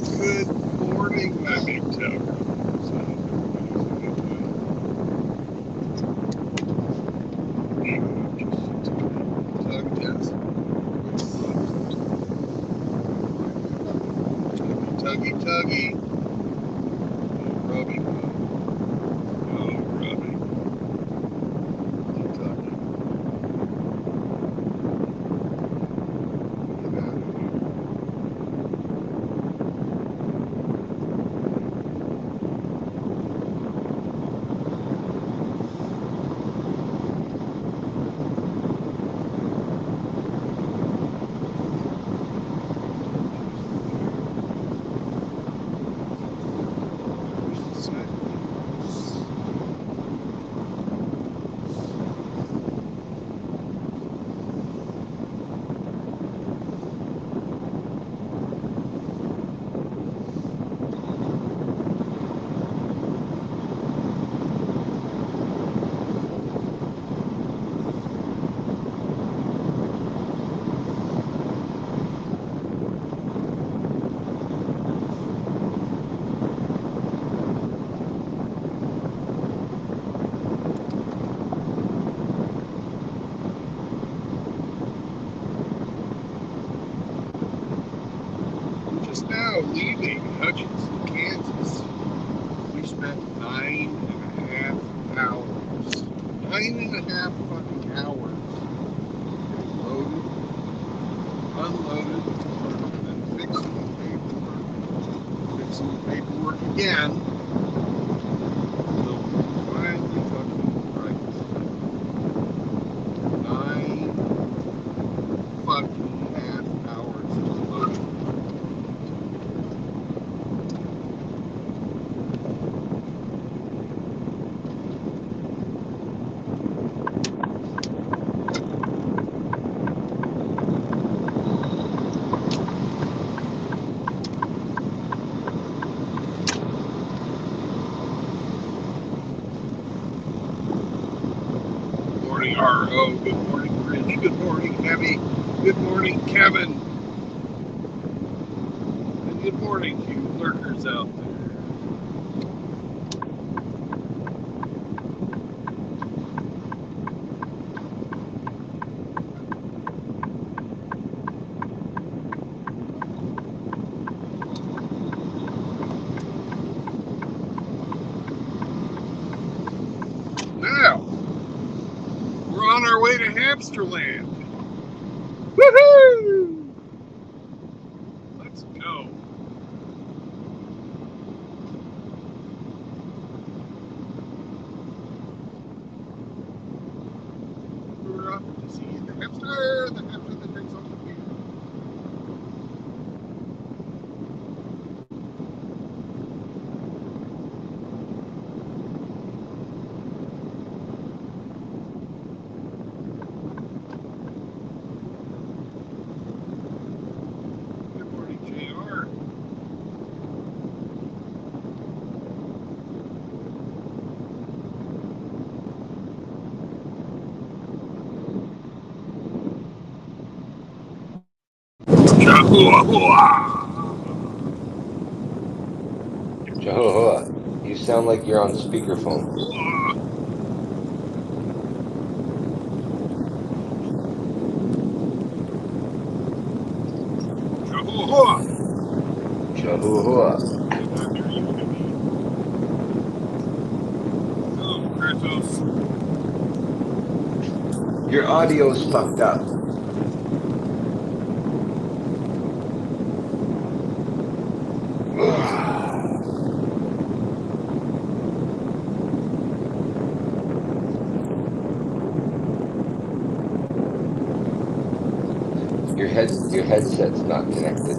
Good morning, my MGTOW brothers. Tongue test. Tuggy, tuggy. Rubbing. Oh, rubbing. Tuggy. Get out of here. Just now leaving Hutchinson, Kansas. We spent 9.5 hours. 9.5 fucking hours. Loaded, unloaded, and fixing the paperwork. Fixing the paperwork again. Until we finally fucking right. 9 fucking half hours of loading. R.O. Good morning, Rich. Good morning, Heavy. Good morning, Kevin. And good morning to you lurkers out there. Now, we're on our way to Hamsterland. Woohoo! Let's go. We're up to see the hamster that drinks all the beer. Good morning, JR. Jehovah, you sound like you're on speakerphone. Jehovah. Oh, Kratos. Your audio's fucked up. Your headset's not connected.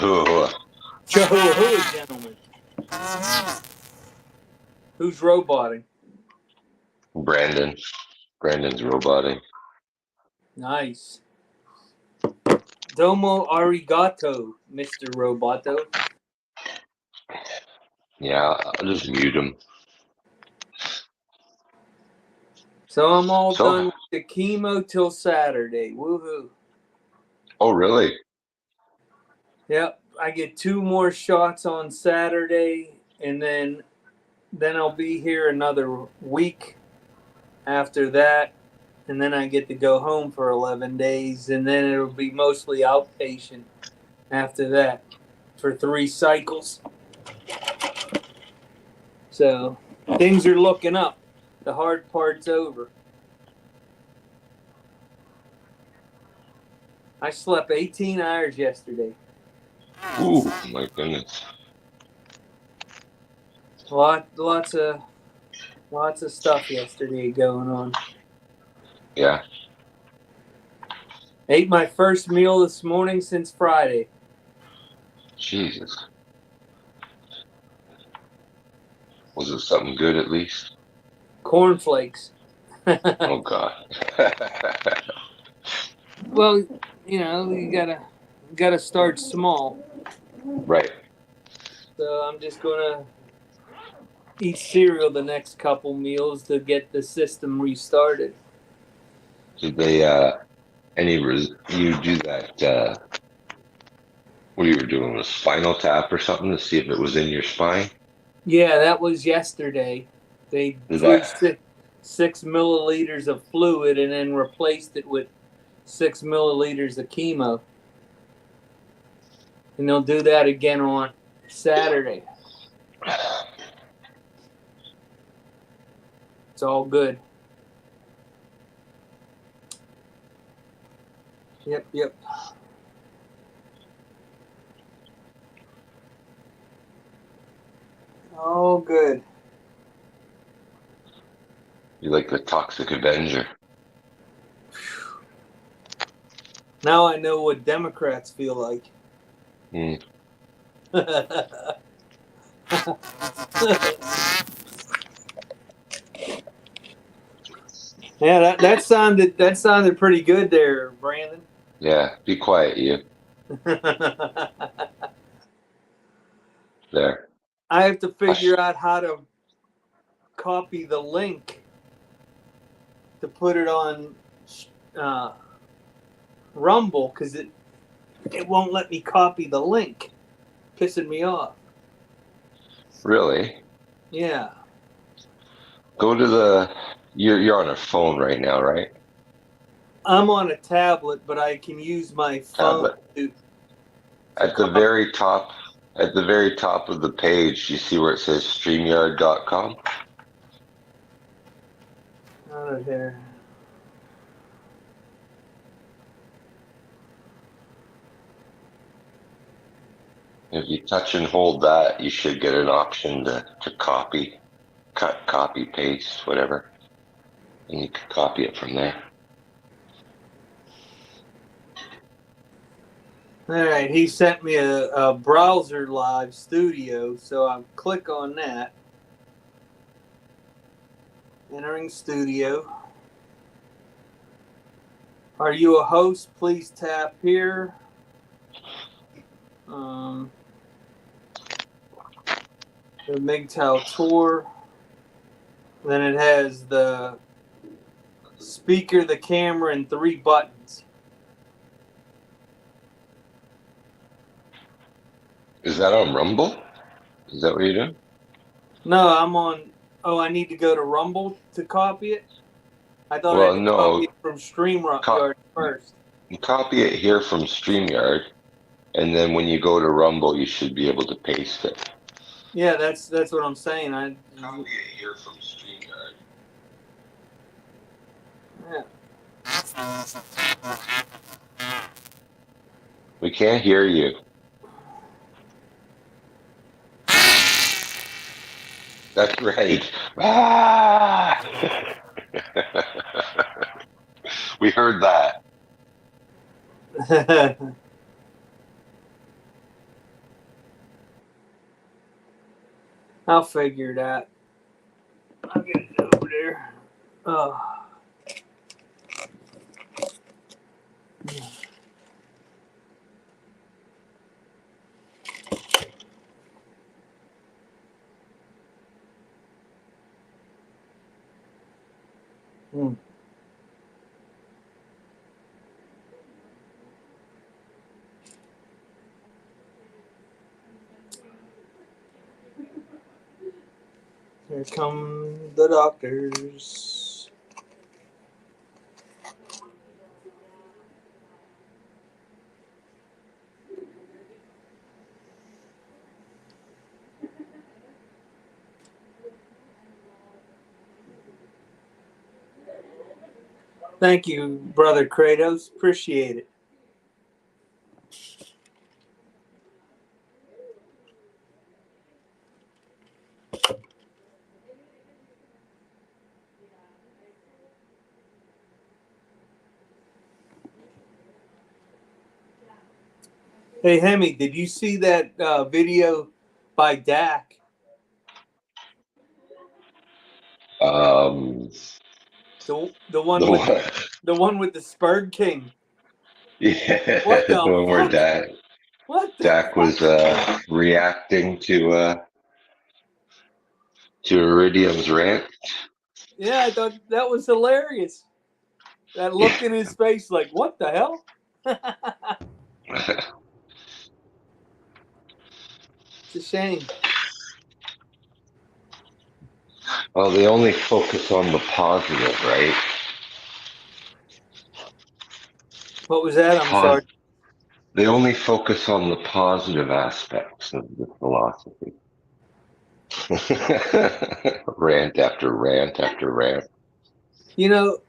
Jehovah. Jehovah, gentlemen. Who's roboting? Brandon. Brandon's roboting. Nice. Domo arigato, Mr. Roboto. Yeah, I'll just mute him. So I'm all So- done with the chemo till Saturday. Woohoo. Oh, really? Yep. I get 2 more shots on Saturday, and then I'll be here another week after that, and then I get to go home for 11 days, and then it'll be mostly outpatient after that for 3 cycles. So things are looking up. The hard part's over. I slept 18 hours yesterday. Ooh, my goodness. Lots of stuff yesterday going on. Yeah. Ate my first meal this morning since Friday. Jesus. Was it something good at least? Cornflakes. Oh, God. Well, you gotta start small. Right. So I'm just gonna eat cereal the next couple meals to get the system restarted. Did they, you do that, what you were doing, a spinal tap or something to see if it was in your spine? Yeah, that was yesterday. They Did drew that- 6 milliliters of fluid and then replaced it with 6 milliliters of chemo. And they'll do that again on Saturday. It's all good. Yep. All good. You like the Toxic Avenger. Now I know what Democrats feel like. Mm. Yeah, that sounded pretty good there, Brandon. Yeah, be quiet, you. There. I have to figure out how to copy the link to put it on Rumble because it won't let me copy the link, pissing me off. Really? Yeah. Go to you're on a phone right now, right? I'm on a tablet, but I can use my phone to At the very top of the page, you see where it says StreamYard.com? out of there. If you touch and hold that, you should get an option to copy, cut, copy, paste, whatever. And you can copy it from there. All right, he sent me a browser live studio, so I'll click on that. Entering studio. Are you a host? Please tap here. The MGTOW Tour. Then it has the speaker, the camera, and 3 buttons. Is that on Rumble? Is that what you're doing? No, I'm on. Oh, I need to go to Rumble to copy it? I thought I had to copy it from StreamYard first. You copy it here from StreamYard, and then when you go to Rumble, you should be able to paste it. Yeah, that's what I'm saying. Copy it here from StreamYard. Yeah. We can't hear you. That's right. Ah! We heard that. I'll figure it out. I'll get it over there. Oh. Mm. Here come the doctors. Thank you, Brother Kratos. Appreciate it. Hey, Hemi, did you see that video by Dak? Um, The one the with one, the one with the Spurg King. yeah, What the the one where fuck? What the Dak was fuck? reacting to Iridium's rant. Yeah, I thought that was hilarious. That look in his face, like, what the hell? It's a shame. Well, they only focus on the positive, right? What was that? I'm sorry. They only focus on the positive aspects of the philosophy. Rant after rant after rant. You know,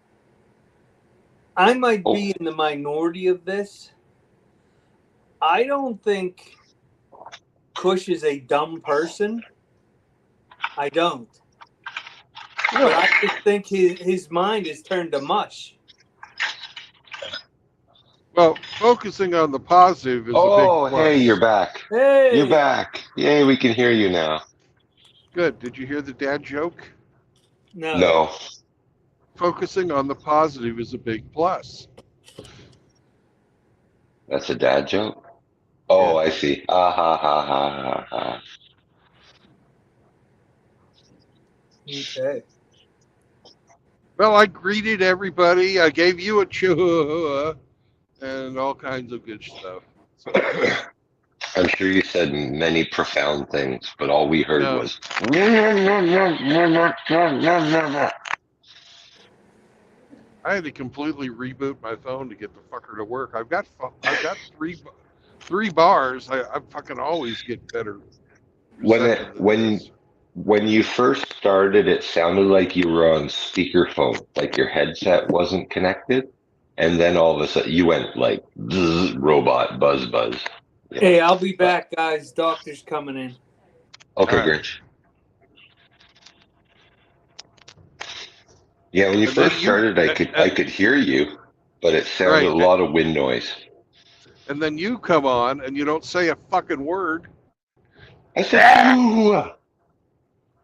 I might Oh, be in the minority of this. I don't think Kush is a dumb person. I don't. But I just think his mind is turned to mush. Well, focusing on the positive is a big plus. Hey, you're back. Hey! You're back. Yay, we can hear you now. Good. Did you hear the dad joke? No. Focusing on the positive is a big plus. That's a dad joke? Oh, Yeah. I see. Ah, ha, ha, ha, ha, ha. Okay. Well, I greeted everybody. I gave you a chihuahua and all kinds of good stuff. So, I'm sure you said many profound things, but all we heard no. was. I had to completely reboot my phone to get the fucker to work. I've got three bars. I fucking always get better reception than this. When you first started, it sounded like you were on speakerphone, like your headset wasn't connected, and then all of a sudden you went like zzz, robot buzz buzz. Yeah. Hey, I'll be back, guys. Doctor's coming in. Okay, All right. Grinch. Yeah, when you And then first started, I could hear you, but it sounded Right. a lot of wind noise. And then you come on and you don't say a fucking word. I said, "Ooh,"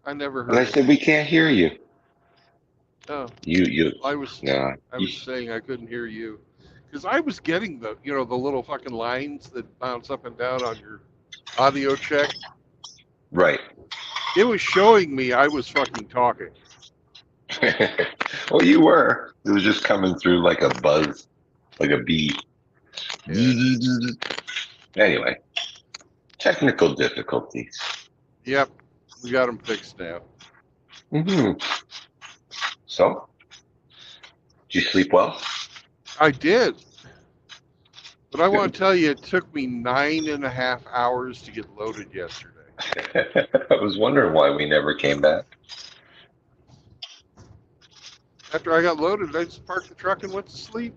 I never and I heard it. said, "We can't hear you." Oh, You, I was nah. saying I couldn't hear you because I was getting the the little fucking lines that bounce up and down on your audio check. Right. It was showing me I was fucking talking. Well, you were. It was just coming through like a buzz, like a bee. Yeah. Anyway, technical difficulties. Yep, we got them fixed now. Mm-hmm. So, did you sleep well? I did. But I want to tell you, it took me 9.5 hours to get loaded yesterday. I was wondering why we never came back. After I got loaded, I just parked the truck and went to sleep.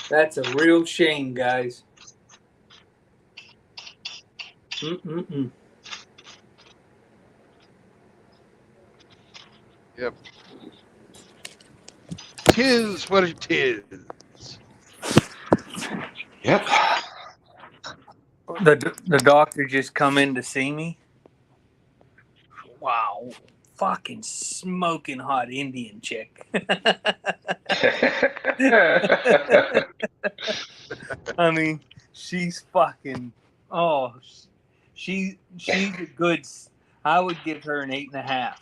That's a real shame, guys. Mm-mm-mm. Yep. 'Tis what it is. Yep. The doctor just come in to see me. Wow, fucking smoking hot Indian chick. I mean, she's fucking. Oh, she's a good. I would give her an 8.5.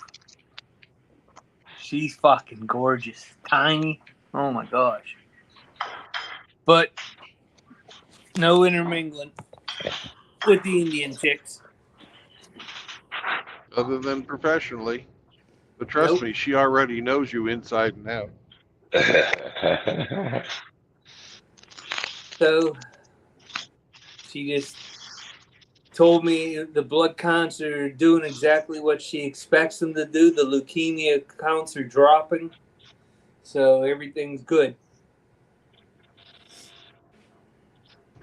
She's fucking gorgeous, tiny. Oh my gosh. But no intermingling with the Indian chicks. Other than professionally. But trust Nope. me, she already knows you inside and out. So she just told me the blood counts are doing exactly what she expects them to do. The leukemia counts are dropping. So everything's good.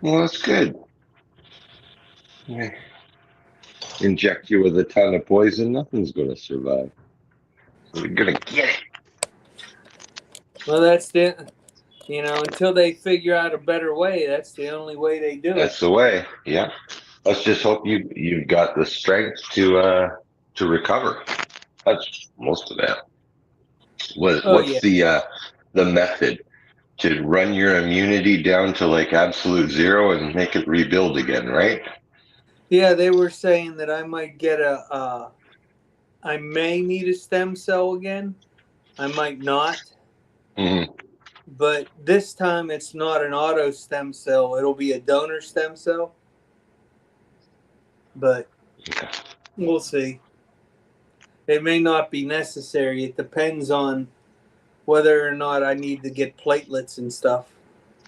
Well, that's good. Yeah. Inject you with a ton of poison, nothing's going to survive. So we're going to get it. Well, that's until they figure out a better way, that's the only way they do That's it. the way. Yeah. Let's just hope you've got the strength to recover. That's most of that. What's the method to run your immunity down to like absolute zero and make it rebuild again, right? Yeah, they were saying that I might get I may need a stem cell again. I might not. Mm-hmm. But this time it's not an auto stem cell. It'll be a donor stem cell. But we'll see. It may not be necessary. It depends on whether or not I need to get platelets and stuff.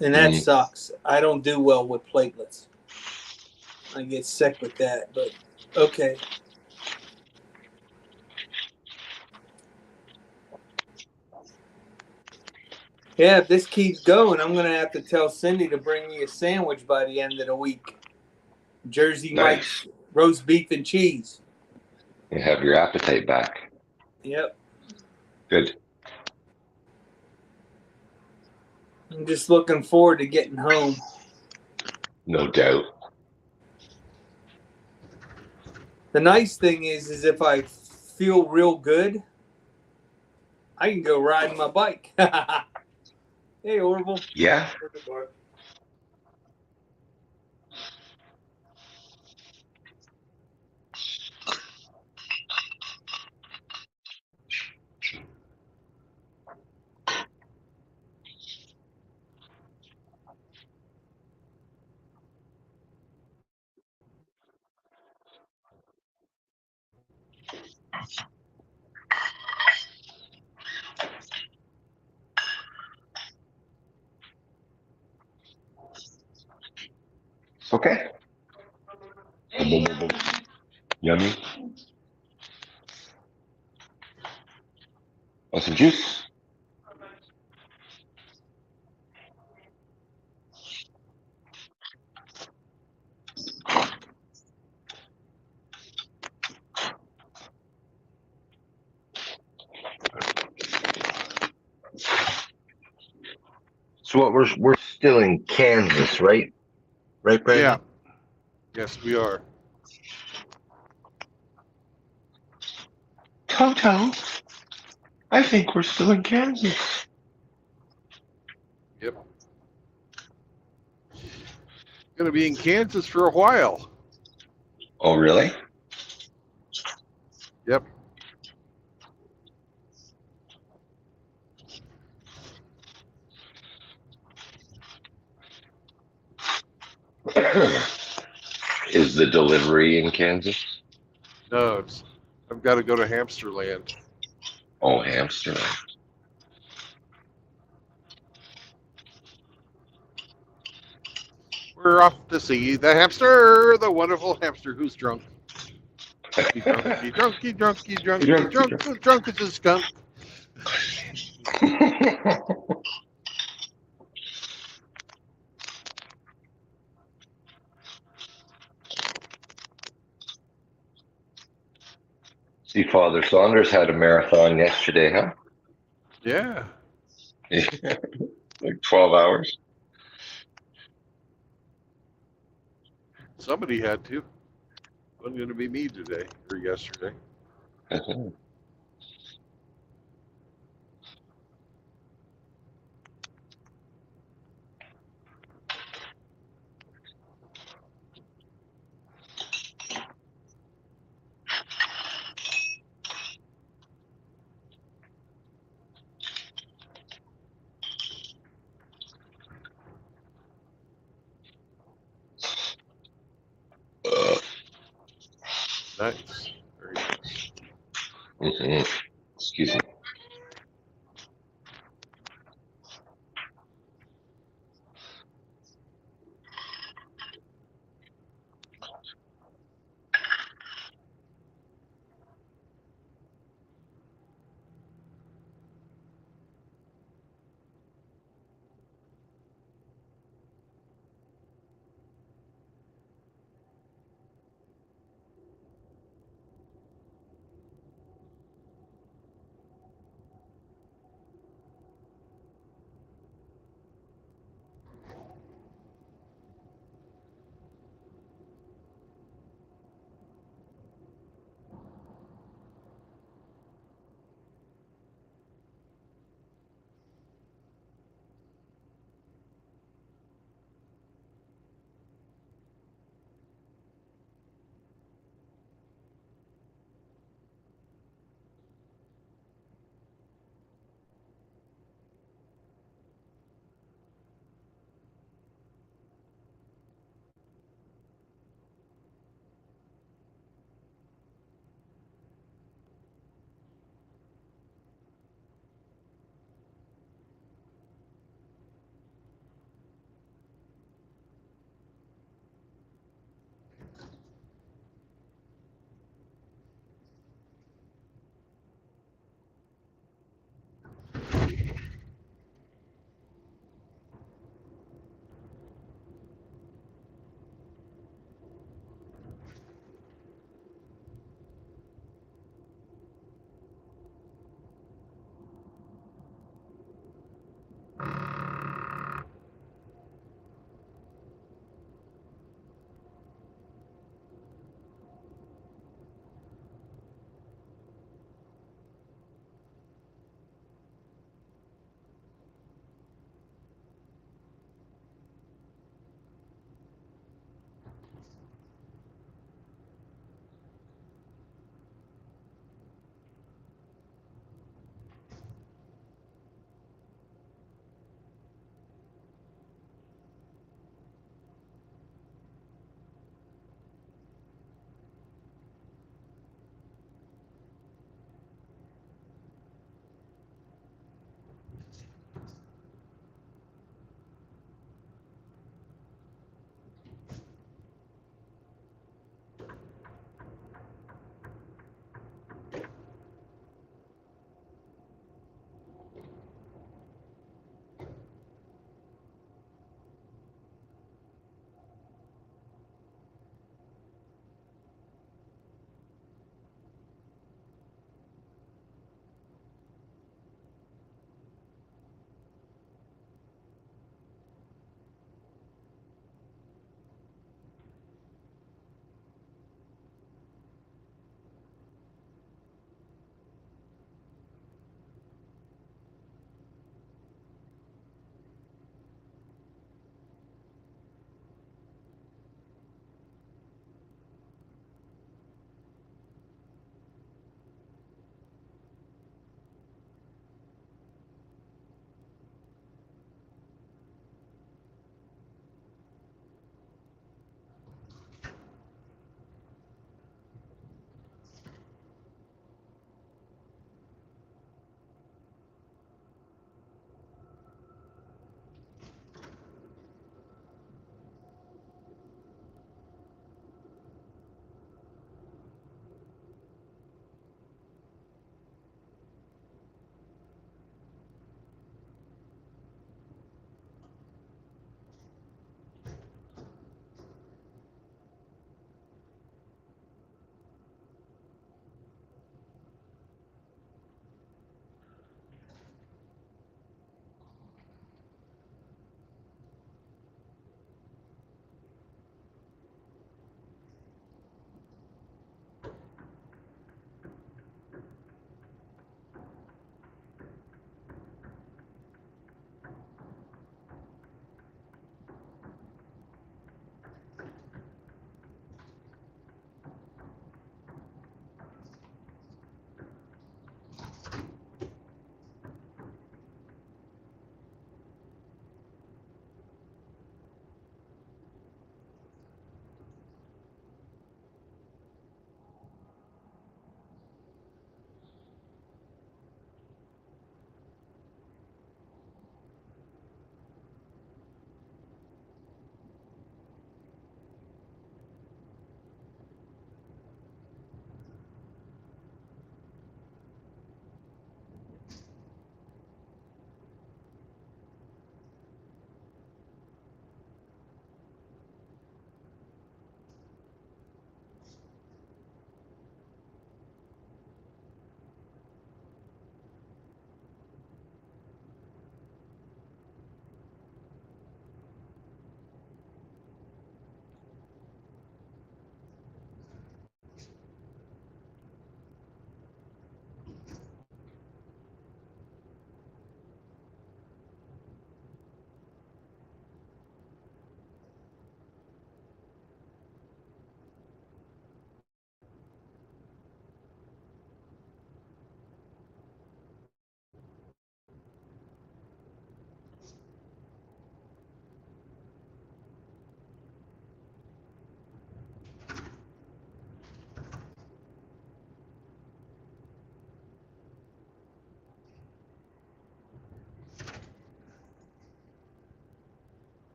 And that sucks. I don't do well with platelets. I get sick with that, but okay. Yeah, if this keeps going, I'm going to have to tell Cindy to bring me a sandwich by the end of the week. Jersey Mike's roast beef and cheese. You have your appetite back. Yep. Good. I'm just looking forward to getting home. No doubt. The nice thing is if I feel real good, I can go riding my bike. Hey, Orville. Yeah. Okay. Boom, boom, boom. Yummy. Want some juice? So what we're still in Kansas, right? Right, Brandon? Yeah. Yes, we are. Toto, I think we're still in Kansas. Yep. Going to be in Kansas for a while. Oh, really? Yep. Is the delivery in Kansas? No, I've got to go to Hamsterland. Oh, Hamsterland. We're off to see the hamster, the wonderful hamster who's drunk. He's drunk, he's drunk, he's drunk, he's drunk, he's drunk, he's drunk as a skunk. See, Father Saunders had a marathon yesterday, huh? Yeah. Like 12 hours. Somebody had to. It wasn't going to be me today or yesterday. Nice. Very nice. Excuse me.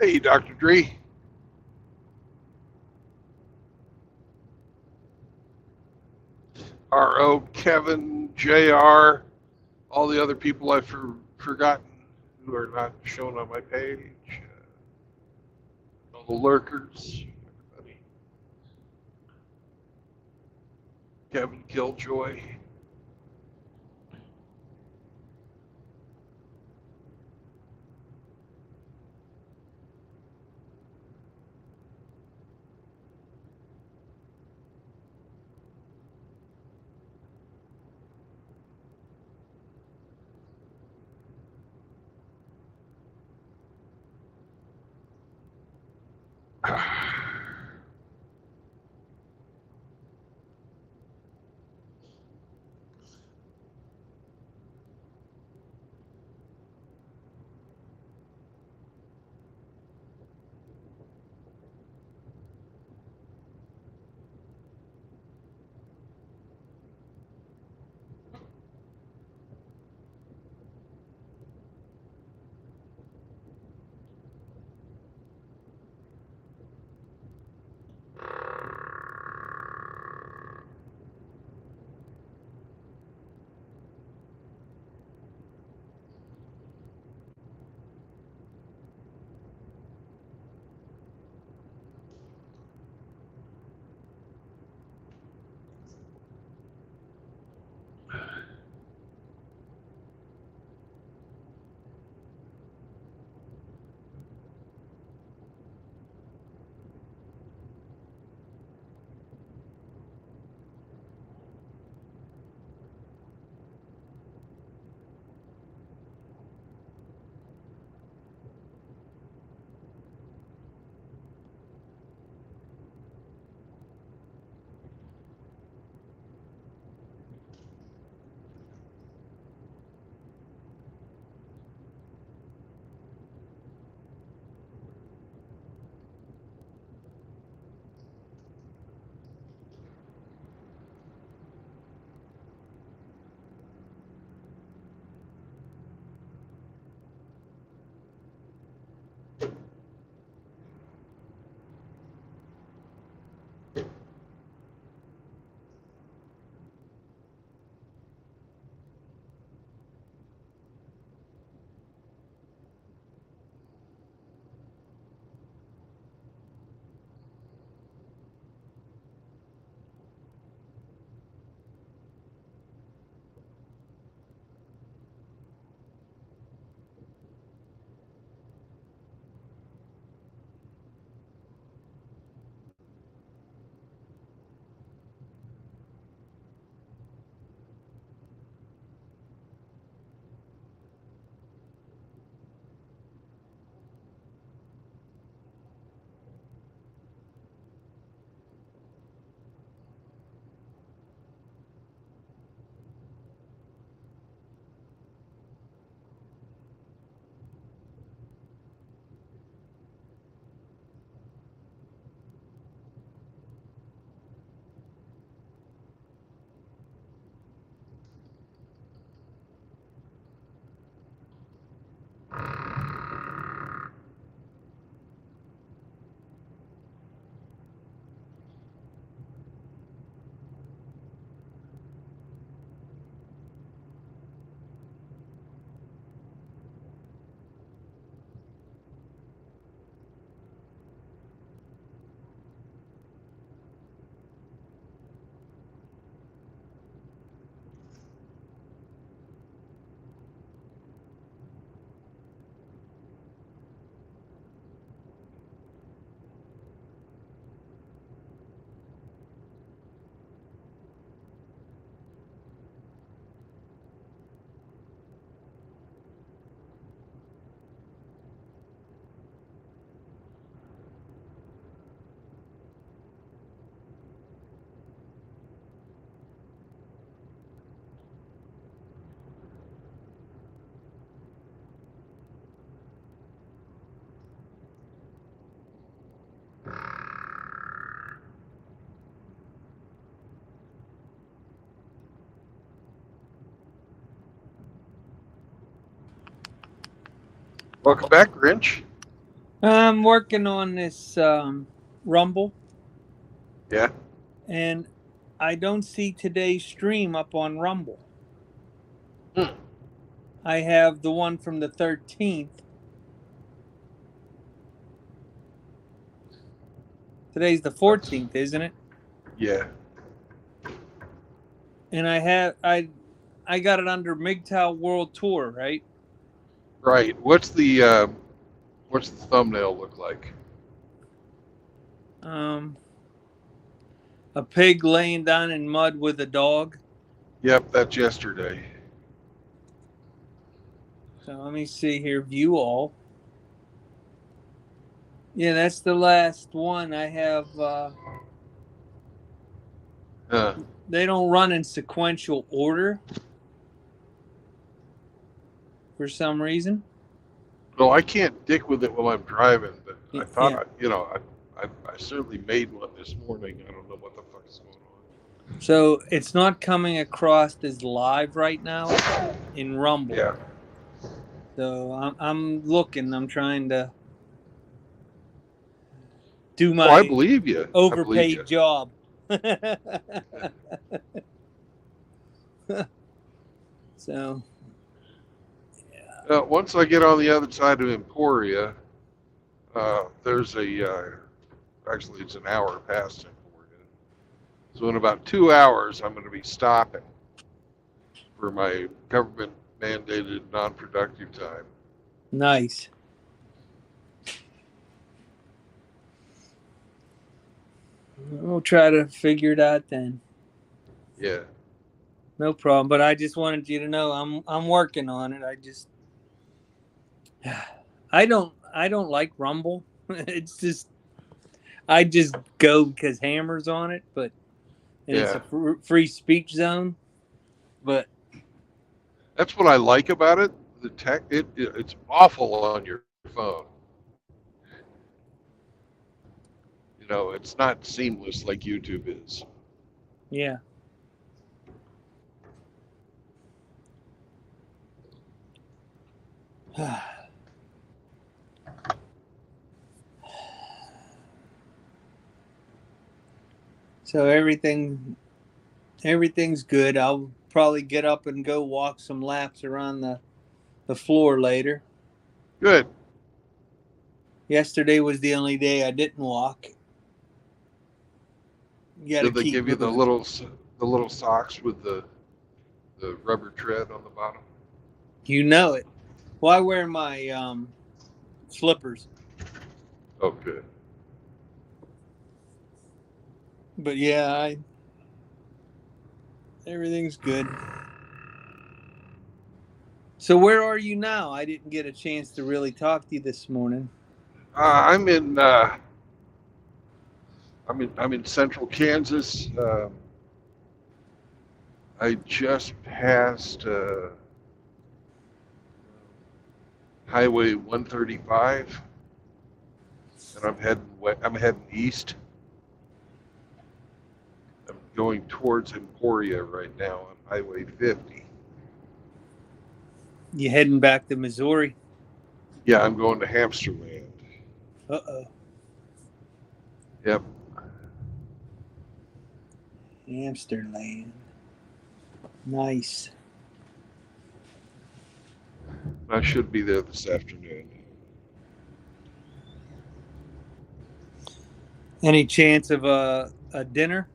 Hey, Dr. Dre. R.O., Kevin, JR, all the other people I've forgotten who are not shown on my page. All the lurkers. Everybody. Kevin Killjoy. Welcome back, Grinch. I'm working on this Rumble, Yeah. and I don't see today's stream up on Rumble. Hmm. I have the one from the 13th. Today's the 14th, isn't it? Yeah. And I got it under MGTOW World Tour, right? Right. What's the thumbnail look like? A pig laying down in mud with a dog. Yep, that's yesterday. So let me see here. View all. Yeah, that's the last one I have. They don't run in sequential order for some reason. Well, I can't dick with it while I'm driving, but I thought, Yeah. I certainly made one this morning. I don't know what the fuck is going on. So it's not coming across as live right now in Rumble. Yeah. So I'm looking. I'm trying to do my I believe you. overpaid job. So. Once I get on the other side of Emporia, there's actually it's an hour past Emporia. So in about 2 hours, I'm going to be stopping for my government mandated non-productive time. Nice. We'll try to figure it out then. Yeah. No problem. But I just wanted you to know I'm working on it. I don't like Rumble. It's just I just go because Hammer's on it, it's a free speech zone. But that's what I like about it. The tech, it's awful on your phone. You know, it's not seamless like YouTube is. Yeah. So everything's good. I'll probably get up and go walk some laps around the floor later. Good. Yesterday was the only day I didn't walk. Did they give you the little socks with the rubber tread on the bottom? You know it. Well, I wear my slippers. Oh, good. But yeah, everything's good. So where are you now? I didn't get a chance to really talk to you this morning. I'm in central Kansas. I just passed Highway 135, and I'm heading east. I'm going towards Emporia right now on Highway 50. You heading back to Missouri? Yeah, I'm going to Hamsterland. Uh-oh. Yep. Hamsterland. Nice. I should be there this afternoon. Any chance of a dinner?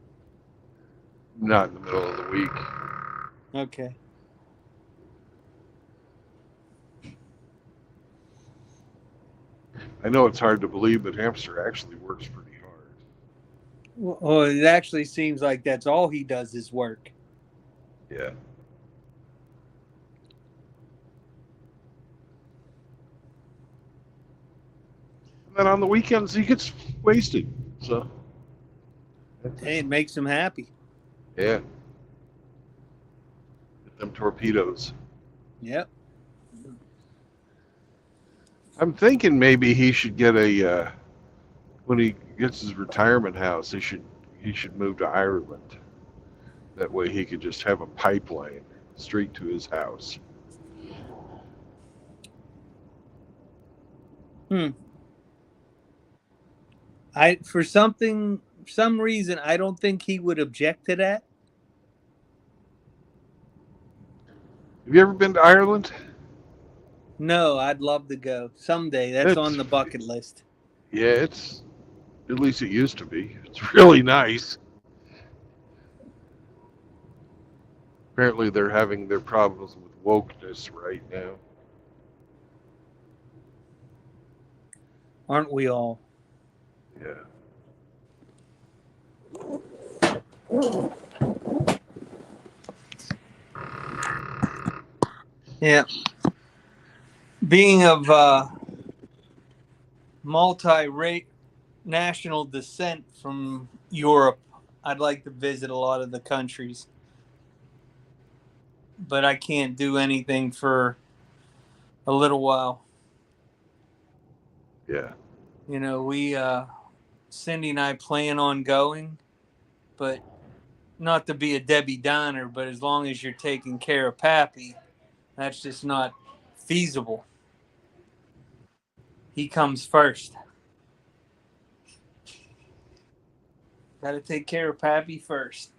Not in the middle of the week. Okay. I know it's hard to believe, but Hamster actually works pretty hard. Well, it actually seems like that's all he does is work. Yeah. And then on the weekends, he gets wasted. So. Hey, it makes him happy. Yeah. Get them torpedoes. Yep. I'm thinking maybe he should get when he gets his retirement house, he should move to Ireland. That way he could just have a pipeline straight to his house. For some reason, I don't think he would object to that. Have you ever been to Ireland? No, I'd love to go someday. That's on the bucket list. Yeah, it's, at least it used to be. It's really nice. Apparently they're having their problems with wokeness right now. Aren't we all? Yeah. Yeah. Being of multi-national descent from Europe, I'd like to visit a lot of the countries. But I can't do anything for a little while. Yeah. You know, Cindy and I plan on going, but not to be a Debbie Downer, but as long as you're taking care of Pappy, that's just not feasible. He comes first. Got to take care of Pappy first.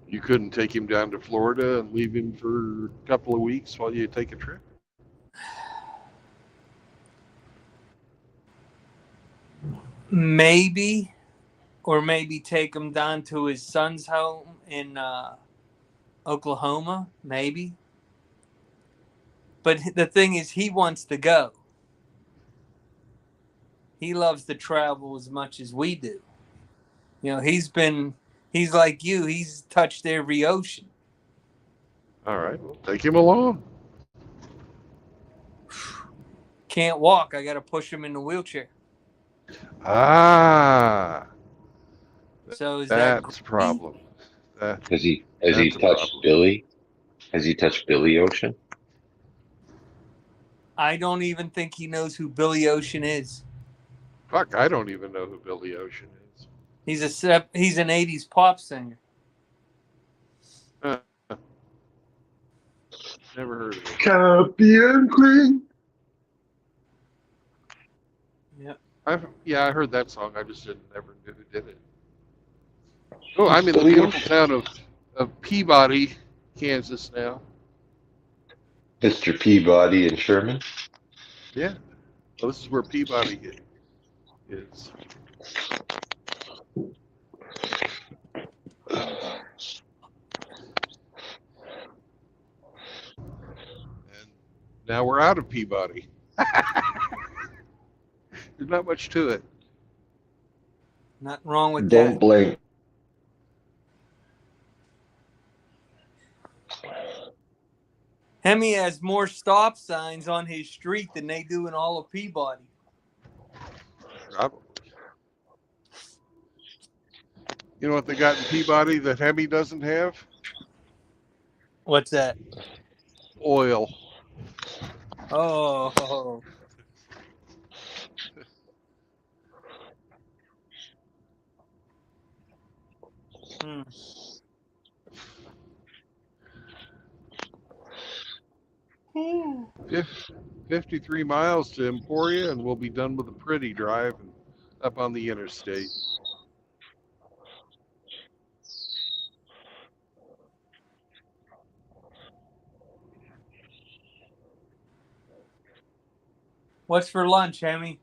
You couldn't take him down to Florida and leave him for a couple of weeks while you take a trip? Maybe, or maybe take him down to his son's home in Oklahoma, maybe. But the thing is, he wants to go. He loves to travel as much as we do. You know, he's like you. He's touched every ocean. All right, well, take him along. Can't walk. I got to push him in the wheelchair. Ah. So is that's a problem. Has he touched Billy? Has he touched Billy Ocean? I don't even think he knows who Billy Ocean is. Fuck, I don't even know who Billy Ocean is. He's an 80s pop singer. Never heard of it. Copy and Queen. Yep. I heard that song. I just never knew who did it. Oh, I'm in the beautiful town of Peabody, Kansas now. Mr. Peabody and Sherman? Yeah. Well, this is where Peabody is. And now we're out of Peabody. There's not much to it. Nothing wrong with Don't that. blame. Hemi has more stop signs on his street than they do in all of Peabody. Probably. You know what they got in Peabody that Hemi doesn't have? What's that? Oil. Oh. Hmm. 53 miles to Emporia, and we'll be done with the Pretty Drive and up on the interstate. What's for lunch, Hemi?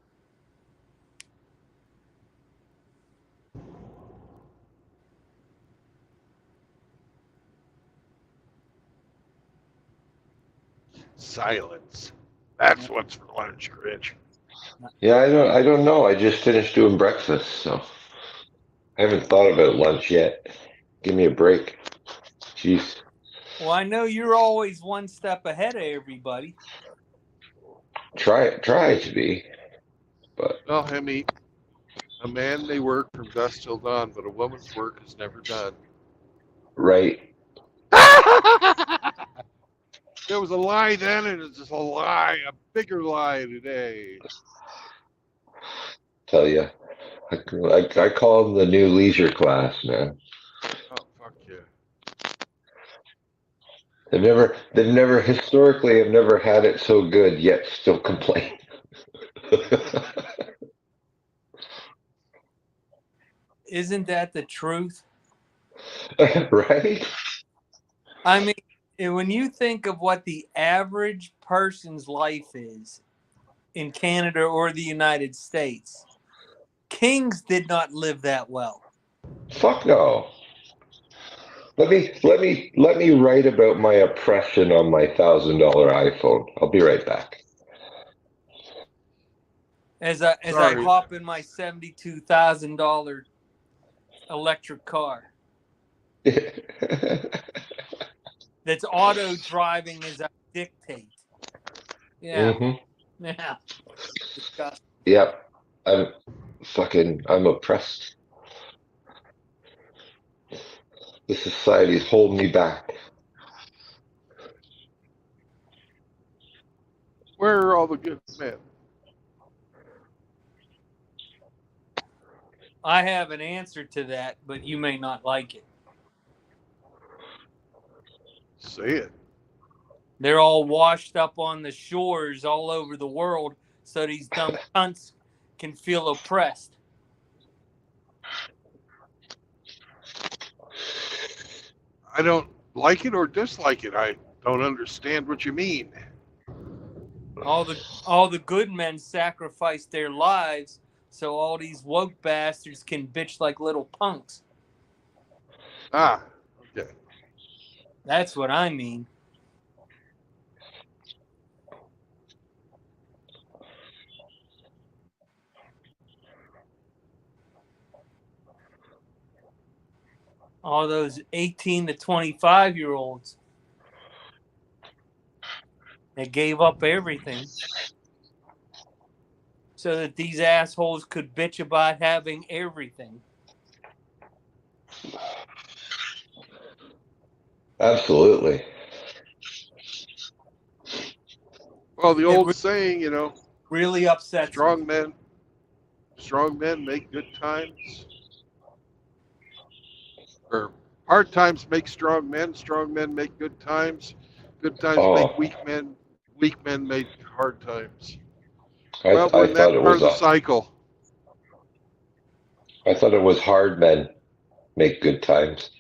Silence. That's what's for lunch, Rich. Yeah, I don't know. I just finished doing breakfast, so I haven't thought about lunch yet. Give me a break. Jeez. Well, I know you're always one step ahead of everybody. Try to be, but Well, Hemi, a man may work from dusk till dawn, but a woman's work is never done. right. There was a lie then, and it's just a lie, a bigger lie today. Tell you, I call them the new leisure class, man. Oh, fuck yeah. They've never historically have never had it so good, yet still complain. Isn't that the truth? Right? I mean, when you think of what the average person's life is in Canada or the United States, kings did not live that well. Fuck no. Let me write about my oppression on my $1,000 iPhone. I'll be right back. As I Sorry. hop in my $72,000 electric car that's auto driving as I dictate. Yeah, hmm yeah, disgusting. Yep. I'm oppressed. The society's holding me back. Where are all the good men? I have an answer to that, but you may not like it. Say it. They're all washed up on the shores all over the world, so these dumb cunts can feel oppressed. I don't like it or dislike it. I don't understand what you mean. All the good men sacrificed their lives so all these woke bastards can bitch like little punks. Ah, okay. That's what I mean. All those 18 to 25-year-olds that gave up everything so that these assholes could bitch about having everything. Absolutely. Well, the It old saying, really upsets me. strong men make good times, or hard times make strong men make good times make Oh, weak men make hard times. I Well, th- we're I in thought that it part was of the cycle. I thought it was hard men make good times.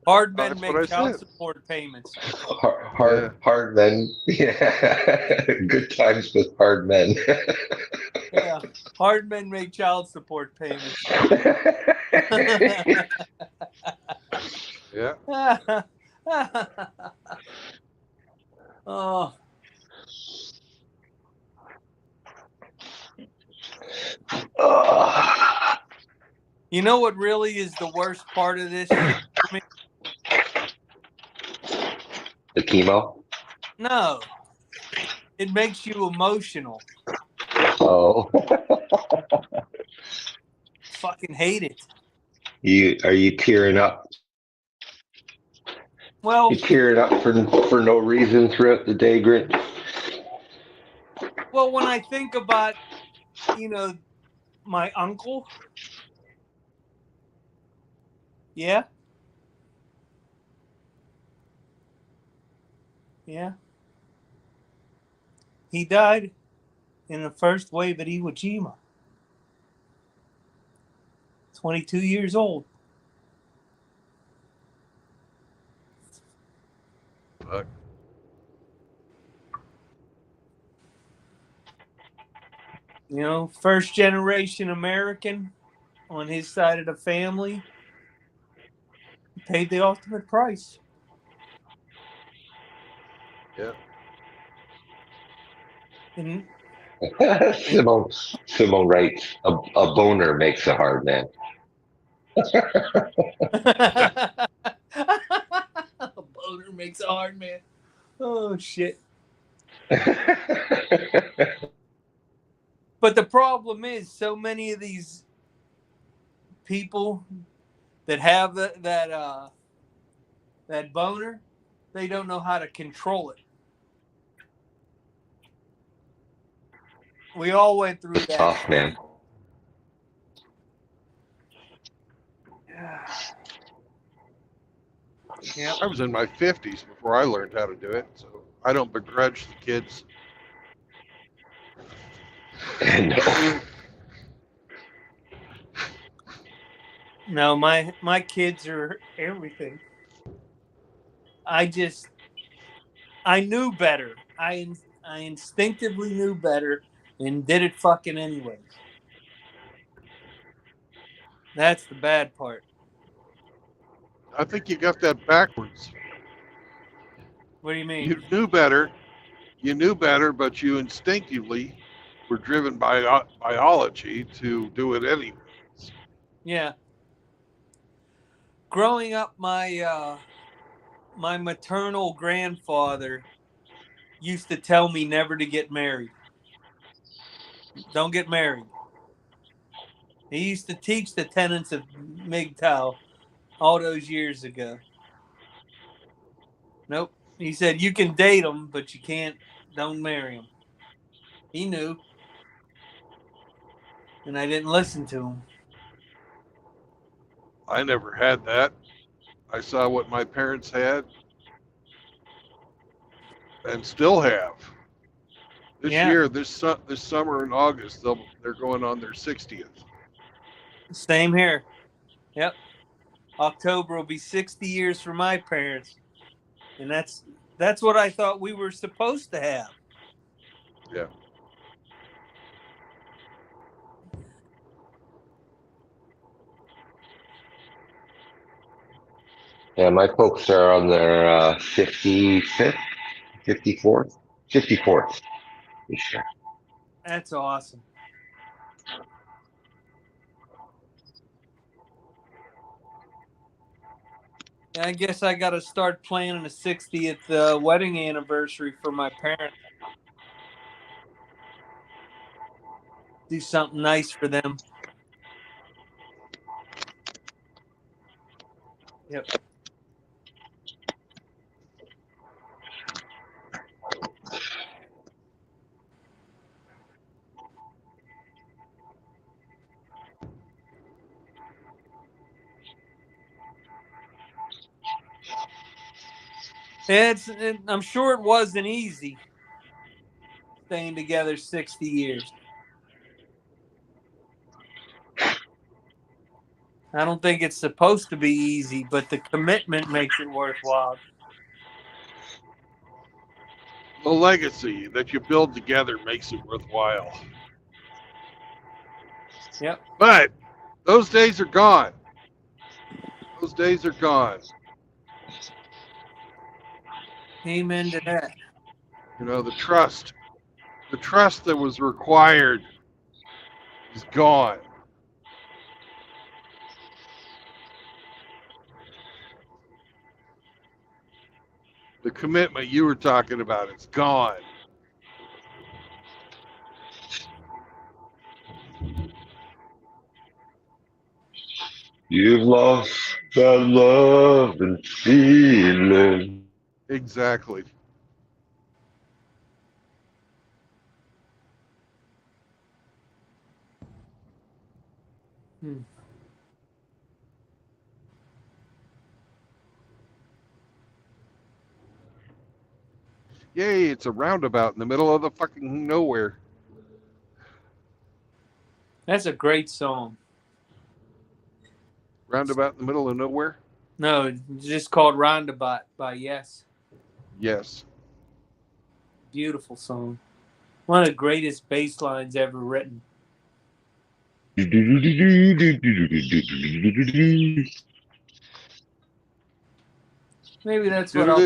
Hard men That's what make I child said. support payments. Yeah. Hard men. Yeah. Good times with hard men. Yeah. Hard men make child support payments. Yeah. Oh, you know what really is the worst part of this shit for me? The chemo? No, it makes you emotional. Oh. Fucking hate it. Are you tearing up? Well, You tearing up for no reason throughout the day, Grit? when I think about, my uncle, yeah, he died in the first wave at Iwo Jima. 22 years old. Fuck. First generation American on his side of the family. Paid the ultimate price. Yeah. And Simone writes, a boner makes a hard man. a boner makes a hard man. Oh shit. But the problem is, so many of these people that have that boner, they don't know how to control it. We all went through It's that. tough, man. Yep. I was in my 50s before I learned how to do it, so I don't begrudge the kids. No. No, my kids are everything. I knew better. I instinctively knew better and did it fucking anyways. That's the bad part. I think you got that backwards. What do you mean? You knew better, but you instinctively were driven by biology to do it anyways. Yeah. Growing up, my maternal grandfather used to tell me never to get married. Don't get married. He used to teach the tenets of MGTOW all those years ago. Nope. He said you can date them, but you don't marry them. He knew. And I didn't listen to him. I never had that. I saw what my parents had and still have. This Yeah. year, this summer in August, they're going on their 60th. Same here. Yep. October will be 60 years for my parents. And that's what I thought we were supposed to have. Yeah. Yeah, my folks are on their 55th, 54th, 54th this year. That's awesome. I guess I got to start planning a 60th wedding anniversary for my parents. Do something nice for them. Yep. I'm sure it wasn't easy staying together 60 years. I don't think it's supposed to be easy, but the commitment makes it worthwhile. The legacy that you build together makes it worthwhile. Yep. But those days are gone. Those days are gone. Amen to that. You know, the trust that was required is gone. The commitment you were talking about, it's gone. You've lost that love and feeling. Exactly. Yay, it's a roundabout in the middle of the fucking nowhere. That's a great song. Roundabout in the middle of nowhere? No, it's just called Roundabout by Yes. Yes. Beautiful song. One of the greatest bass lines ever written. Maybe that's what I'll...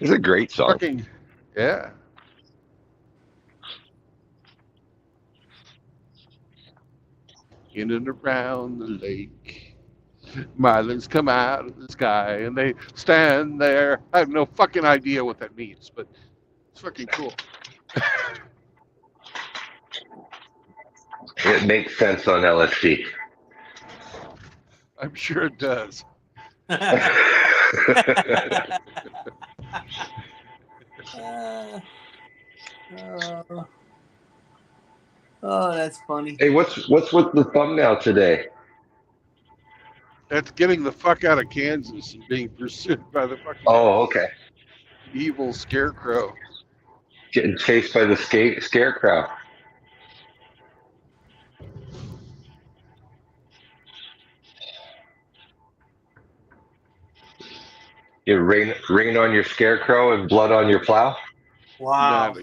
It's a great song. Fucking, yeah. In and around the lake, Marlins come out of the sky and they stand there. I have no fucking idea what that means, but it's fucking cool. It makes sense on LSD. I'm sure it does. Oh, that's funny. Hey, what's with the thumbnail today? That's getting the fuck out of Kansas and being pursued by the fucking Oh, okay. evil scarecrow. Getting chased by the scarecrow. You rain on your scarecrow and blood on your plow. Wow.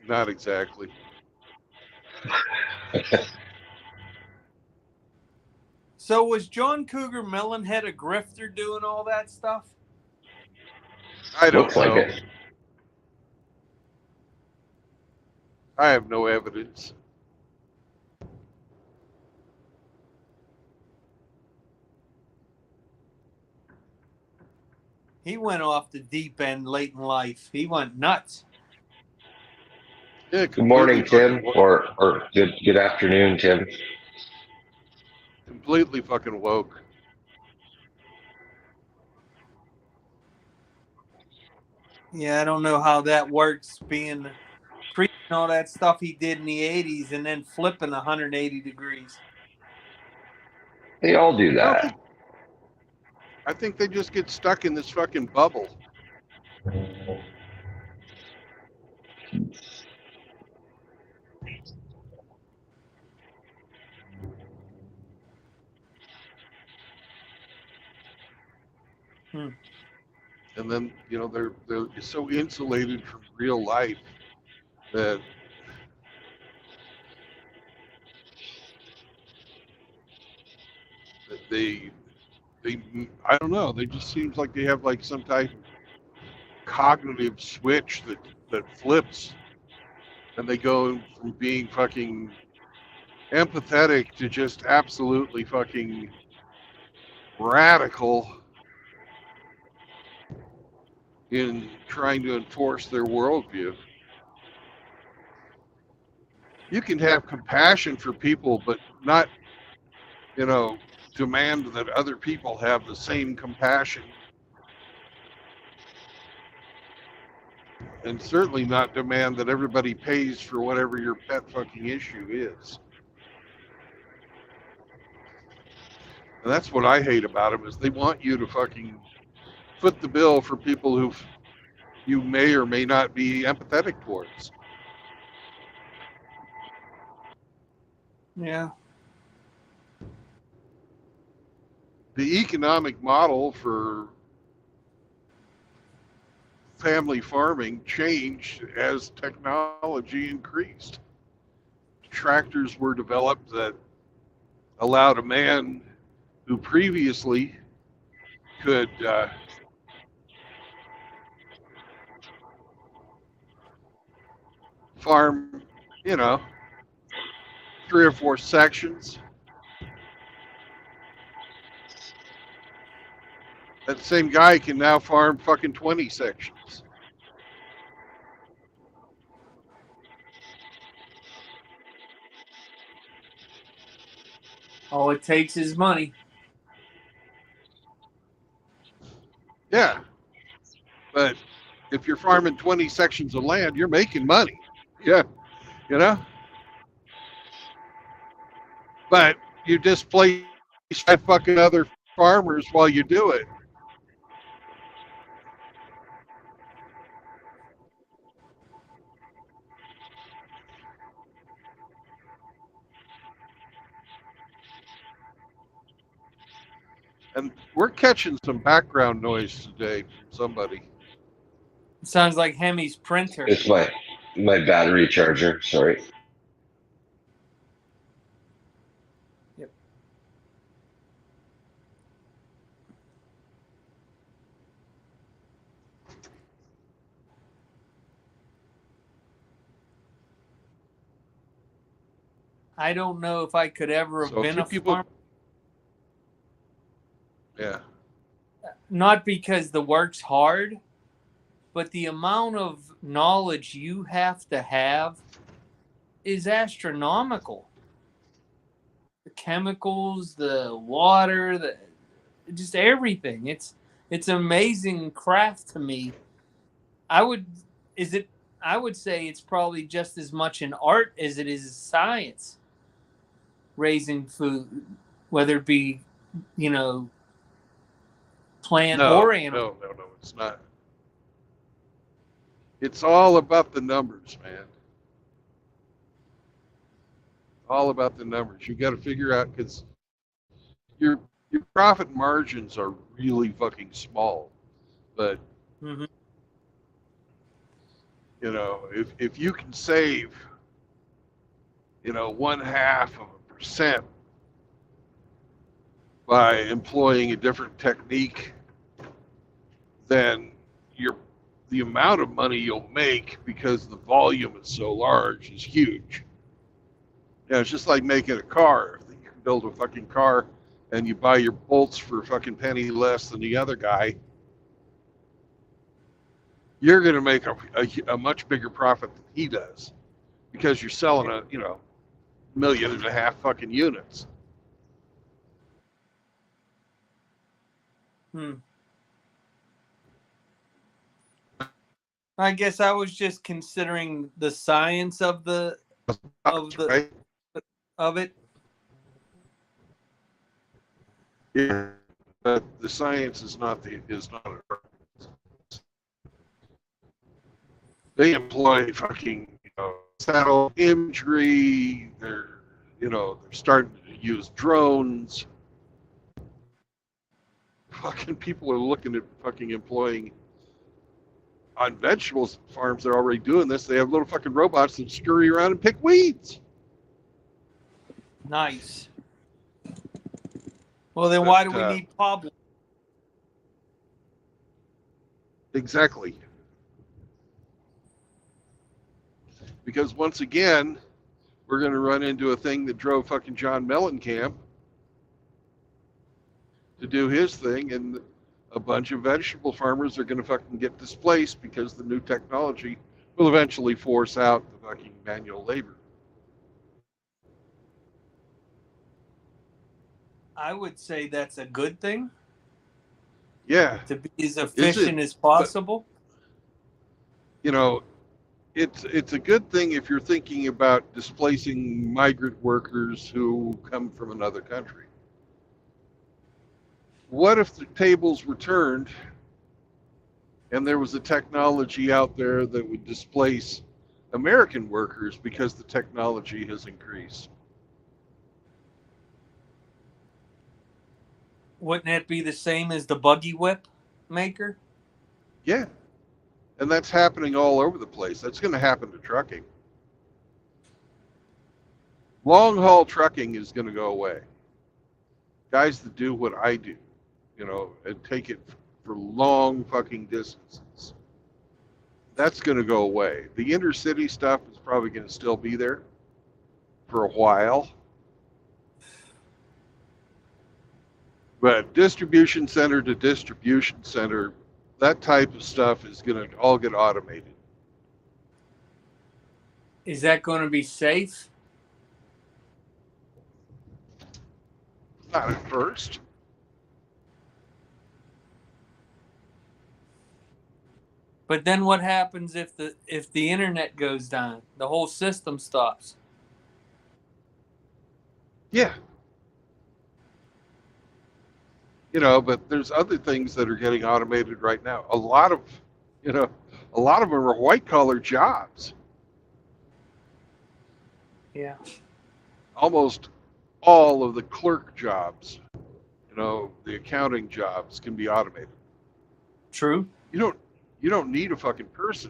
Not exactly. So was John Cougar Melonhead a grifter doing all that stuff? I don't Looks like know. it. I have no evidence. He went off the deep end late in life. He went nuts. Yeah, Good morning, completely Tim, fucking or good afternoon, Tim. completely fucking woke. Yeah, I don't know how that works, being preaching all that stuff he did in the 80s and then flipping 180 degrees. They all do I don't that. think. I think they just get stuck in this fucking bubble. Hmm. And then they're so insulated from real life that they I don't know, they just seems like they have like some type of cognitive switch that flips, and they go from being fucking empathetic to just absolutely fucking radical in trying to enforce their worldview. You can have compassion for people, but not, demand that other people have the same compassion. And certainly not demand that everybody pays for whatever your pet fucking issue is. And that's what I hate about them, is they want you to fucking foot the bill for people who you may or may not be empathetic towards. Yeah. The economic model for family farming changed as technology increased. Tractors were developed that allowed a man who previously could farm, 3 or 4 sections. That same guy can now farm fucking 20 sections. All it takes is money. Yeah. But if you're farming 20 sections of land, you're making money. Yeah. You know? But you displace 5 fucking other farmers while you do it. And we're catching some background noise today from somebody. It sounds like Hemi's printer. It's my battery charger. Sorry. Yep. I don't know if I could ever have been a farmer. Yeah. Not because the work's hard, but the amount of knowledge you have to have is astronomical. the chemicals, the water, just everything. It's an amazing craft to me. I would say it's probably just as much an art as it is a science. Raising food, whether it be, plant or animal. No, it's not. It's all about the numbers, man. All about the numbers. You got to figure out, because your profit margins are really fucking small, but Mm-hmm. if you can save 0.5% by employing a different technique, then the amount of money you'll make, because the volume is so large, is huge. It's just like making a car. If you can build a fucking car and you buy your bolts for a fucking penny less than the other guy, you're going to make a much bigger profit than he does, because you're selling 1.5 million fucking units. I guess I was just considering the science of Right? it. Yeah, but the science is not they employ fucking satellite imagery. They're starting to use drones. Fucking people are looking at fucking employing on vegetables farms. They're already doing this. They have little fucking robots that scurry around and pick weeds. Nice. Well, then why do we need Pablo? Exactly. Because once again, we're going to run into a thing that drove fucking John Mellencamp to do his thing, and a bunch of vegetable farmers are going to fucking get displaced, because the new technology will eventually force out the fucking manual labor. I would say that's a good thing. Yeah. To be as efficient as possible. But, it's a good thing if you're thinking about displacing migrant workers who come from another country. What if the tables were turned and there was a technology out there that would displace American workers because the technology has increased? Wouldn't that be the same as the buggy whip maker? Yeah. And that's happening all over the place. That's going to happen to trucking. Long haul trucking is going to go away. Guys that do what I do, and take it for long fucking distances. That's going to go away. The intercity stuff is probably going to still be there for a while. But distribution center to distribution center, that type of stuff is going to all get automated. Is that going to be safe? Not at first. But then what happens if the internet goes down? The whole system stops. Yeah. But there's other things that are getting automated right now. A lot of them are white collar jobs. Yeah. Almost all of the clerk jobs, the accounting jobs, can be automated. True. You don't need a fucking person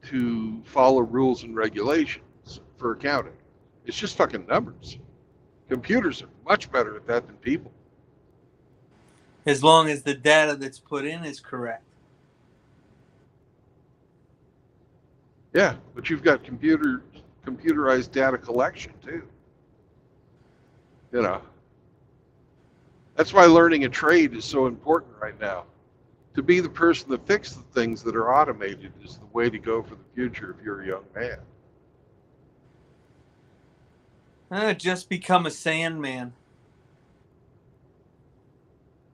to follow rules and regulations for accounting. It's just fucking numbers. Computers are much better at that than people. As long as the data that's put in is correct. Yeah, but you've got computerized data collection too. That's why learning a trade is so important right now. To be the person that fixes the things that are automated is the way to go for the future if you're a young man. Just become a Sandman.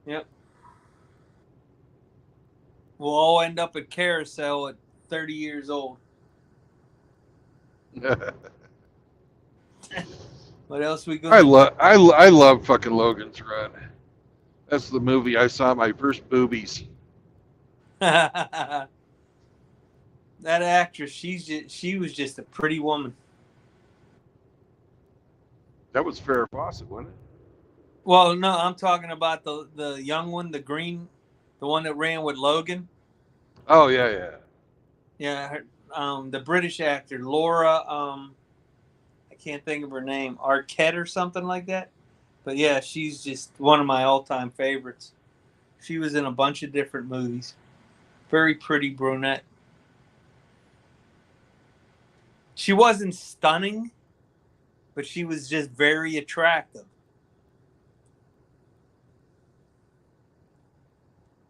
Yep. We'll all end up at Carousel at 30 years old. What else we going? I love fucking Logan's Run. That's the movie I saw my first boobies. That actress, she was just a pretty woman. That was Farrah Fawcett, wasn't it? Well, no, I'm talking about the young one, the green, the one that ran with Logan. Oh yeah. Yeah, the British actor Laura. I can't think of her name, Arquette or something like that. But yeah, she's just one of my all-time favorites. She was in a bunch of different movies. Very pretty brunette. She wasn't stunning, but she was just very attractive.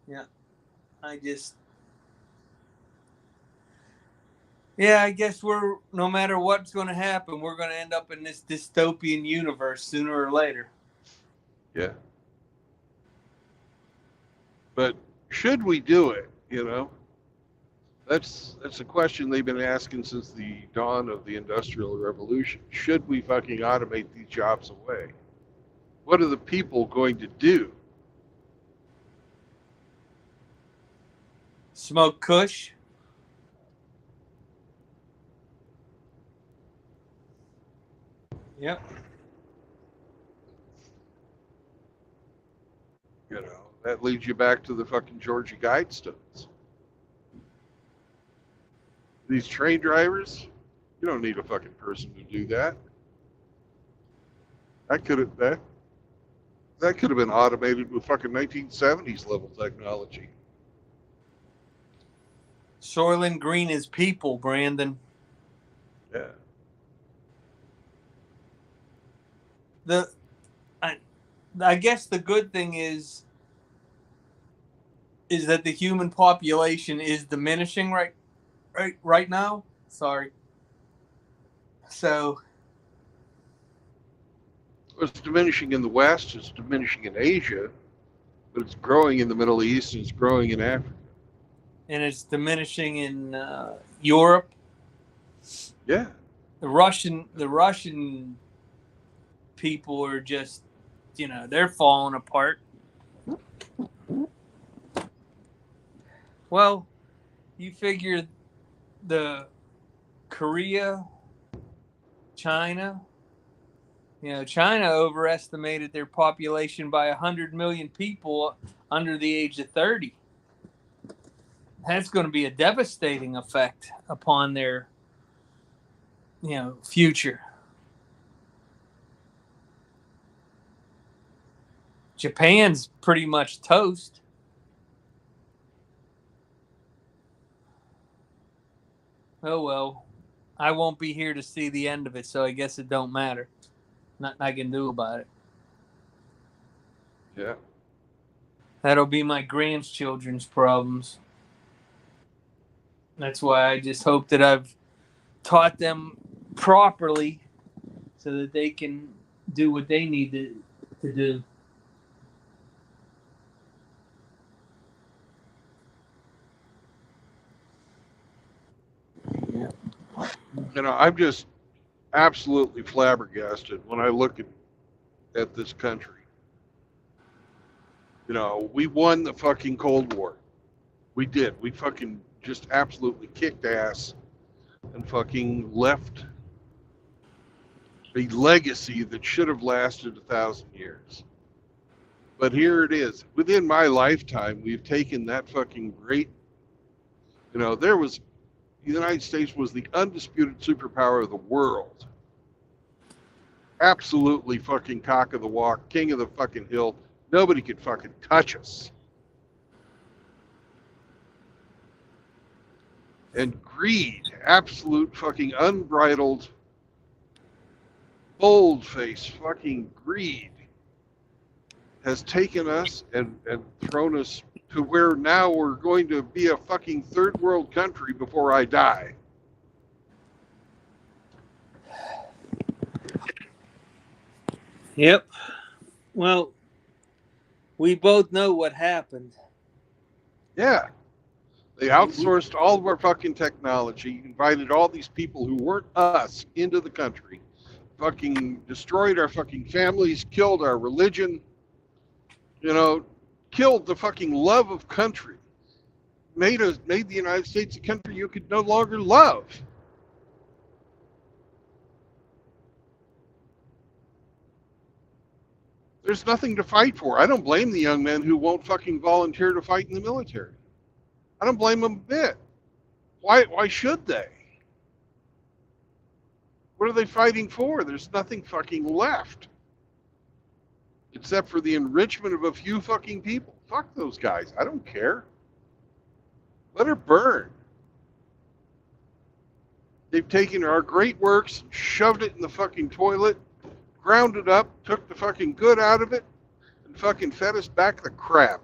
Yeah. I guess no matter what's going to happen, we're going to end up in this dystopian universe sooner or later. Yeah. But should we do it, That's a question they've been asking since the dawn of the Industrial Revolution. Should we fucking automate these jobs away? What are the people going to do? Smoke Kush? Yep. That leads you back to the fucking Georgia Guidestones. These train drivers, you don't need a fucking person to do that. That could have been automated with fucking 1970s level technology. Soylent Green is people, Brandon. Yeah. I guess the good thing is that the human population is diminishing right now. Sorry. So It's diminishing in the West, it's diminishing in Asia, but it's growing in the Middle East and it's growing in Africa. And it's diminishing in Europe. Yeah. The Russian people are just, they're falling apart. Well, you figure the Korea, China, China overestimated their population by 100 million people under the age of 30. That's going to be a devastating effect upon their, future. Japan's pretty much toast. Oh, well, I won't be here to see the end of it, so I guess it don't matter. Nothing I can do about it. Yeah. That'll be my grandchildren's problems. That's why I just hope that I've taught them properly so that they can do what they need to do. I'm just absolutely flabbergasted when I look at this country. We won the fucking Cold War. We did. We fucking just absolutely kicked ass and fucking left a legacy that should have lasted 1,000 years. But here it is. Within my lifetime, we've taken that fucking great, the United States was the undisputed superpower of the world. Absolutely fucking cock of the walk, king of the fucking hill. Nobody could fucking touch us. And greed, absolute fucking unbridled, bold-faced fucking greed has taken us and thrown us to where now we're going to be a fucking third world country before I die. Yep. Well, we both know what happened. Yeah. They outsourced all of our fucking technology, invited all these people who weren't us into the country, fucking destroyed our fucking families, killed our religion, you know, killed the fucking love of country, made the United States a country you could no longer love. There's nothing to fight for. I don't blame the young men who won't fucking volunteer to fight in the military. I don't blame them a bit. Why should they? What are they fighting for? There's nothing fucking left. Except for the enrichment of a few fucking people. Fuck those guys. I don't care. Let her burn. They've taken our great works, shoved it in the fucking toilet, ground it up, took the fucking good out of it, and fucking fed us back the crap.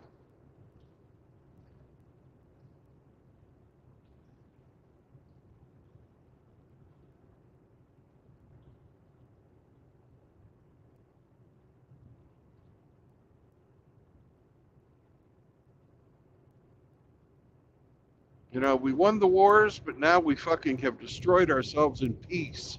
You know, we won the wars, but now we fucking have destroyed ourselves in peace.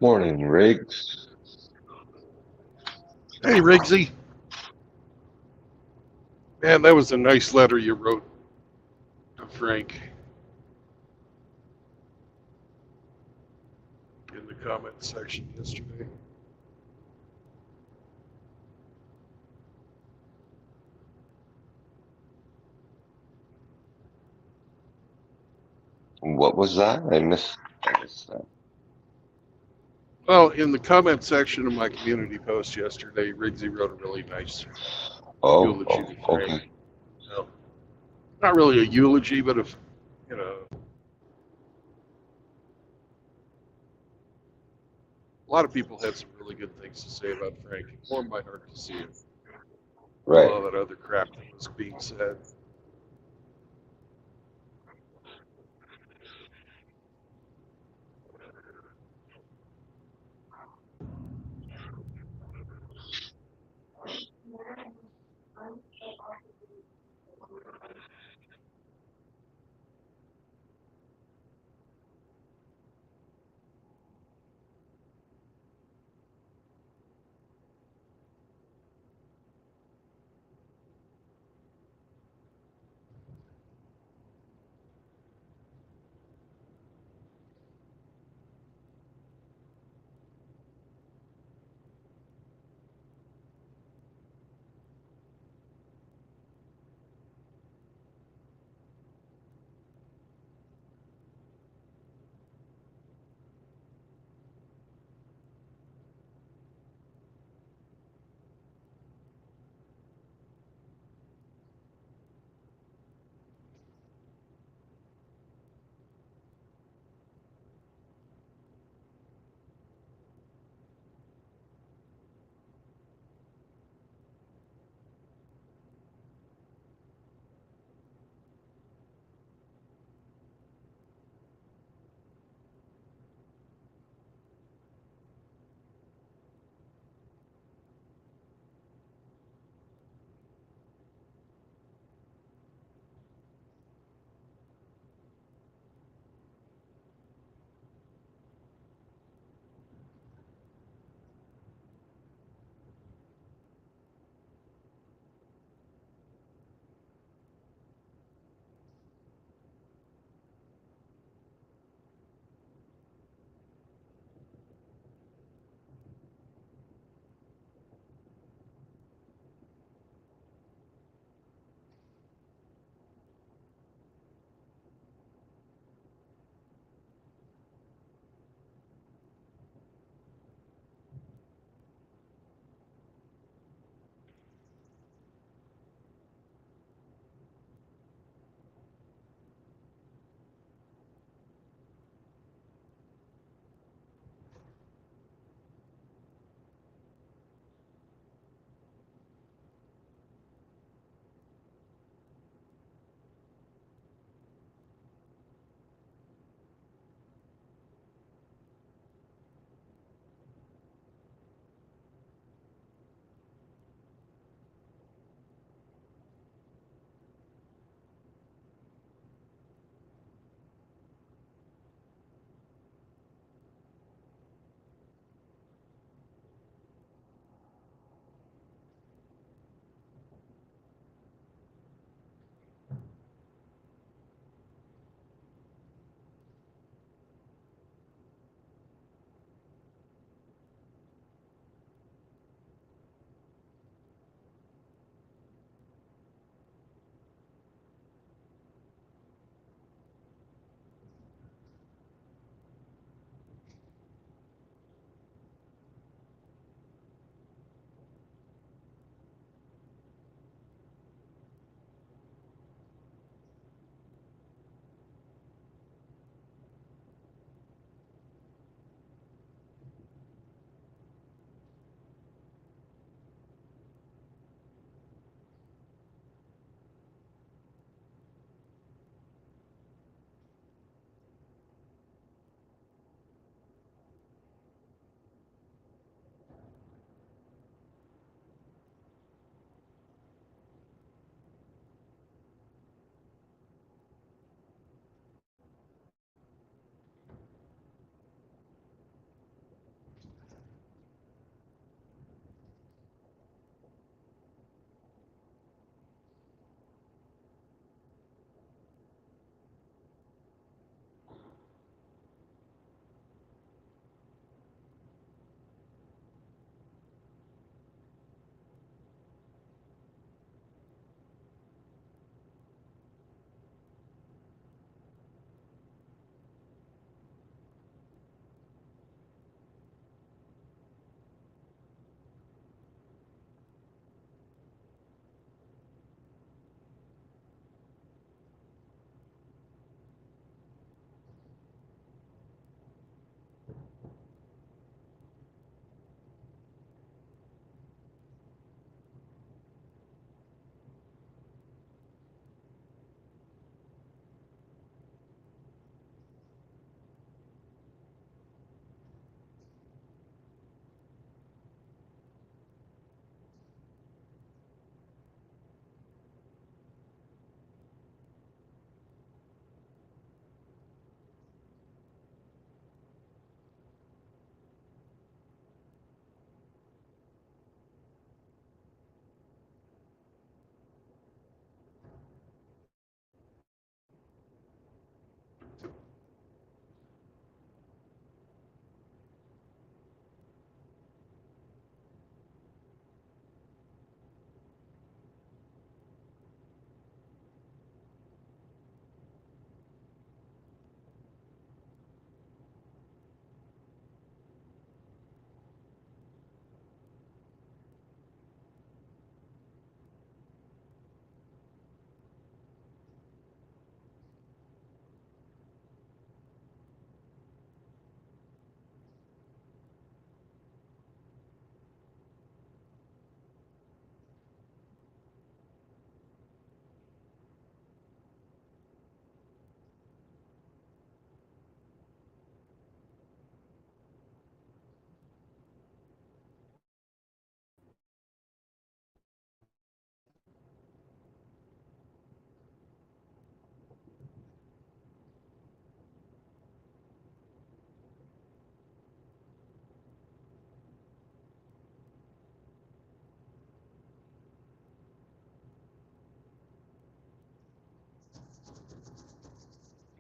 Morning, Riggs. Hey, Riggsy. Man, that was a nice letter you wrote to Frank in the comment section yesterday. What was that? I missed that. Well, in the comment section of my community post yesterday, Riggsy wrote a really nice eulogy to Frank. Okay. No, not really a eulogy, but a lot of people had some really good things to say about Frank. It warmed my heart to see it. Right. All that other crap that was being said.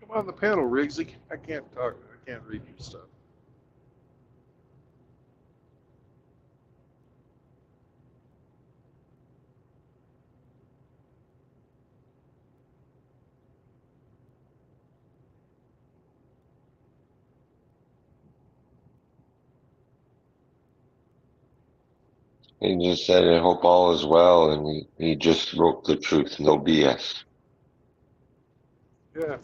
Come on the panel, Riggsy. I can't talk. I can't read your stuff. He just said, I hope all is well, and he just wrote the truth, no BS. Yeah.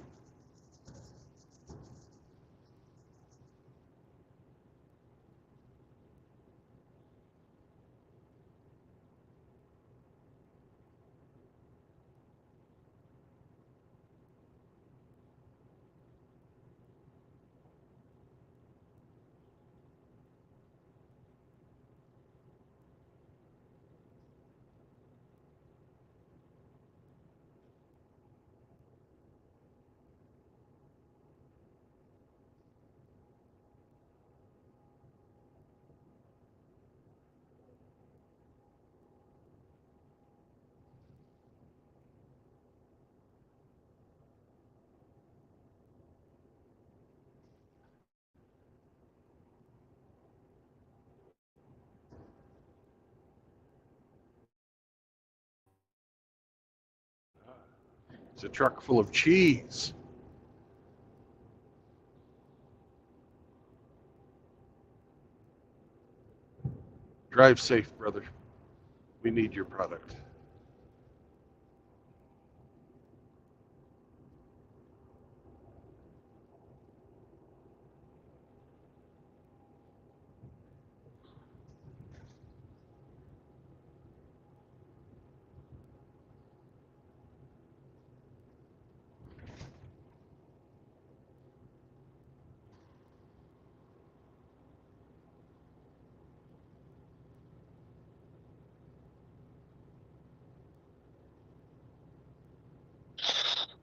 It's a truck full of cheese. Drive safe, brother. We need your product.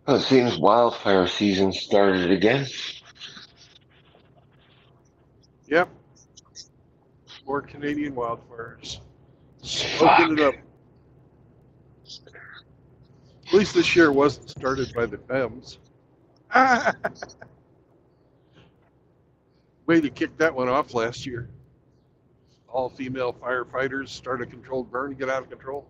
Well, it seems wildfire season started again. Yep. More Canadian wildfires. Smoking Fuck. it up. At least this year wasn't started by the PEMs. Way to kick that one off last year. All female firefighters start a controlled burn, get out of control.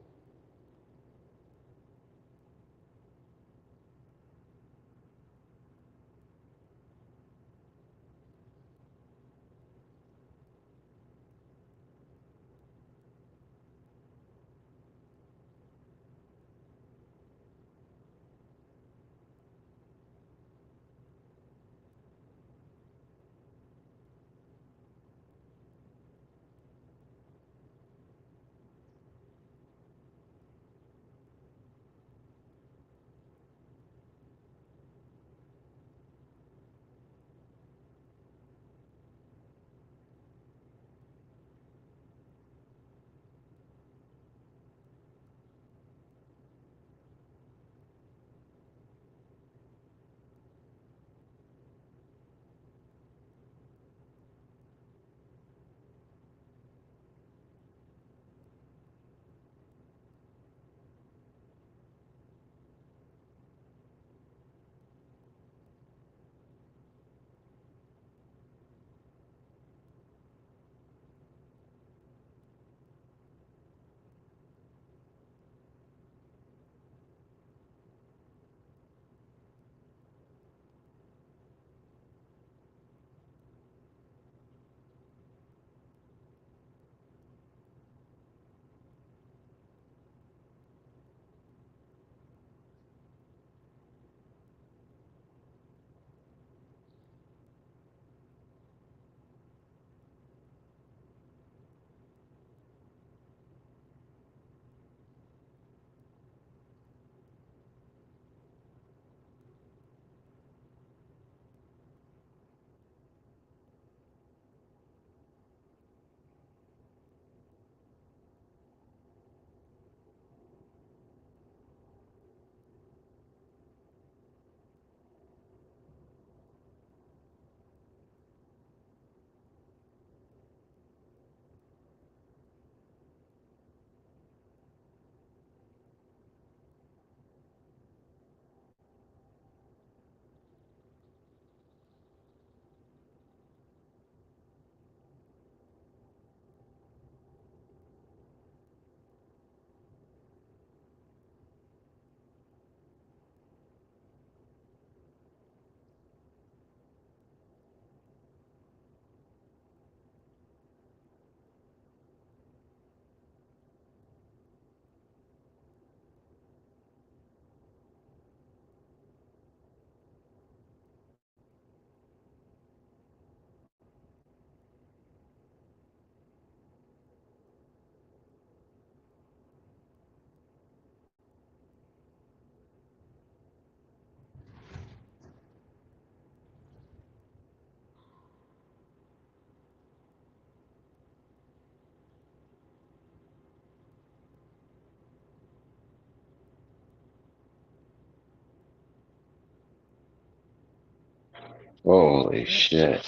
Holy shit.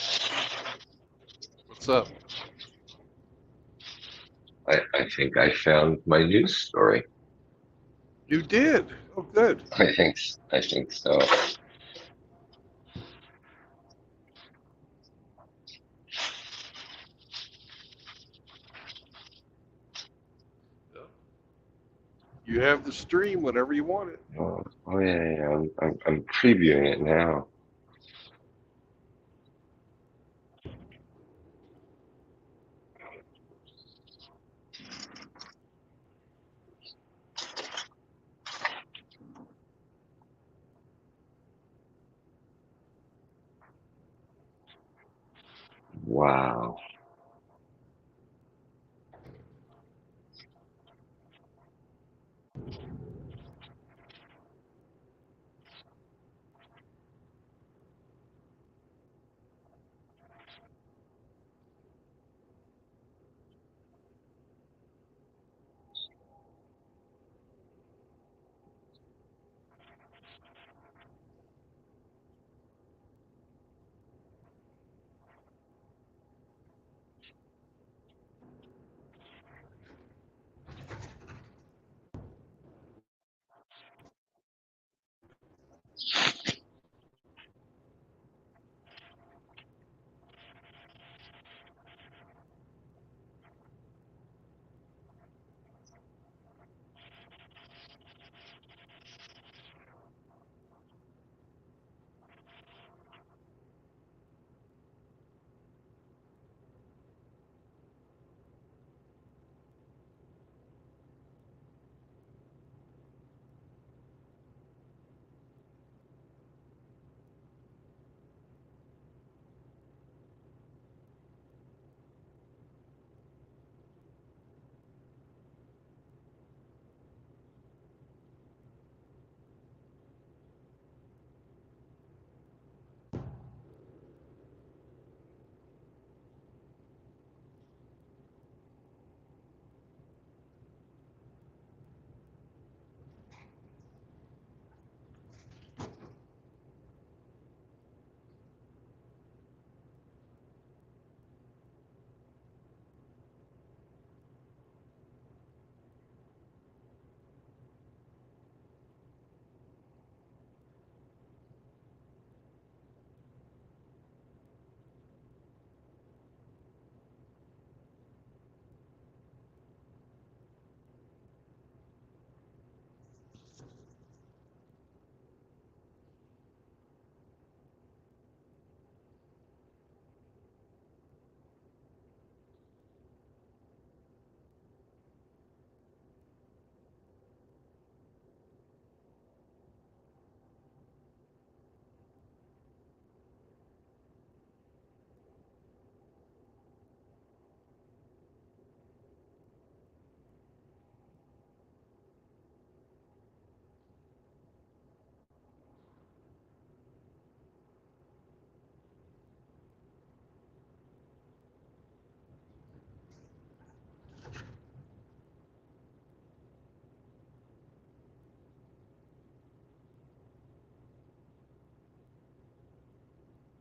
What's up? I think I found my news story. You did. Oh, good. I think so. You have the stream whenever you want it. Oh yeah, yeah. I'm previewing it now. Wow.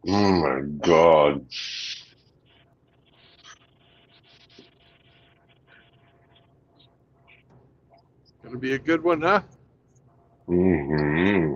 Oh my God. Gonna be a good one, huh? Hmm.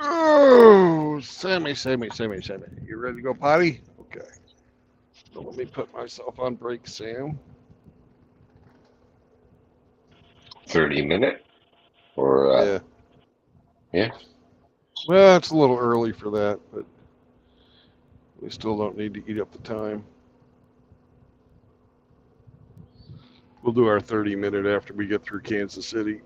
Oh, Sammy. You ready to go potty? Okay. So let me put myself on break, Sam. 30-minute or Yeah. yeah. Well, it's a little early for that, but we still don't need to eat up the time. We'll do our 30-minute after we get through Kansas City.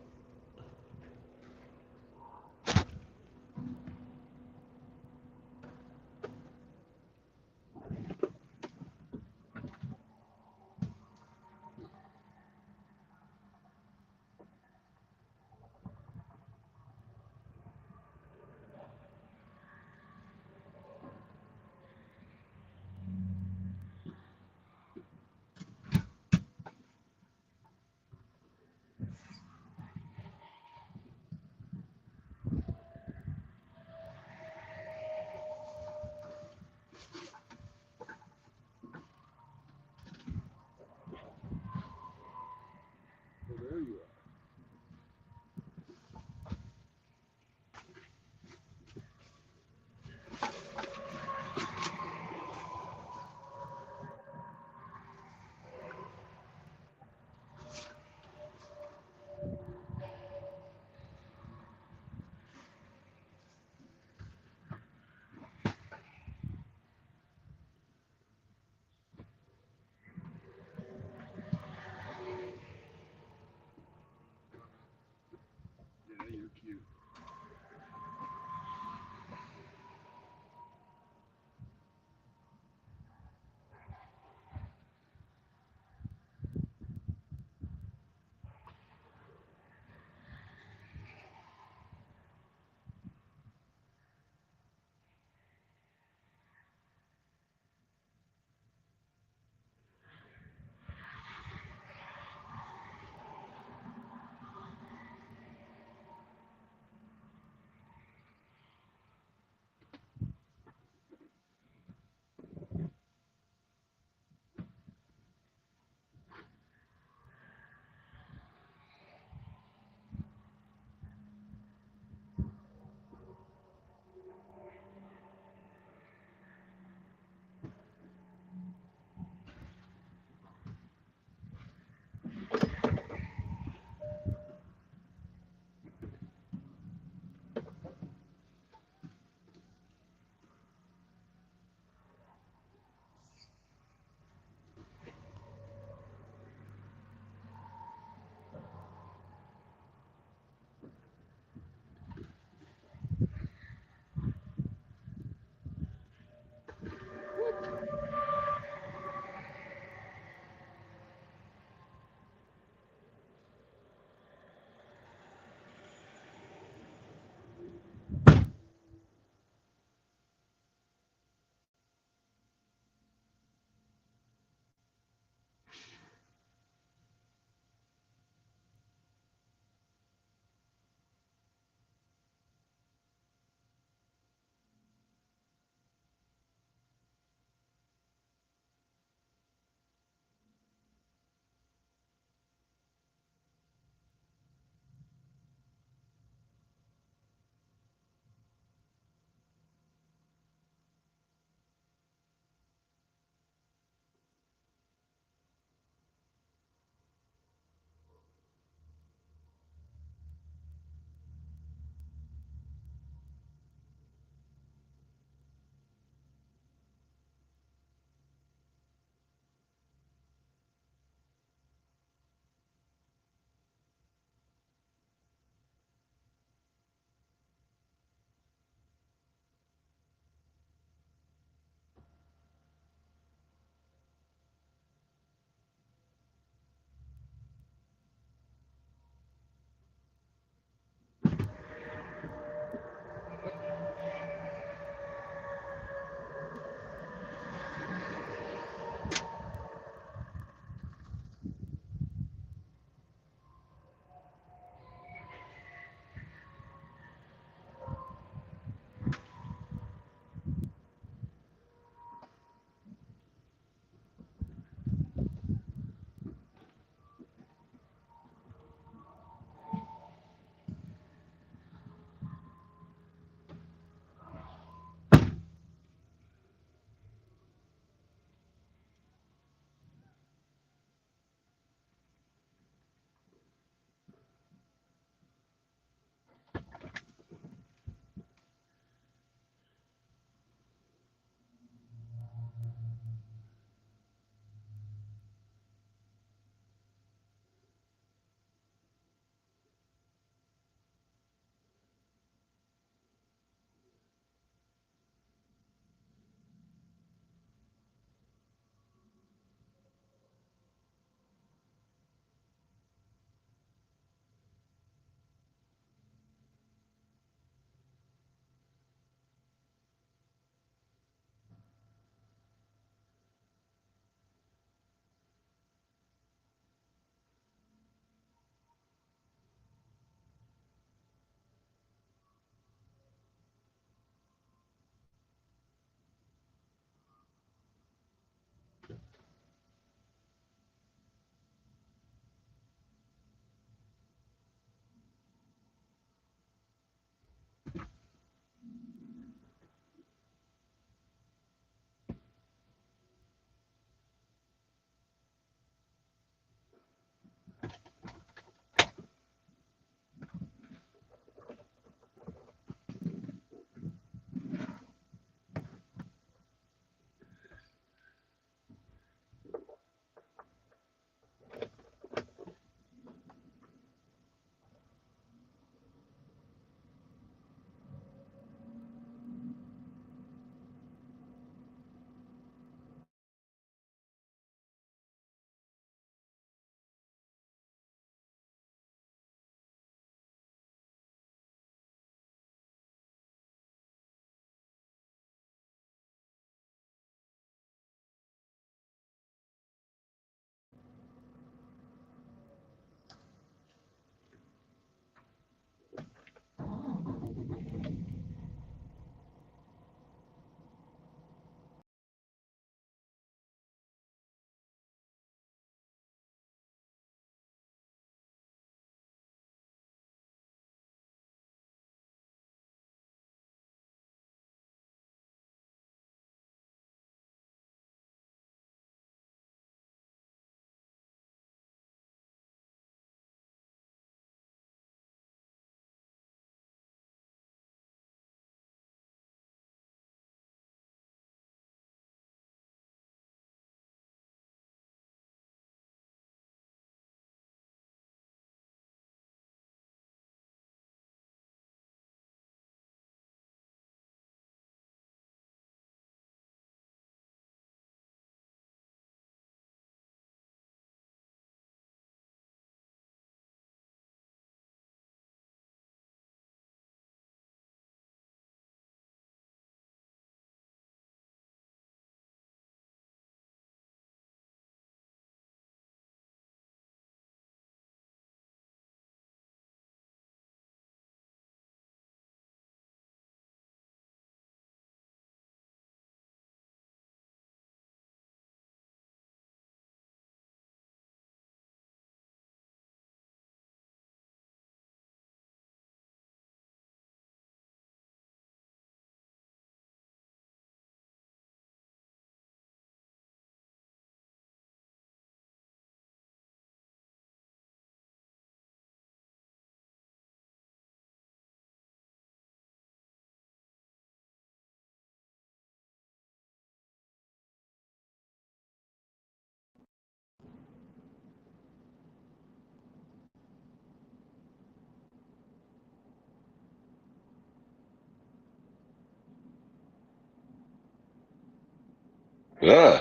Yeah.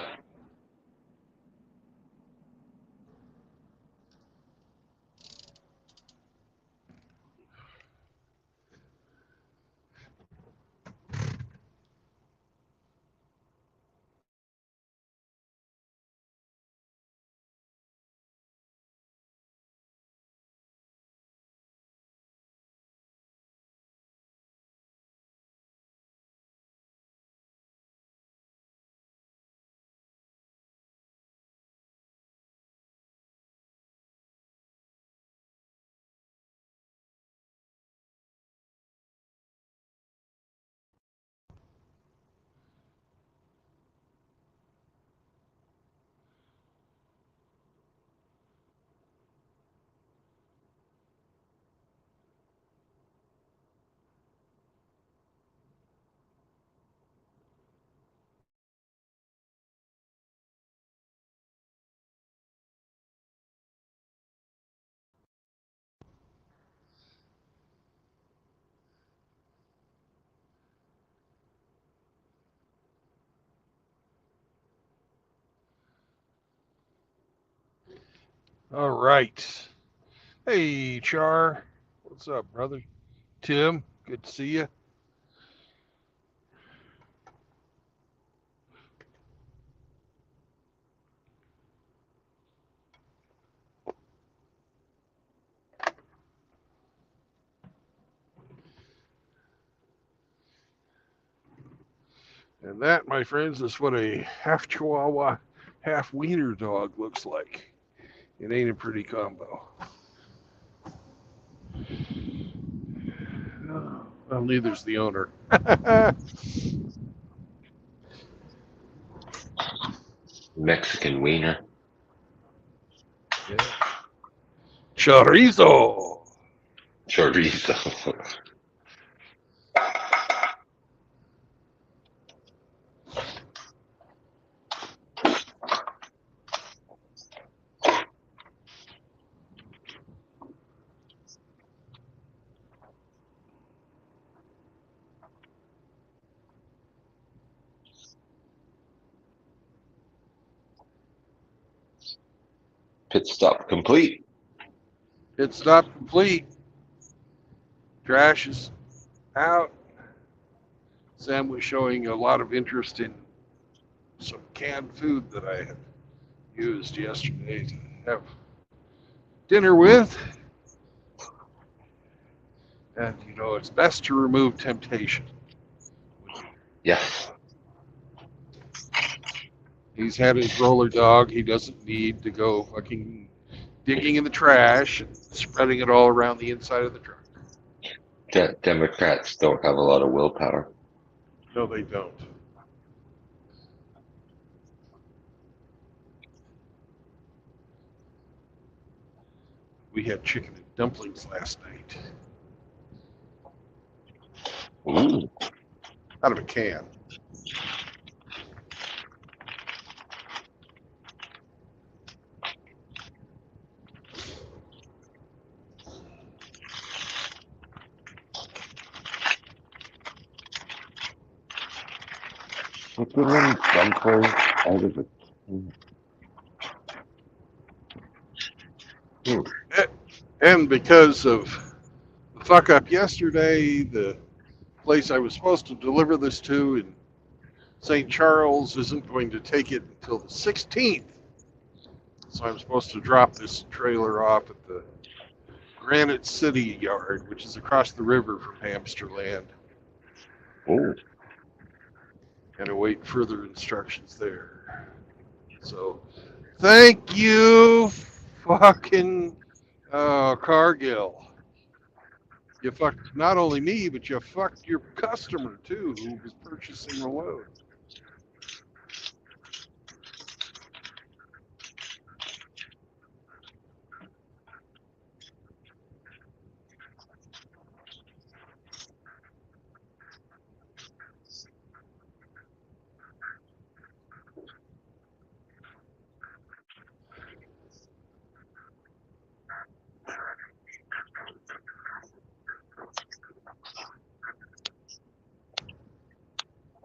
All right. Hey, Char. What's up, brother? Tim, good to see you. And that, my friends, is what a half Chihuahua, half Wiener dog looks like. It ain't a pretty combo. Well, neither's the owner. Mexican wiener. Yeah. Chorizo. Chorizo. Pit stop complete. Pit stop complete. Trash is out. Sam was showing a lot of interest in some canned food that I had used yesterday to have dinner with. And, you know, it's best to remove temptation. Yes. He's had his roller dog. He doesn't need to go fucking digging in the trash and spreading it all around the inside of the truck. Democrats don't have a lot of willpower. No, they don't. We had chicken and dumplings last night Ooh. out of a can. Chicken dumplings out of a And because of the fuck up yesterday, the place I was supposed to deliver this to in St. Charles isn't going to take it until the 16th. So I'm supposed to drop this trailer off at the Granite City Yard, which is across the river from Hamsterland, Ooh. and await further instructions there. So, thank you, fucking Cargill. You fucked not only me, but you fucked your customer too, who was purchasing the load.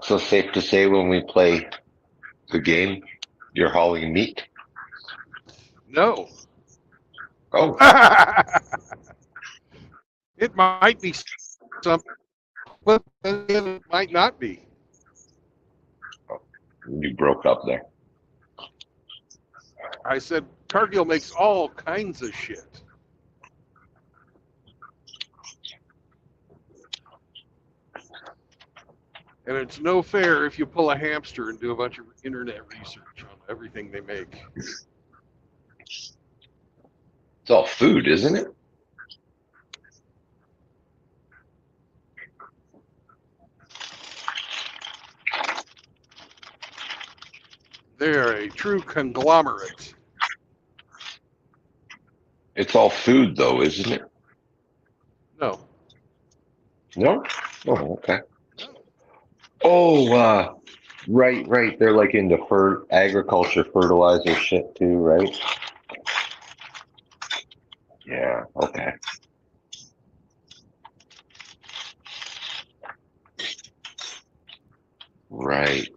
So safe to say when we play The game? You're hauling meat? No. Oh, It might be something, but it might not be. you broke up there. I said Cargill makes all kinds of shit. And it's no fair if you pull a hamster and do a bunch of internet research on everything they make. It's all food, isn't it? They're a true conglomerate. It's all food, though, isn't it? No. No? Oh, okay. Oh, right. They're like into agriculture, fertilizer shit too, right? Yeah, okay. Right.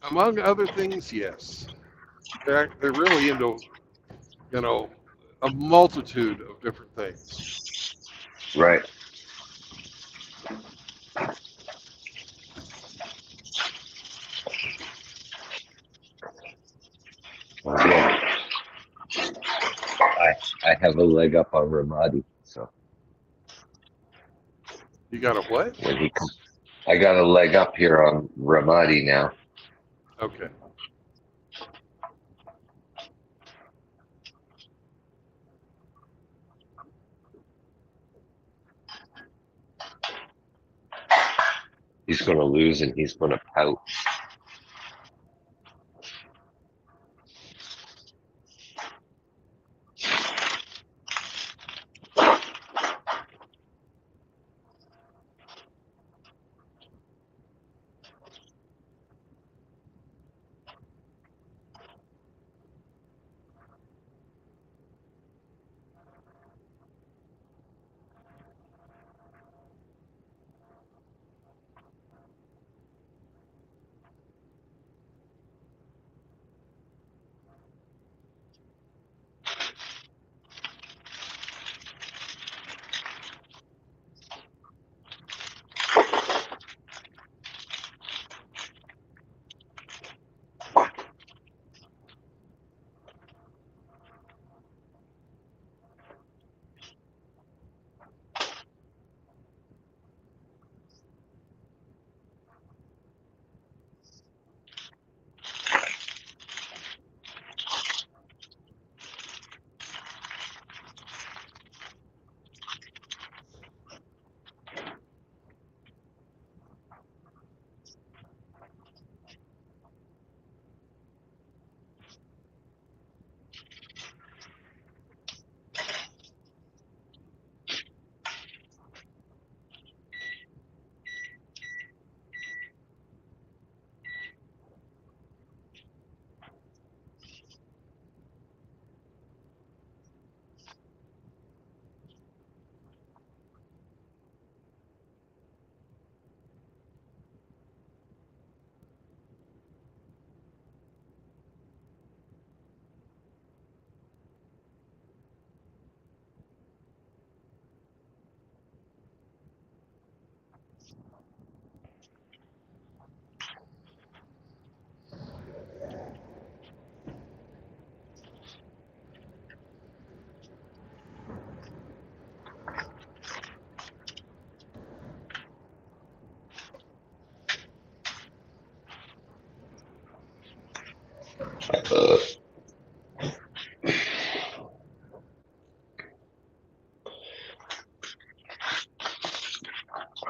Among other things, yes. They're really into, a multitude of different things. Right. Yeah. I have a leg up on Ramadi, so You got a what? when he comes, I got a leg up here on Ramadi now. Okay. He's going to lose and he's going to pout.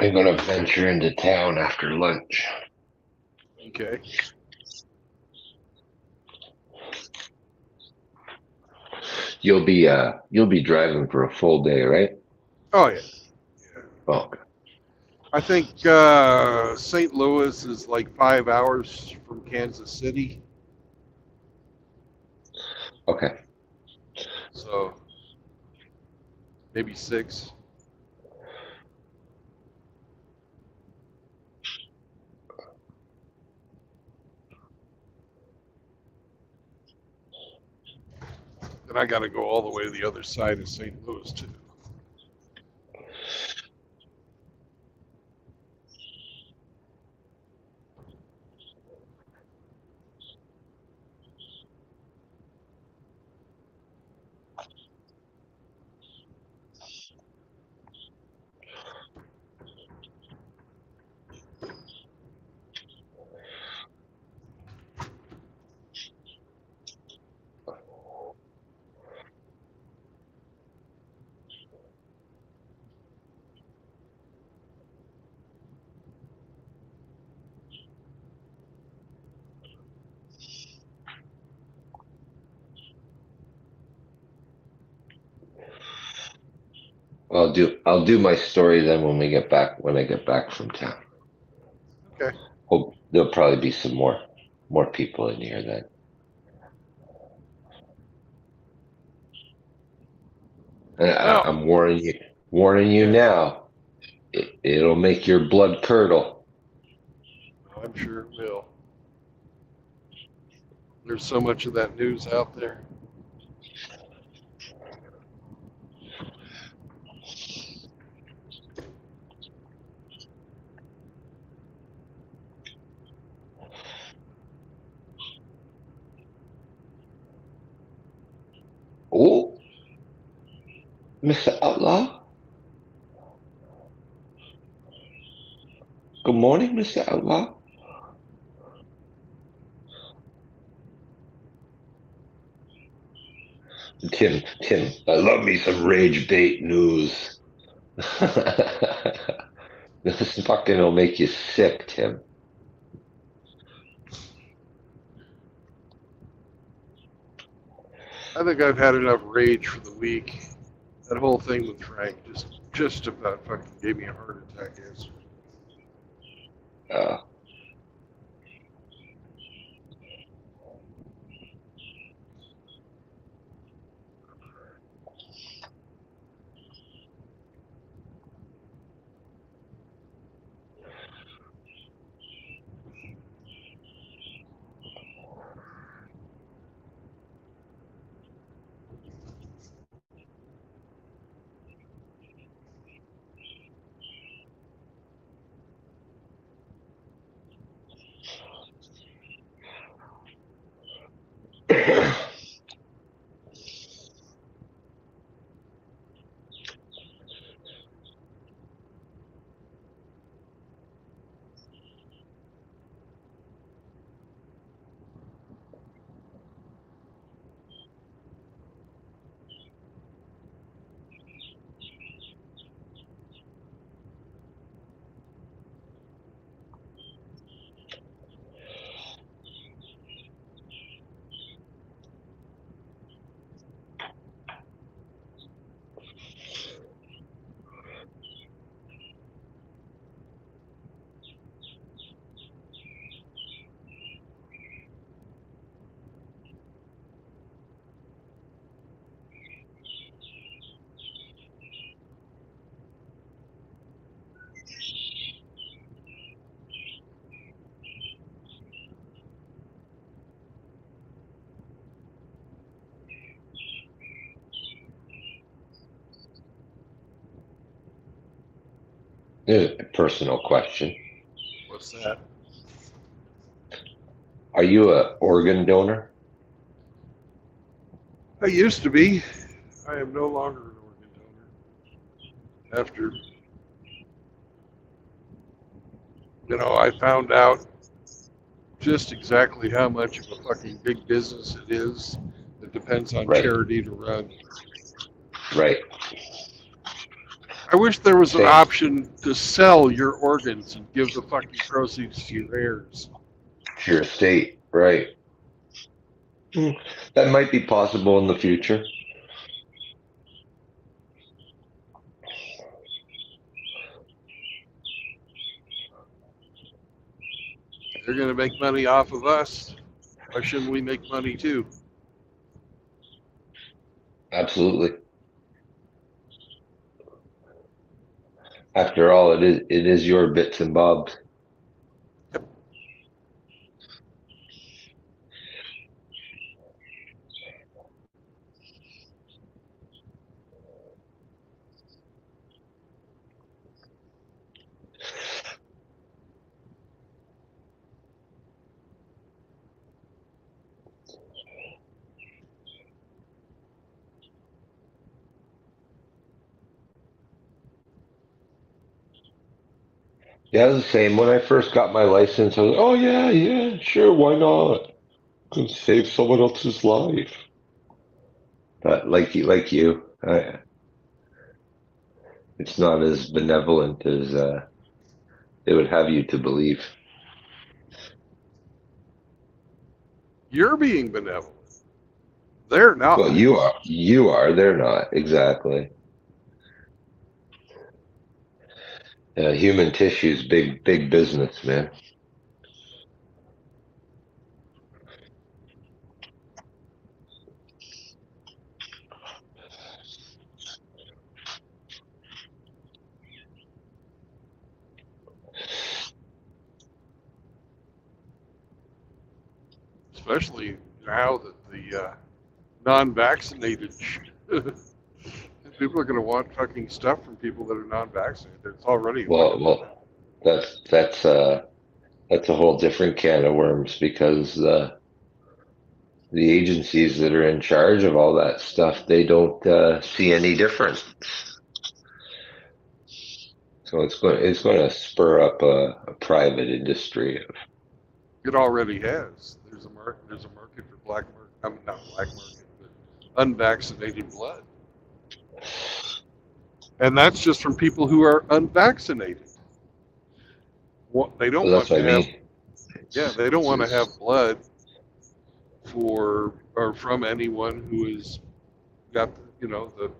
I'm going to venture into town after lunch. Okay. You'll be driving for a full day, right? Oh, yeah. Oh, okay. I think St. Louis is like 5 hours from Kansas City. Okay. So maybe 6. And I got to go all the way to the other side of St. Louis too. Well, I'll do my story then when I get back from town. Okay. Hope there'll probably be some more people in here then. Well, I'm warning you now. It'll make your blood curdle. I'm sure it will. There's so much of that news out there. Oh, Mr. Outlaw. Good morning, Mr. Outlaw. Tim, I love me some rage bait news. This fucking will make you sick, Tim. I think I've had enough rage for the week. That whole thing with Frank just about fucking gave me a heart attack yesterday. Uh, Here's a personal question. What's that? Are you an organ donor? I used to be. I am no longer an organ donor. After, I found out just exactly how much of a fucking big business it is that depends on Right. charity to run. Right. I wish there was an Same. option to sell your organs and give the fucking proceeds to your heirs. To your estate. Right. That might be possible in the future. They're going to make money off of us. Why shouldn't we make money too? Absolutely. After all, it is your bits and bobs. Yeah, it's the same. When I first got my license, I was, oh yeah, yeah, sure, why not? Can save someone else's life. But it's not as benevolent as they would have you to believe. You're being benevolent. They're Well, not. you are, they're not, exactly. Human tissue's big business, man. Especially now that the non-vaccinated people are going to want fucking stuff from people that are non-vaccinated. It's already like Well, that's a whole different can of worms because the agencies that are in charge of all that stuff, they don't see any difference. So it's going to spur up a private industry. it already has. There's a market for black market. I mean, not black market, but unvaccinated blood, and that's just from people who are unvaccinated. They don't So that's want what to I have. mean. Yeah, they don't want to have blood for or from anyone who has got the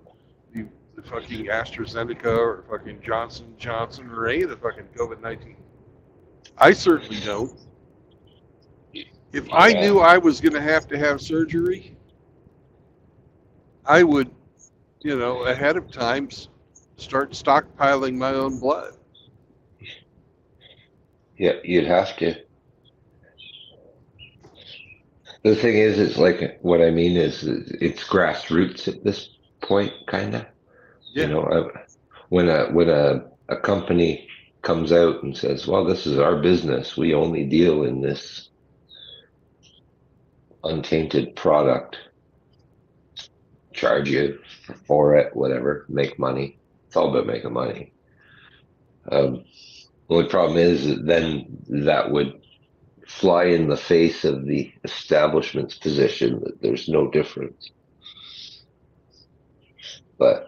fucking AstraZeneca or fucking Johnson or any of the fucking COVID-19. I certainly don't. If I knew I was going to have surgery, I would, ahead of time start stockpiling my own blood. Yeah, you'd have to. The thing is, it's like what I mean is it's grassroots at this point, kind of. You Yeah. know, when a company comes out and says, "Well, this is our business. We only deal in this untainted product. Charge you for it, whatever. Make money. It's all about making money." The only problem is that then that would fly in the face of the establishment's position that there's no difference. But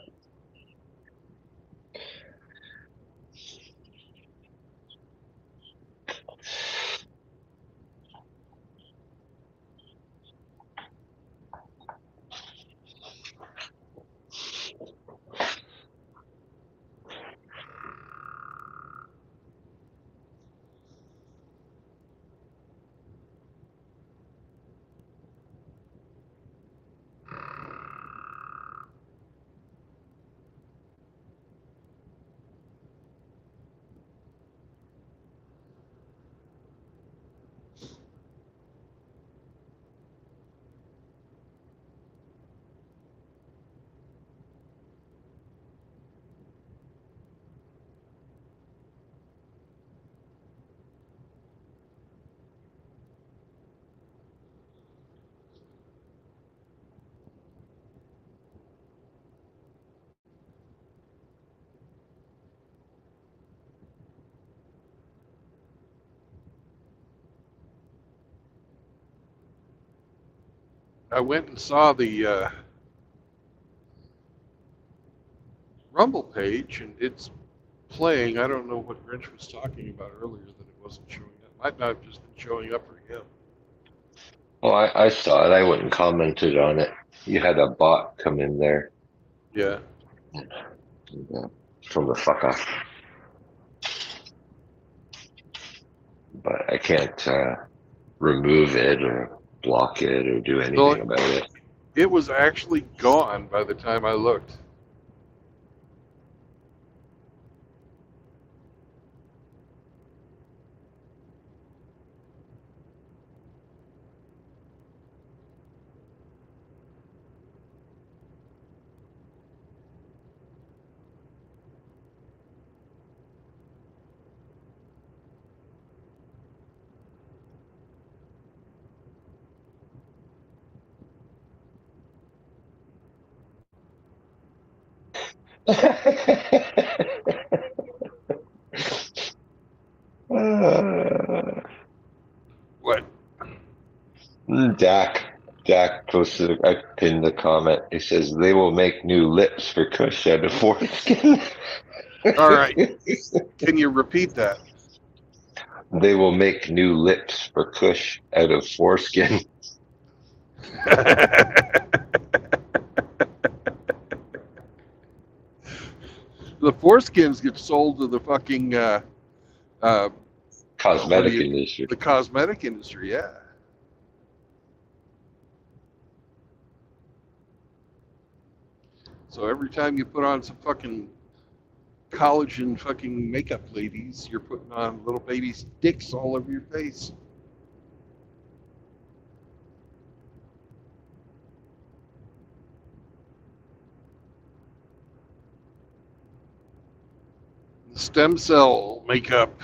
I went and saw the Rumble page, and it's playing. I don't know what Grinch was talking about earlier that it wasn't showing up. Might not have just been showing up for him. well, I saw it. I wouldn't commented on it. You had a bot come in there Yeah. from the fuck off. But I can't remove it or block it or do anything about it. It was actually gone by the time I looked. What? Dak posted, I pinned the comment. He says, they will make new lips for Kush out of foreskin. All right. Can you repeat that? They will make new lips for Kush out of foreskin. The foreskins get sold to the fucking Cosmetic industry. the cosmetic industry, yeah. So every time you put on some fucking collagen fucking makeup ladies, you're putting on little babies' dicks all over your face. The stem cell makeup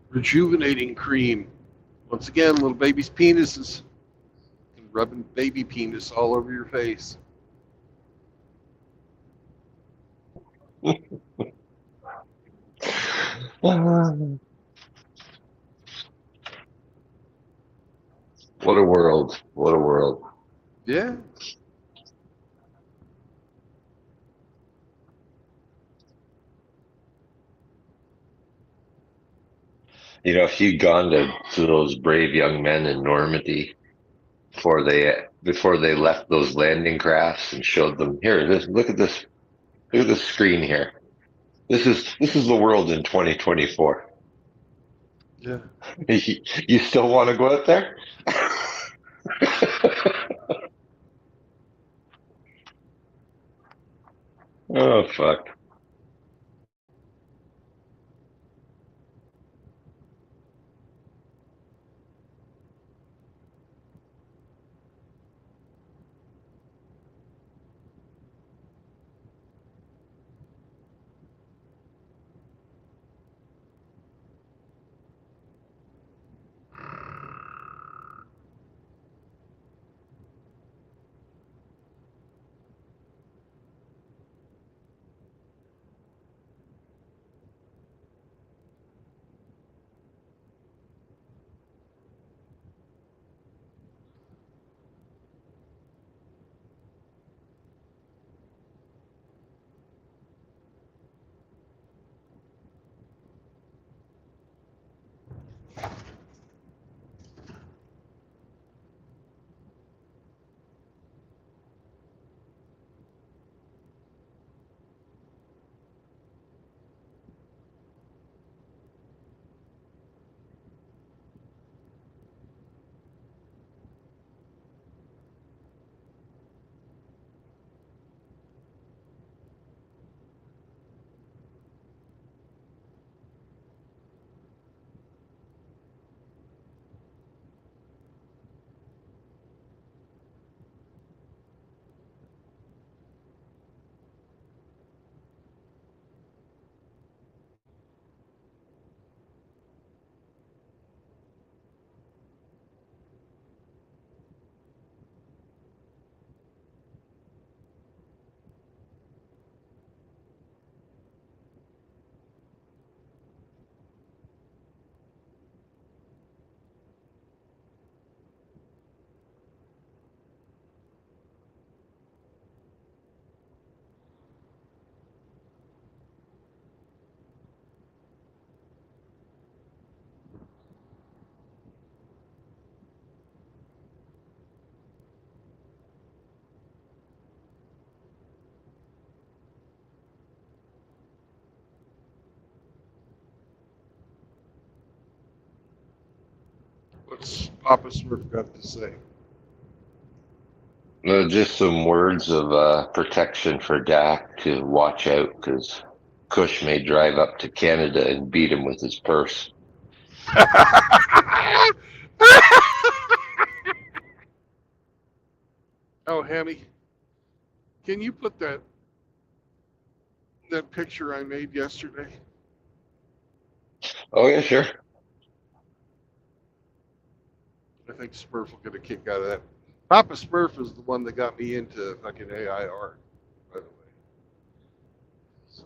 rejuvenating cream. Once again, little babies' penises. And rubbing baby penis all over your face. What a world. What a world. Yeah. You know, if you'd gone to those brave young men in Normandy before they left those landing crafts and showed them, here, look at this screen here. This is the world in 2024. Yeah. You still want to go out there? Oh, fuck. What's Papa Smurf got to say? Just some words of protection for Dak to watch out because Kush may drive up to Canada and beat him with his purse. Oh, Hammy, can you put that picture I made yesterday? Oh, yeah, sure. I think Smurf will get a kick out of that. Papa Smurf is the one that got me into fucking AIR, by the way. So,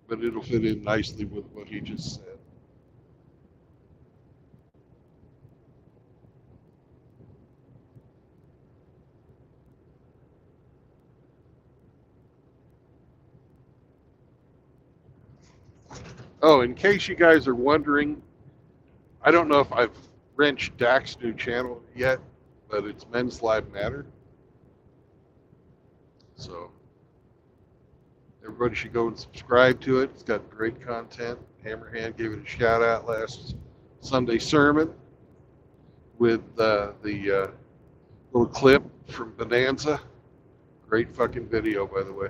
but it'll fit in nicely with what he just said. Oh, in case you guys are wondering, I don't know if I've wrenched Dak's new channel yet, but it's Men's Live Matter. So everybody should go and subscribe to it. It's got great content. Hammerhand gave it a shout out last Sunday sermon with the little clip from Bonanza. Great fucking video, by the way.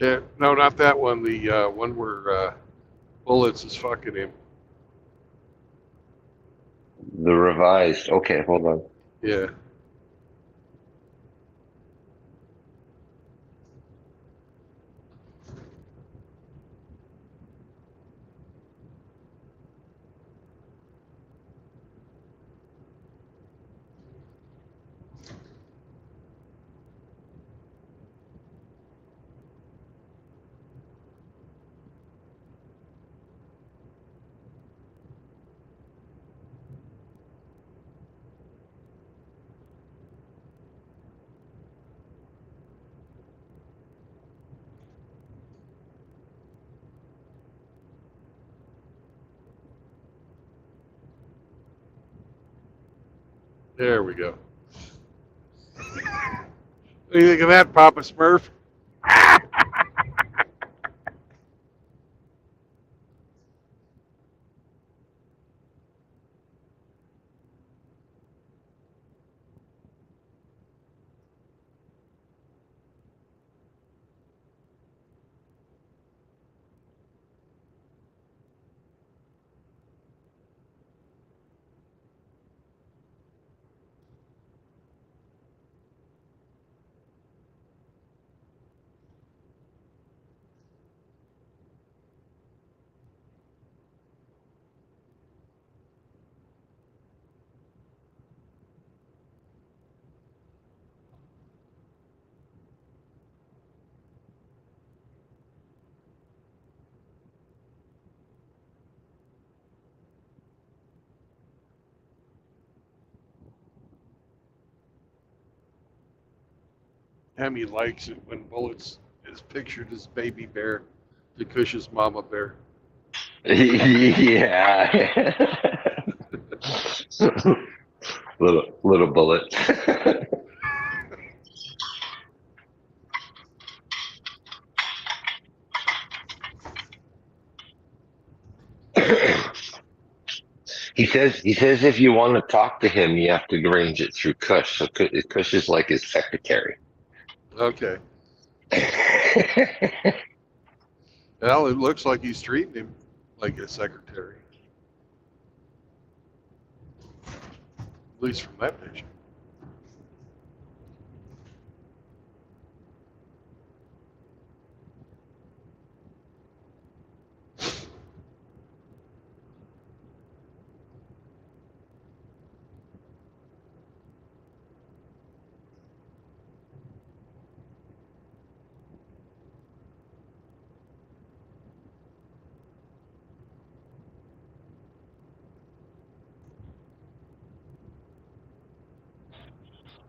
Yeah, no, not that one. The one where Bullets is fucking him. The revised. Okay, hold on. Yeah. There we go. What do you think of that, Papa Smurf? Hemi likes it when Bullets is pictured as baby bear to Cush's mama bear. Yeah. little bullet. He says if you want to talk to him, you have to arrange it through Kush. So Kush is like his secretary. Okay. Well, it looks like he's treating him like a secretary. At least from that picture.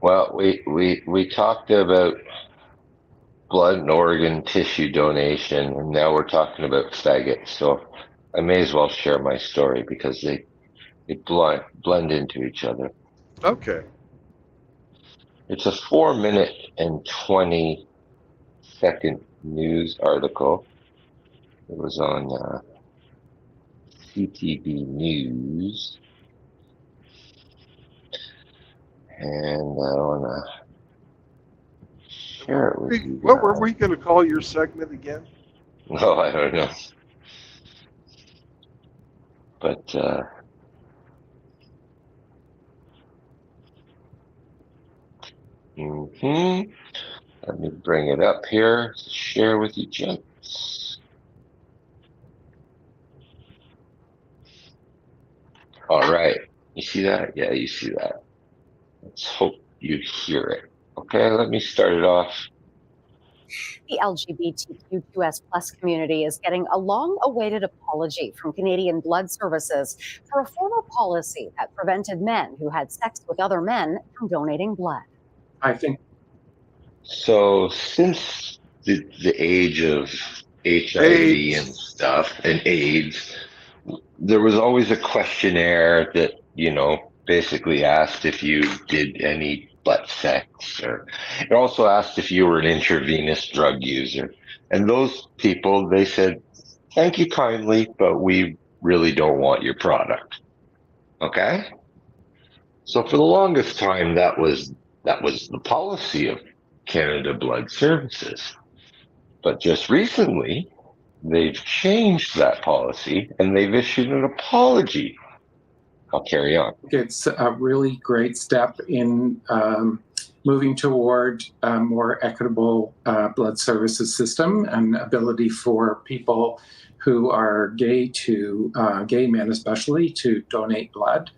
Well, we talked about blood and organ tissue donation, and now we're talking about faggots. So I may as well share my story because they blend into each other. Okay. It's a 4 minute and 20-second news article. It was on CTV News, and I want to share it with you What were guys. we going to call your segment again? No, I don't know. But let me bring it up here to share with you, gents. All right. You see that? Yeah, you see that. Let's hope you hear it. Okay, let me start it off. The LGBTQ2S plus community is getting a long-awaited apology from Canadian Blood Services for a former policy that prevented men who had sex with other men from donating blood. I think So since the age of HIV and stuff and AIDS, there was always a questionnaire that, basically asked if you did any butt sex, or it also asked if you were an intravenous drug user. And those people, they said, thank you kindly, but we really don't want your product. Okay? So for the longest time, that was the policy of Canada Blood Services. But just recently, they've changed that policy and they've issued an apology. I'll carry on. it's a really great step in moving toward a more equitable blood services system and ability for people who are gay men especially, to donate blood.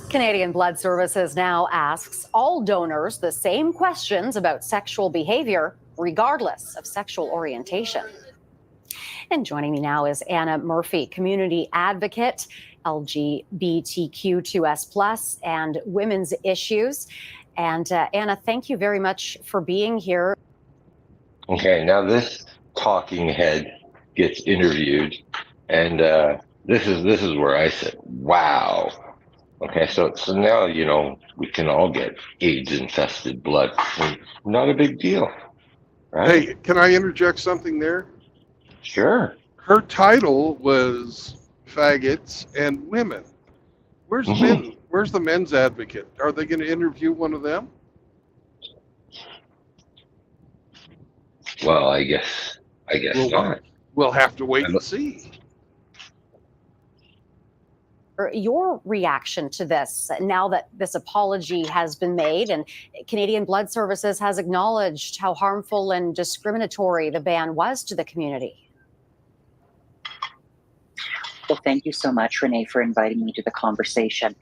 Canadian Blood Services now asks all donors the same questions about sexual behavior, regardless of sexual orientation. And joining me now is Anna Murphy, community advocate, LGBTQ2S+, and women's issues. And Anna, thank you very much for being here. Okay, now this talking head gets interviewed, and this is where I said, wow. Okay, so now, we can all get AIDS-infested blood. Not a big deal, right? Hey, can I interject something there? Sure. Her title was Faggots and Women. Where's men? Where's the men's advocate? Are they going to interview one of them? Well, I guess not. We'll have to wait and see. Your reaction to this, now that this apology has been made and Canadian Blood Services has acknowledged how harmful and discriminatory the ban was to the community? Well, thank you so much, Renee, for inviting me to the conversation.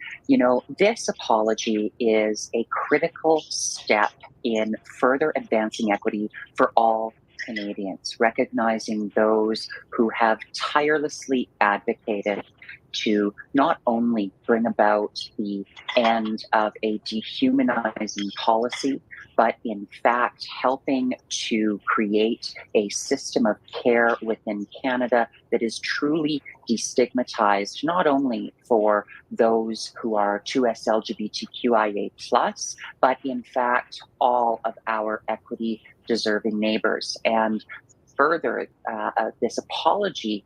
This apology is a critical step in further advancing equity for all Canadians, recognizing those who have tirelessly advocated to not only bring about the end of a dehumanizing policy, but in fact helping to create a system of care within Canada that is truly destigmatized, not only for those who are 2S LGBTQIA+, but in fact all of our equity deserving neighbors. And further, this apology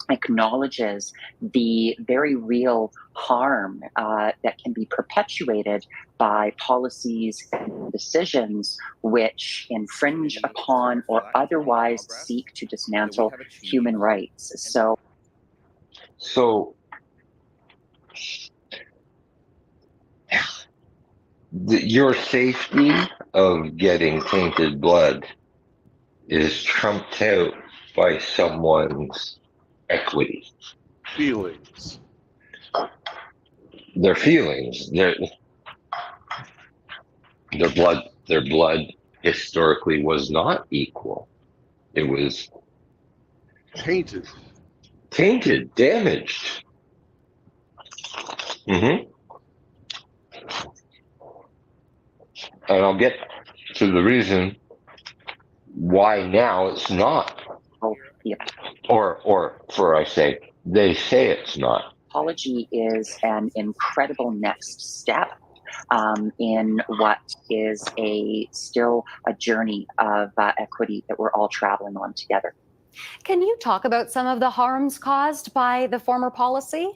acknowledges the very real harm that can be perpetuated by policies and decisions which infringe upon or otherwise seek to dismantle human rights. So your safety of getting tainted blood is trumped out by someone's equity. Feelings. Their feelings. Their blood historically was not equal. It was Tainted. Damaged. And I'll get to the reason why now it's not. Oh, the They say it's not. apology is an incredible next step in what is still a journey of equity that we're all traveling on together. Can you talk about some of the harms caused by the former policy?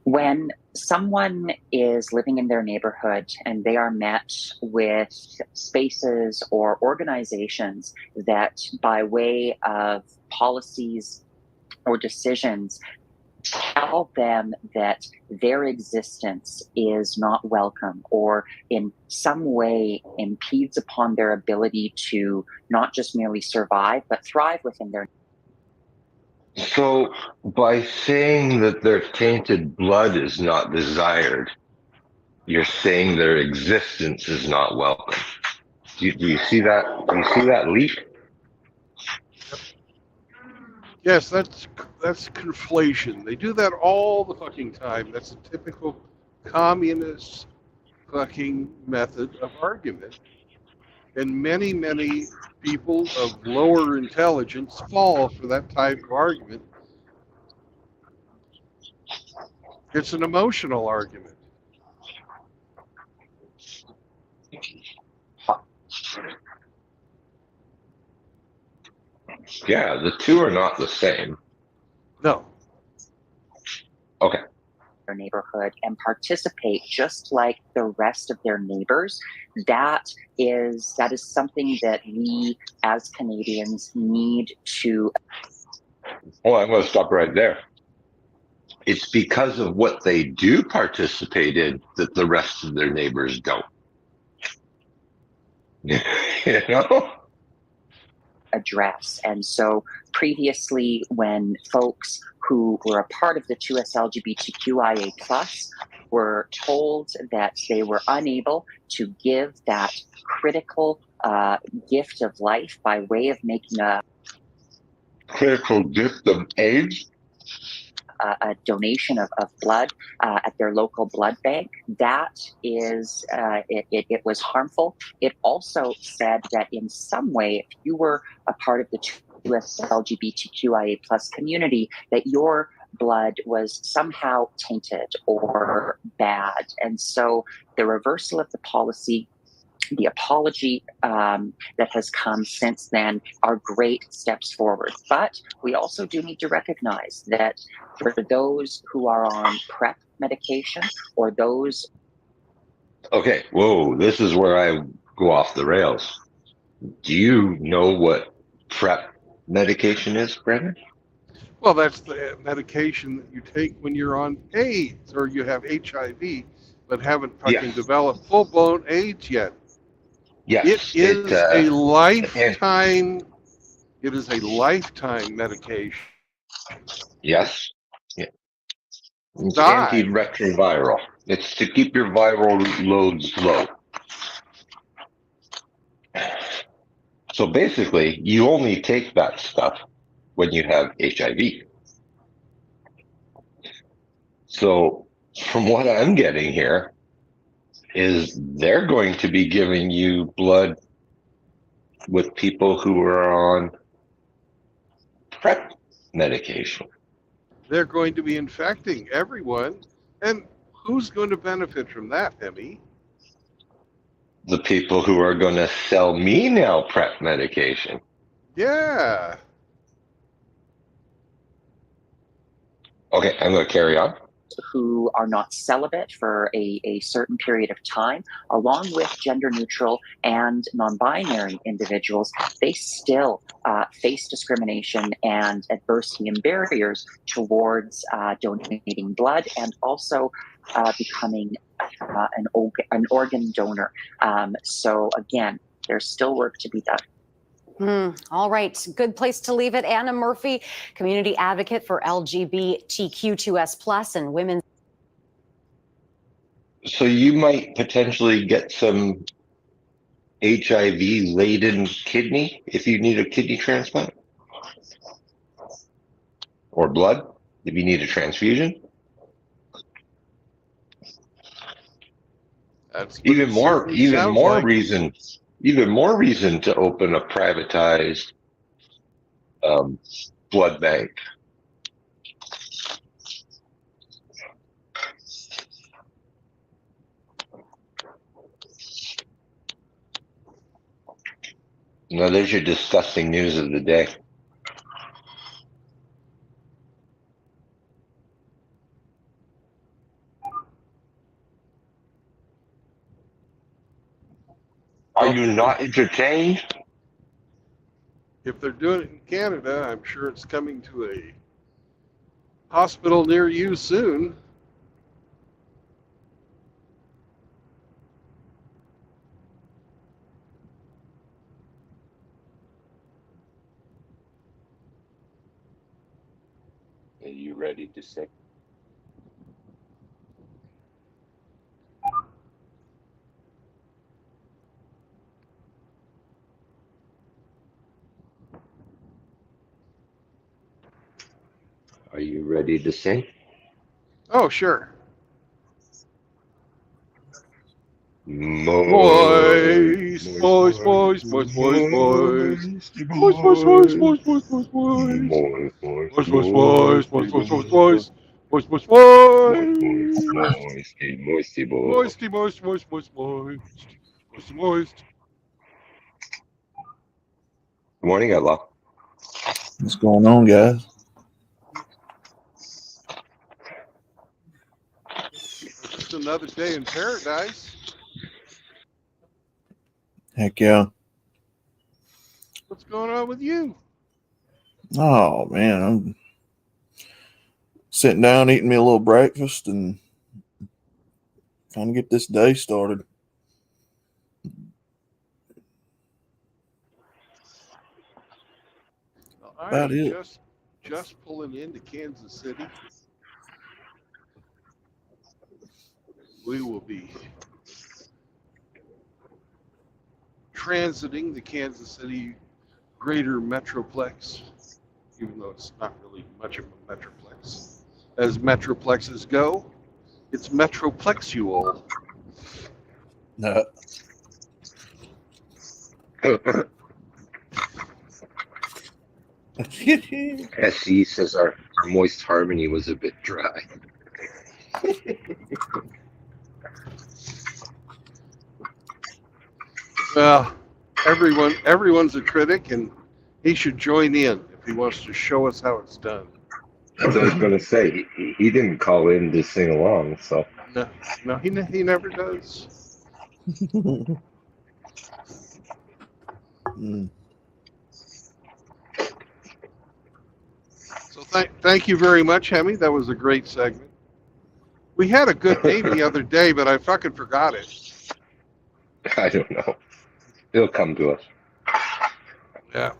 When someone is living in their neighborhood and they are met with spaces or organizations that, by way of policies or decisions, tell them that their existence is not welcome or in some way impedes upon their ability to not just merely survive, but thrive within their. So by saying that their tainted blood is not desired, you're saying their existence is not welcome. Do you see that? Do you see that leap? Yes, that's conflation. They do that all the fucking time. That's a typical communist fucking method of argument. And many, many people of lower intelligence fall for that type of argument. It's an emotional argument. Yeah, the two are not the same. No. Okay. Their neighborhood and participate just like the rest of their neighbors. That is something that we as Canadians need to. Oh, I'm going to stop right there. It's because of what they do participate in that the rest of their neighbors don't. You know? Address. And so previously, when folks who were a part of the 2S LGBTQIA+ were told that they were unable to give that critical gift of life by way of making a Critical gift of AIDS. A donation of blood at their local blood bank. That is, it was harmful. It also said that in some way, if you were a part of the 2S LGBTQIA+ community, that your blood was somehow tainted or bad. And so the reversal of the policy, the apology that has come since then are great steps forward. But we also do need to recognize that for those who are on PrEP medication or those. Okay, whoa, this is where I go off the rails. Do you know what PrEP medication is, Brendan? Well, that's the medication that you take when you're on AIDS or you have HIV, but haven't fucking developed full-blown AIDS yet. Yes. It is a lifetime. It is a lifetime medication. Yes. Yeah. It's Die. antiretroviral. It's to keep your viral loads low. So basically, you only take that stuff when you have HIV. So from what I'm getting here is they're going to be giving you blood with people who are on PrEP medication. They're going to be infecting everyone. And who's going to benefit from that, Emmy? The people who are going to sell me now PrEP medication. Yeah. Okay, I'm going to carry on. Who are not celibate for a certain period of time, along with gender neutral and non-binary individuals, they still face discrimination and adversity and barriers towards donating blood and also becoming an organ donor. So again, there's still work to be done. All right. Good place to leave it. Anna Murphy, community advocate for LGBTQ2S+ and women. So you might potentially get some HIV-laden kidney if you need a kidney transplant, or blood if you need a transfusion. That's what Even it more, certainly even sounds more like. reason, even more reason to open a privatized blood bank. Now, there's your disgusting news of the day. Are Well, you not entertained? if they're doing it in Canada, I'm sure it's coming to a hospital near you soon. Are you ready to say? Are you ready to sing? Oh, sure. Moist, Moist, moist, moist, moist, moist, moist. Moist, moist, moist, moist, moist, moist, moist. Moist, moist, moist, moist, moist, moist, moist. Moist, moist, moist. moisty boy. Moisty, moist, moist, moist, moist. Moisty, moist. Good morning, Outlaw. What's going on, guys? Just another day in paradise. Heck yeah. What's going on with you? Oh, man. I'm sitting down, eating me a little breakfast, and trying to get this day started. I About am it. just pulling into Kansas City. We will be transiting the Kansas City greater metroplex, even though it's not really much of a metroplex. As metroplexes go, it's metroplexual. No. SE says our moist harmony was a bit dry. Well, everyone's a critic, and he should join in if he wants to show us how it's done. That's what I was going to say. He didn't call in to sing along, so. No, he never does. Mm. So thank you very much, Hemi. That was a great segment. We had a good name the other day, but I fucking forgot it. I don't know. It'll come to us. Yeah.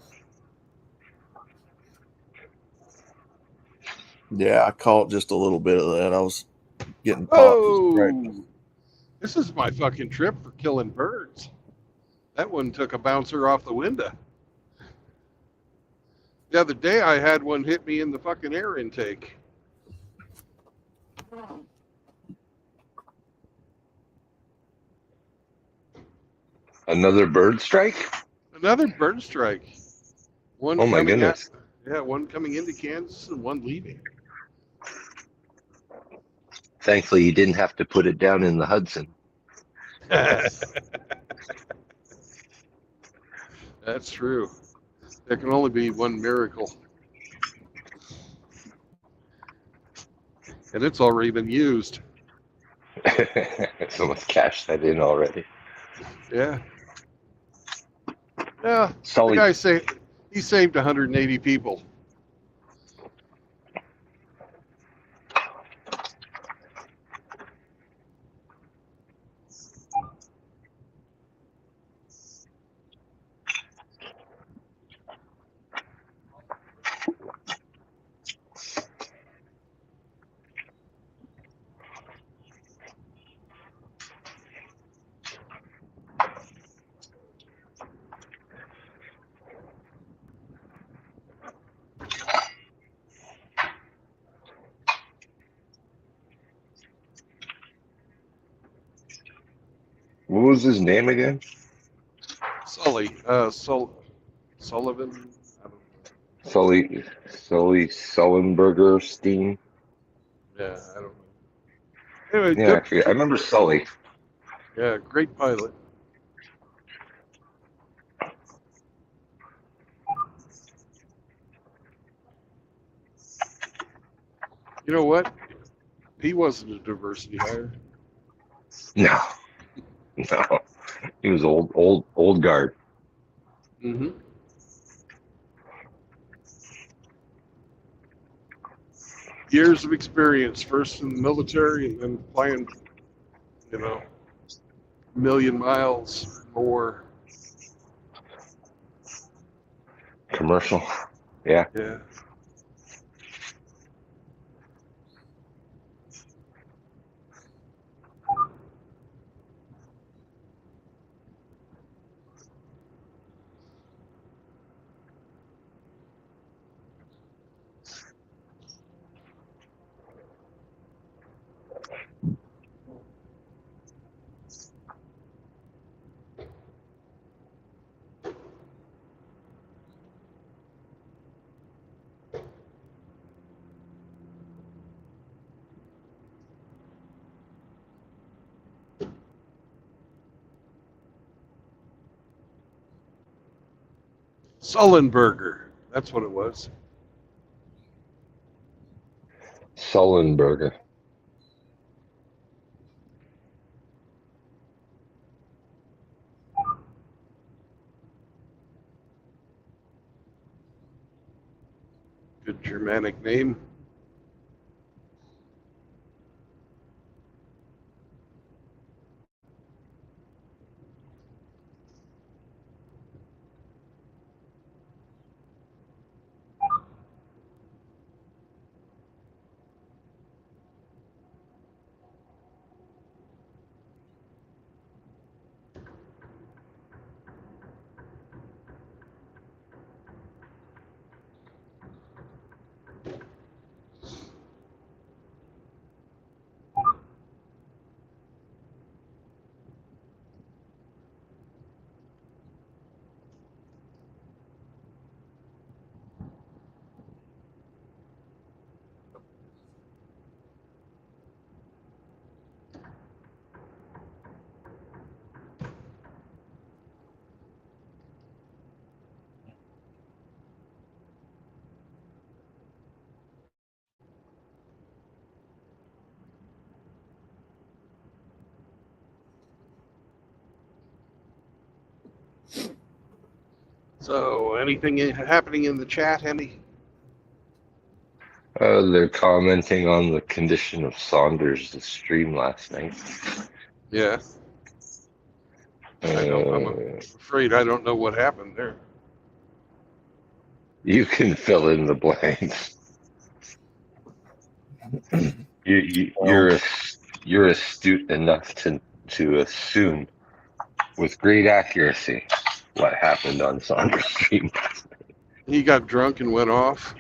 Yeah, I caught just a little bit of that. I was getting popped for breakfast. Oh, this is my fucking trip for killing birds. That one took a bouncer off the window. The other day, I had one hit me in the fucking air intake. Another bird strike? Another bird strike. One Oh my coming goodness. one coming into Kansas and one leaving. Thankfully, you didn't have to put it down in the Hudson. That's true. There can only be one miracle. And it's already been used. Someone's cashed that in already. Yeah. Yeah. Sully, The guy he saved 180 people. was his name again? Sully, Sullivan. I don't know. Sully Sullenberger Steen. Yeah, I don't know. Anyway, Yeah, I good. forget. I remember Sully. Yeah, great pilot. You know what? He wasn't a diversity hire. No, no, he was old guard. Mm-hmm. Years of experience, first in the military and then flying, a million miles more. Commercial. Yeah. Yeah. Sullenberger. That's what it was. Sullenberger. Good Germanic name. So, anything happening in the chat, Andy? They're commenting on the condition of Saunders' stream last night. Yeah. I'm afraid I don't know what happened there. You can fill in the blanks. You're astute enough to assume with great accuracy what happened on Saunders' stream. He got drunk and went off.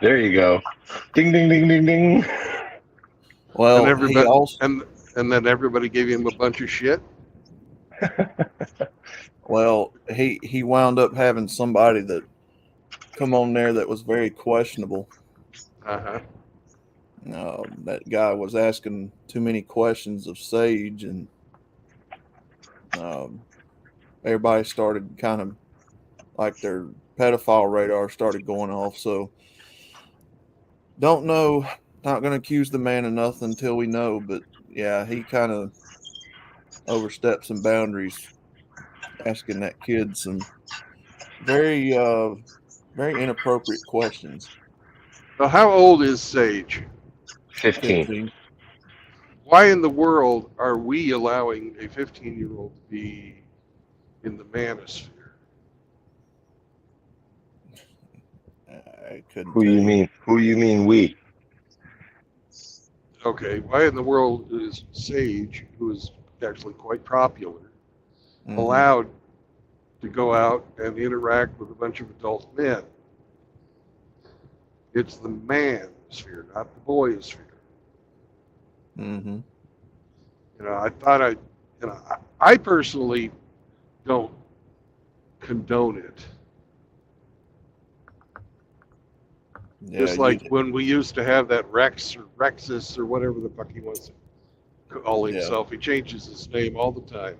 There you go. Ding ding ding ding ding. Well, and everybody, he also, and then everybody gave him a bunch of shit. well, he wound up having somebody that come on there that was very questionable. Uh-huh. That guy was asking too many questions of Sage, and everybody started kind of like their pedophile radar started going off. So don't know, not going to accuse the man of nothing until we know. But yeah, he kind of overstepped some boundaries, asking that kid some very, very inappropriate questions. So how old is Sage? 15. 15. Why in the world are we allowing a 15-year-old to be in the manosphere? I couldn't Who tell you mean? Who you mean we? Okay, why in the world is Sage, who is actually quite popular, Mhm. allowed to go out and interact with a bunch of adult men? It's the manosphere, not the boyosphere. Mm-hmm. I thought And I personally don't condone it. Yeah, Just like when we used to have that Rex or Rexus or whatever the fuck he wants to call himself. He changes his name all the time.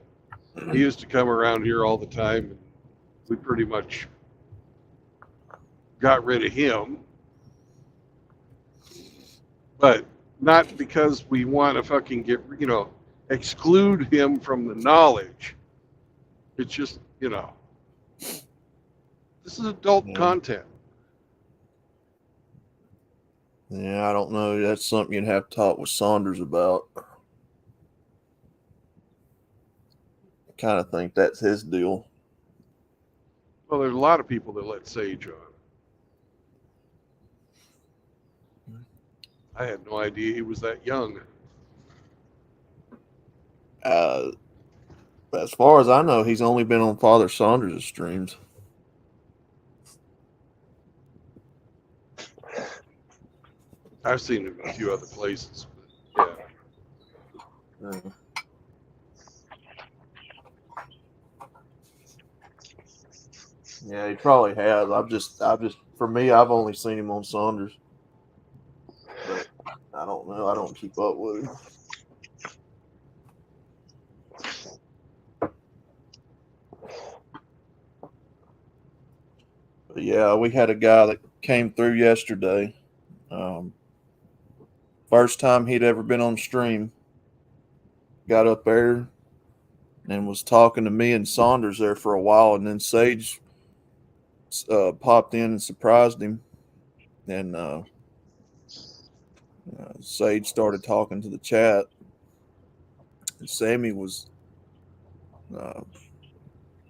He used to come around here all the time, and we pretty much got rid of him. But not because we want to fucking get, exclude him from the knowledge. It's just, this is adult content. Yeah, I don't know. That's something you'd have to talk with Saunders about. I kind of think that's his deal. Well, there's a lot of people that let Sage on. I had no idea he was that young. As far as I know, he's only been on Father Saunders' streams. I've seen him in a few other places. But yeah. Yeah, he probably has. For me, I've only seen him on Saunders. But I don't know. I don't keep up with him. But yeah, we had a guy that came through yesterday. First time he'd ever been on stream. Got up there and was talking to me and Saunders there for a while, and then Sage popped in and surprised him. And Sage started talking to the chat. And Sammy was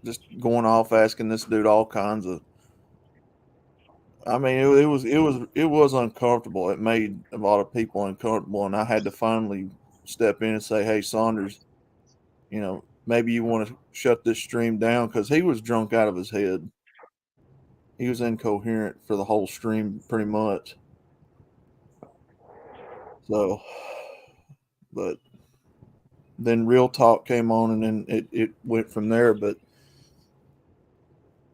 just going off asking this dude all kinds of. I mean, it was uncomfortable. It made a lot of people uncomfortable, and I had to finally step in and say, "Hey, Saunders, maybe you want to shut this stream down," because he was drunk out of his head. He was incoherent for the whole stream, pretty much. So, but then Real Talk came on, and then it went from there. But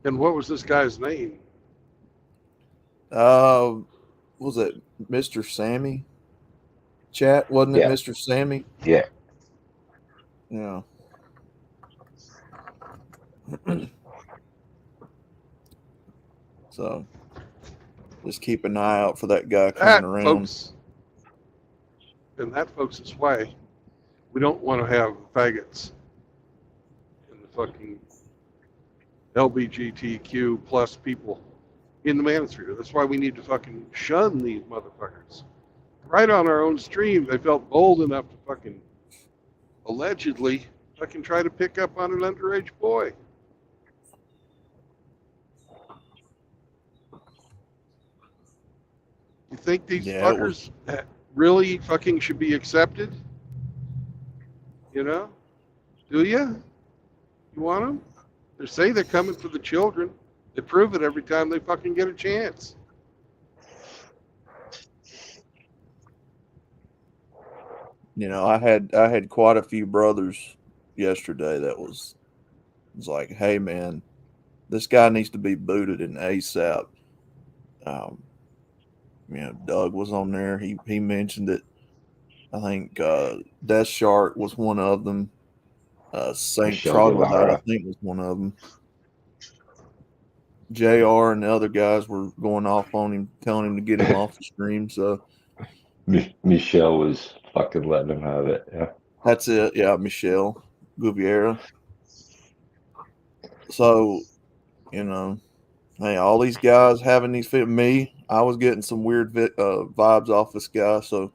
And what was this guy's name? was it Mr. Sammy? Chat, wasn't it, Mr. Sammy? Yeah. Yeah. So just keep an eye out for that guy coming around. Folks, is why we don't want to have faggots in the fucking LGBTQ plus people in the manosphere. That's why we need to fucking shun these motherfuckers. Right on our own stream, they felt bold enough to fucking allegedly fucking try to pick up on an underage boy. You think these fuckers really fucking should be accepted? Do you? You want them? They say they're coming for the children. They prove it every time they fucking get a chance. I had quite a few brothers yesterday that was like, "Hey man, this guy needs to be booted in ASAP." Doug was on there. He mentioned it. I think Death Shark was one of them. Saint Troglodyte, I think, was one of them. JR and the other guys were going off on him, telling him to get him off the stream. So Michelle was fucking letting him have it. Yeah, that's it. Yeah, Michelle Guviera. So, hey, all these guys having these I was getting some weird vibes off this guy. So,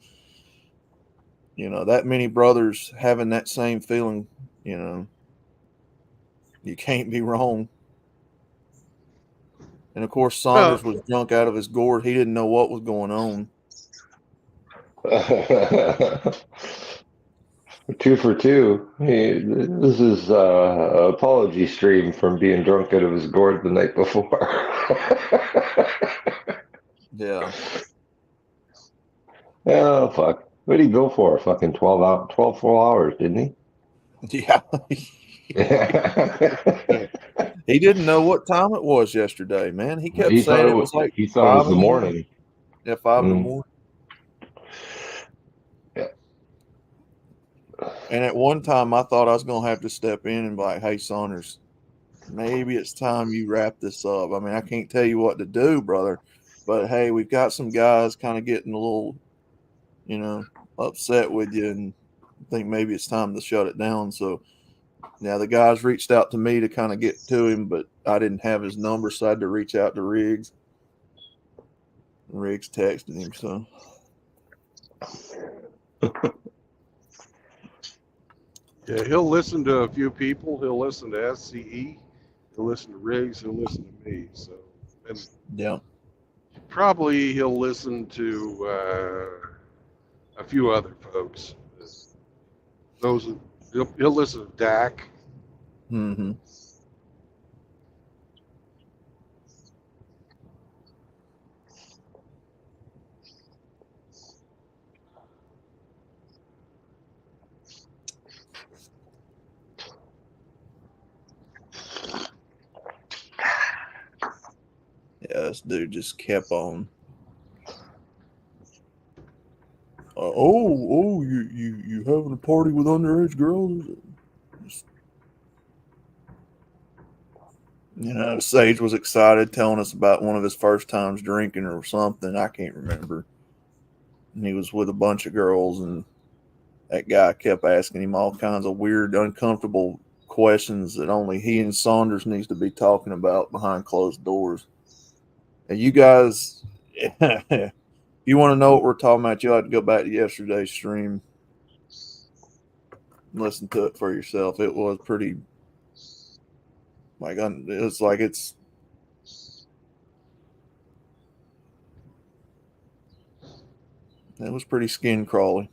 that many brothers having that same feeling, you can't be wrong. And of course, Saunders was drunk out of his gourd. He didn't know what was going on. 2 for 2. Hey, this is an apology stream from being drunk out of his gourd the night before. Yeah. Oh, fuck. What did he go for? Fucking 12 full hours, didn't he? Yeah. He didn't know what time it was yesterday, man. He kept saying it was like he thought it was 5 the in the morning. morning. Yeah, 5 in the Mm. morning. Yeah. And at one time, I thought I was going to have to step in and be like, hey, Saunders, maybe it's time you wrap this up. I mean, I can't tell you what to do, brother. But, hey, we've got some guys kind of getting a little, upset with you. And I think maybe it's time to shut it down. So, yeah, the guys reached out to me to kind of get to him, but I didn't have his number, so I had to reach out to Riggs. Riggs texted him, so. Yeah, he'll listen to a few people. He'll listen to SCE. He'll listen to Riggs. He'll listen to me. So, and Yeah. probably he'll listen to a few other folks. He'll listen to Dak. Mm-hmm. Yeah, this dude just kept on. You having a party with underage girls? Sage was excited, telling us about one of his first times drinking or something. I can't remember. And he was with a bunch of girls, and that guy kept asking him all kinds of weird, uncomfortable questions that only he and Saunders needs to be talking about behind closed doors. And you guys, if you want to know what we're talking about, you'll have to go back to yesterday's stream and listen to it for yourself. It was pretty, it was pretty skin crawly.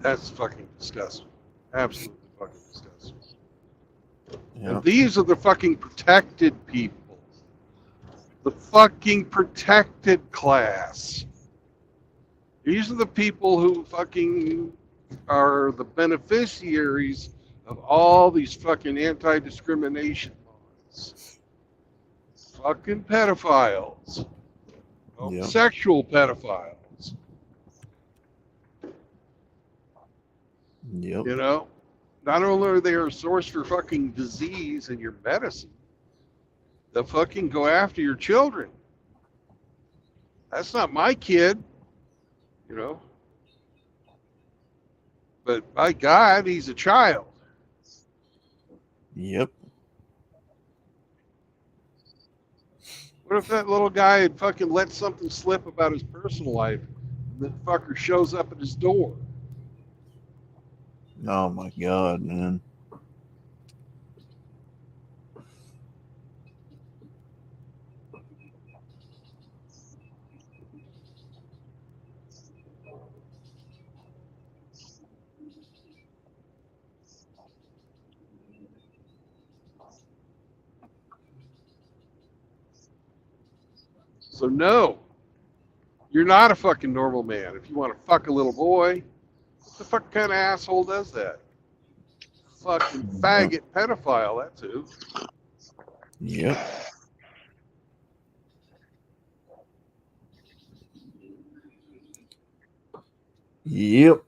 That's fucking disgusting. Absolutely fucking disgusting. Yeah. And these are the fucking protected people. The fucking protected class. These are the people who fucking are the beneficiaries of all these fucking anti-discrimination laws. Fucking pedophiles. Yeah. Sexual pedophiles. Yep. Not only are they a source for fucking disease in your medicine, they'll fucking go after your children. That's not my kid, But by God, he's a child. Yep. What if that little guy had fucking let something slip about his personal life and that fucker shows up at his door? Oh my God, man. So no, you're not a fucking normal man. If you want to fuck a little boy, what the fuck kind of asshole does that? Fucking faggot pedophile, that's who. Yep. Yep.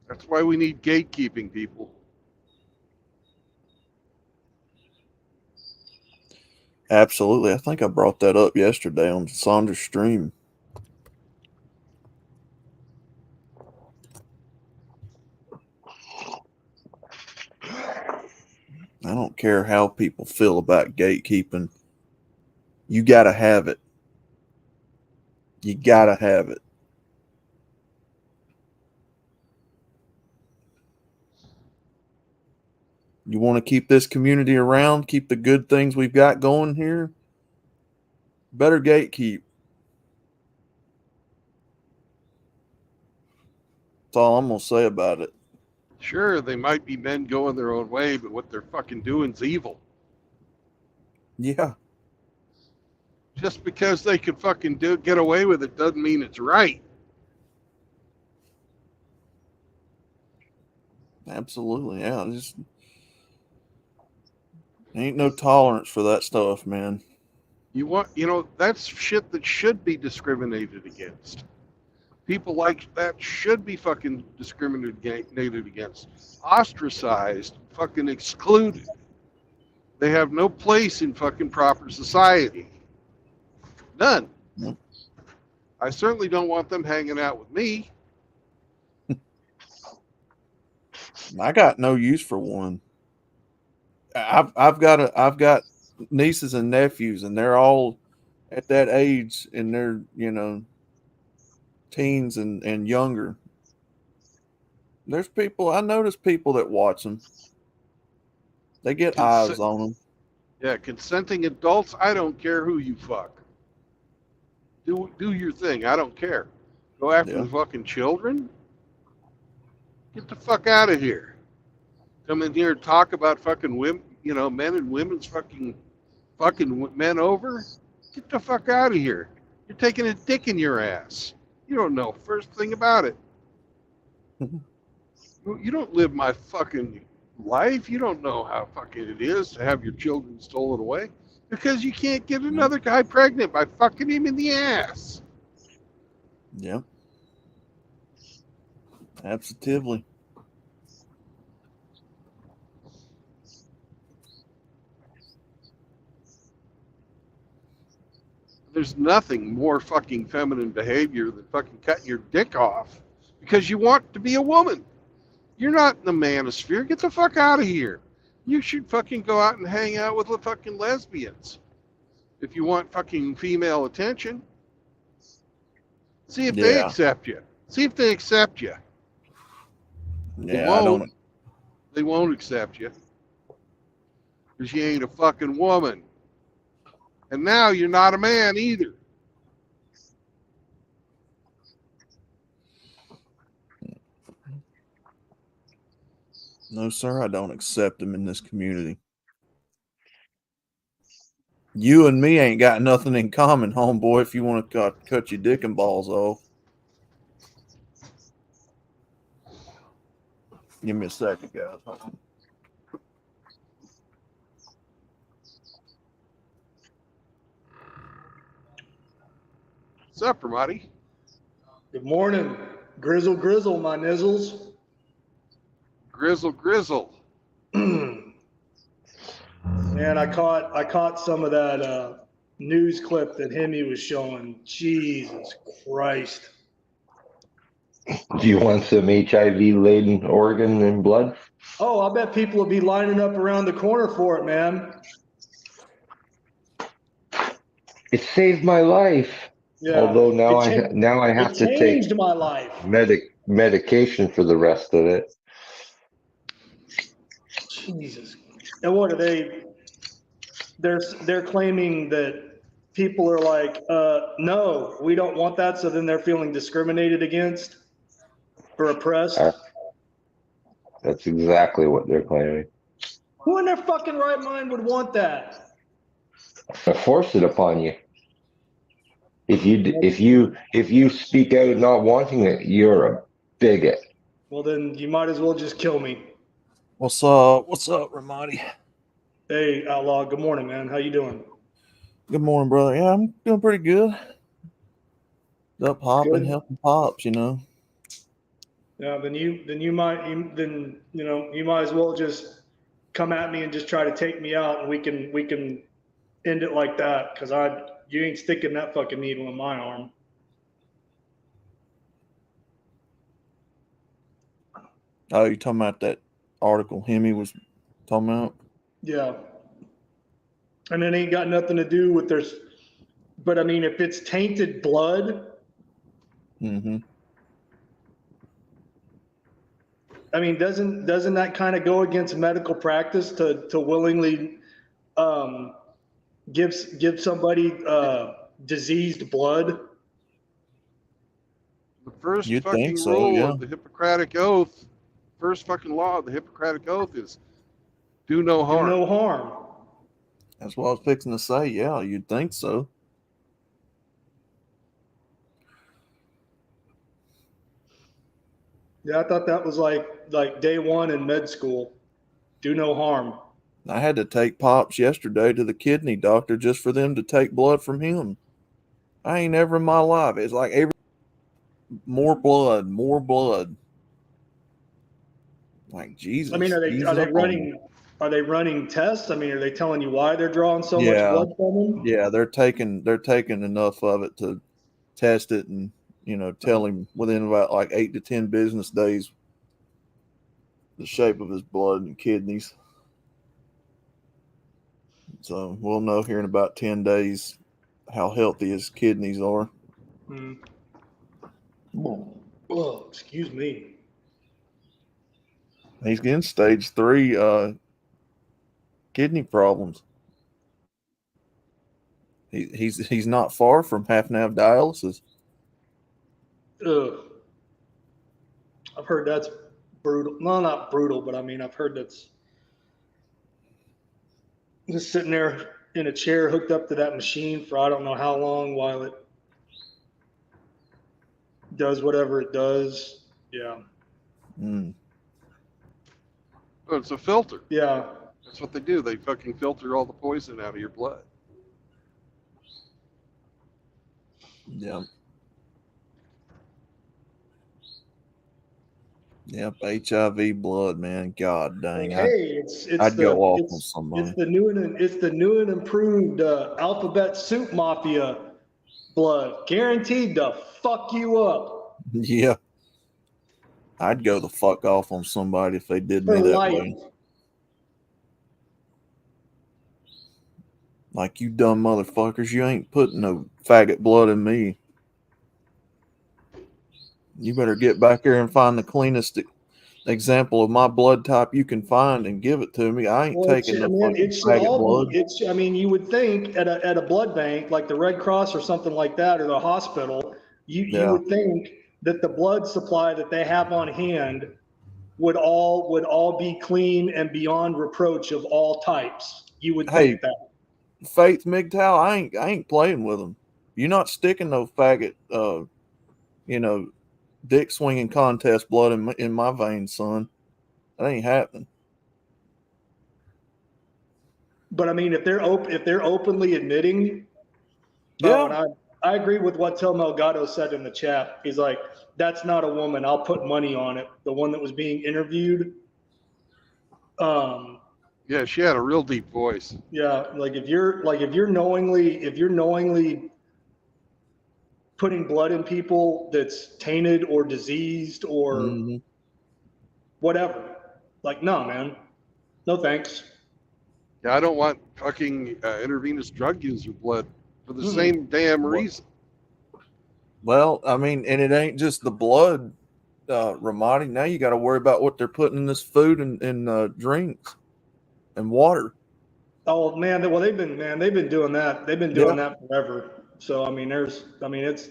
That's why we need gatekeeping, people. Absolutely. I think I brought that up yesterday on Saunders' stream. I don't care how people feel about gatekeeping. You got to have it. You got to have it. You want to keep this community around, keep the good things we've got going here, better gatekeep. That's all I'm going to say about it. Sure, they might be men going their own way, but what they're fucking doing's evil. Yeah. Just because they can fucking get away with it doesn't mean it's right. Absolutely. Yeah. Just ain't no tolerance for that stuff, man. That's shit that should be discriminated against. People like that should be fucking discriminated against, ostracized, fucking excluded. They have no place in fucking proper society. None. Yep. I certainly don't want them hanging out with me. I got no use for one. I've got nieces and nephews, and they're all at that age, and they're teens and younger. There's people I notice people that watch them. They get eyes on them. Yeah, consenting adults. I don't care who you fuck. Do your thing. I don't care. Go after the fucking children. Get the fuck out of here. Come in here and talk about fucking women, men and women's fucking men over. Get the fuck out of here. You're taking a dick in your ass. You don't know first thing about it. You don't live my fucking life. You don't know how fucking it is to have your children stolen away because you can't get another guy pregnant by fucking him in the ass. Yep. Absolutely. There's nothing more fucking feminine behavior than fucking cutting your dick off because you want to be a woman. You're not in the manosphere. Get the fuck out of here. You should fucking go out and hang out with the fucking lesbians. If you want fucking female attention. See if they accept you. See if they accept you. Yeah, They won't accept you. Because you ain't a fucking woman. And now you're not a man either. No, sir, I don't accept them in this community. You and me ain't got nothing in common, homeboy, if you want to cut your dick and balls off. Give me a second, guys. What's up, Ramadi? Good morning. Grizzle, grizzle, my nizzles. Grizzle, grizzle. Man, I caught some of that news clip that Hemi was showing. Jesus Christ. Do you want some HIV-laden organ and blood? Oh, I bet people will be lining up around the corner for it, man. It saved my life. Yeah. Although now I have to take changed my life. medication for the rest of it. Jesus. And what are they? They're claiming that people are like, no, we don't want that. So then they're feeling discriminated against or oppressed. That's exactly what they're claiming. Who in their fucking right mind would want that? I force it upon you. If you speak out not wanting it, you're a bigot. Well, then you might as well just kill me. What's up, Ramadi? Hey, Outlaw. Good morning, man. How you doing? Good morning, brother. Yeah, I'm doing pretty good. Up hopping, helping pops, Yeah, then you might as well just come at me and just try to take me out, and we can end it like that, because you ain't sticking that fucking needle in my arm. Oh, you talking about that article Hemi was talking about? Yeah. And it ain't got nothing to do with but I mean, if it's tainted blood. Mm-hmm. I mean, doesn't that kind of go against medical practice to willingly give somebody diseased blood? The first You'd think fucking so, rule yeah. of the Hippocratic Oath, first fucking law of the Hippocratic Oath is do no Do harm. no harm. That's what I was fixing to say. Yeah, you'd think so. Yeah, I thought that was like day one in med school. Do no harm. I had to take Pops yesterday to the kidney doctor just for them to take blood from him. I ain't ever in my life. It's like more blood. Like Jesus. I mean, ease up on me. are they running tests? I mean, are they telling you why they're drawing so much Yeah. blood from them? Yeah, they're taking enough of it to test it and tell him within about like 8 to 10 business days the shape of his blood and kidneys. So we'll know here in about 10 days how healthy his kidneys are. Hmm. Oh, excuse me. He's getting stage 3 kidney problems. He's not far from having to have dialysis. Ugh. I've heard that's brutal. No, not brutal, but I mean, I've heard that's just sitting there in a chair hooked up to that machine for I don't know how long while it does whatever it does. Yeah. Mm. Oh, it's a filter. Yeah. That's what they do. They fucking filter all the poison out of your blood. Yeah. Yep, HIV blood, man. God dang, Hey, I'd go off on somebody. It's the new and improved alphabet soup mafia blood, guaranteed to fuck you up Yeah, I'd go the fuck off on somebody if they did for me that life. way. Like, you dumb motherfuckers, you ain't putting no faggot blood in me. You better get back here and find the cleanest example of my blood type you can find and give it to me. I ain't taking no fucking faggot blood. I mean, you would think at a blood bank like the Red Cross or something like that, or the hospital, you would think that the blood supply that they have on hand would all be clean and beyond reproach of all types. You would think that. Faith MGTOW, I ain't playing with them. You're not sticking no faggot, dick swinging contest blood in my veins, son. That ain't happening. But I mean, if they're openly admitting, yeah, and I agree with what Tel Melgado said in the chat. He's like, "That's not a woman. I'll put money on it." The one that was being interviewed. Yeah, she had a real deep voice. Yeah, like if you're knowingly putting blood in people that's tainted or diseased or whatever, like, no, man, no thanks. Yeah, I don't want fucking intravenous drug user blood for the same damn reason. Well, I mean, and it ain't just the blood, Ramadi. Now you got to worry about what they're putting in this food and drinks and water. Oh man, well they've been doing that. They've been doing that forever. So I mean, it's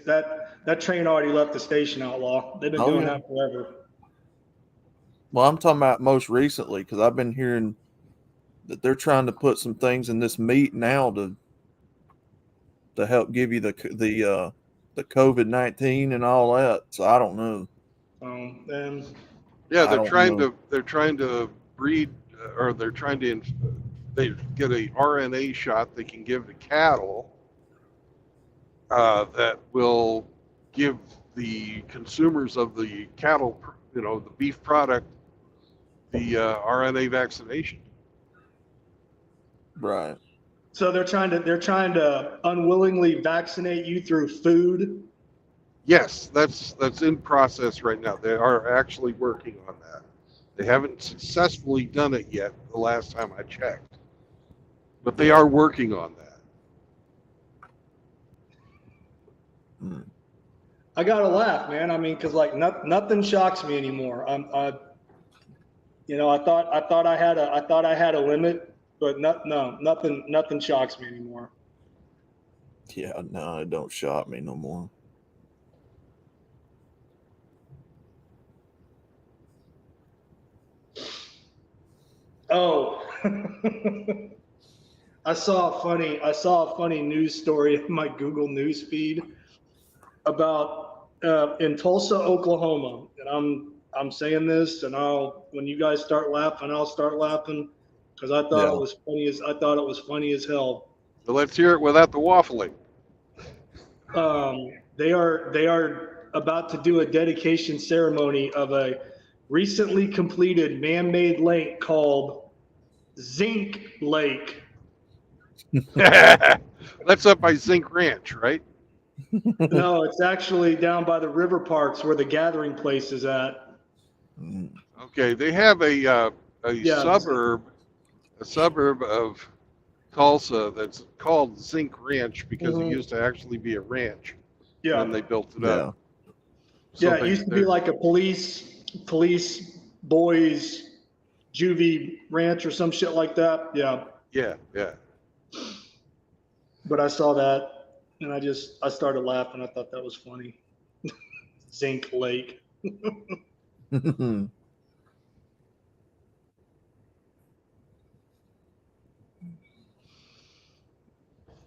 that train already left the station, Outlaw. They've been doing that forever. Well, I'm talking about most recently because I've been hearing that they're trying to put some things in this meat now to help give you the COVID-19 and all that. So I don't know. Yeah, they're trying to breed, or they're trying to they get a RNA shot they can give to cattle that will give the consumers of the cattle, the beef product, the RNA vaccination. Right. So they're trying to unwillingly vaccinate you through food. Yes, that's in process right now. They are actually working on that. They haven't successfully done it yet, the last time I checked. But they are working on that. I gotta laugh, man. I mean, because like nothing shocks me anymore. I thought I had a limit, but nothing shocks me anymore. Yeah, no, it don't shock me no more. Oh, I saw a funny news story in my Google News feed about in Tulsa, Oklahoma, and I'm saying this, and when you guys start laughing, I'll start laughing because I thought it was funny as hell. So let's hear it without the waffling. They are about to do a dedication ceremony of a recently completed man-made lake called Zinc Lake. That's up by Zinc Ranch, right? No, it's actually down by the river parks where the gathering place is at. Okay, they have a suburb of Tulsa that's called Zinc Ranch because it used to actually be a ranch. Yeah. And they built it up. Yeah, it used to be like a police boys juvie ranch or some shit like that. Yeah. Yeah. But I saw that and I started laughing. I thought that was funny. Zinc Lake.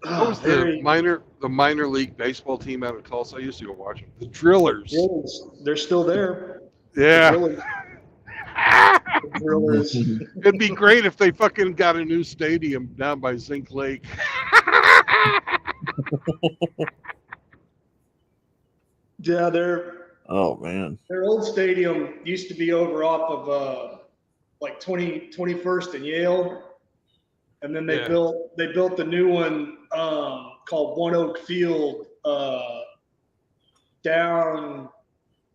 What was the minor league baseball team out of Tulsa? I used to go watch them. The Drillers. They're still there. Yeah. The Drillers. It'd be great if they fucking got a new stadium down by Zinc Lake. Yeah, oh man. Their old stadium used to be over off of like 21st and Yale. And then they built the new one called One Oak Field down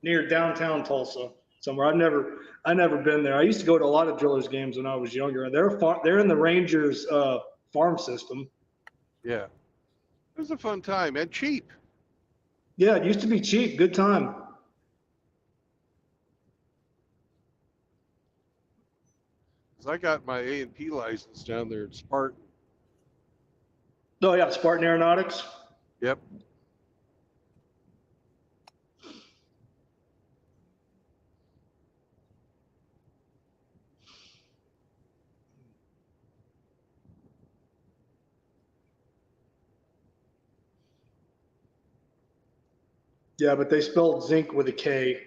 near downtown Tulsa somewhere. I've never been there. I used to go to a lot of Drillers games when I was younger. They're in the Rangers farm system. Yeah, it was a fun time and cheap. Yeah, it used to be cheap. Good time. I got my A&P license down there at Spartan. Oh yeah, Spartan Aeronautics. Yep. Yeah, but they spelled zinc with a K.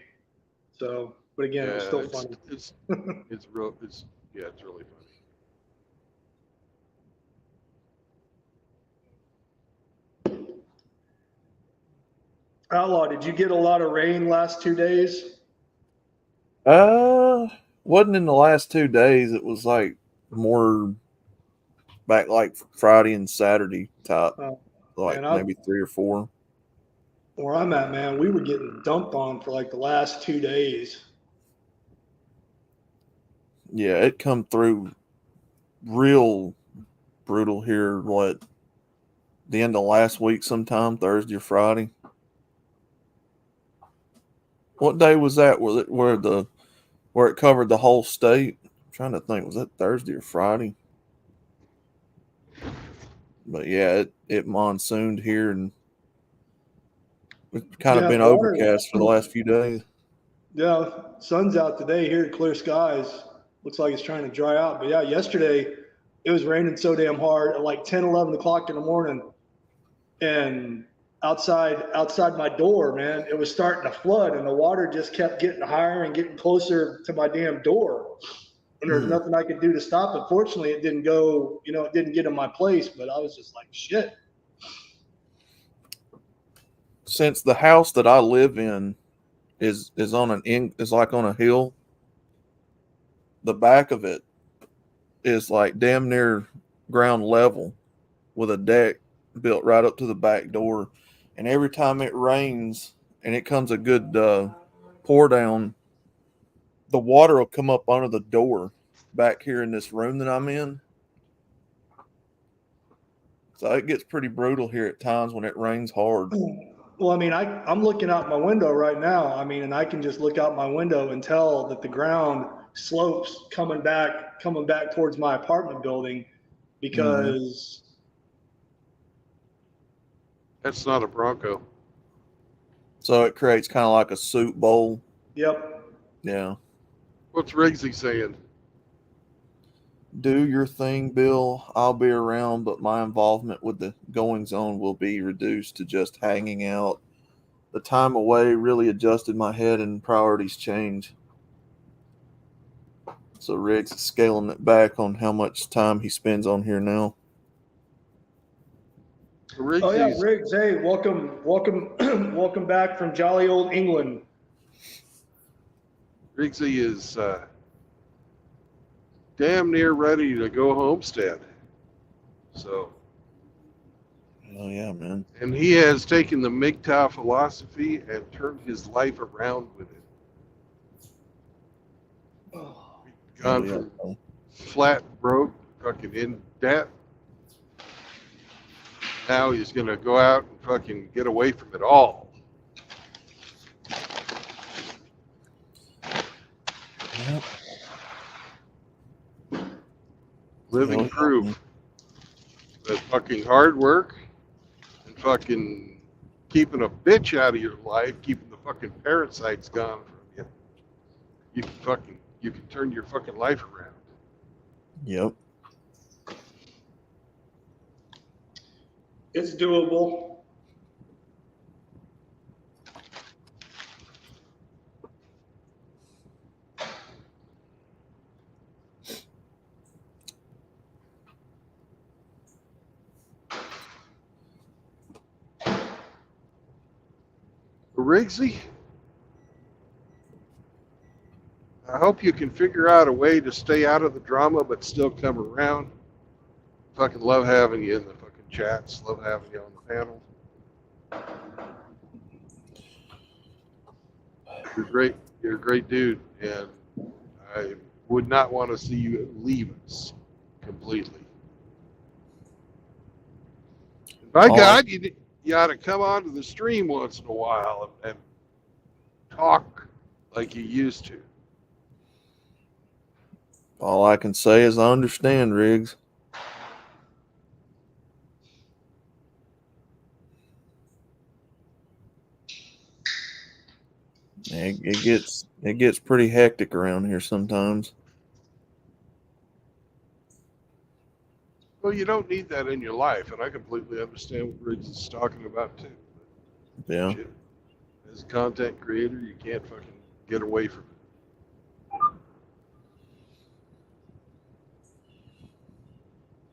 So, but again, it was still funny. It's really funny. Outlaw, did you get a lot of rain last 2 days? Wasn't in the last 2 days. It was like more back like Friday and Saturday type, maybe 3 or 4. Where I'm at, man, we were getting dumped on for like the last 2 days. Yeah, it come through real brutal here. The end of last week sometime, Thursday or Friday. What day was that? Where it covered the whole state? I'm trying to think. Was that Thursday or Friday? But yeah, it monsooned here and it's kind of been overcast for the last few days. Yeah, sun's out today here, clear skies. Looks like it's trying to dry out. But yeah, yesterday it was raining so damn hard at like 10, 11 o'clock in the morning. And outside my door, man, it was starting to flood and the water just kept getting higher and getting closer to my damn door. And there's nothing I could do to stop it. Fortunately, it didn't go, it didn't get in my place, but I was just like, shit. Since the house that I live in is like on a hill, the back of it is like damn near ground level with a deck built right up to the back door. And every time it rains and it comes a good pour down, the water will come up under the door back here in this room that I'm in. So it gets pretty brutal here at times when it rains hard. Well, I mean, I'm looking out my window right now. I mean, and I can just look out my window and tell that the ground slopes coming back towards my apartment building because That's not a Bronco. So it creates kind of like a soup bowl. yep. Yeah. What's Riggsy saying? Do your thing, Bill. I'll be around, but my involvement with the goings on will be reduced to just hanging out. The time away really adjusted my head and priorities change. So Riggs is scaling it back on how much time he spends on here now. Riggsy's, Oh yeah, Riggs. Hey, welcome, welcome back from jolly old England. Riggsy is damn near ready to go homestead. So, Oh yeah, man. and he has taken the MGTOW philosophy and turned his life around with it. Gone Oh, from yeah. flat broke, fucking in debt. Now he's gonna go out and fucking get away from it all. Yep. Living Yeah. proof that fucking hard work and fucking keeping a bitch out of your life, keeping the fucking parasites gone from you, you can turn your fucking life around. Yep. It's doable. Riggsy, I hope you can figure out a way to stay out of the drama but still come around. Fucking love having you in the fucking chats. Love having you on the panel. You're great. You're a great dude, and I would not want to see you leave us completely. By God, you ought to come onto the stream once in a while and talk like you used to. All I can say is I understand, Riggs. It gets pretty hectic around here sometimes. Well, you don't need that in your life, and I completely understand what Riggs is talking about too. Yeah. Shit. As a content creator, you can't fucking get away from it.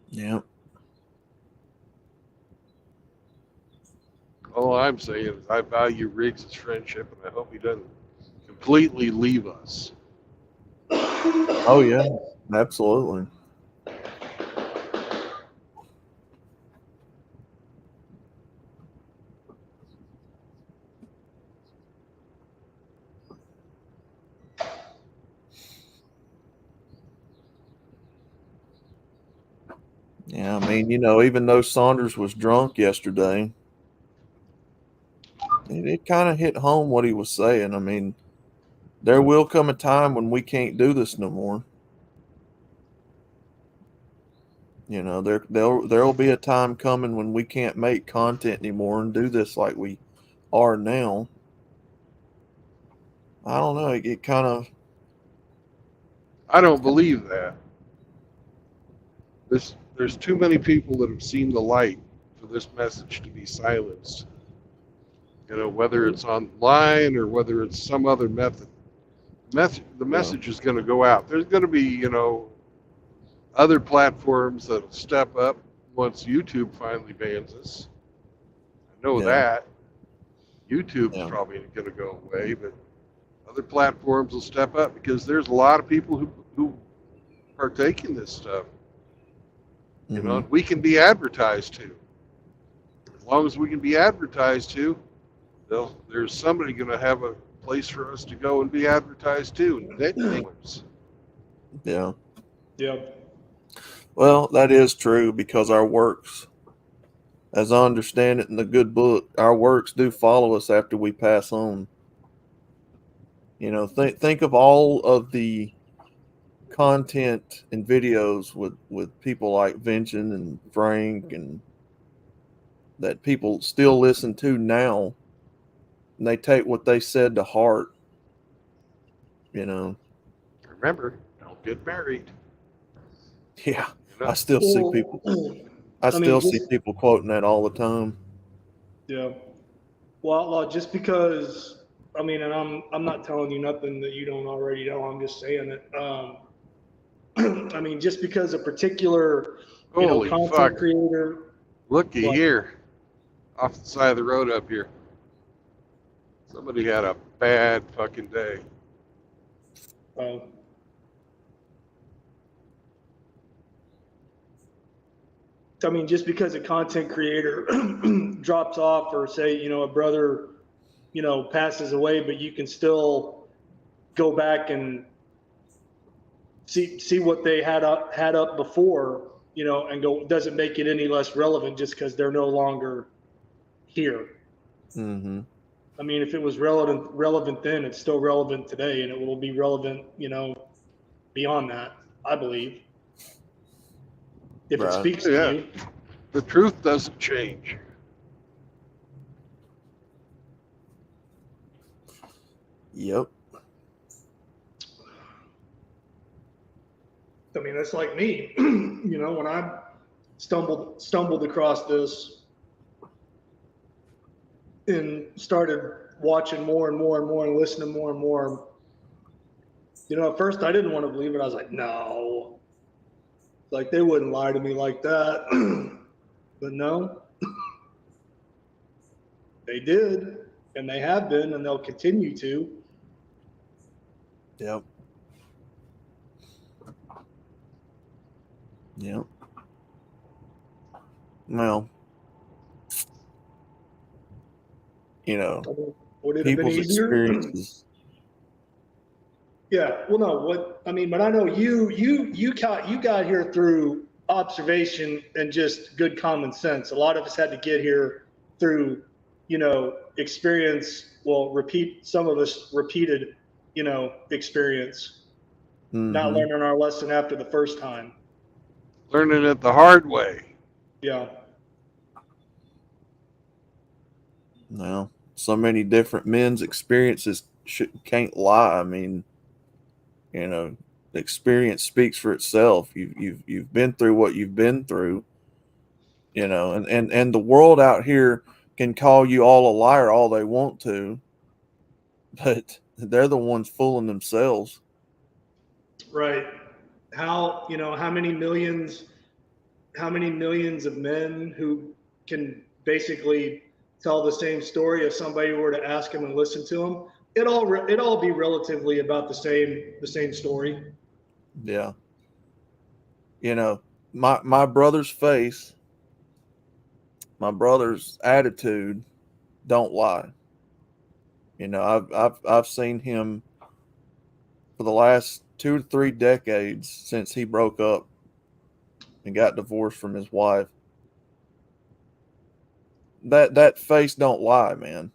Yeah. All I'm saying is I value Riggs' friendship, and I hope he doesn't completely leave us. Oh yeah. Absolutely. Yeah, I mean, even though Saunders was drunk yesterday, it kind of hit home what he was saying. I mean, there will come a time when we can't do this no more. There'll be a time coming when we can't make content anymore and do this like we are now. I don't know. It kind of. I don't believe that. There's too many people that have seen the light for this message to be silenced. Whether it's online or whether it's some other method. The message is going to go out. There's going to be, other platforms that'll step up once YouTube finally bans us. I know that. YouTube's probably going to go away, but other platforms will step up because there's a lot of people who partake in this stuff. We can be advertised to. As long as we can be advertised to, there's somebody going to have a place for us to go and be advertised to. Yeah. Yep. Well, that is true because our works, as I understand it in the good book, our works do follow us after we pass on. Think of all of the content and videos with people like Vincent and Frank, and that people still listen to now, and they take what they said to heart. You know. Remember, don't get married. Yeah, You know? I still see people. I still see people quoting that all the time. Yeah. Well, Outlaw, just because, I mean, and I'm not telling you nothing that you don't already know. I'm just saying it. I mean, just because a particular, Holy content fuck. creator. Looky What? here, off the side of the road up here. Somebody had a bad fucking day. I mean, just because a content creator drops off, or say, a brother, passes away, but you can still go back and see what they had up before, and go, doesn't make it any less relevant just because they're no longer here. Mm-hmm. I mean, if it was relevant then, it's still relevant today, and it will be relevant, beyond that, I believe. If it speaks to you. The truth doesn't change. Yep. I mean, that's like me, when I stumbled across this and started watching more and more and more and listening more and more. At first I didn't want to believe it. I was like, no, like they wouldn't lie to me like that. But no, they did, and they have been, and they'll continue to. Yep. Yep. Well, Would it have been people's easier? experiences. Yeah. Well, no. But I know you got here through observation and just good common sense. A lot of us had to get here through, experience. Well, some of us repeated, experience, not learning our lesson after the first time. Learning it the hard way. Yeah. Well, so many different men's experiences can't lie. I mean, the experience speaks for itself. You've been through what you've been through, and the world out here can call you all a liar all they want to, but they're the ones fooling themselves. Right. How many millions of men who can basically tell the same story if somebody were to ask them and listen to them, it'd all be relatively about the same story. Yeah. My brother's face, my brother's attitude don't lie. I've seen him for the last 2 to 3 decades since he broke up and got divorced from his wife. That face don't lie, man.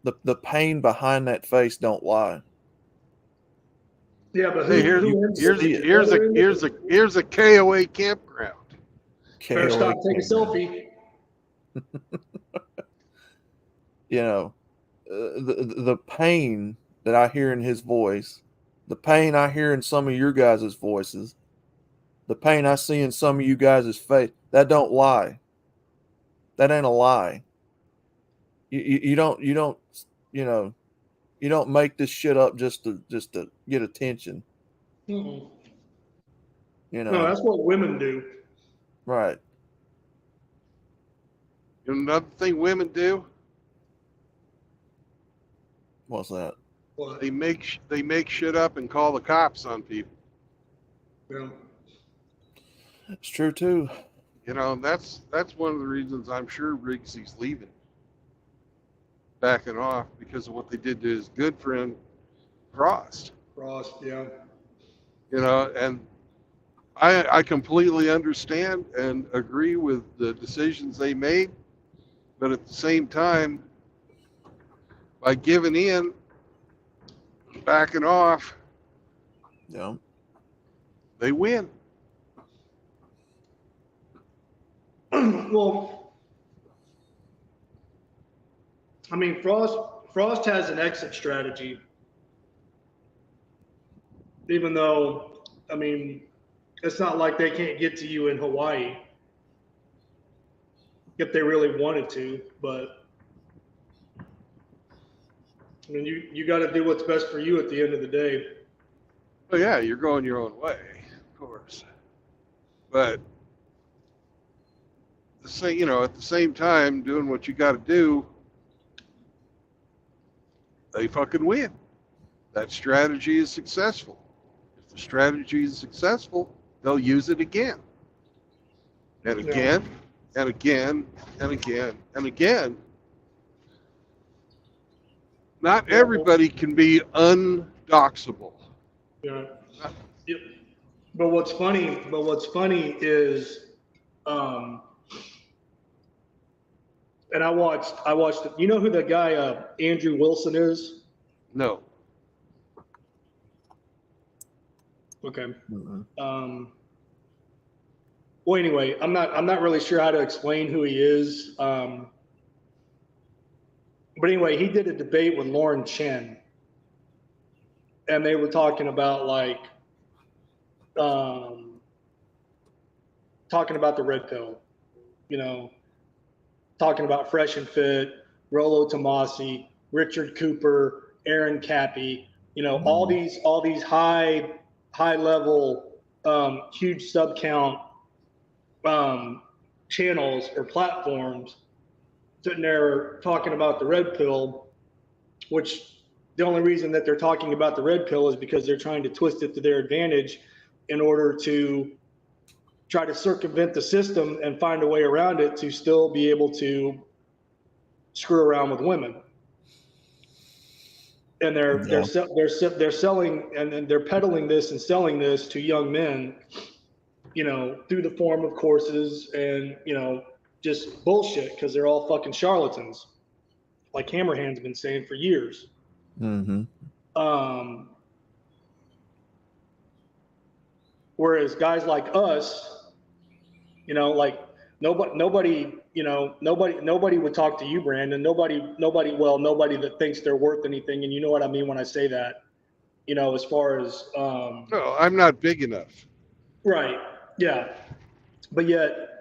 The pain behind that face don't lie. Yeah, but Hey, here's a KOA campground. Better stop, take a selfie. The pain that I hear in his voice, the pain I hear in some of your guys' voices, the pain I see in some of you guys' face, that don't lie. That ain't a lie. You don't make this shit up just to get attention. Mm-mm. No, that's what women do. Right. Another thing women do? What's that? What? They make shit up and call the cops on people. Yeah. It's true too. That's one of the reasons I'm sure Riggsy's leaving, backing off, because of what they did to his good friend Frost. Yeah. And I completely understand and agree with the decisions they made, but at the same time, by giving in, backing off, Yeah. they win. Well, I mean, Frost has an exit strategy, even though, I mean, it's not like they can't get to you in Hawaii if they really wanted to, but I mean, you got to do what's best for you at the end of the day. Well, yeah, you're going your own way, of course. But at the same time, doing what you got to do, they fucking win. That strategy is successful. If the strategy is successful, they'll use it again. And again, and again, and again, and again. Not everybody can be undoxable. Yeah. Yep. But what's funny is, and I watched, you know who the guy, Andrew Wilson is? No. Okay. Mm-hmm. Well, anyway, I'm not really sure how to explain who he is. But anyway, he did a debate with Lauren Chen, and they were talking about talking about the red pill, talking about Fresh and Fit, Rollo Tomasi, Richard Cooper, Aaron Cappy, all these high level, huge sub count channels or platforms sitting there talking about the red pill, which the only reason that they're talking about the red pill is because they're trying to twist it to their advantage in order to try to circumvent the system and find a way around it to still be able to screw around with women. And they're selling, and then they're peddling this and selling this to young men, through the form of courses and, just bullshit, because they're all fucking charlatans, like Hammerhand's been saying for years. Mm-hmm. Whereas guys like us, like nobody would talk to you, Brandon. Nobody that thinks they're worth anything. And you know what I mean when I say that, as far as, No, I'm not big enough. Right. Yeah. But yet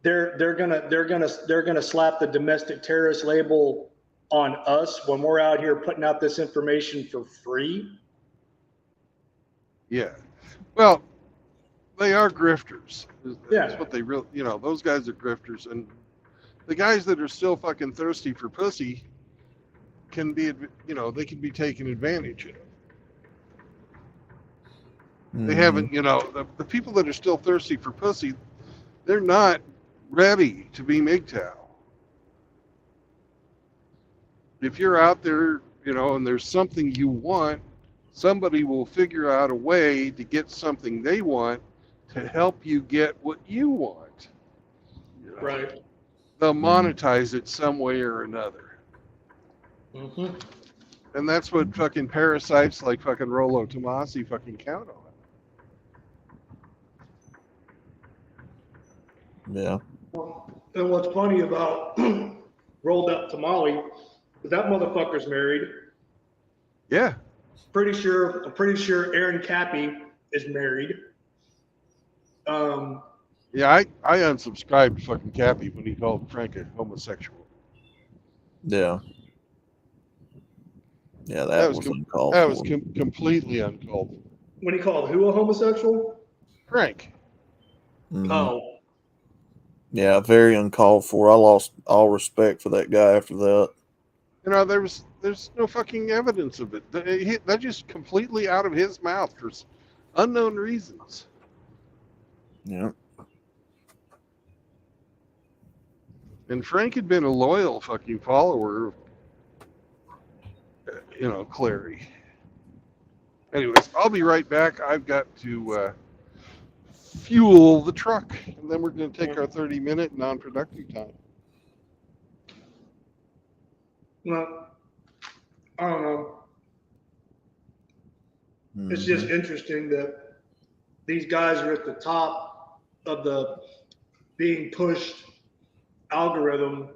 they're gonna slap the domestic terrorist label on us when we're out here putting out this information for free. Yeah. Well, they are grifters. That's Yeah. what they really, those guys are grifters. And the guys that are still fucking thirsty for pussy can be, they can be taken advantage of. They haven't, the people that are still thirsty for pussy, they're not ready to be MGTOW. If you're out there, and there's something you want, somebody will figure out a way to get something they want to help you get what you want. Right. They'll monetize it some way or another. Mm-hmm. And that's what fucking parasites like fucking Rollo Tomasi fucking count on. Yeah. And what's funny about Rolled Up Tamale is that motherfucker's married. Yeah. I'm pretty sure Aaron Cappy is married. Yeah, I unsubscribed to fucking Cappy when he called Frank a homosexual. Yeah. Yeah, that was uncalled That for. was completely uncalled for. When he called who a homosexual? Frank. Mhm. Oh. Yeah, very uncalled for. I lost all respect for that guy after that. There's no fucking evidence of it. That just completely out of his mouth for unknown reasons. Yeah. And Frank had been a loyal fucking follower of, Clary. Anyways, I'll be right back. I've got to fuel the truck, and then we're going to take our 30-minute non-productive time. Well, I don't know. It's just interesting that these guys are at the top of the being pushed algorithm.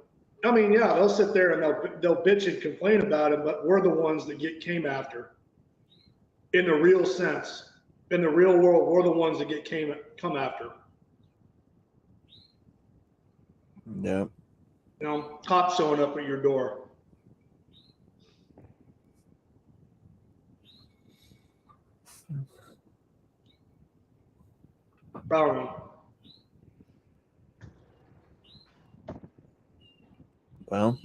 I mean, yeah, they'll sit there and they'll bitch and complain about it, but we're the ones that came after. In the real sense, in the real world, we're the ones that come after. Yeah. You know, cops showing up at your door. I don't know. Well,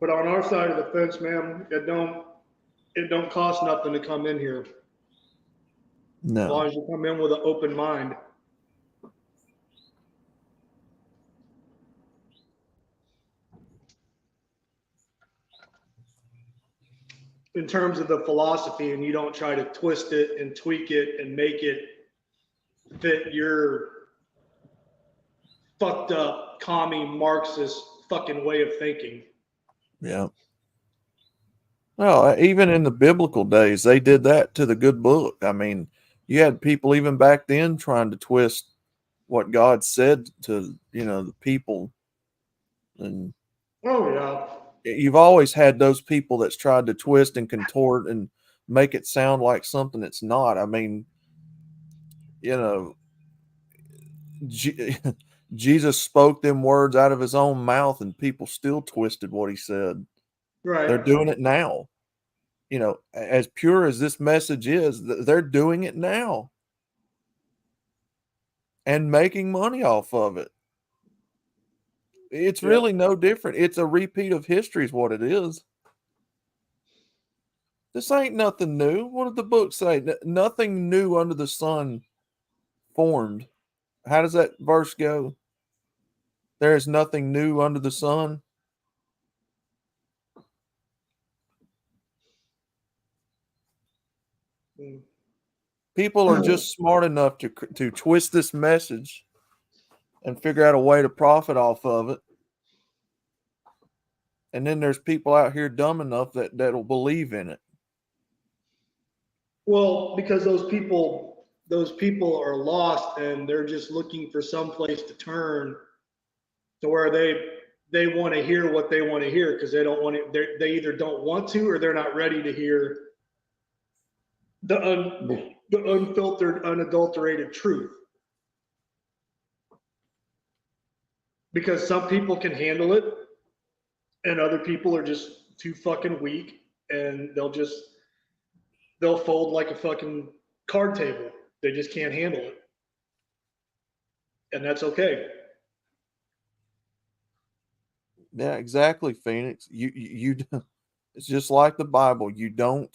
But on our side of the fence, man, it don't cost nothing to come in here. As long no. as you come in with an open mind. In terms of the philosophy, and you don't try to twist it and tweak it and make it fit your fucked up, commie, Marxist fucking way of thinking. Yeah. Well, even in the biblical days, they did that to the good book. I mean, you had people even back then trying to twist what God said to, the people. And Oh, yeah. you've always had those people that's tried to twist and contort and make it sound like something it's not. I mean, Jesus spoke them words out of his own mouth and people still twisted what he said. Right. They're doing it now. As pure as this message is, they're doing it now and making money off of it. It's really no different. It's a repeat of history is what it is. This ain't nothing new. What did the book say? Nothing new under the sun formed. How does that verse go? There is nothing new under the sun. People are just smart enough to twist this message and figure out a way to profit off of it. And then there's people out here dumb enough that'll believe in it. Well, because those people are lost and they're just looking for some place to turn to where they want to hear what they want to hear because they either don't want to or they're not ready to hear the unfiltered, unadulterated truth. Because some people can handle it and other people are just too fucking weak and they'll fold like a fucking card table. They just can't handle it. And that's okay. Yeah, exactly, Phoenix. You it's just like the Bible. You don't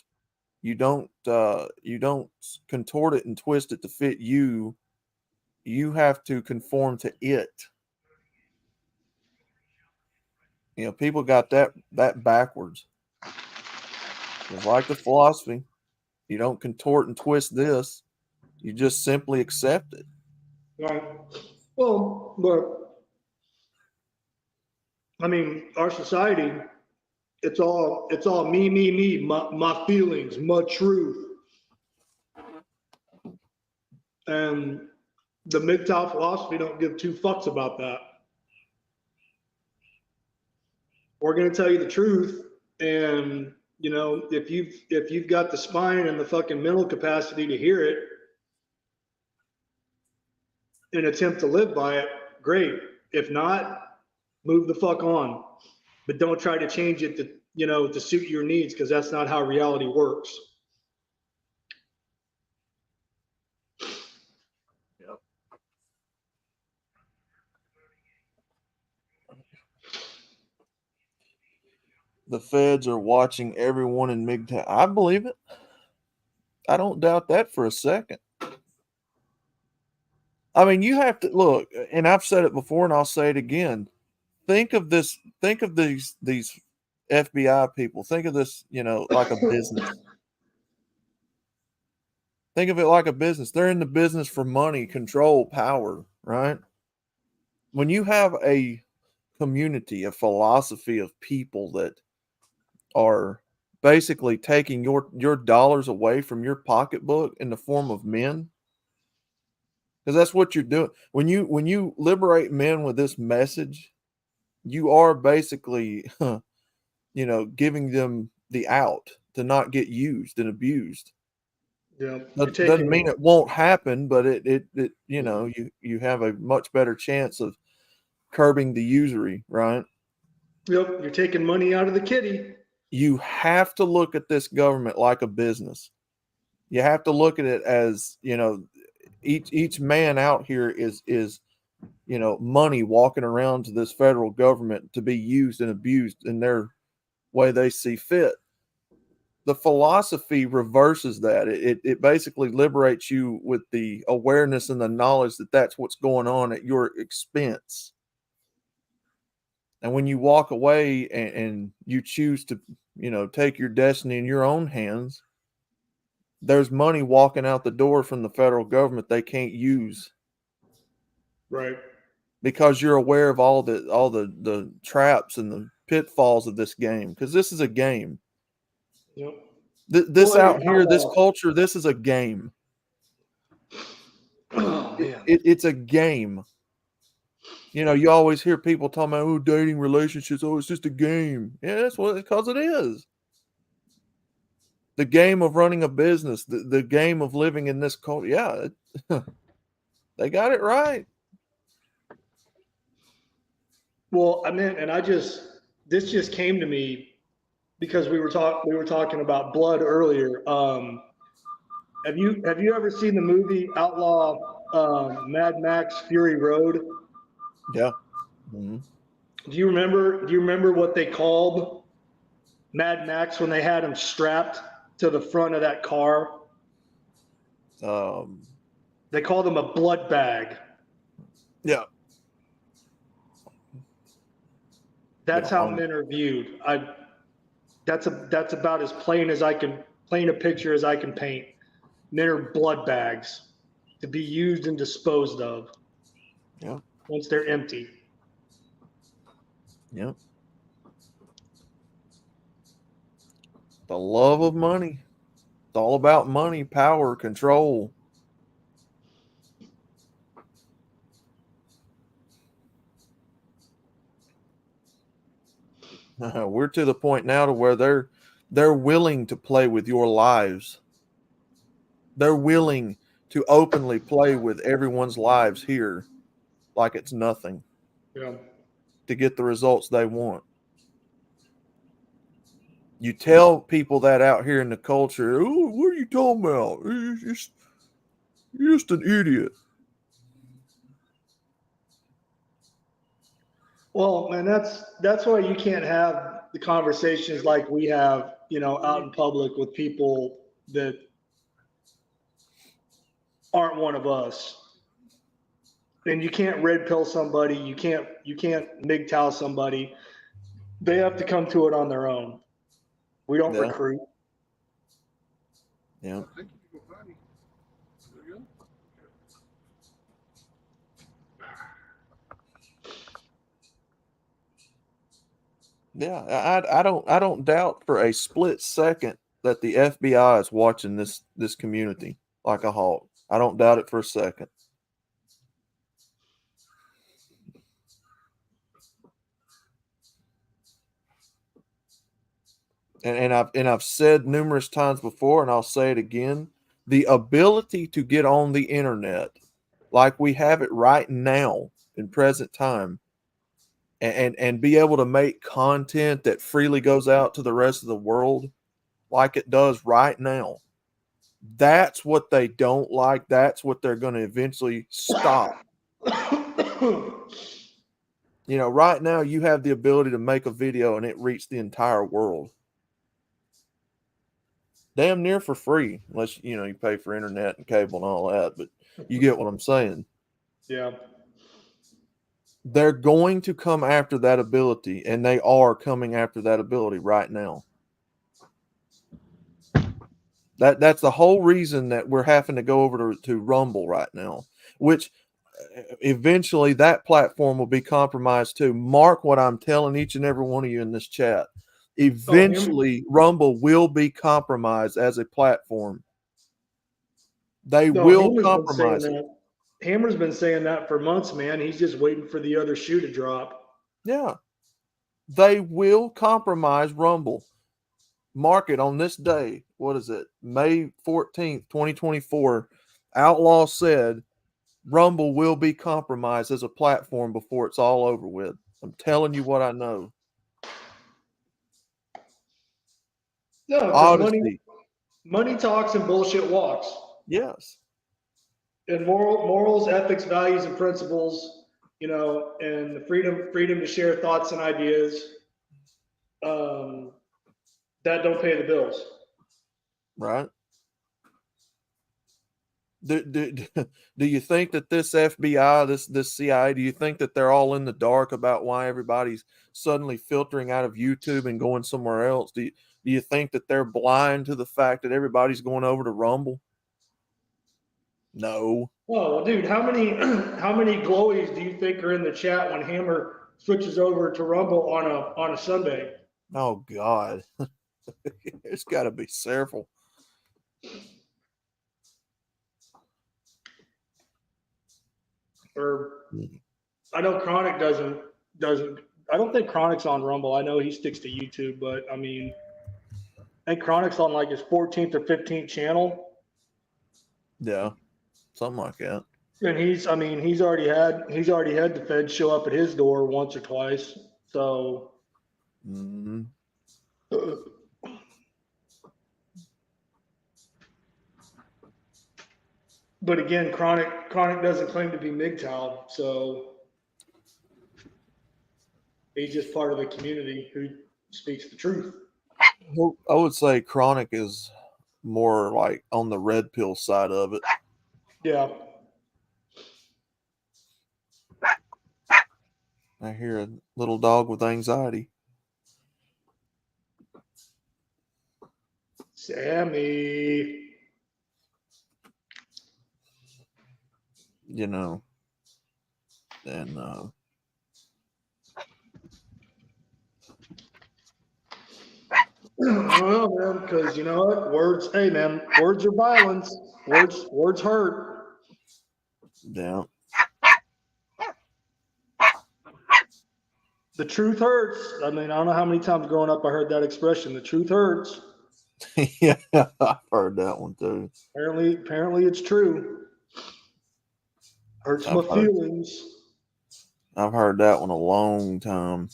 contort it and twist it to fit you. You have to conform to it. People got that backwards. It's like the philosophy. You don't contort and twist this. You just simply accept it. Right. Well, but I mean, our society, it's all me, my feelings, my truth. And the MGTOW philosophy don't give two fucks about that. We're going to tell you the truth, and if you've got the spine and the fucking mental capacity to hear it and attempt to live by it, great. If not, move the fuck on. But don't try to change it to suit your needs, because that's not how reality works. Yep. The feds are watching everyone in MGTOW. I believe it. I don't doubt that for a second. I mean, you have to look, and I've said it before and I'll say it again. Think of these FBI people. Think of this, like a business. Think of it like a business. They're in the business for money, control, power, right? when you have a community, a philosophy of people that are basically taking your dollars away from your pocketbook in the form of men, because that's what you're doing when you liberate men with this message. You are basically giving them the out to not get used and abused. Yeah, That doesn't mean it won't happen, but it you have a much better chance of curbing the usury, right? Yep, you're taking money out of the kitty. You have to look at this government like a business. You have to look at it as, each man out here is money walking around to this federal government to be used and abused in their way they see fit. The philosophy reverses that. It basically liberates you with the awareness and the knowledge that that's what's going on at your expense. And when you walk away and you choose to, take your destiny in your own hands, there's money walking out the door from the federal government they can't use. Right. Because you're aware of all the traps and the pitfalls of this game. Because this is a game. Yep. This culture, this is a game. Oh, man. It's a game. You always hear people talking about, dating relationships. Oh, it's just a game. Yeah, that's because it is. The game of running a business, the game of living in this culture. Yeah, they got it right. Well, I mean, and this just came to me because we were talking about blood earlier. Have you ever seen the movie Outlaw Mad Max Fury Road? Yeah. Mm-hmm. Do you remember what they called Mad Max when they had him strapped to the front of that car? They called him a blood bag. Yeah. That's how men are viewed. That's about as plain a picture as I can paint. Men are blood bags to be used and disposed of. Yeah. Once they're empty. Yep. The love of money. It's all about money, power, control. We're to the point now to where they're willing to play with your lives. They're willing to openly play with everyone's lives here like it's nothing. Yeah. To get the results they want. You tell people that out here in the culture, oh, what are you talking about? You're just an idiot. Well, man, that's why you can't have the conversations like we have, out in public with people that aren't one of us. And you can't red pill somebody. You can't MGTOW somebody. They have to come to it on their own. We don't recruit. Yeah. Yeah, I don't doubt for a split second that the FBI is watching this community like a hawk. I don't doubt it for a second. And I've said numerous times before, and I'll say it again, the ability to get on the internet like we have it right now in present time and be able to make content that freely goes out to the rest of the world like it does right now. That's what they don't like. That's what they're going to eventually stop. Right now you have the ability to make a video and it reach the entire world. Damn near for free, unless you pay for internet and cable and all that, but you get what I'm saying. Yeah. They're going to come after that ability, and they are coming after that ability right now. That's the whole reason that we're having to go over to Rumble right now, which eventually that platform will be compromised too. Mark what I'm telling each and every one of you in this chat. Eventually, Rumble will be compromised as a platform. They will compromise it. Hammer's been saying that for months, man. He's just waiting for the other shoe to drop. Yeah. They will compromise Rumble. Mark it on this day. What is it? May 14th, 2024. Outlaw said Rumble will be compromised as a platform before it's all over with. I'm telling you what I know. No, because money talks and bullshit walks. Yes. And morals, ethics, values, and principles, and the freedom to share thoughts and ideas, that don't pay the bills. Right. Do you think that this FBI, this CIA, do you think that they're all in the dark about why everybody's suddenly filtering out of YouTube and going somewhere else? Do you think that they're blind to the fact that everybody's going over to Rumble? No. Oh, well, dude, how many glowies do you think are in the chat when Hammer switches over to Rumble on a Sunday? Oh God. It's got to be several. Or I know Chronic doesn't. I don't think Chronic's on Rumble. I know he sticks to YouTube, but I mean, I think Chronic's on like his 14th or 15th channel. Yeah, something like that. And he's already had the Fed show up at his door once or twice. So. Mm-hmm. But again, Chronic doesn't claim to be MGTOW, so he's just part of the community who speaks the truth. Well, I would say Chronic is more like on the red pill side of it. Yeah. I hear a little dog with anxiety. Sammy. And well, man, because you know what? Words are violence. Words hurt. Yeah. The truth hurts. I mean, I don't know how many times growing up I heard that expression. The truth hurts. Yeah, I've heard that one too. Apparently it's true. Hurts my feelings. I've heard that one a long time.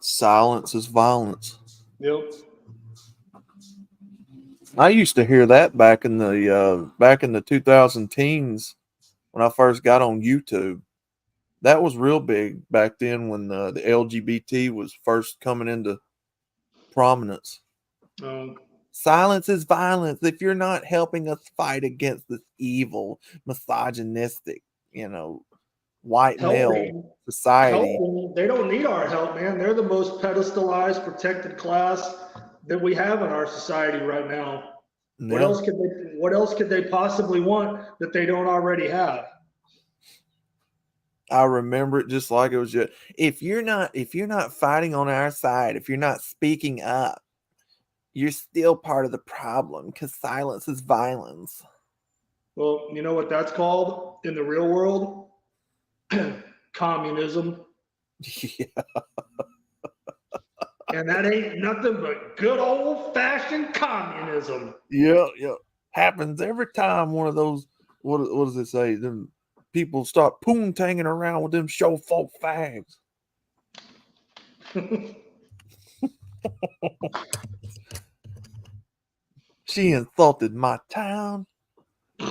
Silence is violence. Yep. I used to hear that back in the 2010s when I first got on YouTube. That was real big back then when the LGBT was first coming into prominence. Silence is violence. If you're not helping us fight against this evil, misogynistic, white male society. They don't need our help, man. They're the most pedestalized, protected class that we have in our society right now. Yeah. What else could they possibly want that they don't already have? I remember it just like it was just, if you're not fighting on our side, if you're not speaking up, you're still part of the problem because silence is violence. Well, you know what that's called in the real world? Communism. Yeah. And that ain't nothing but good old-fashioned communism. Yeah. Happens every time one of those, what does it say? Them people start poontanging around with them show folk fags. She insulted my town.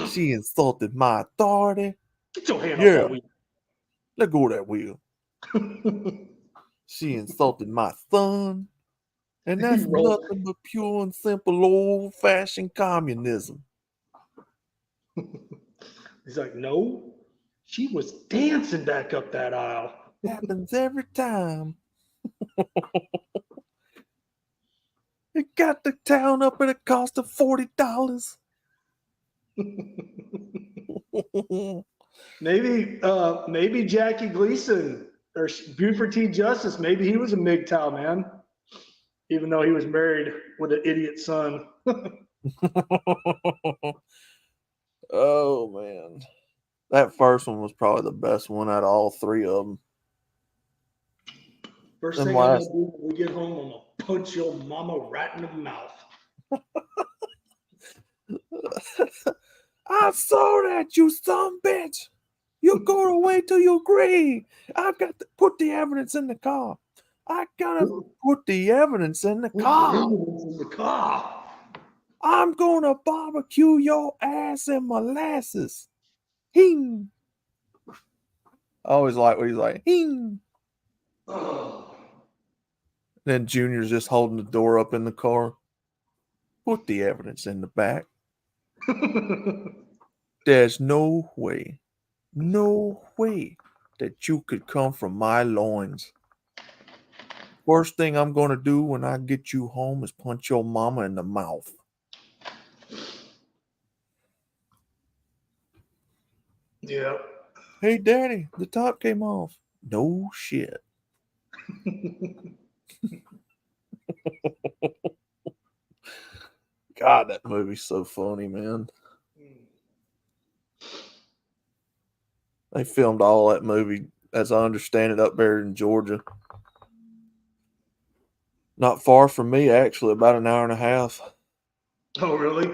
She insulted my authority. Get your hand off that wheel. Let go of that wheel. She insulted my son. And that's nothing but pure and simple old-fashioned communism. He's like, no, she was dancing back up that aisle. Happens every time. It got the town up at a cost of $40. Maybe Jackie Gleason or Buford T. Justice. Maybe he was a MGTOW man, even though he was married with an idiot son. Oh man, that first one was probably the best one out of all three of them. First Them thing I'm last- gonna do when we get home, I'm gonna punch your mama right in the mouth. I saw that, you son bitch. You're going away till you agree. I've got to put the evidence in the car. I gotta put the evidence in the car. In the car. I'm gonna barbecue your ass in molasses. Hing. I always like what he's like. Hing. Oh. Then Junior's just holding the door up in the car. Put the evidence in the back. There's no way that you could come from my loins. First thing I'm going to do when I get you home is punch your mama in the mouth. Yeah. Hey, Daddy, the top came off. No shit. God, that movie's so funny, man. They filmed all that movie, as I understand it, up there in Georgia. Not far from me, actually, about an hour and a half. Oh, really?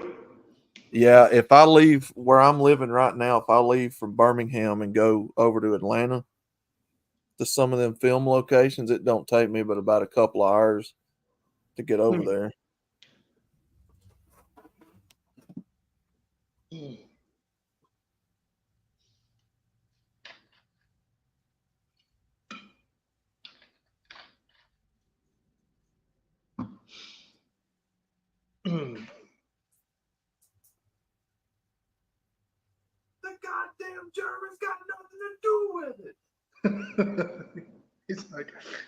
Yeah, if I leave where I'm living right now, if I leave from Birmingham and go over to Atlanta to some of them film locations, it don't take me but about a couple of hours to get over there. The goddamn Germans got nothing to do with it.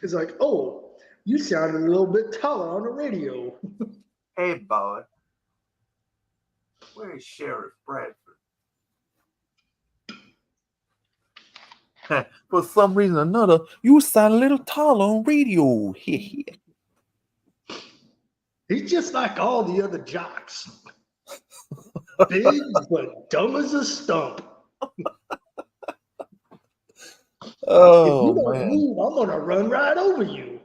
It's like, oh, you sounded a little bit taller on the radio. Hey, boy. Where's Sheriff Bradford? For some reason or another, you sound a little taller on radio. He's just like all the other jocks. Big but dumb as a stump. Oh, if you don't man. move, I'm gonna run right over you.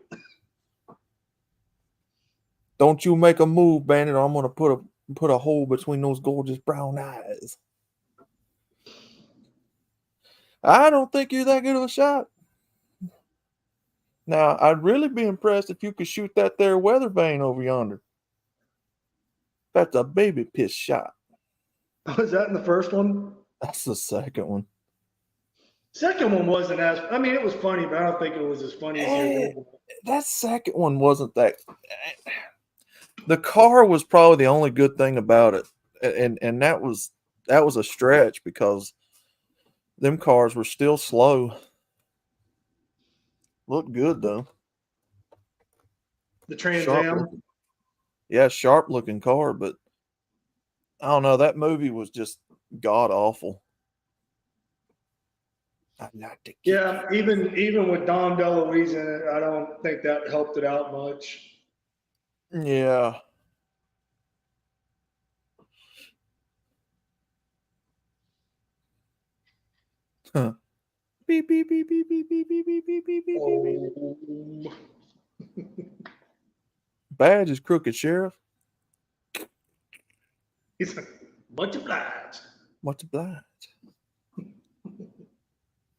Don't you make a move, Bandit, or I'm gonna put a hole between those gorgeous brown eyes. I don't think you're that good of a shot. Now, I'd really be impressed if you could shoot that there weather vane over yonder. That's a baby piss shot. Was that in the first one? That's the second one. Second one wasn't as, I mean, it was funny, but I don't think it was as funny as the original. That second one wasn't that. The car was probably the only good thing about it, and that was a stretch because them cars were still slow. Looked good though. The Trans Am. Sharp looking car, but I don't know. That movie was just god awful. I'm not the kid. Yeah, even with Dom DeLuise in it, I don't think that helped it out much. Yeah. Huh. Beep beep beep beep beep beep beep beep beep beep beep beep. Badge is crooked, Sheriff. He's like, much obliged. Much obliged.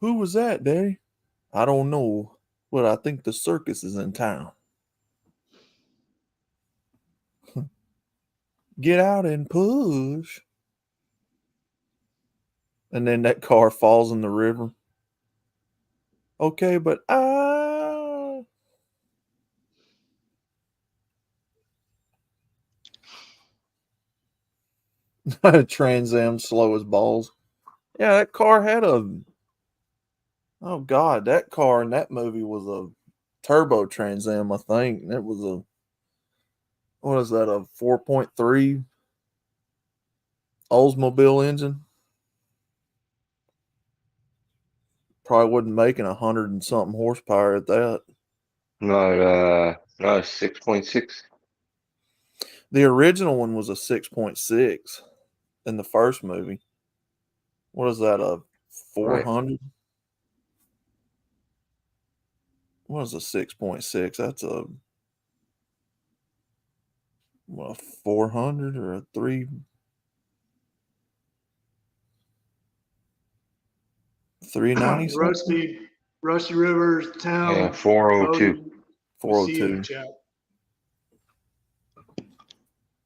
Who was that, Daddy? I don't know, but I think the circus is in town. Get out and push. And then that car falls in the river. Okay, but Trans Am slow as balls. Yeah, that car had oh God, that car in that movie was a turbo Trans Am, I think. It was what is that, a 4.3 Oldsmobile engine? Probably wasn't making 100 and something horsepower at that. No, 6.6. The original one was a 6.6 in the first movie. What is that, a 400? What is a 6.6? That's a 400 or a 390 something? Rusty Rivers Town. Yeah, 402. 402. Chat.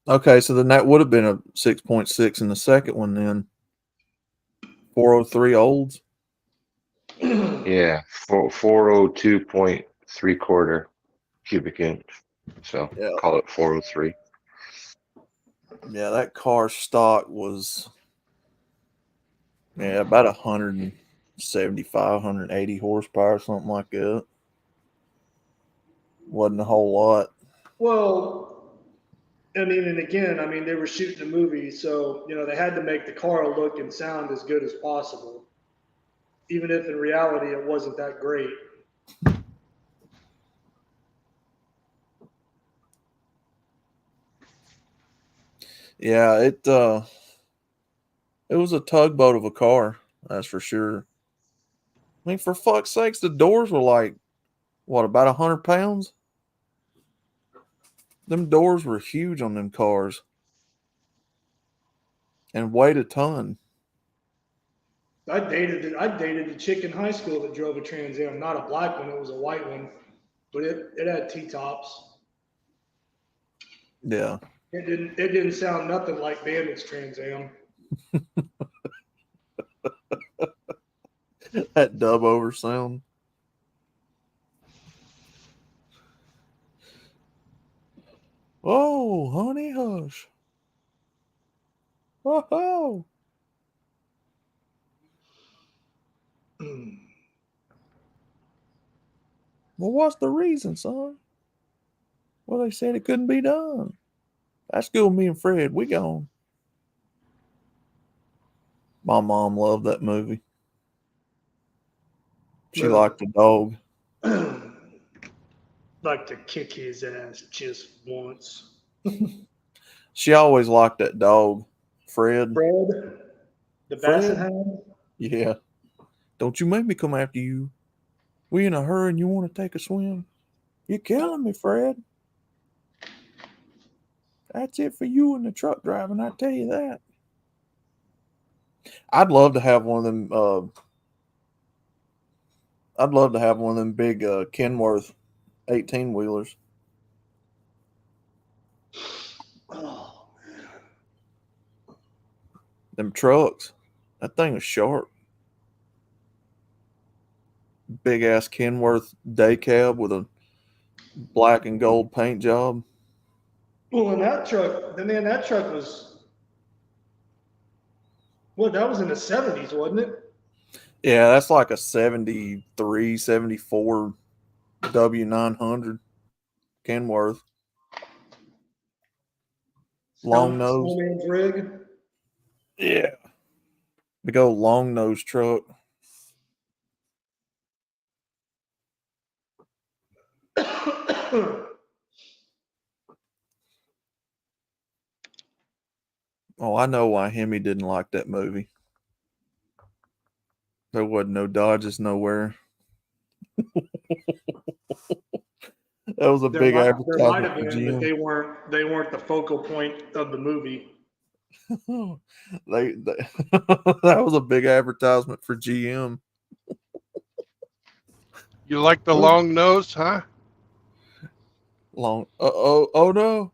Okay, so then that would have been a 6.6 in the second one then. 403 olds. Yeah, 402.75 cubic inch. So Yeah. call it 403. Yeah, that car stock was about 175, 180 horsepower, something like that. Wasn't a whole lot. Well, I mean, and again, I mean, they were shooting a movie, so, you know, they had to make the car look and sound as good as possible, even if in reality it wasn't that great. Yeah, it was a tugboat of a car, that's for sure. I mean, for fuck's sakes, the doors were like, what, about 100 pounds? Them doors were huge on them cars. And weighed a ton. I dated a chick in high school that drove a Trans Am, not a black one, it was a white one, but it had T-tops. Yeah. It didn't sound nothing like Bandit's Trans Am. That dub over sound. Oh, honey, hush. Oh. Well, what's the reason, son? Well, they said it couldn't be done. That's cool, me and Fred. We gone. My mom loved that movie. She liked the dog. Like to kick his ass just once. She always liked that dog, Fred. Fred? The Basset Hound? Yeah. Don't you make me come after you. We in a hurry and you want to take a swim? You're killing me, Fred. That's it for you and the truck driving, I tell you that. I'd love to have one of them. I'd love to have one of them big Kenworth 18-wheelers. Oh, man. Them trucks. That thing was sharp. Big ass Kenworth day cab with a black and gold paint job. Well, and that truck was, that was in the 70s, wasn't it? Yeah, that's like a 73, 74 W900 Kenworth. Long nose. Snowman's rig. Yeah. Big old long nose truck. Oh, I know why Hemi didn't like that movie. There wasn't no Dodges nowhere. That was a big advertisement. There might have been, but they weren't the focal point of the movie. That was a big advertisement for GM. You like the long nose, huh? Oh no.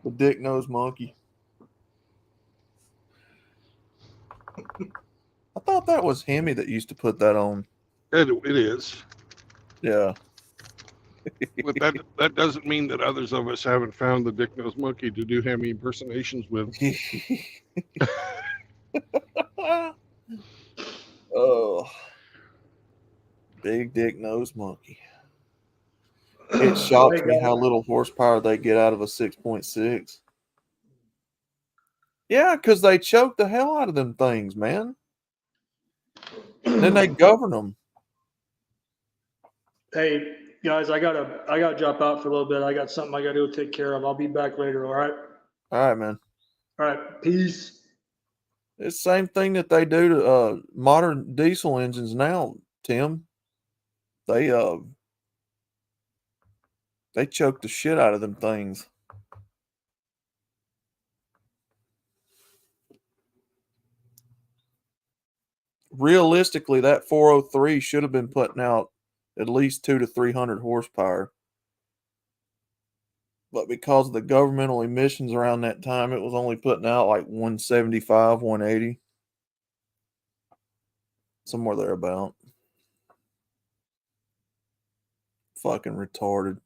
The dick nose monkey. I thought that was Hemi that used to put that on. It is. Yeah. But that doesn't mean that others of us haven't found the dick nose monkey to do Hemi impersonations with. Oh. Big dick nose monkey. It shocks me how little horsepower they get out of a 6.6. Yeah, because they choke the hell out of them things, man. Then they govern them. Hey guys, I gotta drop out for a little bit. I got something I gotta go take care of. I'll be back later. All right. All right, man. All right. Peace. It's the same thing that they do to modern diesel engines now, Tim. They choke the shit out of them things. Realistically, that 403 should have been putting out at least 200 to 300 horsepower. But because of the governmental emissions around that time, it was only putting out like 175, 180. Somewhere thereabout. Fucking retarded.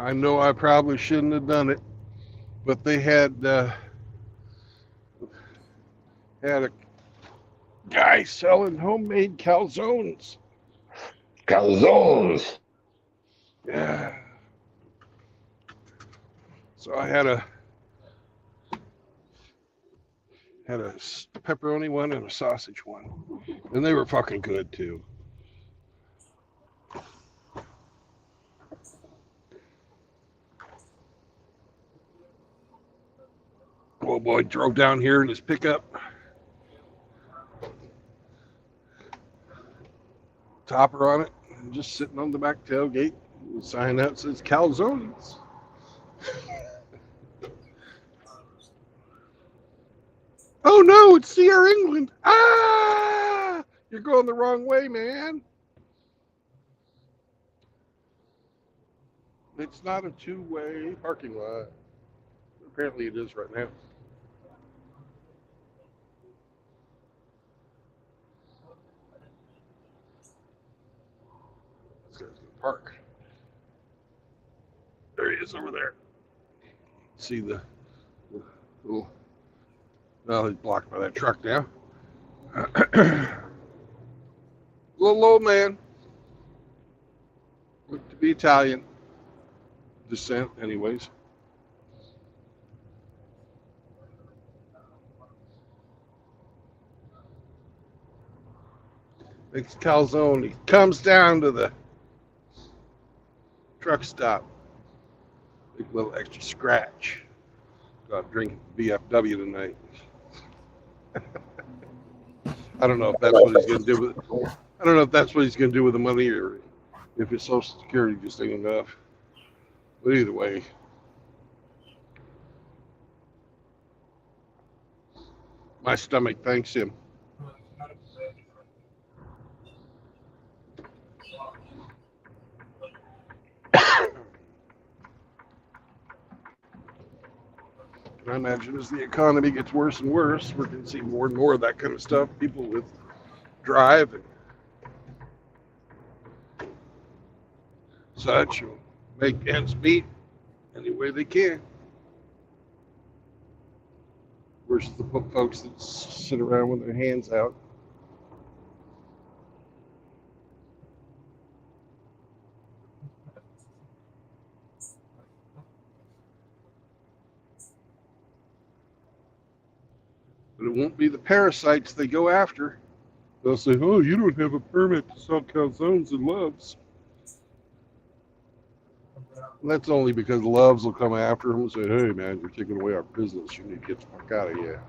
I know I probably shouldn't have done it, but they had a guy selling homemade calzones. Calzones. Yeah. So I had a pepperoni one and a sausage one, and they were fucking good too. Oh boy, drove down here in his pickup. Topper on it, and just sitting on the back tailgate. The sign out says calzones. Oh no, it's CR England. Ah! You're going the wrong way, man. It's not a two-way parking lot. Apparently it is right now. This guy's gonna park. There he is over there. See the little, well, he's blocked by that truck now. Little old man. Looked to be Italian descent, anyways. Makes calzone. He comes down to the truck stop. Big little extra scratch. Got drinking VFW tonight. I don't know if that's what he's gonna do with. I don't know if that's what he's gonna do with the money, or if his Social Security just ain't enough. But either way, my stomach thanks him. I imagine as the economy gets worse and worse, we're going to see more and more of that kind of stuff. People with drive and such will make ends meet any way they can. Versus the folks that sit around with their hands out. But it won't be the parasites they go after. They'll say, oh, you don't have a permit to sell calzones and Loves. And that's only because Loves will come after them and say, hey, man, you're taking away our business. You need to get the fuck out of here.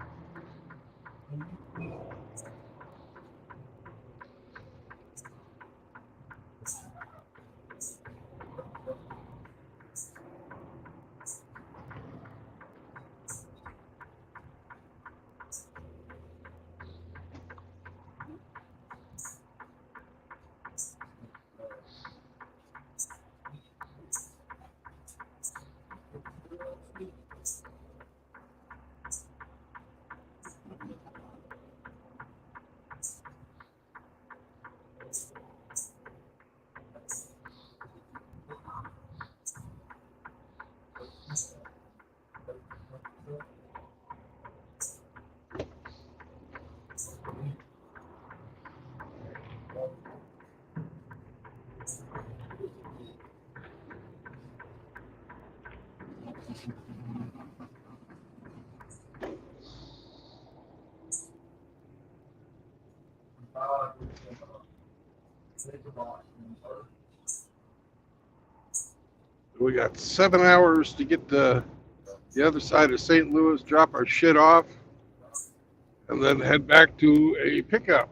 We got 7 hours to get to the other side of St. Louis, drop our shit off, and then head back to a pickup.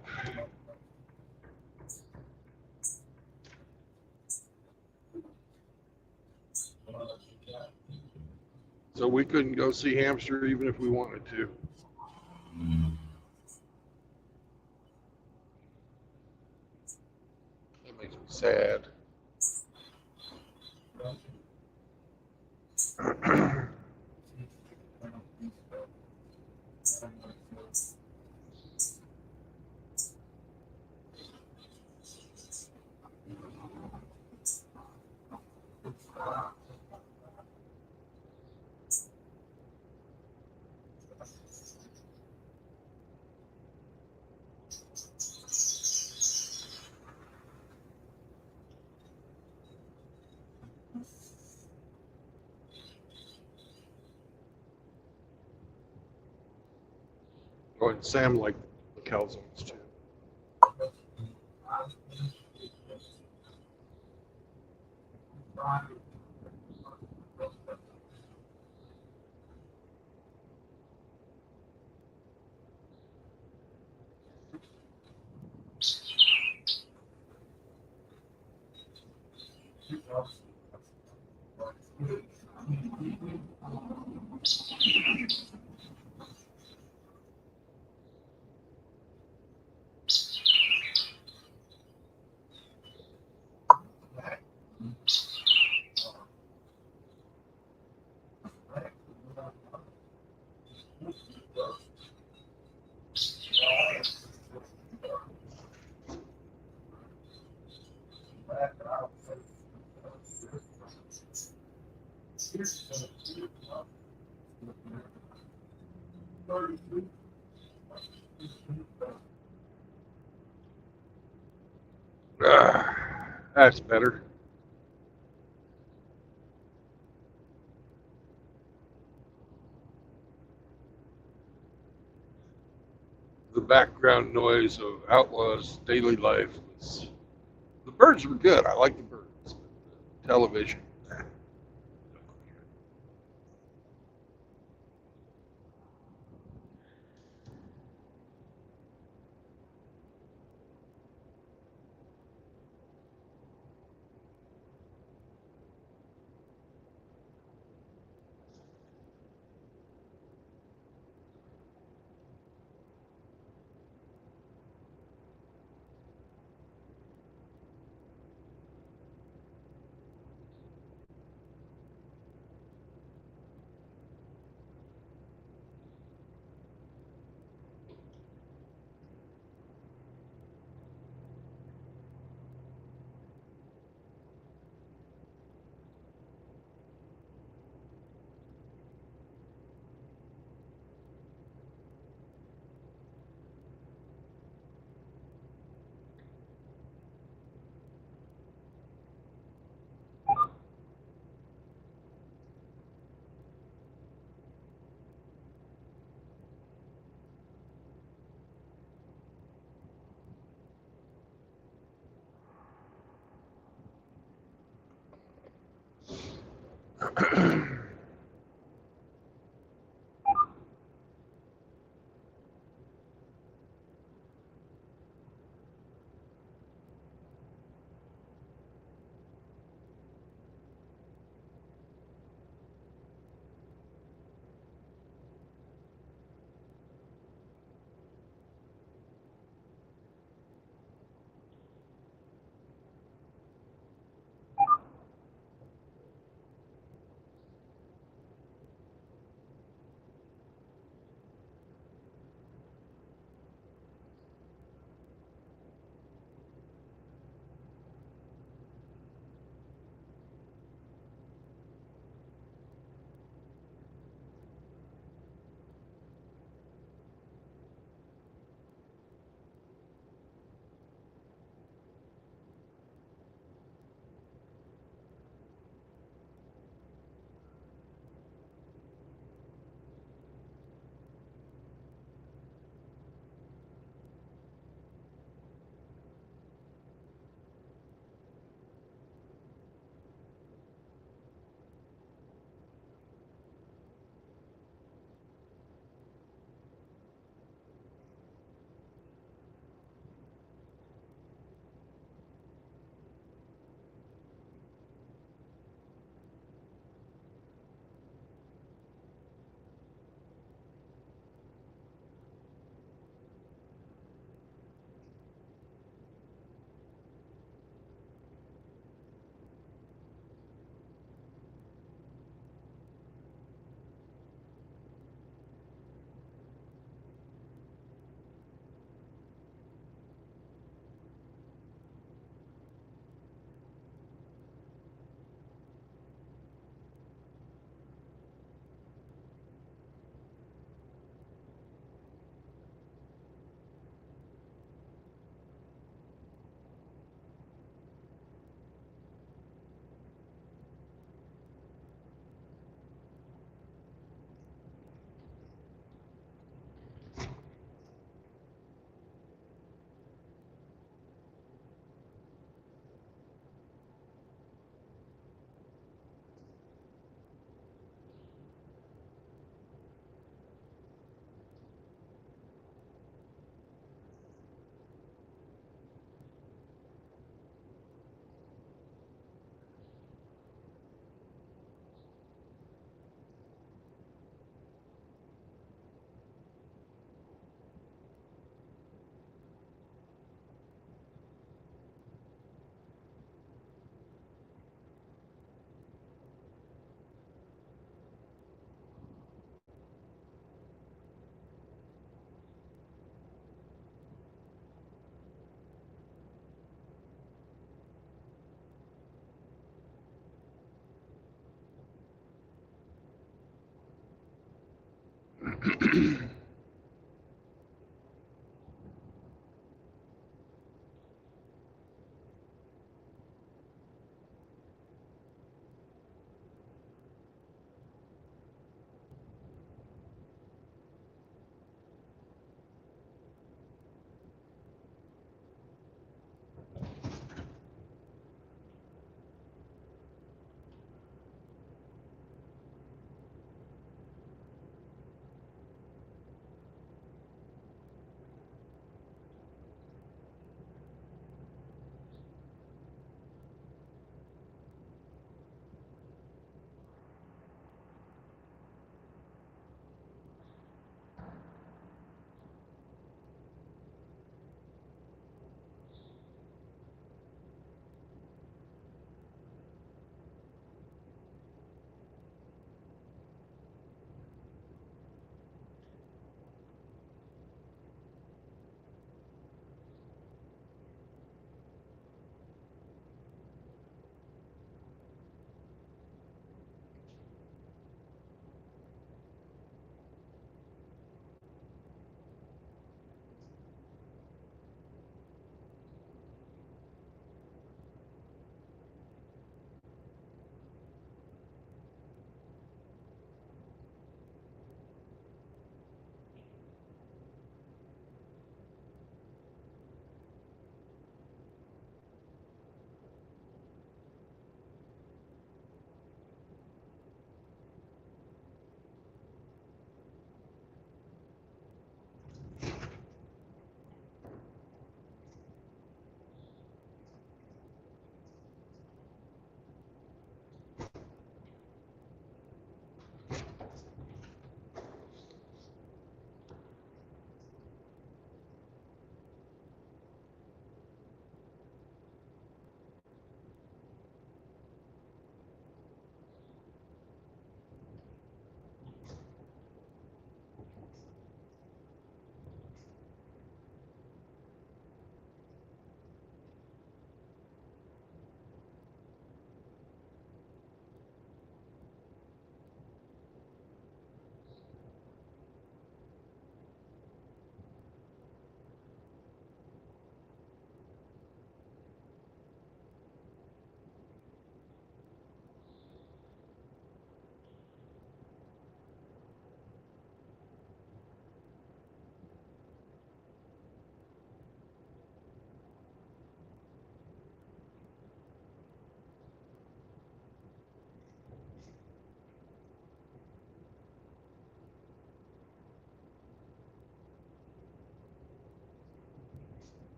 So we couldn't go see Hamster even if we wanted to. That makes me sad. Oh, and Sam liked the calzones too. That's better. The background noise of Outlaw's daily life was. The birds were good. I like the birds. Television.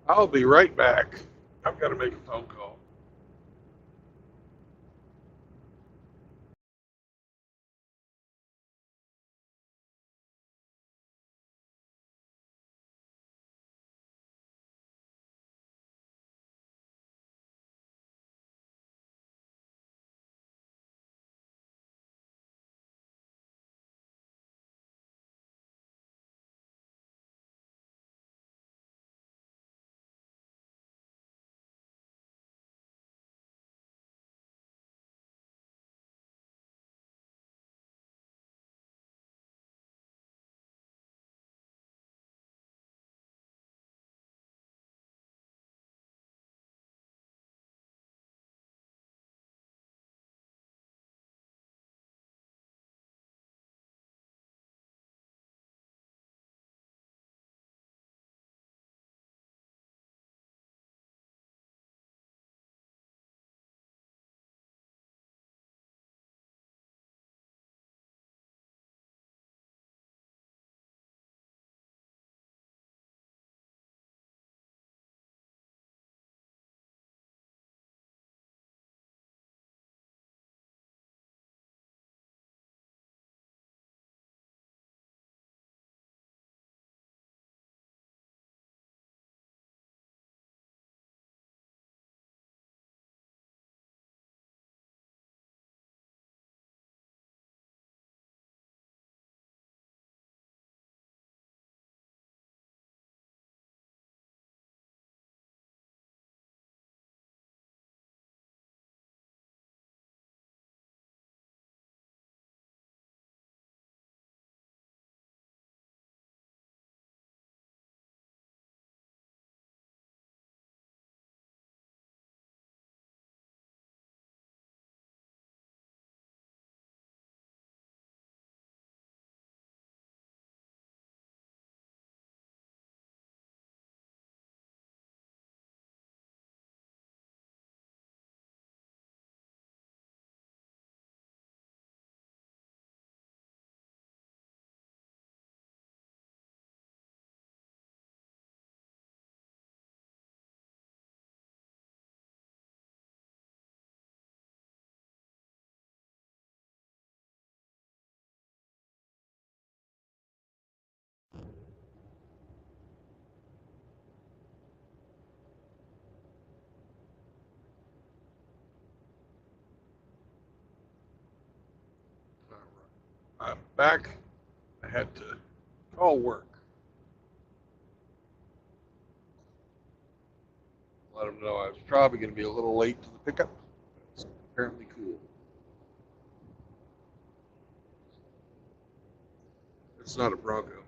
I'll be right back. I've got to make a phone call. I'm back. I had to call work. Let them know I was probably going to be a little late to the pickup. It's apparently cool. It's not a Bronco.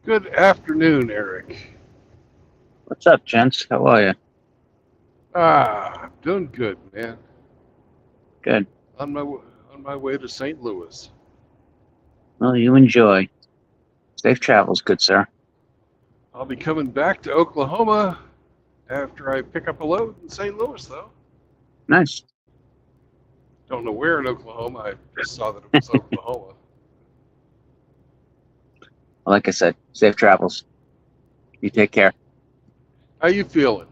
Good afternoon, Eric. What's up, gents? How are you? Doing good, man. Good. On my way to St. Louis. Well, you enjoy. Safe travels, good sir. I'll be coming back to Oklahoma after I pick up a load in St. Louis, though. Nice. Don't know where in Oklahoma. I just saw that it was Oklahoma. Like I said, safe travels. You take care. How you feeling?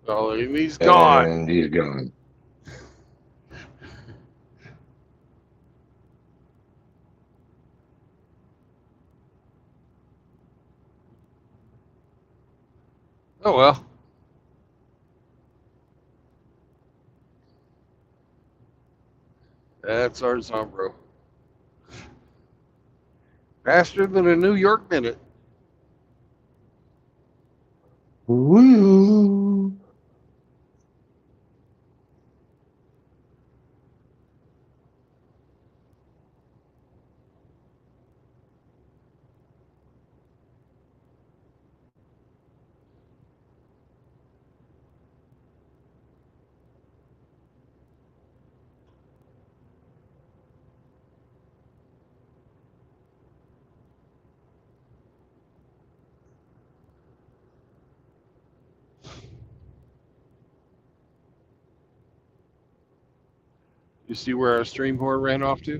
Oh, and he's gone. And he's gone. Oh well. That's our Zombro. Faster than a New York minute. Woo! You see where our stream whore ran off to?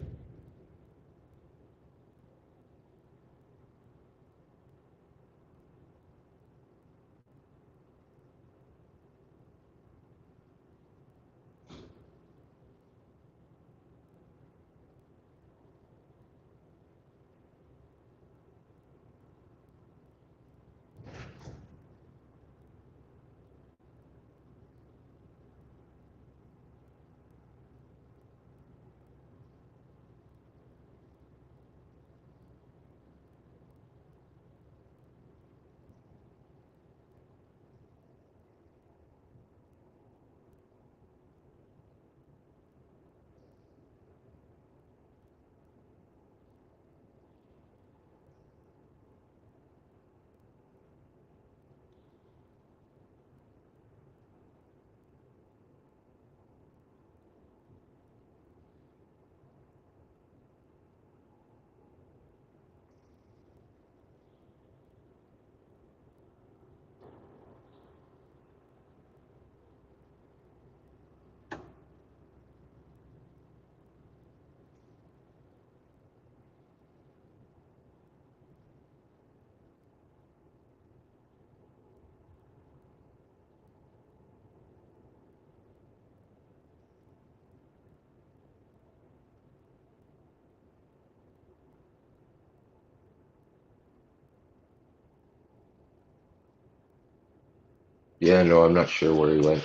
Yeah, no, I'm not sure where he went.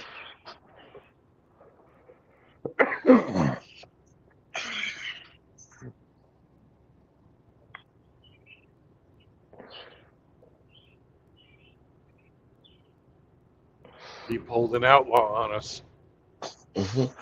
He pulled an outlaw on us. Mhm.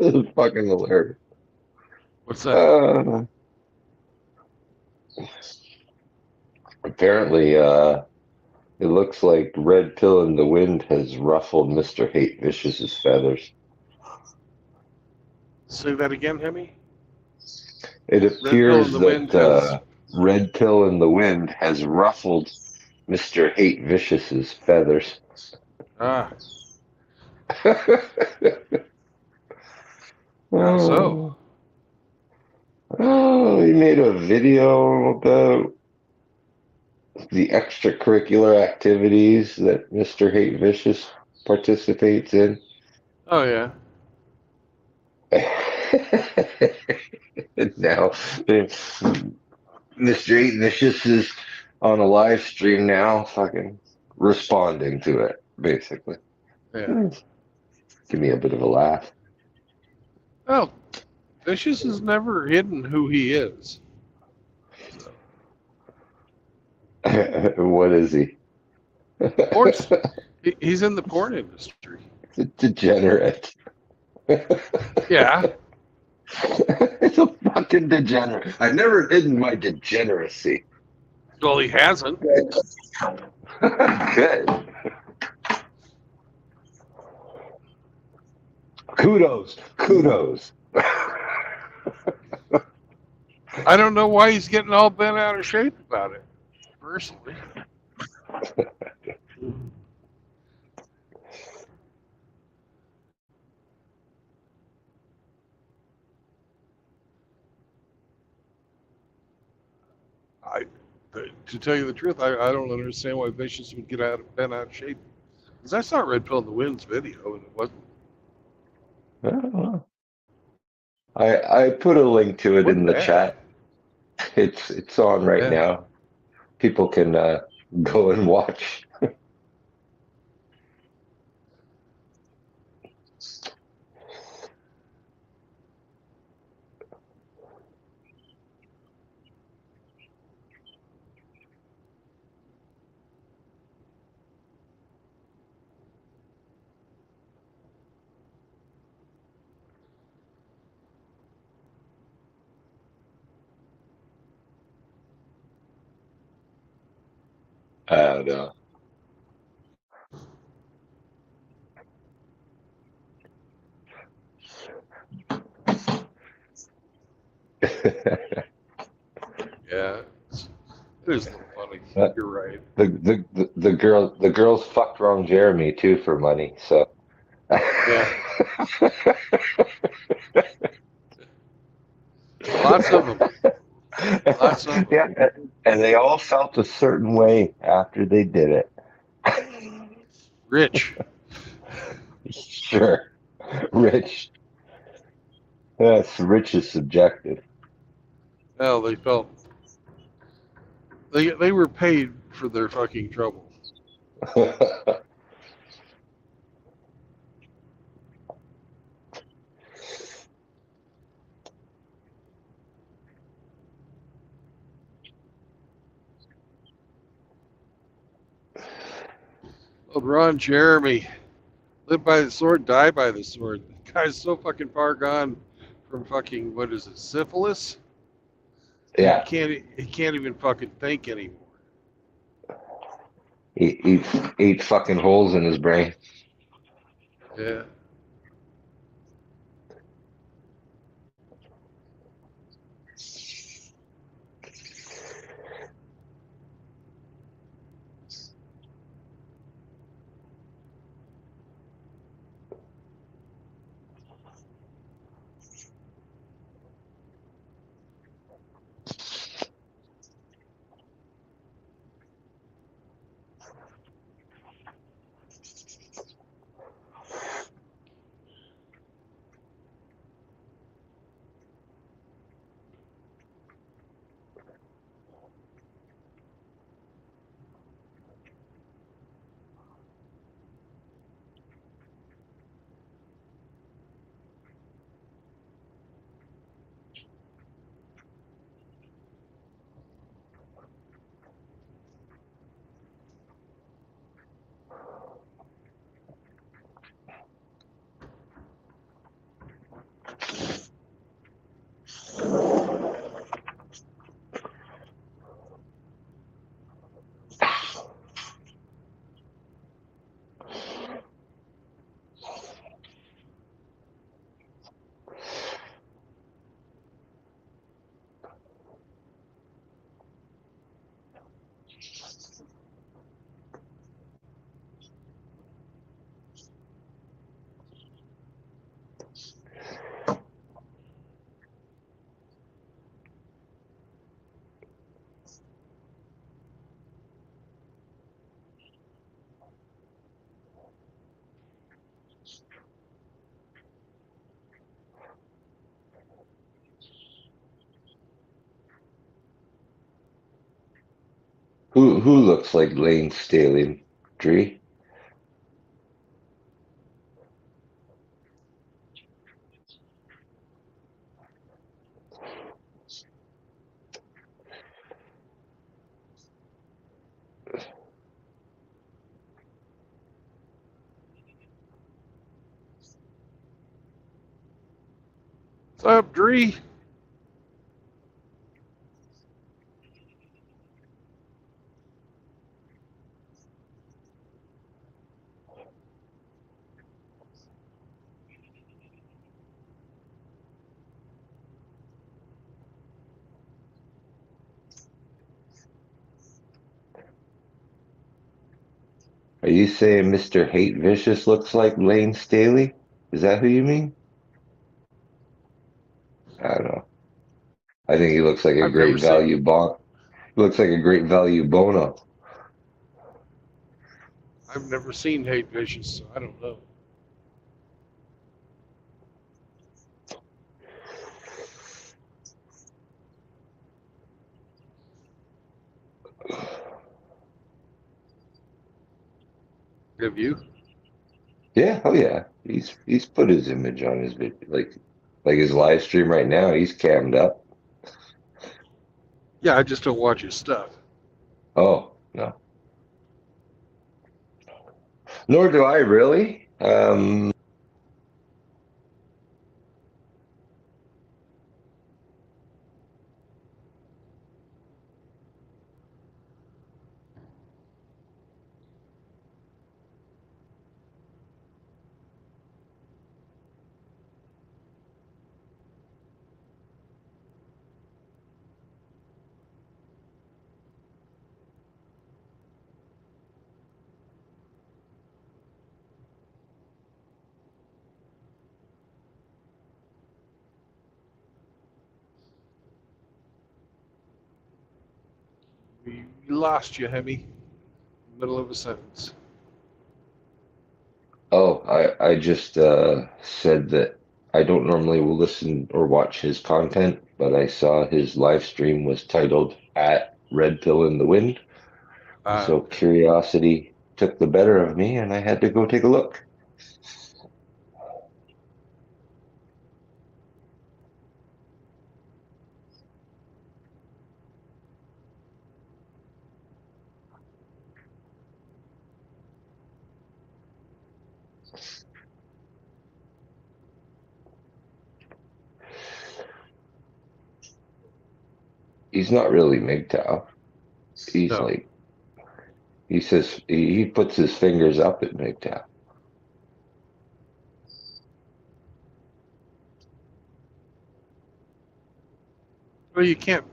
This is fucking hilarious. What's that? Apparently, it looks like Red Pill in the Wind has ruffled Mr. Hate Vicious's feathers. Say that again, Hemi? It Red Pill appears in the that Wind has. Red Pill in the Wind has ruffled Mr. Hate Vicious's feathers. Ah, Oh. how so? Oh, he made a video about the extracurricular activities that Mr. Hate Vicious participates in. Oh, yeah. And now Mr. Hate Vicious is on a live stream now, fucking responding to it, basically. Yeah. Give me a bit of a laugh. Well, Vicious has never hidden who he is. What is he? He's in the porn industry. Degenerate. Yeah. It's a fucking degenerate. I've never hidden my degeneracy. Well, he hasn't. Good. Kudos. I don't know why he's getting all bent out of shape about it, personally. To tell you the truth, I don't understand why Vicious would get bent out of shape. Because that's not Red Pill in the Wind's video, and it wasn't. I put a link to it in the bad. chat. It's on right now. People can go and watch. I don't know. Yeah, it is a little funny. You're right. The girls fucked wrong Jeremy too for money. So Yeah. Lots of them. Lots of them. Yeah, and they all felt a certain way after they did it. Rich. Sure, rich. Yes, rich is subjective. Well, they felt they were paid for their fucking trouble. Old Ron Jeremy, live by the sword, die by the sword. The guy's so fucking far gone from fucking, what is it, syphilis? Yeah, He can't even fucking think anymore. he eats fucking holes in his brain. Yeah. Who looks like Lane Staley? Dree? What's up, Dree? Are you saying Mr. Hate Vicious looks like Lane Staley? Is that who you mean? I don't know. I think he looks like a I've never great seen. value bon. Looks like a great value Bono. I've never seen Hate Vicious, so I don't know. Have you? Yeah, oh yeah. He's put his image on his video, like his live stream right now. He's cammed up. Yeah, I just don't watch his stuff. Oh no, nor do I really. We lost you, Hemi. Middle of a sentence. Oh, I just said that I don't normally listen or watch his content, but I saw his live stream was titled "At Red Pill in the Wind," so curiosity took the better of me, and I had to go take a look. He's not really MGTOW. He's No. like he says he puts his fingers up at MGTOW. Well, you can't.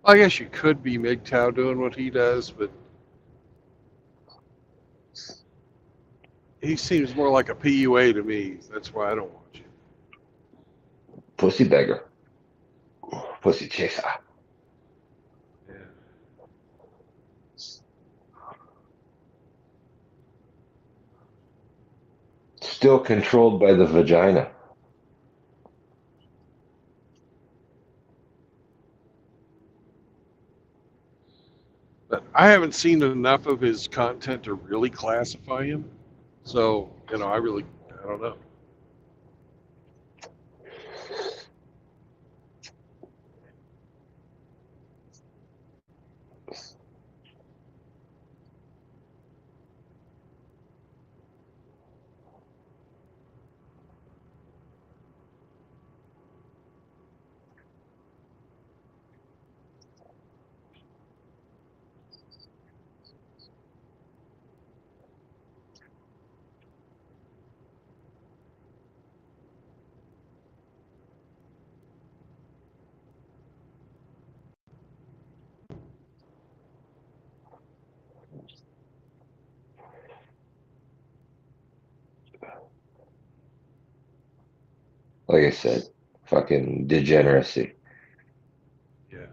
I guess you could be MGTOW doing what he does, but he seems more like a PUA to me. That's why I don't watch it. Pussy beggar. Pussy chaser. Yeah. Still controlled by the vagina. But I haven't seen enough of his content to really classify him. So, I don't know. Like I said, fucking degeneracy. Yeah.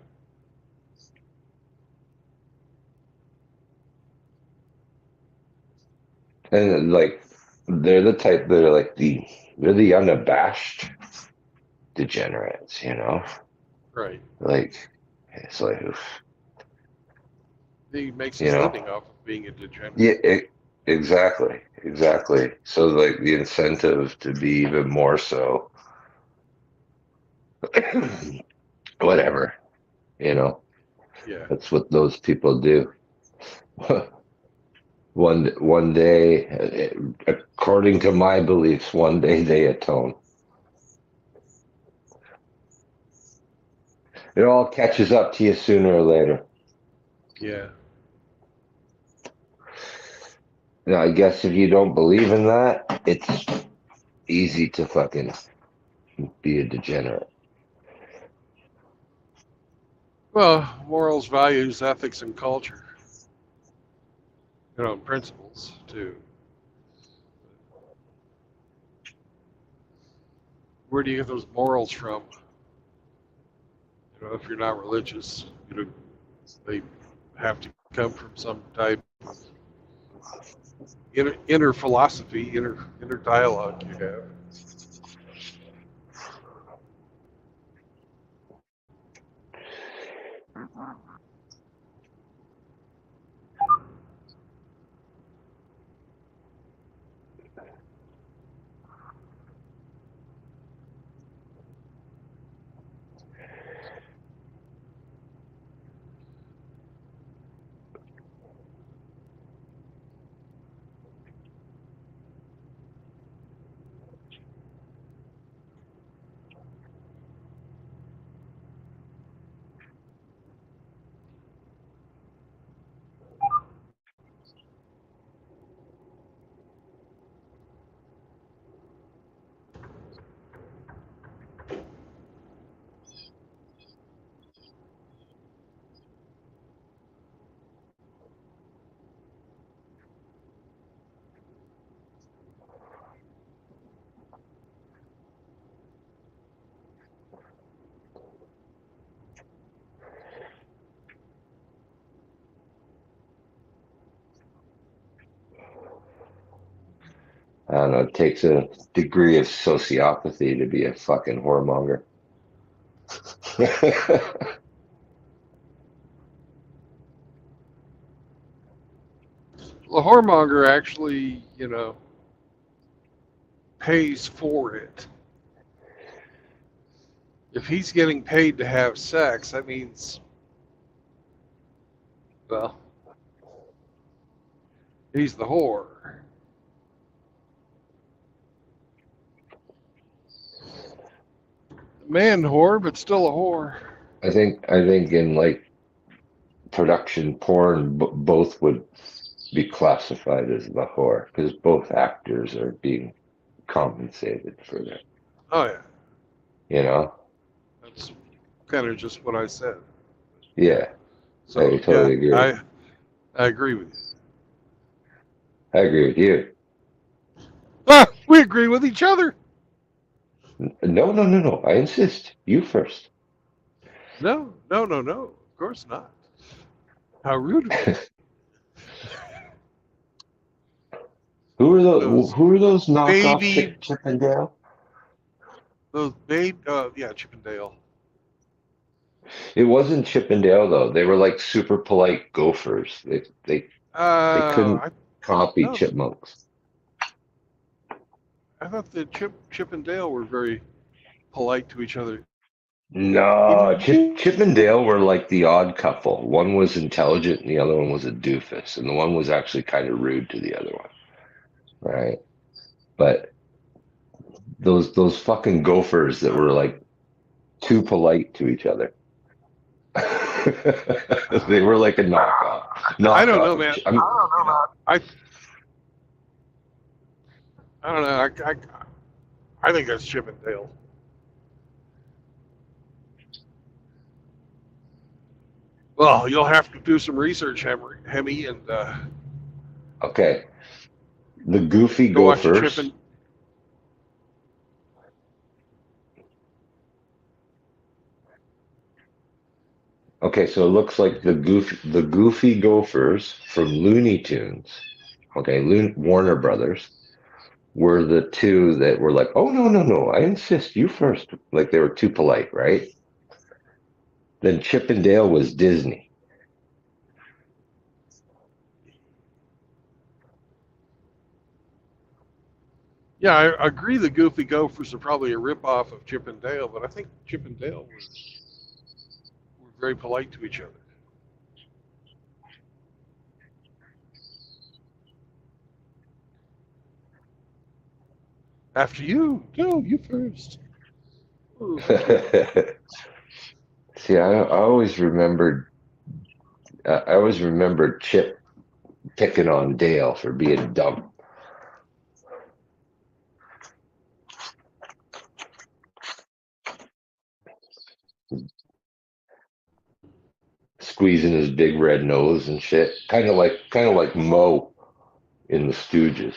And like they're the type that are like they're the unabashed degenerates, you know? Right. Like It's like, oof, He makes you his know, living off of being a degenerate. yeah, exactly. So like the incentive to be even more so, whatever, you know, Yeah. that's what those people do. One day, according to my beliefs, one day they atone. It all catches up to you sooner or later. Yeah. Now, I guess if you don't believe in that, it's easy to fucking be a degenerate. Well, morals, values, ethics, and culture. And principles too. Where do you get those morals from? If you're not religious, they have to come from some type of inner philosophy, inner dialogue you have. I don't know, it takes a degree of sociopathy to be a fucking whoremonger. The whoremonger actually, pays for it. If he's getting paid to have sex, that means, well, he's the whore. Man whore, but still a whore. I think in like production porn, both would be classified as the whore because both actors are being compensated for that. Oh yeah, You know? that's kind of just what I said. Yeah, I So yeah, totally agree. I agree with you. I agree with you. We agree with each other. No. I insist. You first. No. Of course not. How rude of me. Who are Those those knockoff baby, Chip and Dale? yeah, Chippendale. It wasn't Chip and Dale though. They were like super polite gophers. They couldn't I copy no, chipmunks. I thought that Chip and Dale were very polite to each other. No, Chip and Dale were like the odd couple. One was intelligent and the other one was a doofus, and the one was actually kind of rude to the other one, right? But those fucking gophers that were like too polite to each other. They were like a knockoff. I don't know, man. I don't know. I think that's Chip and Dale. Well, you'll have to do some research, Hemi, and Okay. The goofy go watch gophers. Chip and. Okay, so it looks like the goofy gophers from Looney Tunes, okay, Warner Brothers, were the two that were like, oh no, I insist, you first. Like they were too polite, right? Then Chip and Dale was Disney. Yeah, I agree the Goofy Gophers are probably a ripoff of Chip and Dale, but I think Chip and Dale were very polite to each other. After you. No, you first. Ooh, thank you. See, I always remembered Chip picking on Dale for being dumb. Squeezing his big red nose and shit. Kind of like Mo in the Stooges.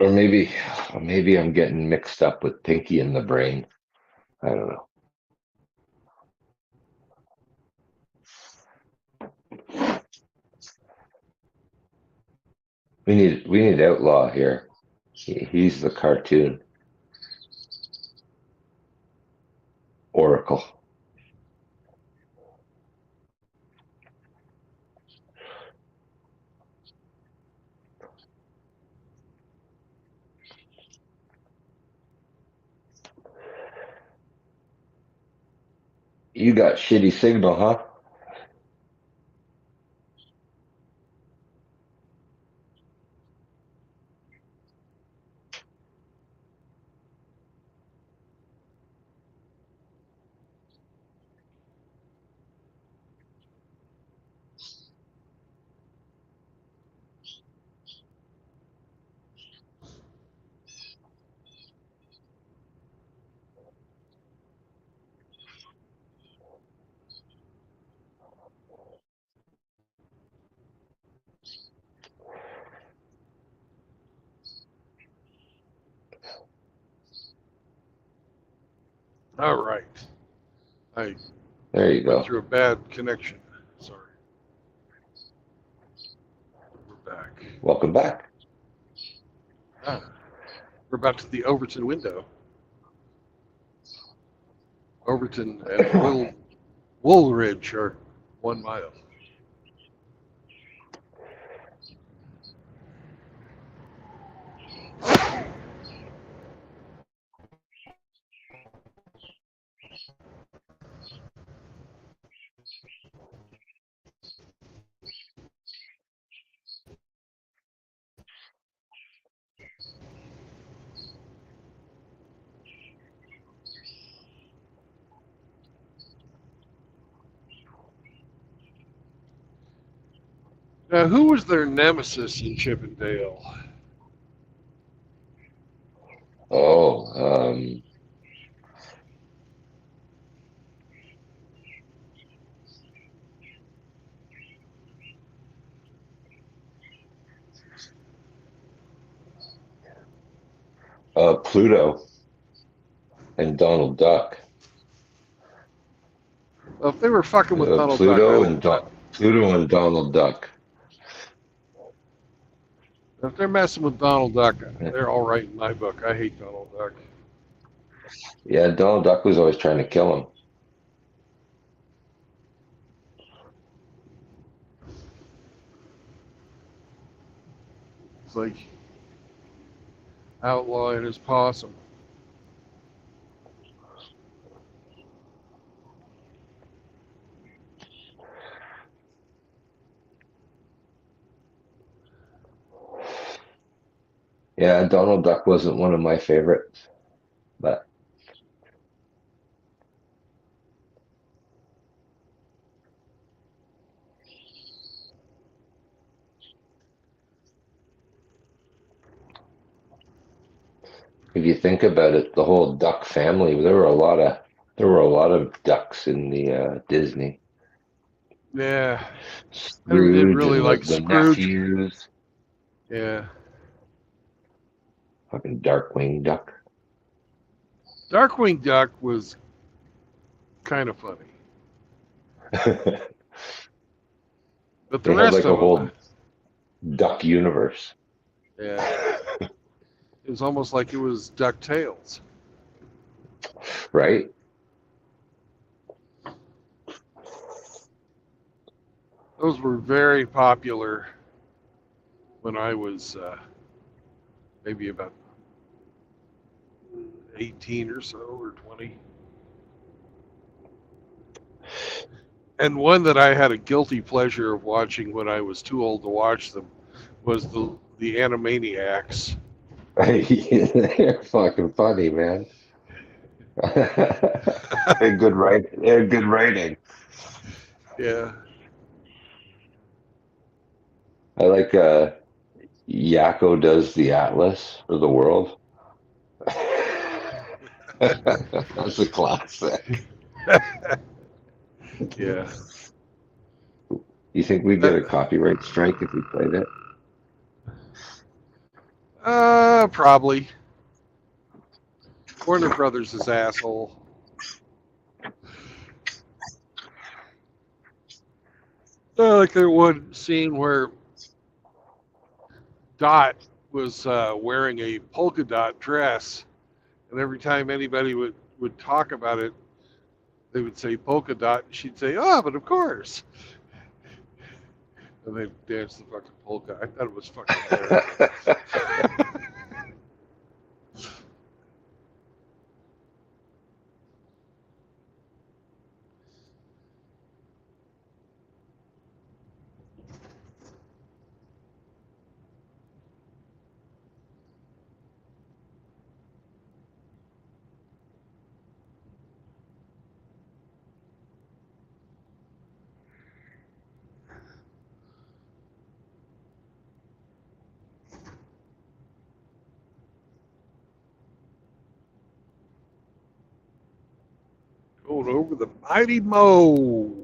Or maybe I'm getting mixed up with Pinky and the Brain. I don't know. We need Outlaw here. He's the cartoon. Oracle. You got shitty signal, huh? All right. I There you went go. through a bad connection. Sorry. We're back. Welcome back. Ah, we're about to the Overton window. Overton and Woolridge are 1 mile. Now, who was their nemesis in Chip and Dale? Oh, Pluto and Donald Duck. Well, if they were fucking with Donald Duck, Pluto and Donald Duck. if they're messing with Donald Duck, they're all right in my book. I hate Donald Duck. Yeah, Donald Duck was always trying to kill him. It's like Outlaw and his possum. Yeah, Donald Duck wasn't one of my favorites, but if you think about it, the whole Duck family, there were a lot of ducks in the Disney. Yeah. Scrooge Never did really and like the Scrooge. nephews. Yeah. Fucking Darkwing Duck. Darkwing Duck was kind of funny. But the They had rest like of a whole them, Duck universe. yeah. It's almost like it was DuckTales. Right? Those were very popular when I was maybe about 18 or so, or 20. And one that I had a guilty pleasure of watching when I was too old to watch them was the Animaniacs. They're fucking funny, man. They're good writing. They're good writing. Yeah. I like Yakko does the atlas for the world. That's a classic. Yeah. You think we'd get a copyright strike if we played it? Probably. Warner Brothers is asshole. Like there one scene where Dot was wearing a polka dot dress, and every time anybody would talk about it, they would say polka dot, and she'd say, "Oh, but of course." And they'd dance the fucking polka. I thought it was fucking hilarious. Going over the mighty Mo.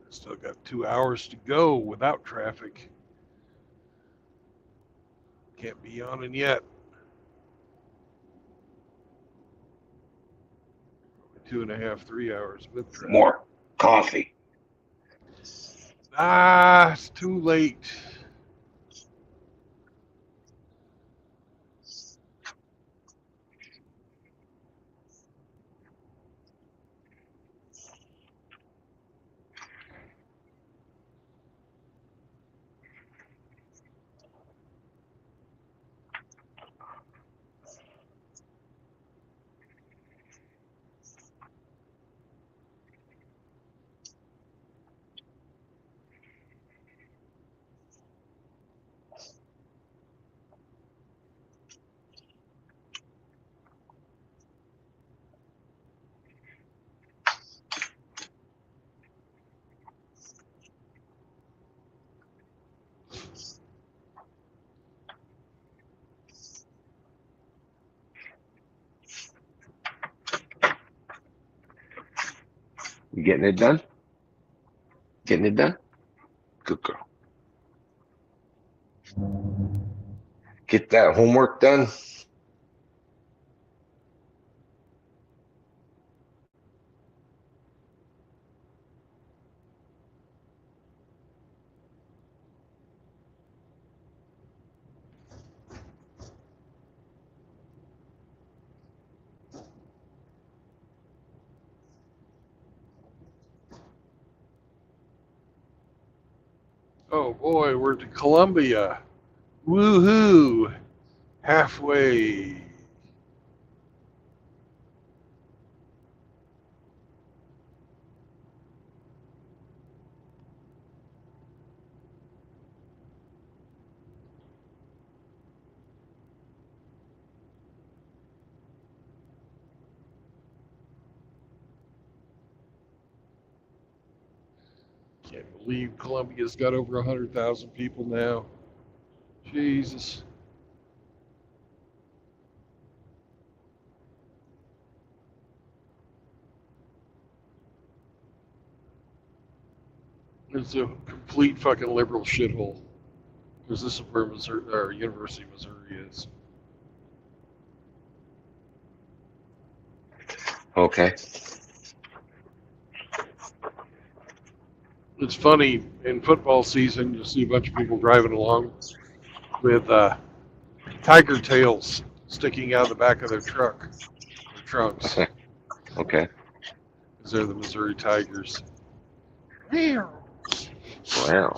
Still got 2 hours to go without traffic. Can't be yawning yet. 2.5, 3 hours with traffic. More coffee. It's too late. You getting it done? Getting it done? Good girl. Get that homework done. Oh boy, we're to Columbia. Woohoo! Halfway. Can't believe Columbia's got over 100,000 people now. Jesus. It's a complete fucking liberal shithole. Because this is where Missouri, or University of Missouri is. Okay. It's funny, in football season, you'll see a bunch of people driving along with tiger tails sticking out of the back of their truck, their trunks, Okay. because they're the Missouri Tigers. Wow.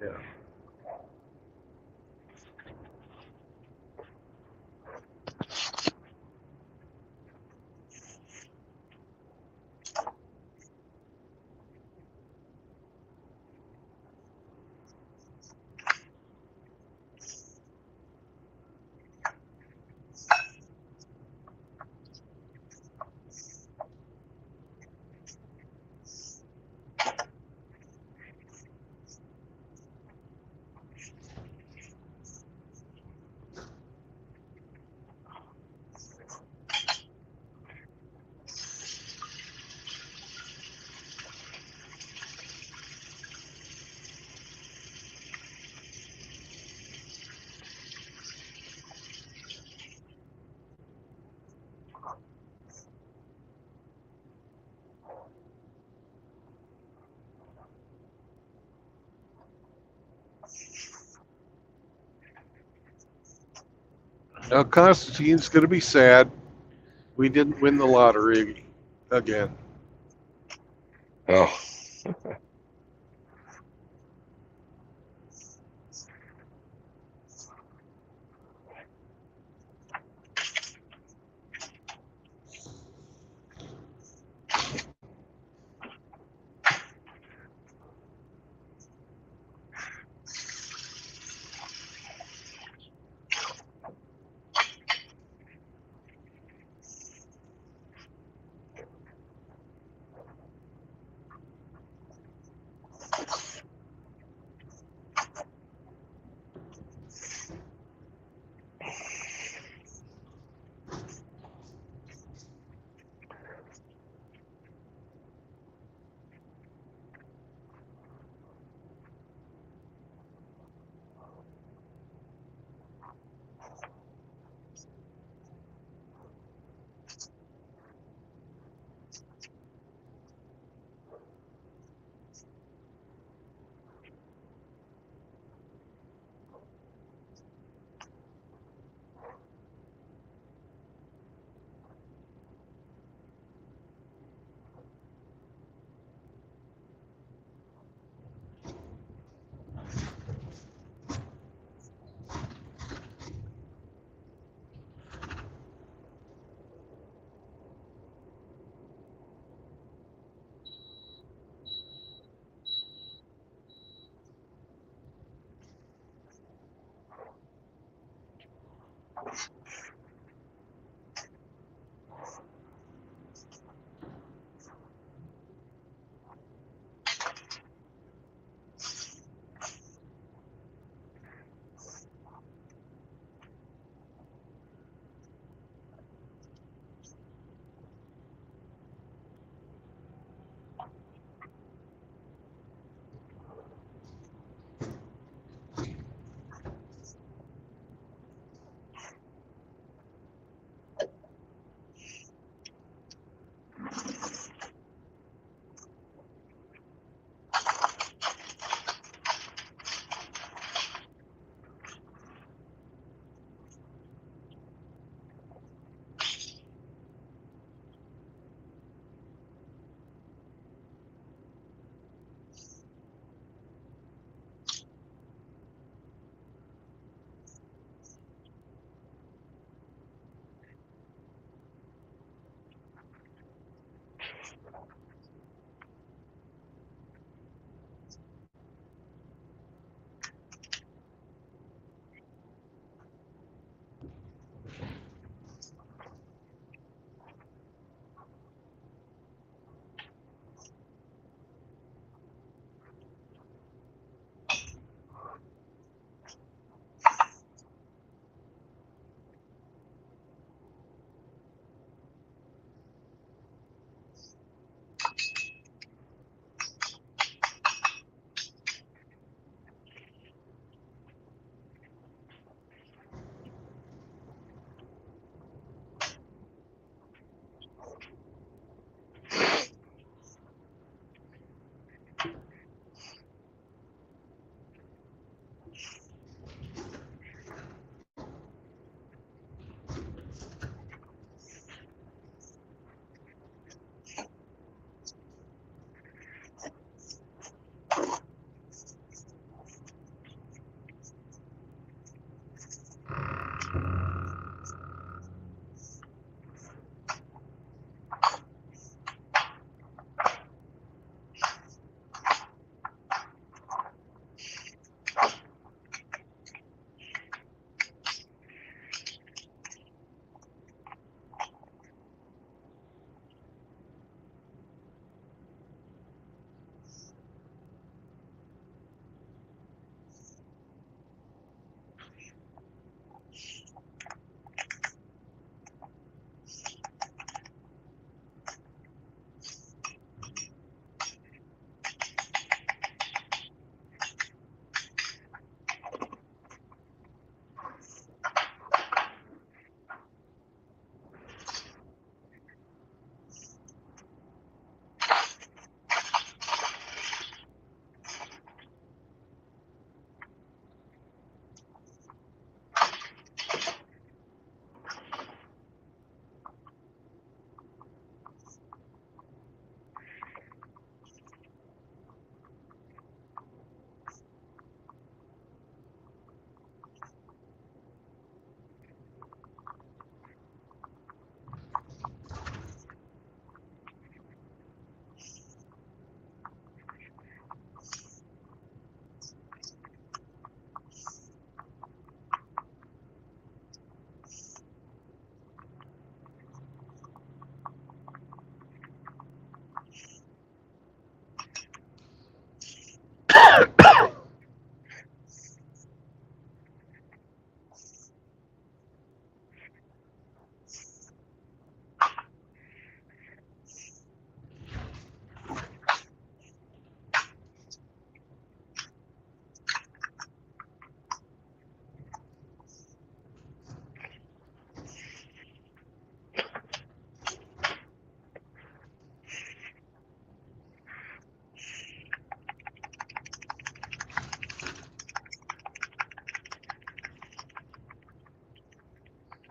Yeah. Now, Constantine's going to be sad. We didn't win the lottery again. Oh.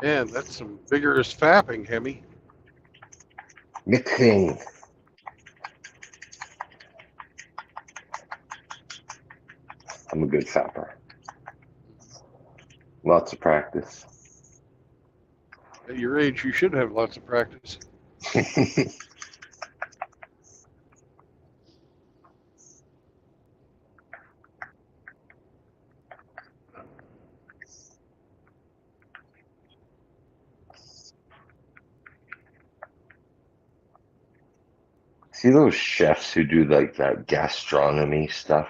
Man, that's some vigorous fapping, Hemi. Mixing. I'm a good fapper. Lots of practice. At your age, you should have lots of practice. See those chefs who do like that gastronomy stuff,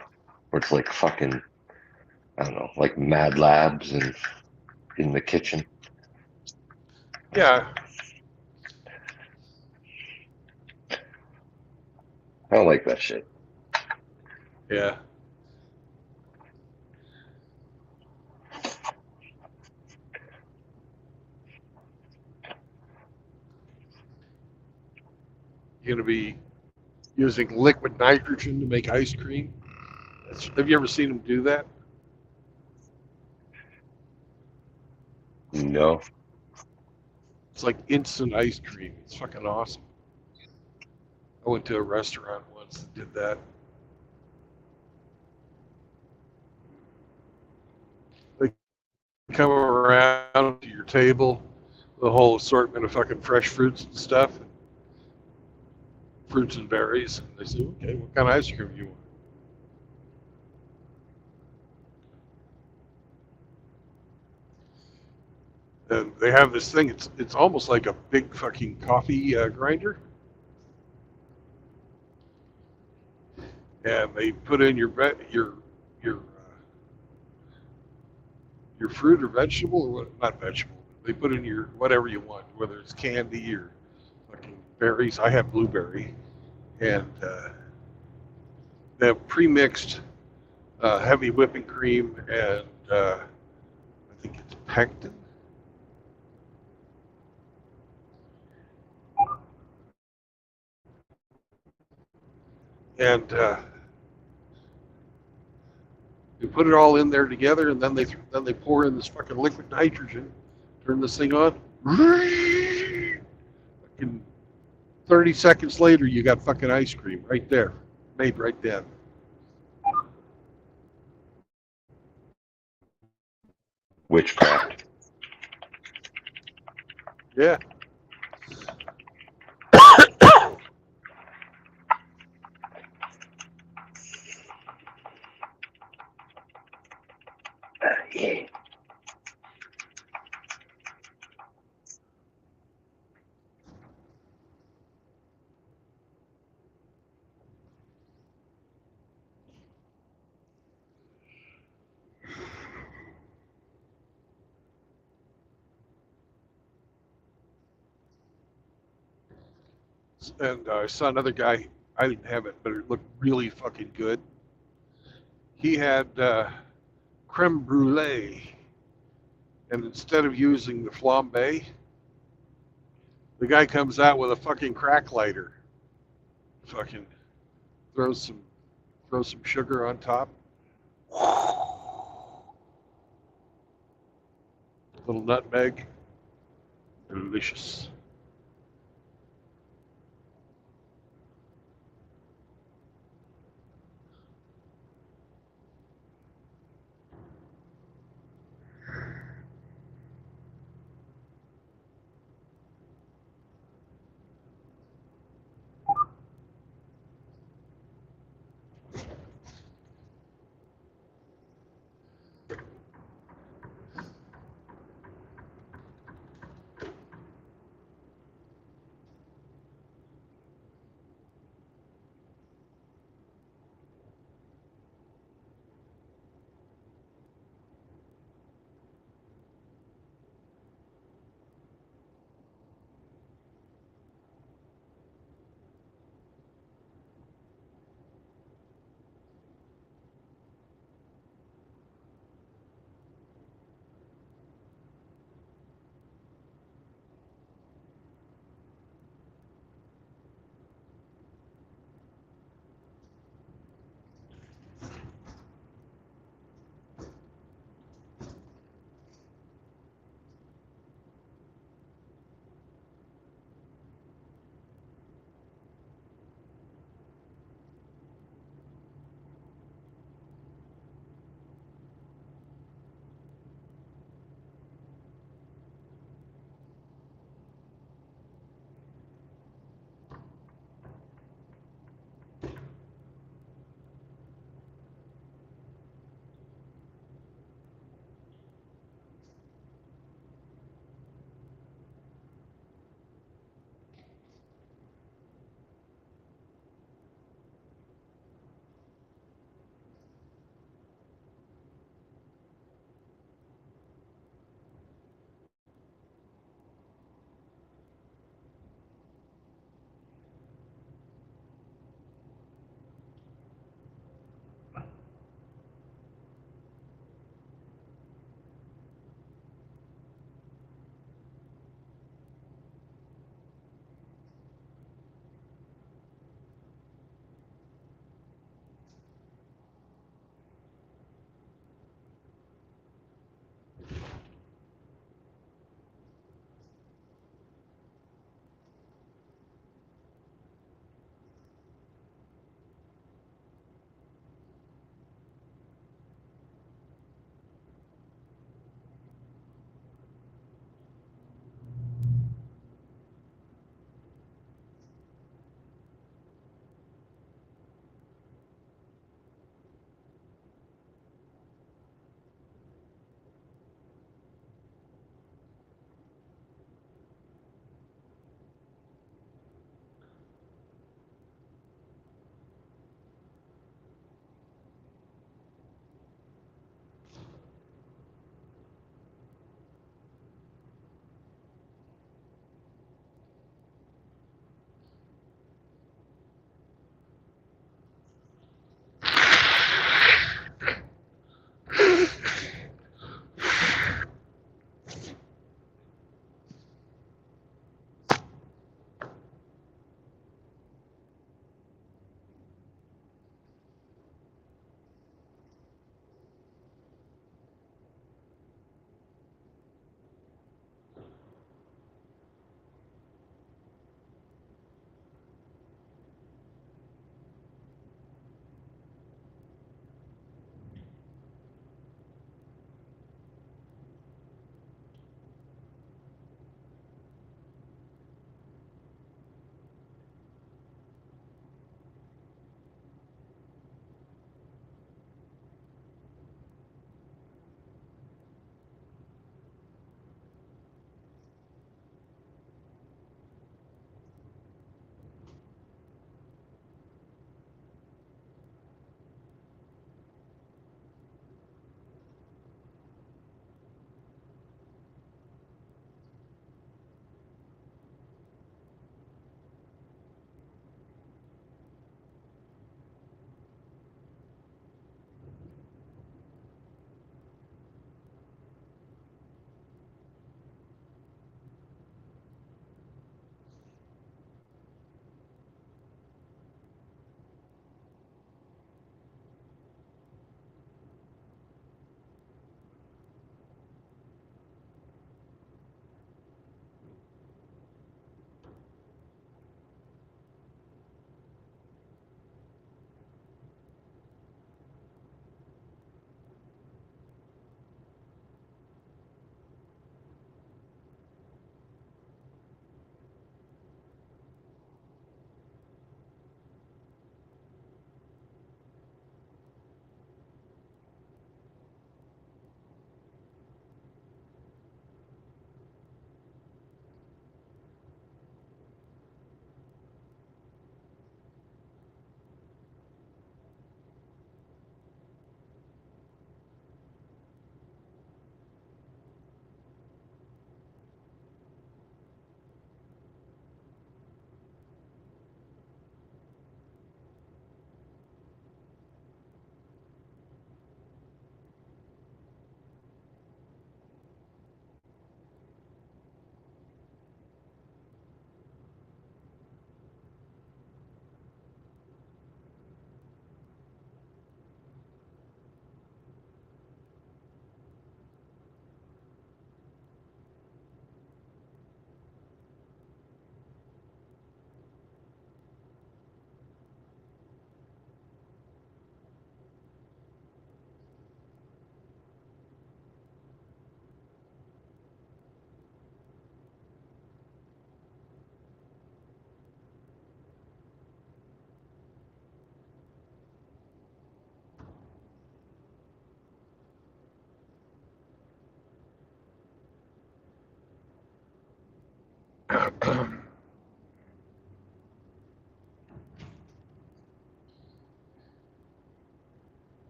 where it's like fucking, I don't know, like Mad Labs and in the kitchen. Yeah, I don't like that shit. yeah. You're gonna be using liquid nitrogen to make ice cream. Have you ever seen them do that? No. It's like instant ice cream. It's fucking awesome. I went to a restaurant once that did that. They come around to your table, the whole assortment of fucking fresh fruits and stuff, fruits and berries. And they say, okay, what kind of ice cream do you want? And they have this thing. It's almost like a big fucking coffee grinder, and they put in your your fruit or vegetable or what? Not vegetable. They put in your whatever you want, whether it's candy or fucking berries. I have blueberry, and they have pre-mixed heavy whipping cream and I think it's pectin. And you put it all in there together, and then they pour in this fucking liquid nitrogen, turn this thing on. Fucking 30 seconds later, you got fucking ice cream right there, made right then. Witchcraft. Yeah. Yeah. And I saw another guy. I didn't have it, but it looked really fucking good. He had creme brulee, and instead of using the flambe, the guy comes out with a fucking crack lighter. Fucking throws some sugar on top. Little nutmeg. Delicious.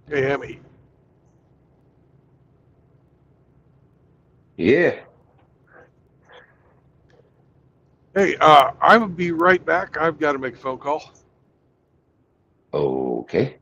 Hey, Emmy. Yeah. Hey, I will be right back. I've got to make a phone call. Okay.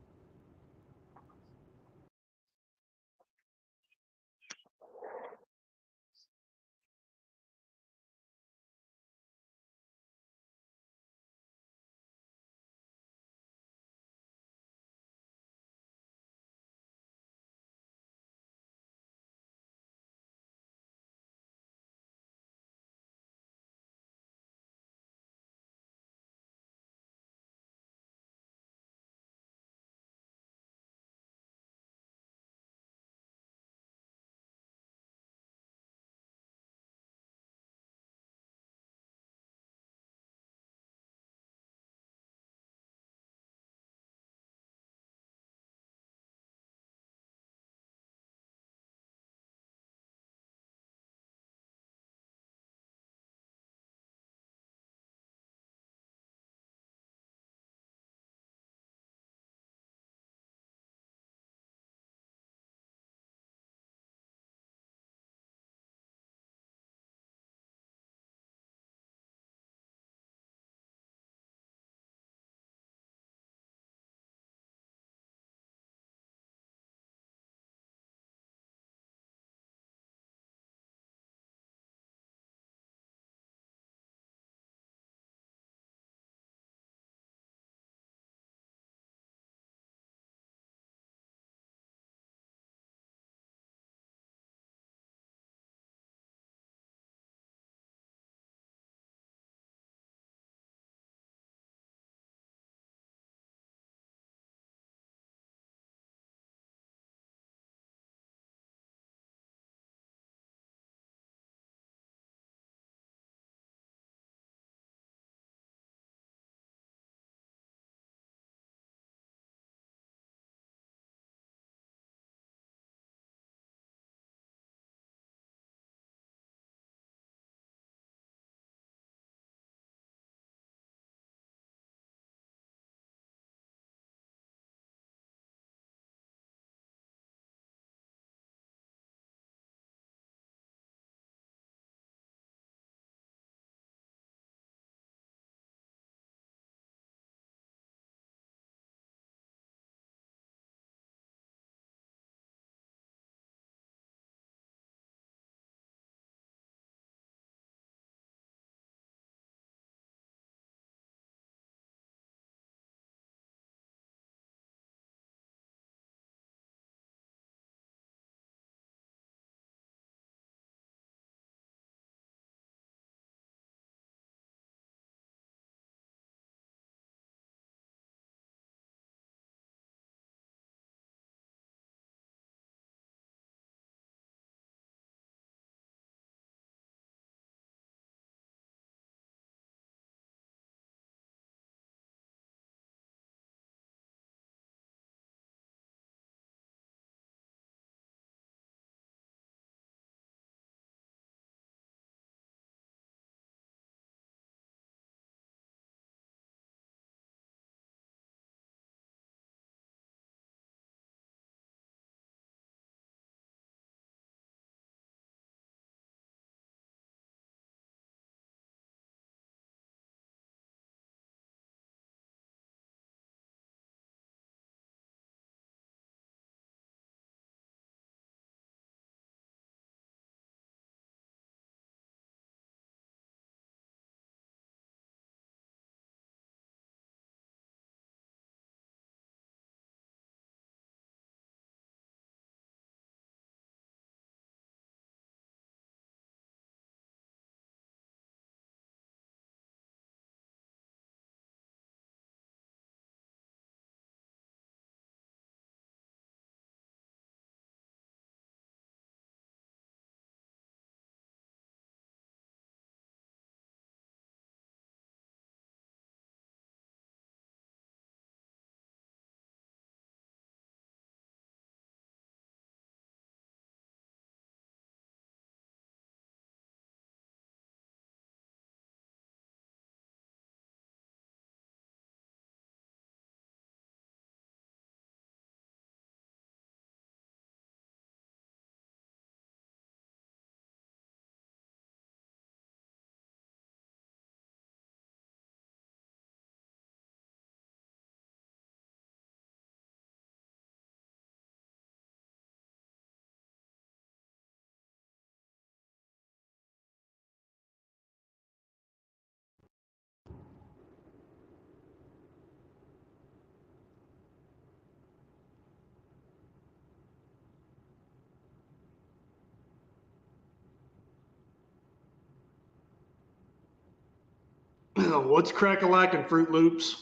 What's crack-a-lack Fruit Loops?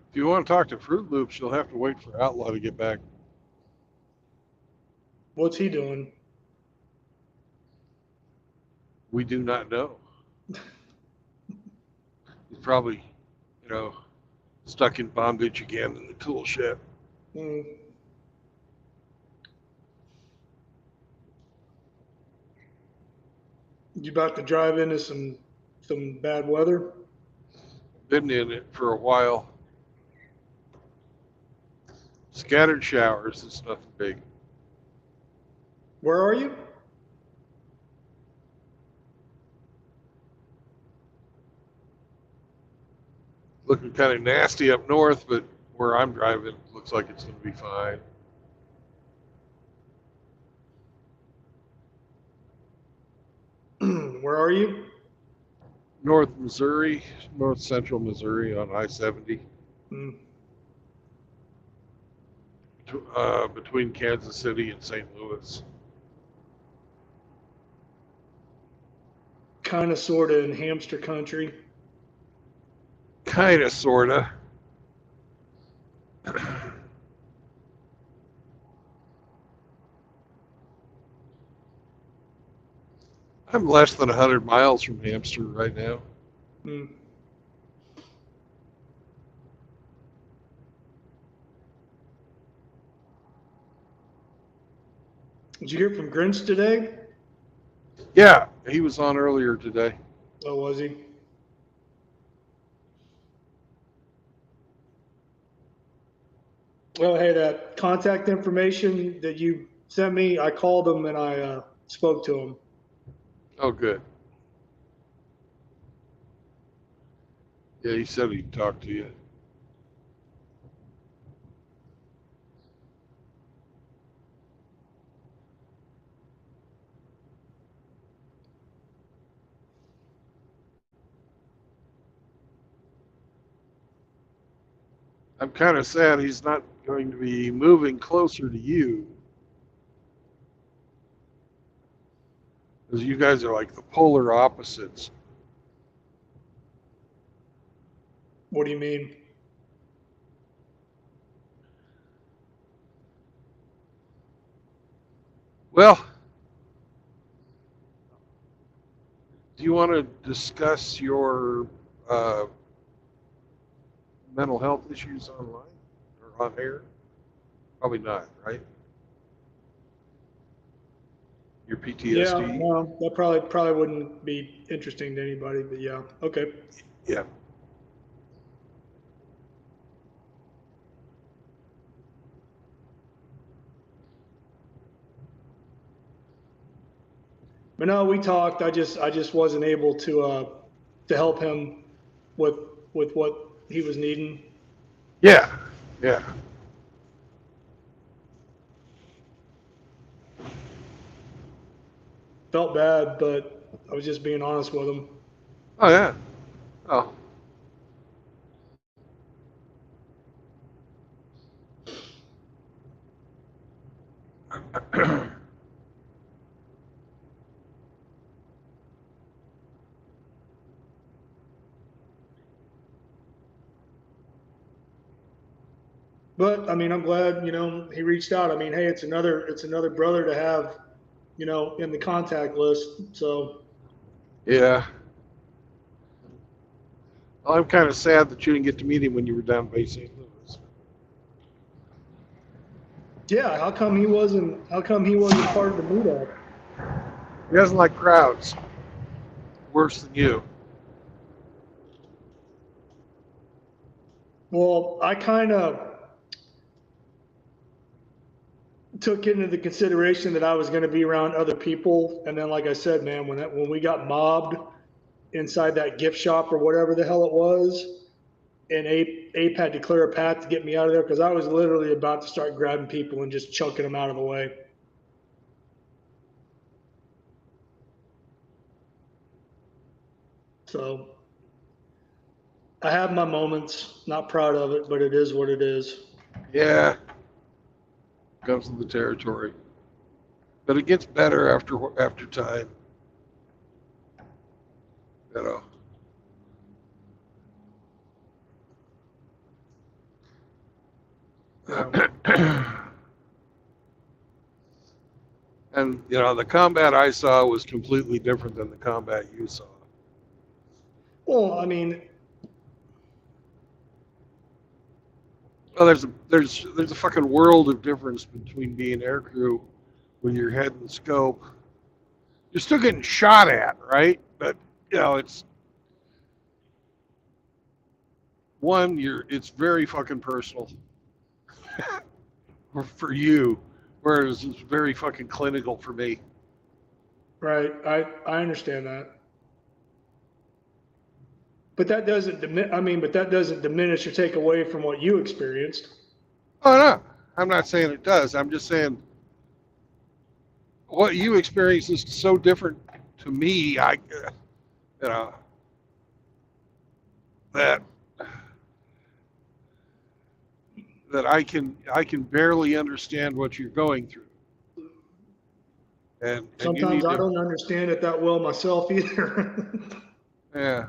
If you want to talk to Fruit Loops, you'll have to wait for Outlaw to get back. What's he doing? We do not know. He's probably, stuck in bondage again in the tool shed. Hmm. You about to drive into some bad weather? Been in it for a while. Scattered showers. It's nothing big. Where are you? Looking kind of nasty up north, but where I'm driving, looks like it's going to be fine. Where are you? North Missouri, north central Missouri on I-70. Hmm. Between Kansas City and St. Louis. Kind of, sort of in hamster country. Kind of, sort of. I'm less than 100 miles from Hamster right now. Hmm. Did you hear from Grinch today? Yeah, he was on earlier today. Oh, was he? Well, hey, that contact information that you sent me, I called him and I spoke to him. Oh, good. Yeah, he said he'd talk to you. I'm kind of sad he's not going to be moving closer to you. Because you guys are like the polar opposites. What do you mean? Well, do you want to discuss your mental health issues online or on air? Probably not, right? Your Yeah, PTSD? no, that probably wouldn't be interesting to anybody, but yeah, okay. Yeah. But no, we talked. I just wasn't able to help him with what he was needing. Yeah. Yeah. Felt bad, but I was just being honest with him. Oh, yeah. Oh. But I mean, I'm glad, he reached out. I mean, hey, it's another brother to have, in the contact list. So Yeah. Well, I'm kind of sad that you didn't get to meet him when you were down by St. Louis. yeah, how come he wasn't part of the meetup? He doesn't like crowds. Worse than you. Well, I kind of took into the consideration that I was going to be around other people, and then, like I said, man, when we got mobbed inside that gift shop or whatever the hell it was. And Ape had to clear a path to get me out of there because I was literally about to start grabbing people and just chunking them out of the way. So I have my moments, not proud of it, but it is what it is. Yeah. Comes with the territory. But it gets better after time. You know. And, you know, the combat I saw was completely different than the combat you saw. Well, I mean, well, there's a fucking world of difference between being aircrew when you're head and scope. You're still getting shot at, right? But, you know, it's very fucking personal for you, whereas it's very fucking clinical for me. right. I understand that. But that doesn't diminish or take away from what you experienced. Oh no, I'm not saying it does. I'm just saying what you experience is so different to me. You know, that I can barely understand what you're going through. And Sometimes I don't understand it that well myself either. Yeah.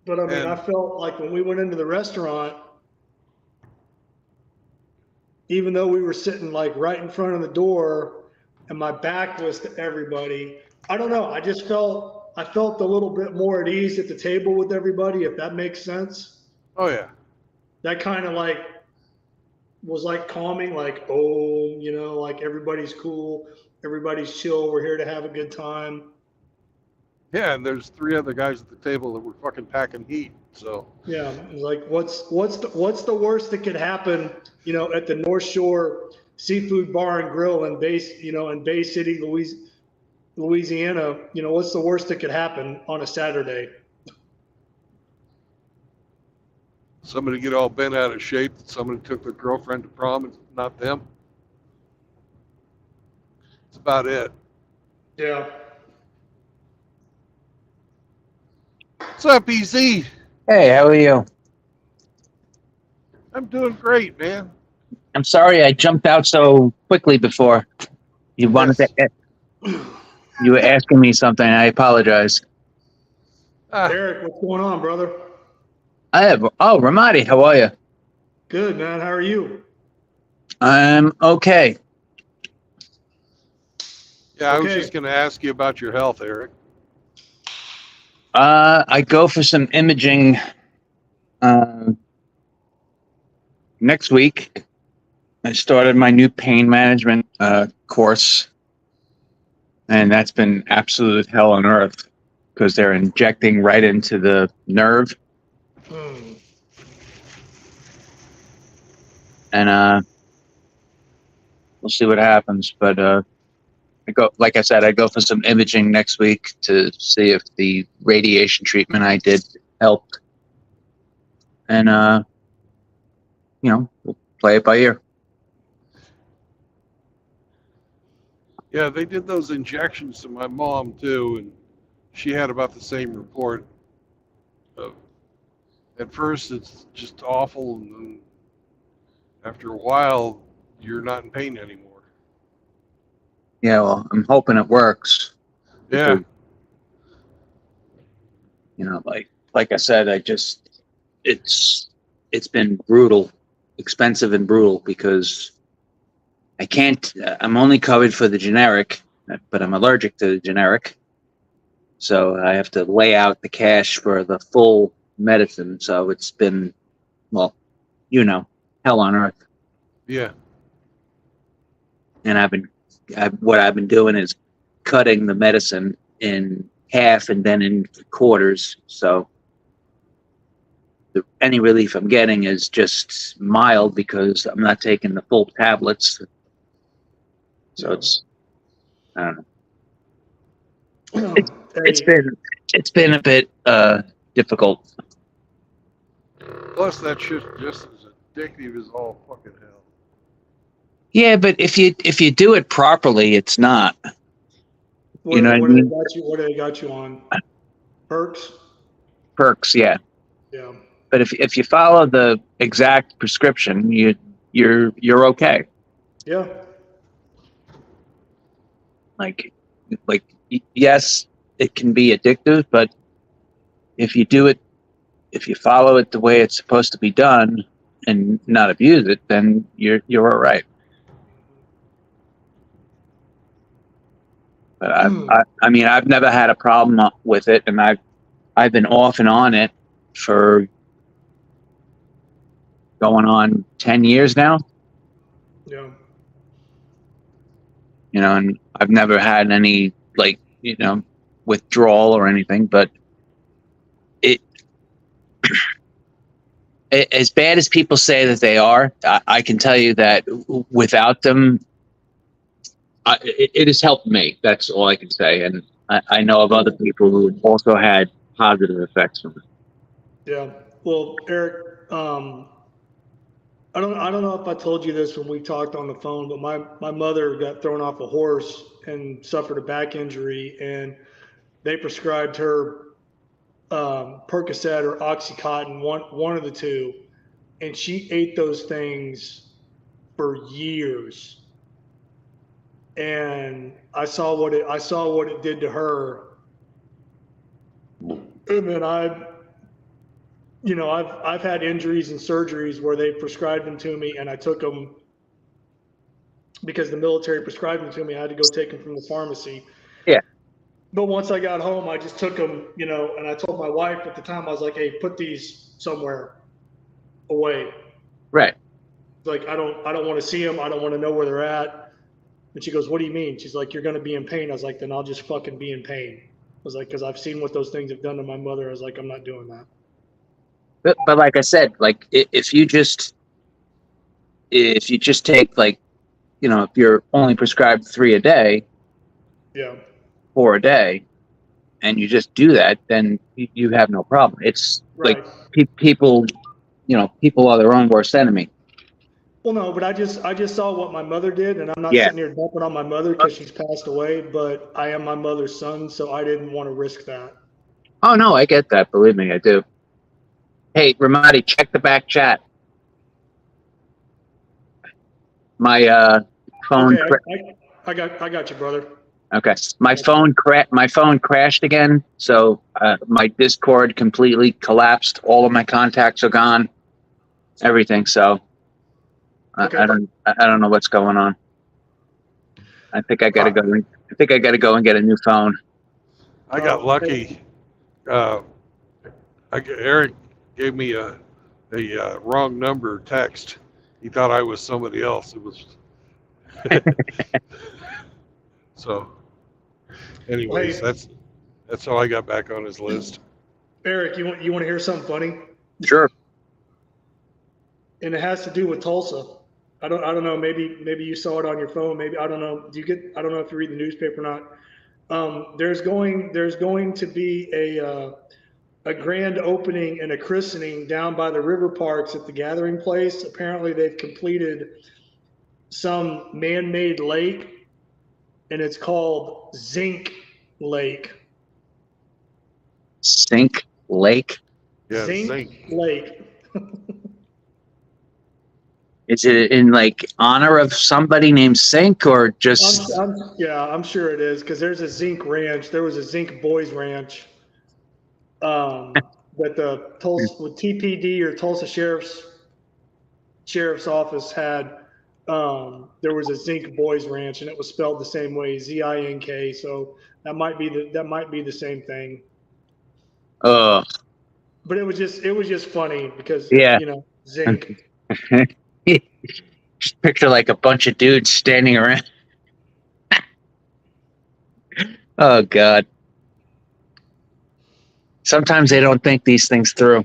But I mean, I felt like when we went into the restaurant, even though we were sitting like right in front of the door and my back was to everybody, I don't know. I felt a little bit more at ease at the table with everybody, if that makes sense. Oh yeah. That kind of like was like calming, like, oh, you know, like everybody's cool. Everybody's chill. We're here to have a good time. Yeah, and there's 3 other guys at the table that were fucking packing heat. So yeah, it's like what's the worst that could happen, you know, at the North Shore Seafood Bar and Grill in Bay City, Louisiana, you know, what's the worst that could happen on a Saturday? somebody get all bent out of shape that somebody took their girlfriend to prom and not them. That's about it. Yeah. What's up, EZ? Hey, how are you? I'm doing great, man. I'm sorry I jumped out so quickly before. You wanted to. You were asking me something. I apologize. Eric, what's going on, brother? Ramadi, how are you? Good, man. How are you? I'm okay. Yeah, I was just going to ask you about your health, Eric. I go for some imaging next week. I started my new pain management course, and that's been absolute hell on earth because they're injecting right into the nerve. And we'll see what happens. But like I said, I go for some imaging next week to see if the radiation treatment I did helped. And we'll play it by ear. Yeah, they did those injections to my mom too, and she had about the same report. At first, it's just awful, and then after a while, you're not in pain anymore. Yeah, well, I'm hoping it works. Yeah. Like I said, it's been brutal, expensive and brutal because I can't, I'm only covered for the generic, but I'm allergic to the generic. So I have to lay out the cash for the full medicine. So it's been, well, hell on earth. Yeah. And what I've been doing is cutting the medicine in half and then in quarters. So any relief I'm getting is just mild because I'm not taking the full tablets. So Yeah. it's, I don't know. Hey, It's been a bit difficult. Plus, that shit's just as addictive as all fucking hell. Yeah, but if you do it properly, it's not. what, You know what I what do they mean? got you? What do they got you on? Perks? Perks, yeah. Yeah. But if you follow the exact prescription, you're okay. Yeah. Like yes, it can be addictive, but if you do it, if you follow it the way it's supposed to be done and not abuse it, then you're all right. But I mean, I've never had a problem with it, and I've been off and on it for going on 10 years now. Yeah. You know, and I've never had any, like, you know, withdrawal or anything, but it as bad as people say that they are, I can tell you that without them, it has helped me. That's all I can say. And I know of other people who also had positive effects from it. Yeah. Well, Eric, I don't know if I told you this when we talked on the phone, but my mother got thrown off a horse and suffered a back injury, and they prescribed her Percocet or OxyContin, one of the two, and she ate those things for years. And I saw what it did to her. And then I've had injuries and surgeries where they prescribed them to me, and I took them because the military prescribed them to me. I had to go take them from the pharmacy. Yeah. But once I got home, I just took them, and I told my wife at the time, I was like, hey, put these somewhere away. Right. Like, I don't want to see them. I don't want to know where they're at. And she goes, what do you mean? She's like, you're going to be in pain. I was like, then I'll just fucking be in pain. I was like, because I've seen what those things have done to my mother. I was like, I'm not doing that. But like I said, like if you just take, like, if you're only prescribed 3 a day, Yeah. 4 a day, and you just do that, then you have no problem. It's Right. like people are their own worst enemy. Well, no, but I just saw what my mother did, and I'm not Yeah. sitting here dumping on my mother because she's passed away, but I am my mother's son, so I didn't want to risk that. Oh no, I get that. Believe me, I do. Hey, Ramadi, check the back chat. My phone. Okay, I got you, brother. Okay, my phone crashed again, so my Discord completely collapsed. All of my contacts are gone. Everything. So Okay. I don't know what's going on. I think I gotta go. I think I gotta go and get a new phone. I got lucky. Eric gave me a wrong number text. He thought I was somebody else. It was. So, anyways, that's how I got back on his list. Eric, you want to hear something funny? Sure. And it has to do with Tulsa. I don't know. Maybe you saw it on your phone. Maybe I don't know. I don't know if you read the newspaper or not. There's going to be a grand opening and a christening down by the river parks at the Gathering Place. Apparently, they've completed some man-made lake, and it's called Zinc Lake. Zinc Lake. Yeah, Zinc Lake. Is it in like honor of somebody named Zinc, or just? I'm sure it is, because there's a Zinc ranch. There was a Zinc Boys Ranch that the Tulsa with TPD or Tulsa Sheriff's Office had. There was a Zinc Boys Ranch, and it was spelled the same way, Z-I-N-K. So that might be the same thing. But it was just funny because zinc. Just picture like a bunch of dudes standing around. Oh God. Sometimes they don't think these things through.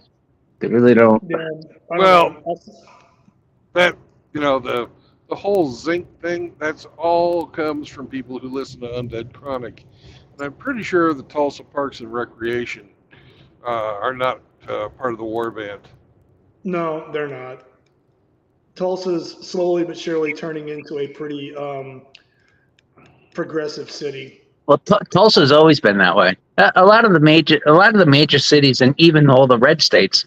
They really don't. Yeah, Well, that the the whole zinc thing, that's all comes from people who listen to Undead Chronic. And I'm pretty sure the Tulsa Parks and Recreation are not part of the war band. No, they're not. Tulsa's slowly but surely turning into a pretty progressive city. Well, Tulsa's always been that way. A lot of the major cities, and even all the red states,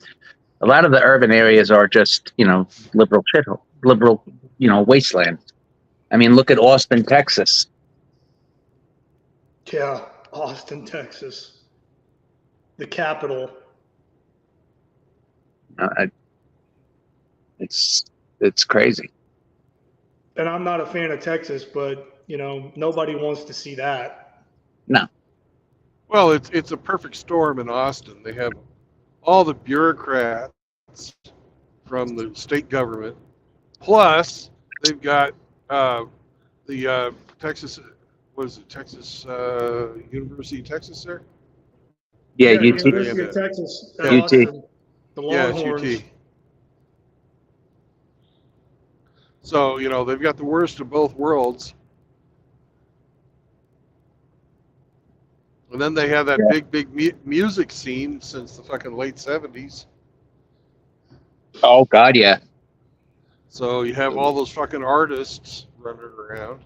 a lot of the urban areas are just, liberal shithole, liberal, wasteland. I mean, look at Austin, Texas. Yeah, Austin, Texas, the capital. It's crazy. And I'm not a fan of Texas, but nobody wants to see that. No. Well, it's a perfect storm in Austin. They have all the bureaucrats from the state government, plus they've got the Texas, what is it, Texas University of Texas there? Yeah, UT. University of Texas, UT. Austin, the Yeah, it's Longhorns. UT. So, they've got the worst of both worlds. And then they have that big music scene since the fucking late 70s. Oh, God, yeah. So you have all those fucking artists running around.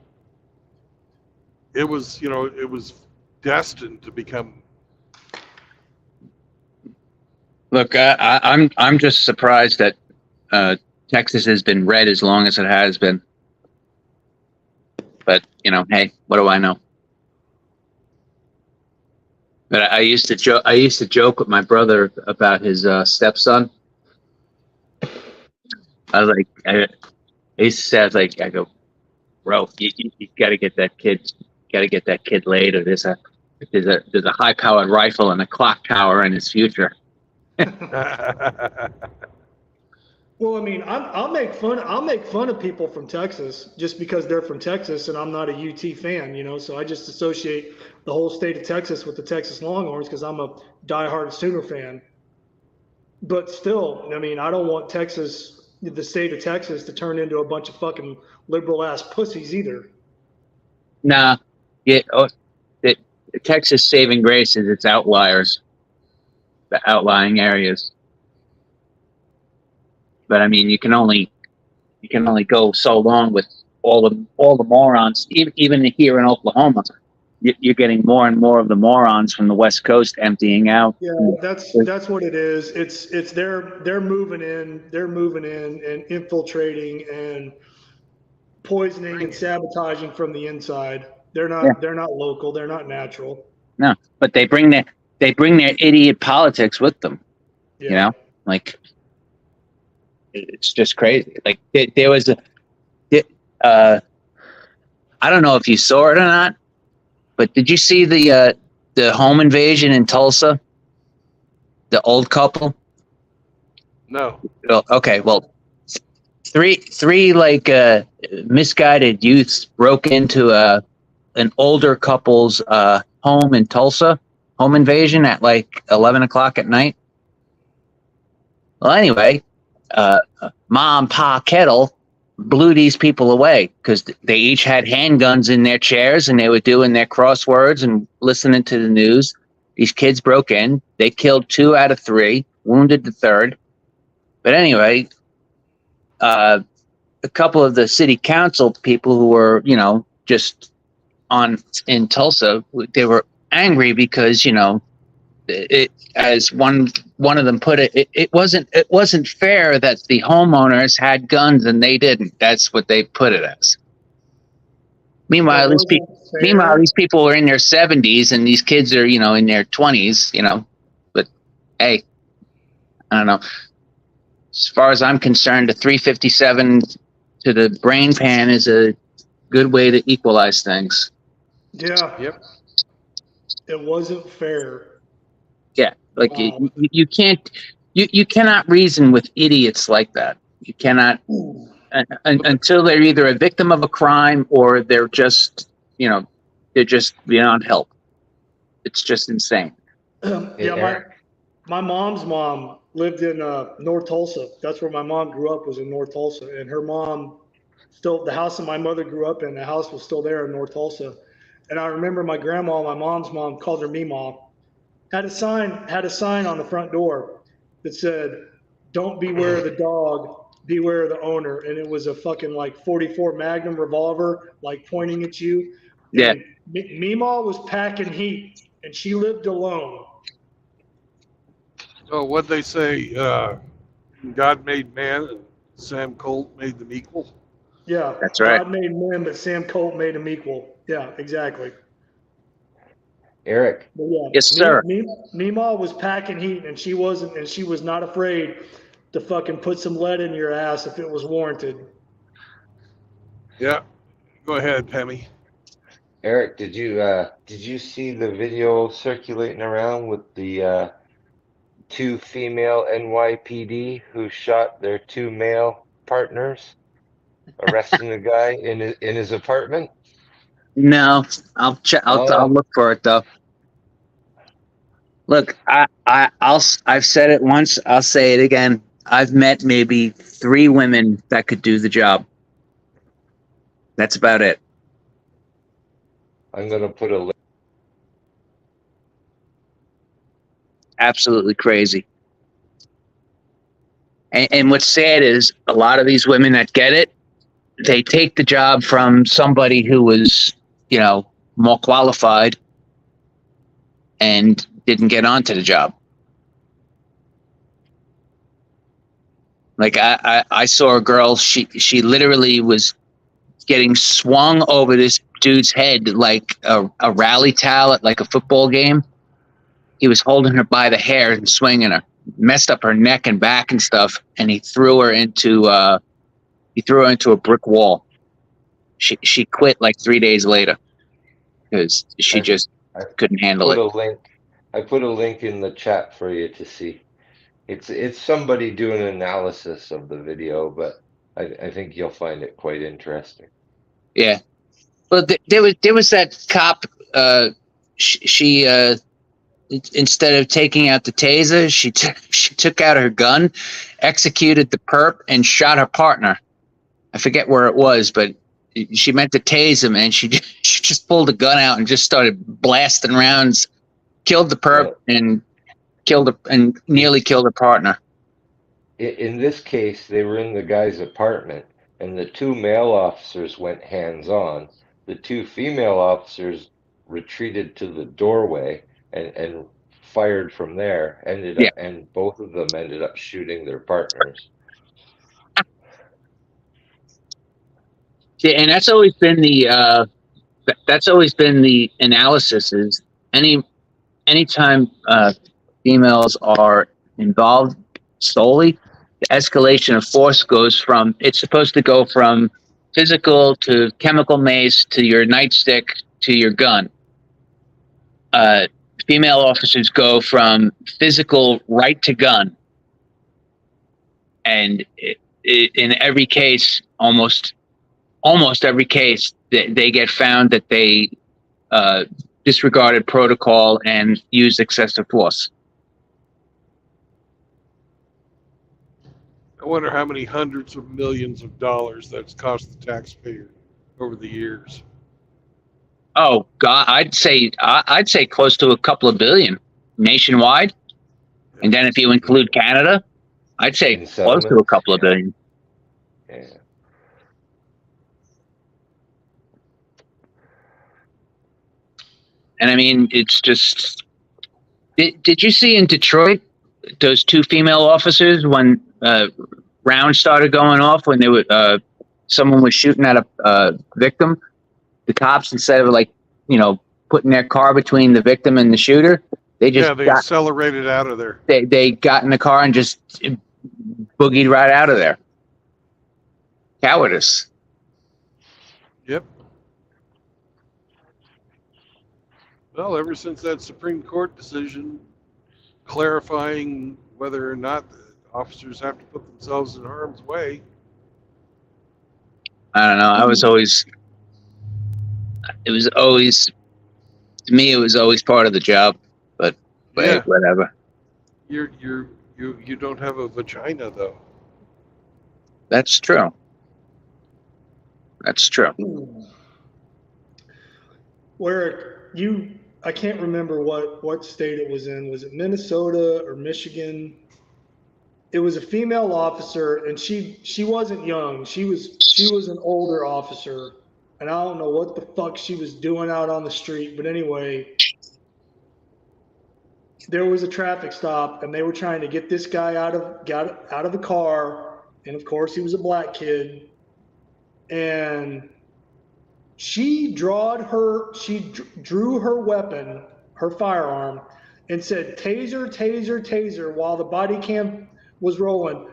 It was, it was destined to become. Look, I'm just surprised that Texas has been red as long as it has been. But hey, what do I know? But I used to joke. I used to joke with my brother about his stepson. I was like, I used to say, I go, bro, you got to get that kid. Got to get that kid laid, or there's a high-powered rifle and a clock tower in his future. Well, I mean, I'll make fun of people from Texas just because they're from Texas, and I'm not a UT fan, So I just associate the whole state of Texas with the Texas Longhorns because I'm a diehard Sooner fan. But still, I mean, I don't want Texas, the state of Texas, to turn into a bunch of fucking liberal ass pussies either. Nah, the Texas saving grace is its outliers, the outlying areas. But I mean, you can only go so long with all the morons. Even here in Oklahoma, you're getting more and more of the morons from the West Coast emptying out. Yeah, that's what it is. It's they're moving in and infiltrating and poisoning and sabotaging from the inside. They're not local. They're not natural. No, but they bring their idiot politics with them. Yeah. Like. It's just crazy. Like there was I don't know if you saw it or not, but did you see the home invasion in Tulsa? The old couple? No. Oh, okay, well, three like misguided youths broke into an older couple's home in Tulsa. Home invasion at like 11 o'clock at night. Well, anyway. Mom, Pa Kettle blew these people away because they each had handguns in their chairs and they were doing their crosswords and listening to the news. These kids broke in. They killed 2 out of 3, wounded the 3rd. But anyway, a couple of the city council people who were, just in Tulsa, they were angry because, it, as one of them put it, it wasn't fair that the homeowners had guns and they didn't. That's what they put it as. Meanwhile, these people were in their 70s and these kids are, in their 20s, But hey, I don't know. As far as I'm concerned, a 357 to the brain pan is a good way to equalize things. Yeah. Yep. It wasn't fair. Yeah, like you can't, you cannot reason with idiots like that. You cannot until they're either a victim of a crime or they're just, they're just beyond help. It's just insane. Yeah, my mom's mom lived in North Tulsa. That's where my mom grew up, was in North Tulsa, and her mom still the house that my mother grew up in. The house was still there in North Tulsa. And I remember my grandma, my mom's mom, called her Meemaw, had a sign on the front door that said, "Don't beware the dog, beware the owner." And it was a fucking like 44 Magnum revolver, like pointing at you. Yeah. And Meemaw was packing heat, and she lived alone. Oh, what'd they say? God made man, and Sam Colt made them equal. Yeah, That's right. God made men, but Sam Colt made him equal. Yeah, exactly. Eric, But yeah, Yes, sir. Meemaw was packing heat, and she wasn't, and she was not afraid to fucking put some lead in your ass if it was warranted. Yeah. Go ahead, Pemmy. Eric, did you see the video circulating around with the two female NYPD who shot their two male partners, arresting the guy in his apartment? No, I'll check. I'll look for it though. Look, I've said it once. I'll say it again. I've met maybe 3 women that could do the job. That's about it. I'm gonna put a link. Absolutely crazy. And what's sad is a lot of these women that get it, they take the job from somebody who was, more qualified and didn't get onto the job. Like I saw a girl, she literally was getting swung over this dude's head like a rally towel at like a football game. He was holding her by the hair and swinging her, messed up her neck and back and stuff, and he threw her into a brick wall. She quit like 3 days later because she just couldn't handle it. I put a link in the chat for you to see. It's somebody doing an analysis of the video, but I think you'll find it quite interesting. Yeah, but there was that cop. She instead of taking out the taser, she took out her gun, executed the perp, and shot her partner. I forget where it was, but she meant to tase him, and she just pulled a gun out and just started blasting rounds, killed the perp, and nearly killed her partner. In this case, they were in the guy's apartment, and the 2 male officers went hands-on. The 2 female officers retreated to the doorway and fired from there. And both of them ended up shooting their partners. Yeah, and that's always been the analysis is anytime females are involved solely, the escalation of force it's supposed to go from physical to chemical mace to your nightstick to your gun. Female officers go from physical right to gun. And in every case, almost every case, they get found that they disregarded protocol and used excessive force. I wonder how many hundreds of millions of dollars that's cost the taxpayer over the years. Oh God, I'd say close to a couple of billion nationwide, and then if you include Canada, I'd say close to a couple of billion. Yeah. And I mean, it's just. Did you see in Detroit those 2 female officers when rounds started going off when they were someone was shooting at a victim? The cops, instead of putting their car between the victim and the shooter, they accelerated out of there. They got in the car and just boogied right out of there. Cowardice. Yep. Well, ever since that Supreme Court decision clarifying whether or not the officers have to put themselves in harm's way. I don't know. To me, it was always part of the job, but Yeah. whatever. You don't have a vagina though. That's true. That's true. Where I can't remember what state it was in. Was it Minnesota or Michigan? It was a female officer, and she wasn't young. She was an older officer, and I don't know what the fuck she was doing out on the street. But anyway, there was a traffic stop, and they were trying to get this guy out of the car, and of course he was a black kid, and she drew her weapon, her firearm, and said, "Taser, taser, taser," while the body cam was rolling.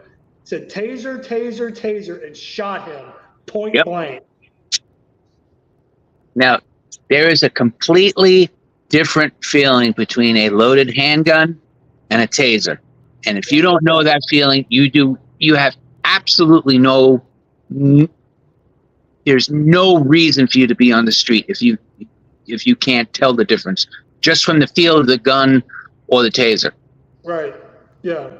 Said, "Taser, taser, taser," and shot him point blank. Now, there is a completely different feeling between a loaded handgun and a taser. And if you don't know that feeling, you have absolutely there's no reason for you to be on the street if you can't tell the difference just from the feel of the gun or the taser. Right. Yeah.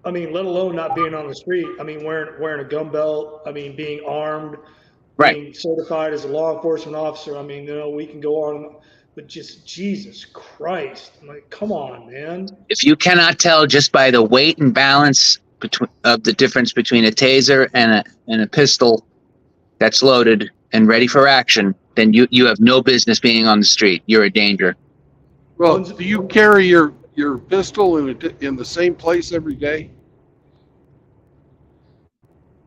I mean, let alone not being on the street. I mean, wearing a gun belt. I mean, being armed. Right. Being certified as a law enforcement officer. I mean, we can go on, but just Jesus Christ. I'm like, come on, man. If you cannot tell just by the weight and balance of the difference between a taser and a pistol that's loaded and ready for action, then you have no business being on the street. You're a danger. Well, do you carry your pistol in the same place every day?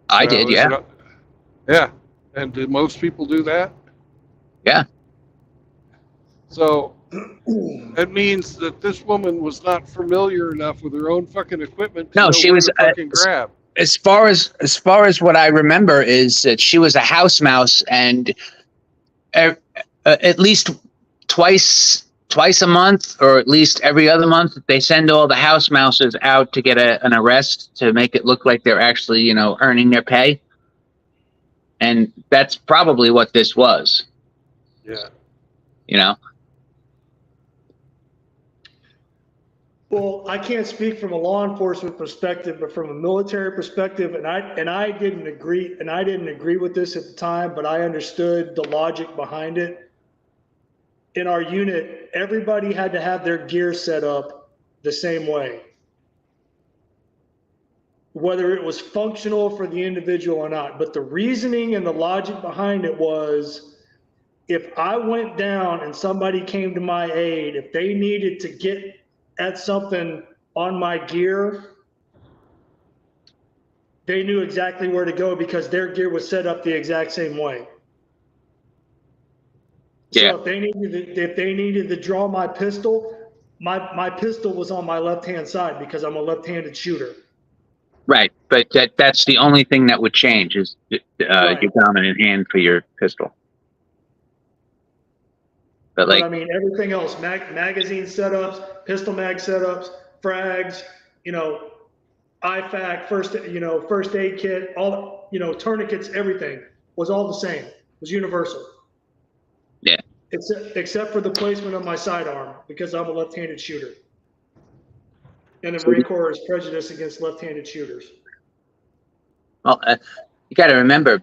I did, yeah. Yeah. And do most people do that? Yeah. So it means that this woman was not familiar enough with her own fucking equipment to No, know she where was to fucking grab. As far as what I remember is that she was a house mouse, and at least twice a month, or at least every other month, they send all the house mouses out to get an arrest to make it look like they're actually, earning their pay. And that's probably what this was. Yeah. Well, I can't speak from a law enforcement perspective, but from a military perspective, and I didn't agree with this at the time, but I understood the logic behind it. In our unit, everybody had to have their gear set up the same way, whether it was functional for the individual or not. But the reasoning and the logic behind it was, if I went down and somebody came to my aid, if they needed to get at something on my gear, they knew exactly where to go because their gear was set up the exact same way. Yeah. So if they needed to draw my pistol, my pistol was on my left-hand side because I'm a left-handed shooter. Right, but that's the only thing that would change is Right. your dominant hand for your pistol. But But I mean, everything else, magazine setups, pistol mag setups, frags, IFAC, first aid kit, all, tourniquets, everything was all the same. It was universal. Yeah. Except for the placement of my sidearm, because I'm a left-handed shooter. And the Marine Corps is prejudiced against left-handed shooters. Well, you got to remember,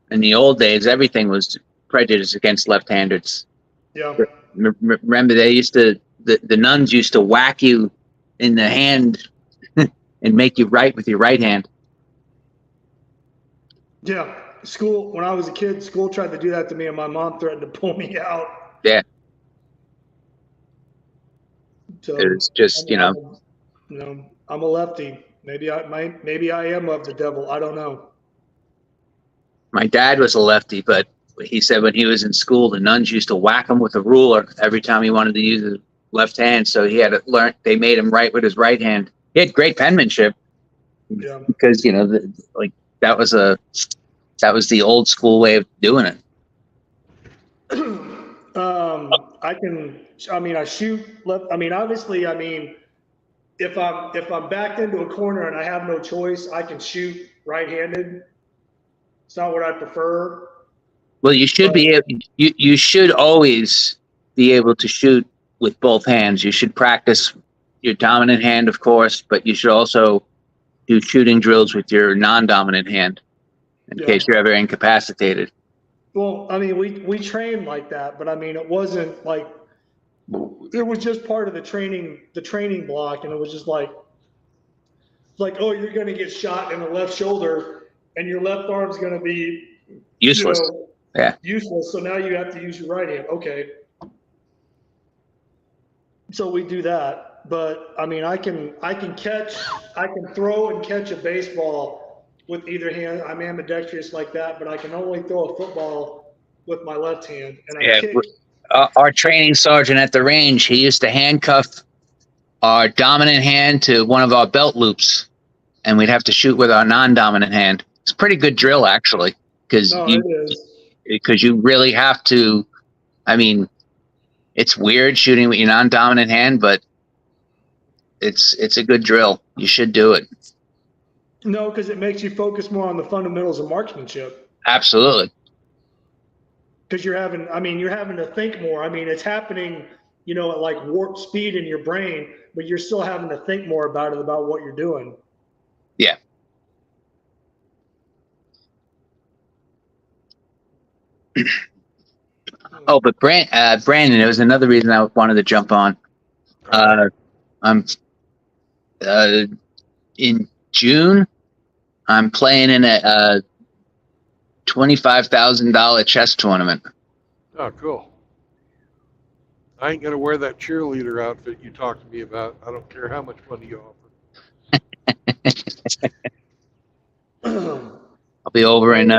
in the old days, everything was prejudiced against left-handers. Yeah. Remember, the nuns used to whack you in the hand and make you write with your right hand. Yeah. School, when I was a kid, school tried to do that to me, and my mom threatened to pull me out. Yeah. So It's just, I'm a lefty. Maybe I am of the devil. I don't know. My dad was a lefty, but he said when he was in school, the nuns used to whack him with a ruler every time he wanted to use his left hand. So he had to learn. They made him write with his right hand. He had great penmanship. Yeah. Because that was the old school way of doing it. I shoot left. Obviously, if I'm backed into a corner and I have no choice, I can shoot right-handed. It's not what I prefer. Well, you should you should always be able to shoot with both hands. You should practice your dominant hand, of course, but you should also do shooting drills with your non-dominant hand. in case you're ever incapacitated. Well, I mean, we trained like that, but I mean, it wasn't like, it was just part of the training block. And it was just like, oh, you're going to get shot in the left shoulder and your left arm's going to be Useless. Yeah. Useless. So now you have to use your right hand. Okay. So we do that, but I mean, I can throw and catch a baseball with either hand. I'm ambidextrous like that, but I can only throw a football with my left hand. And I kick. Our training sergeant at the range, he used to handcuff our dominant hand to one of our belt loops, and we'd have to shoot with our non-dominant hand. It's a pretty good drill, actually, because you really have to. I mean, it's weird shooting with your non-dominant hand, but it's a good drill. You should do it. No, because it makes you focus more on the fundamentals of marksmanship. Absolutely. Because you're having to think more. I mean, it's happening, at like warp speed in your brain, but you're still having to think more about what you're doing. Yeah. Oh, but Brandon, there was another reason I wanted to jump on. In June, I'm playing in a $25,000 chess tournament. Oh, cool. I ain't gonna wear that cheerleader outfit you talked to me about. I don't care how much money you offer. I'll be over in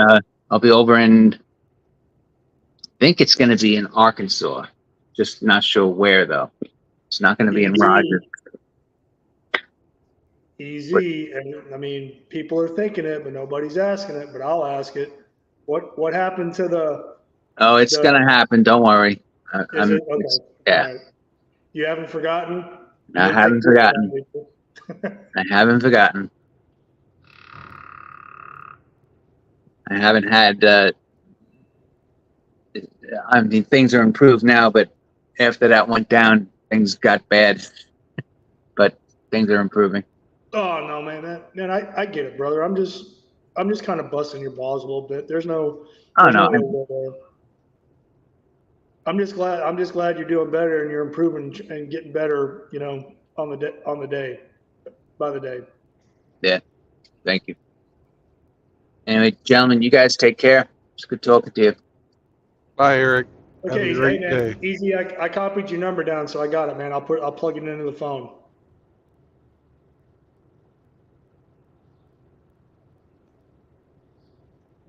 I think it's going to be in Arkansas. Just not sure where though. It's not going to be in Rogers. Easy. And I mean, people are thinking it, but nobody's asking it, but I'll ask it. What happened to the? Oh, it's going to happen. Don't worry. Okay. Yeah. Right. You haven't forgotten? I haven't forgotten. I haven't forgotten. I haven't had, I mean, things are improved now, but after that went down, things got bad. But things are improving. Oh no, man! I get it, brother. I'm just kind of busting your balls a little bit. There's no. I'm just glad you're doing better and you're improving and getting better. By the day. Yeah. Thank you. Anyway, gentlemen, you guys take care. It's good talking to you. Bye, Eric. Okay, Have a great day. Easy. I copied your number down, so I got it, man. I'll plug it into the phone.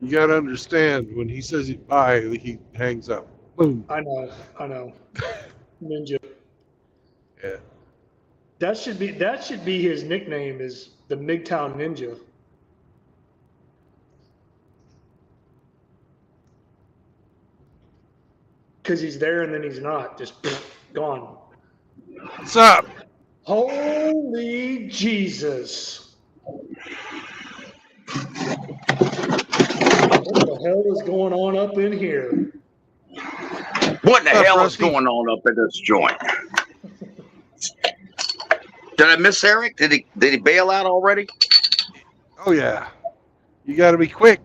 You got to understand, when he says bye, he hangs up. Boom. I know. Ninja. Yeah. That should be his nickname, is the MGTOW Ninja. Because he's there and then he's not, just gone. What's up? Holy Jesus. What the hell is going on up in here? What the hell is going on up in this joint? Did I miss Eric? Did he bail out already? Oh yeah. You got to be quick.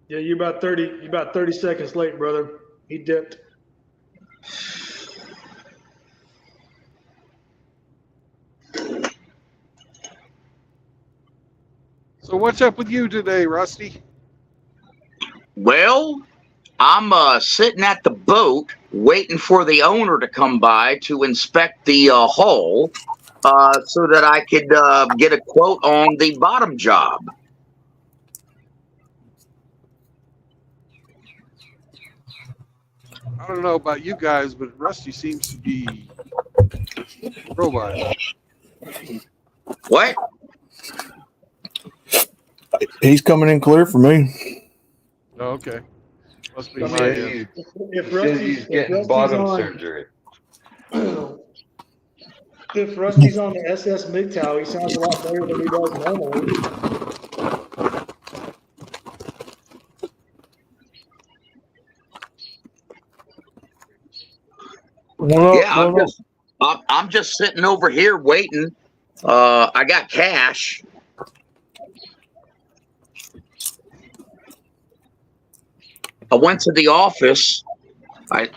Yeah, you're about 30 seconds late, brother. He dipped. So what's up with you today, Rusty? Well, I'm sitting at the boat waiting for the owner to come by to inspect the hull so that I could get a quote on the bottom job. I don't know about you guys, but Rusty seems to be a robot. What? He's coming in clear for me. Oh, okay. Must be I my mean, end. He says he's getting bottom surgery. If Rusty's on the SS MGTOW, he sounds a lot better than he does normally. Yeah, I'm just sitting over here waiting. I got cash. I went to the office. I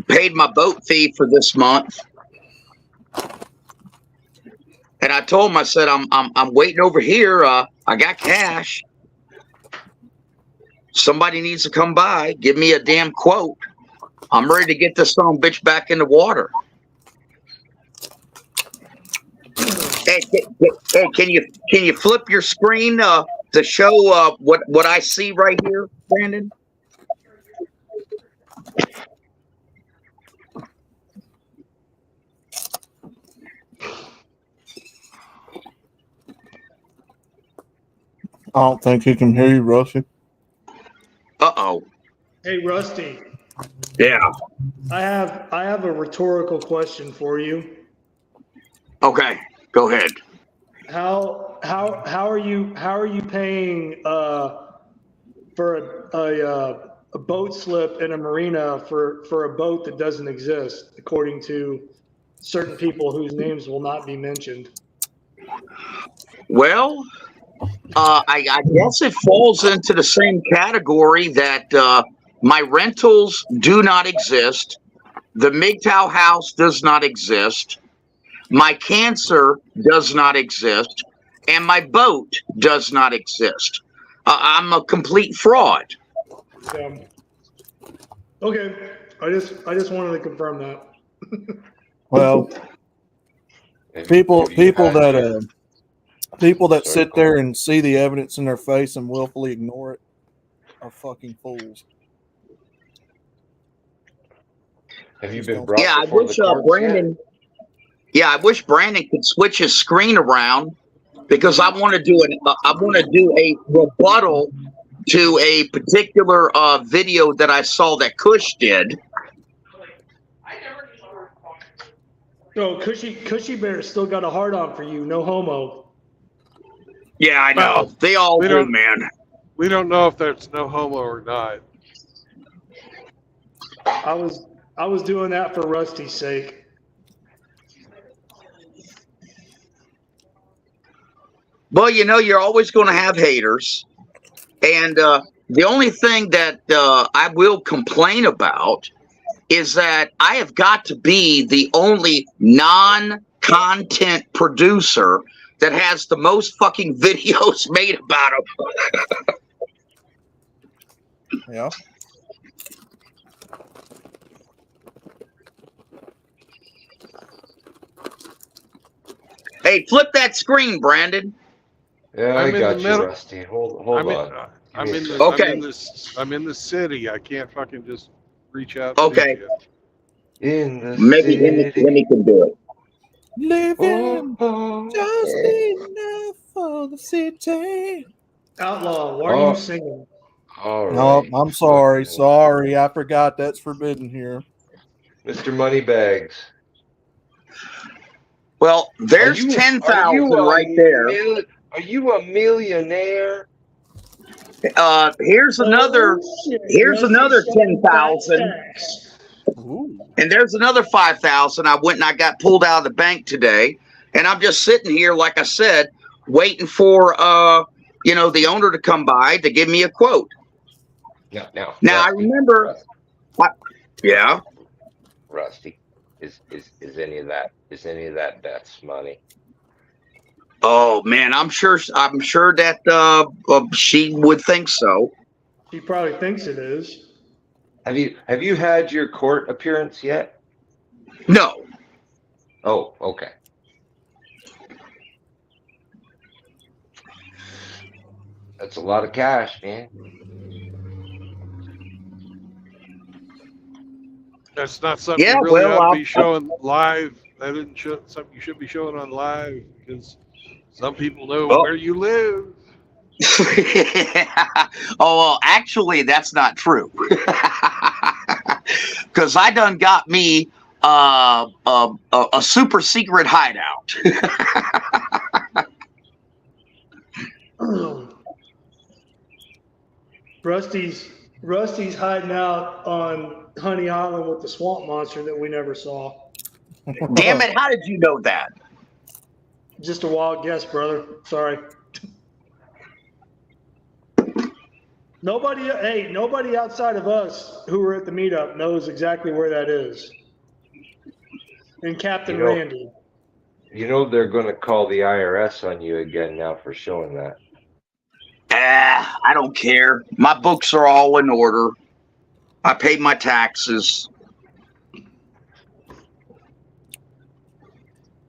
paid my boat fee for this month. And I told him, I said, I'm waiting over here. I got cash. Somebody needs to come by, give me a damn quote. I'm ready to get this son of a bitch back in the water. Hey, can you flip your screen to show what I see right here, Brandon? I don't think he can hear you, Rusty. Uh-oh. Hey, Rusty. Yeah. I have a rhetorical question for you. Okay, go ahead. How are you paying for a boat slip in a marina for a boat that doesn't exist, according to certain people whose names will not be mentioned? Well, I guess it falls into the same category that my rentals do not exist. The MGTOW house does not exist. My cancer does not exist. And my boat does not exist. I'm a complete fraud. Okay, I just wanted to confirm that. Well, people that sit there and see the evidence in their face and willfully ignore it are fucking fools. Have you been brought I before wish the courts Brandon. Yeah, I wish Brandon could switch his screen around because I want to do a rebuttal to a particular video that I saw that Kush did. No, Cushy Bear still got a hard on for you. No homo. Yeah, I know. Well, they all we do, don't- man. We don't know if there's no homo or not. I was doing that for Rusty's sake. Well, you're always going to have haters. And the only thing that I will complain about is that I have got to be the only non-content producer that has the most fucking videos made about them. Yeah. Hey, flip that screen, Brandon. Yeah, I'm I in got the you, middle. Rusty. Hold I'm on. in the city. I can't fucking just reach out. Okay. To In the Maybe city. Lemmy can do it. Living Oh, just yeah. enough for the city. Outlaw, why are you singing? All No, right. I'm sorry. Sorry, I forgot that's forbidden here. Mr. Moneybags. Well, there's 10,000 right there. Are you a millionaire? Here's another. Here's another 10,000. Ooh. And there's another 5,000. I went and I got pulled out of the bank today, and I'm just sitting here, like I said, waiting for the owner to come by to give me a quote. No. Now Rusty, I remember. Yeah. Rusty, is any of that Beth's money? Oh man, I'm sure that she would think so. He probably thinks it is. Have you had your court appearance yet? No. Oh, okay. That's a lot of cash, man. That's not something Yeah, you really well, ought to be showing live. That isn't something you should be showing on live because some people know where you live. Oh, well, actually, that's not true. Because I done got me a super secret hideout. Rusty's Rusty's hiding out on Honey Island with the swamp monster that we never saw. Damn it! How did you know that? Just a wild guess, brother. Sorry. Nobody outside of us who were at the meetup knows exactly where that is. And Captain Randy. You know they're going to call the IRS on you again now for showing that. I don't care. My books are all in order. I paid my taxes.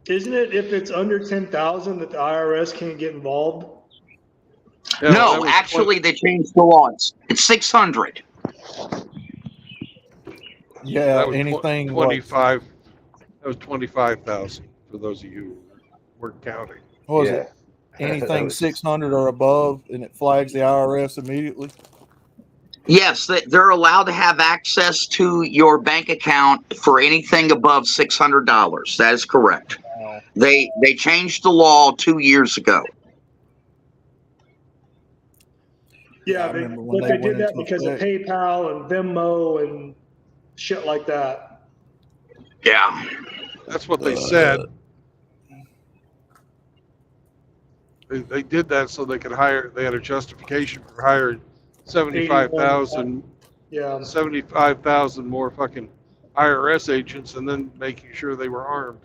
Isn't it if it's under 10,000 that the IRS can't get involved? Yeah, No, actually, they changed the laws. It's 600. Yeah, that was anything 25. That was 25,000 for those of you who weren't counting. What was Yeah. it? Anything was- 600 or above, and it flags the IRS immediately. Yes, they're allowed to have access to your bank account for anything above $600. That is correct. They changed the law 2 years ago. Yeah, I they remember when but they they did went that into because of effect. PayPal and Venmo and shit like that. Yeah. That's what they said. They did that so they could hire. They had a justification for hiring 75,000 more fucking IRS agents, and then making sure they were armed.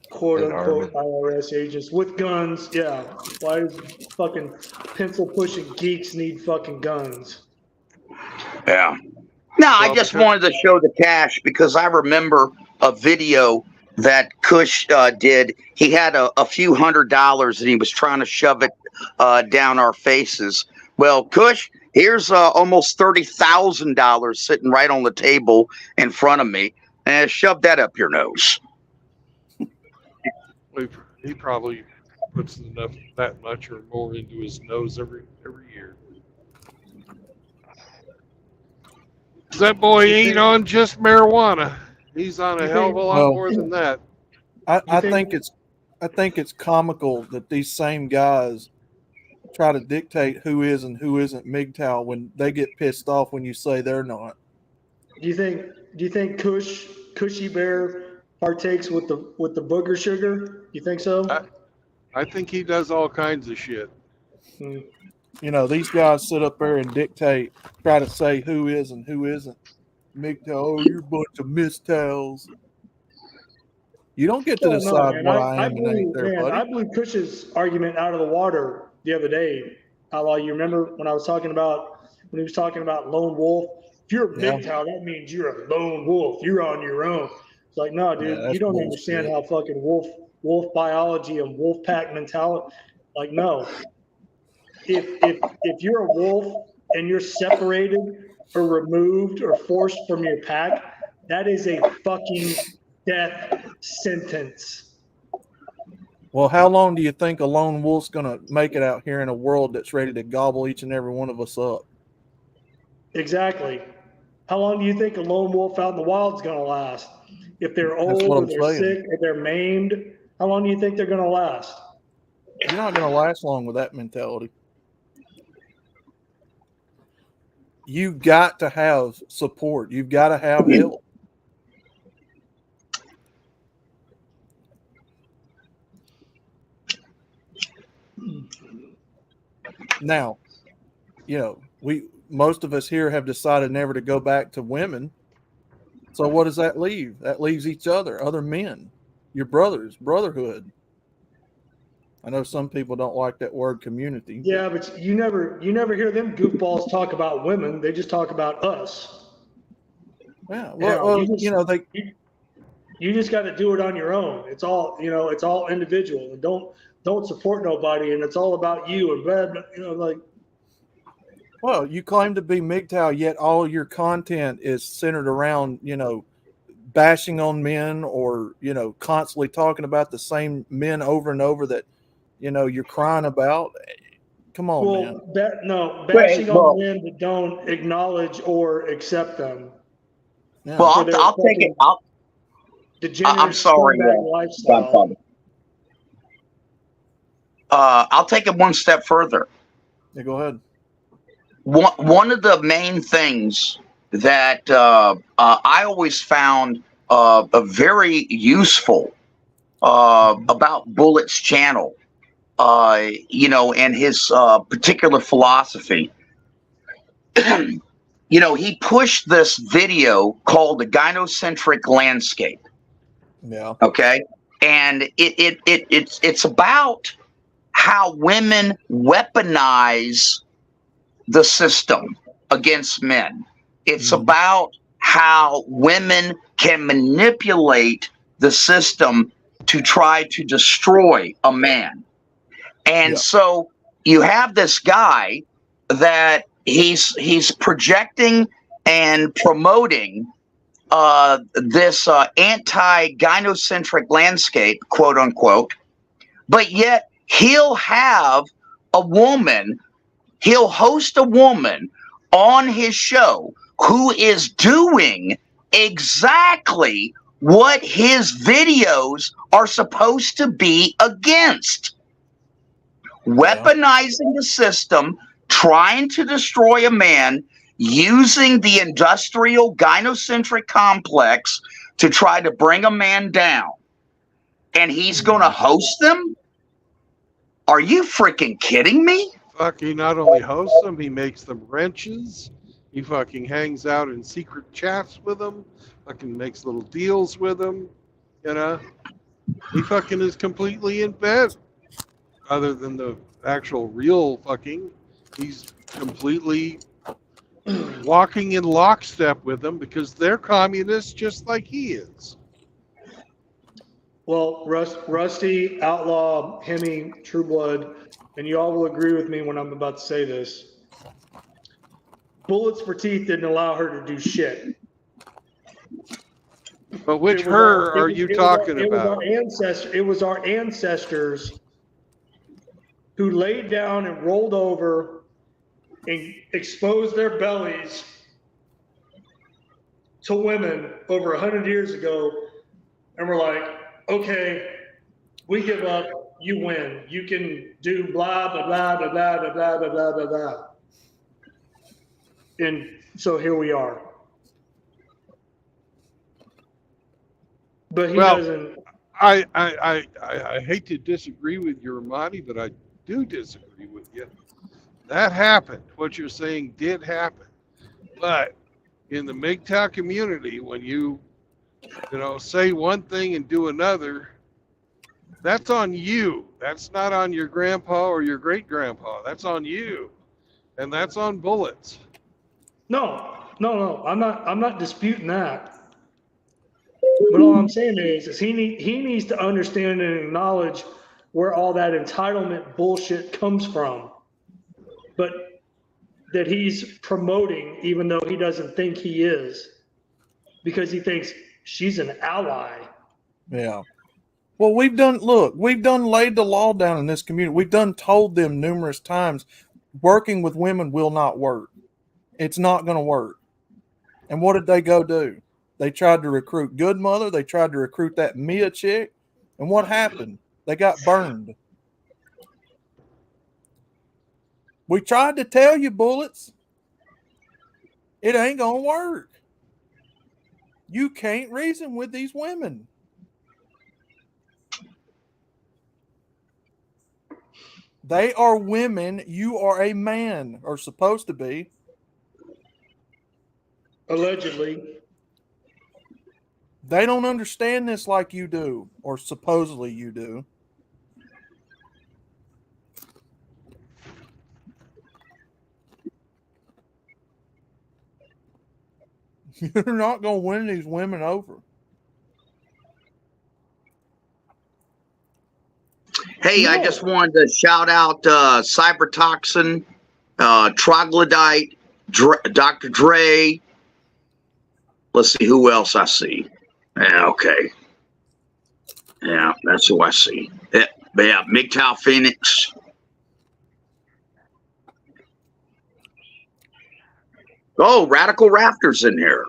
Quote And unquote IRS agents with guns. Yeah. Why does fucking pencil pushing geeks need fucking guns? Yeah. No, I Well, just because- wanted to show the cash because I remember a video that Kush did. He had a few $100s and he was trying to shove it down our faces. Well, Kush, here's almost $30,000 sitting right on the table in front of me, and shove that up your nose. He probably puts that much or more into his nose every year. That boy ain't on just marijuana. He's on a hell of a lot Well, more than that. I think it's comical that these same guys try to dictate who is and who isn't MGTOW when they get pissed off when you say they're not. Do you think Cushy Bear partakes with the booger sugar? You think so? I think he does all kinds of shit. You know, these guys sit up there and dictate, try to say who is and who isn't MGTOW. Oh, you're a bunch of MGTOWs. You don't get to decide what I am and ain't there, buddy. I blew Cush's argument out of the water the other day. Outlaw, you remember when he was talking about lone wolf? If you're a MGTOW, that means you're a lone wolf. You're on your own. It's like, no, dude, you don't understand how fucking wolf biology and wolf pack mentality. Like, no. If you're a wolf and you're separated or removed or forced from your pack, that is a fucking death sentence. Well, how long do you think a lone wolf's going to make it out here in a world that's ready to gobble each and every one of us up? Exactly. How long do you think a lone wolf out in the wild is going to last? If they're old or they're sick or they're maimed, how long do you think they're going to last? You're not going to last long with that mentality. You've got to have support. You've got to have help. Now, you know, most of us here have decided never to go back to women. So what does that leave? That leaves each other men, your brothers, brotherhood. I know some people don't like that word community. Yeah, but you never hear them goofballs talk about women. They just talk about us. Yeah, well, you just got to do it on your own. It's all, it's all individual, and don't support nobody, and it's all about you and blah, blah, like. Well, you claim to be MGTOW, yet all your content is centered around, bashing on men or, constantly talking about the same men over and over that, you're crying about. Come on, man. Bashing on men that don't acknowledge or accept them. Yeah. Well, I'll take it. I'm sorry. I'll take it one step further. Yeah, go ahead. one of the main things that I always found very useful about Bullet's channel, and his particular philosophy. He pushed this video called The Gynocentric Landscape. Yeah. Okay. And it's about how women weaponize the system against men. It's about how women can manipulate the system to try to destroy a man. And so you have this guy that he's projecting and promoting this anti-gynocentric landscape, quote unquote, but yet he'll have a woman, he'll host a woman on his show who is doing exactly what his videos are supposed to be against. Weaponizing the system, trying to destroy a man, using the industrial gynocentric complex to try to bring a man down. And he's going to host them? Are you freaking kidding me? Fuck, he not only hosts them, he makes them wrenches. He fucking hangs out in secret chats with them. Fucking makes little deals with them. He fucking is completely in bed. Other than the actual real fucking, he's completely walking in lockstep with them because they're communists just like he is. Well, Rusty, Outlaw, Hemi, Trueblood, and you all will agree with me when I'm about to say this. Bullets for Teeth didn't allow her to do shit. But which her are you talking about? It was our ancestors who laid down and rolled over and exposed their bellies to women over 100 years ago, and we're like, okay, we give up, you win. You can do blah, blah, blah, blah, blah, blah, blah, blah, blah, blah, blah. And so here we are. But he doesn't. I hate to disagree with you, Ramadi, but I do disagree with you. That happened. What you're saying did happen. But in the MGTOW community, when you say one thing and do another, that's on you. That's not on your grandpa or your great grandpa. That's on you. And that's on Bullets. No. I'm not disputing that. But all I'm saying is he needs to understand and acknowledge where all that entitlement bullshit comes from. But that he's promoting, even though he doesn't think he is, because he thinks she's an ally. Yeah. Well, we've done laid the law down in this community. We've done told them numerous times, working with women will not work. It's not going to work. And what did they go do? They tried to recruit Good Mother. They tried to recruit that Mia chick. And what happened? They got burned. We tried to tell you, Bullets. It ain't going to work. You can't reason with these women. They are women. You are a man, or supposed to be. Allegedly. They don't understand this like you do, or supposedly you do. You're not going to win these women over. Hey, I just wanted to shout out Cybertoxin, Troglodyte, Dr. Dre. Let's see who else I see. Yeah, okay. Yeah, that's who I see. Yeah, MGTOW Phoenix. Oh, Radical Rafters in here.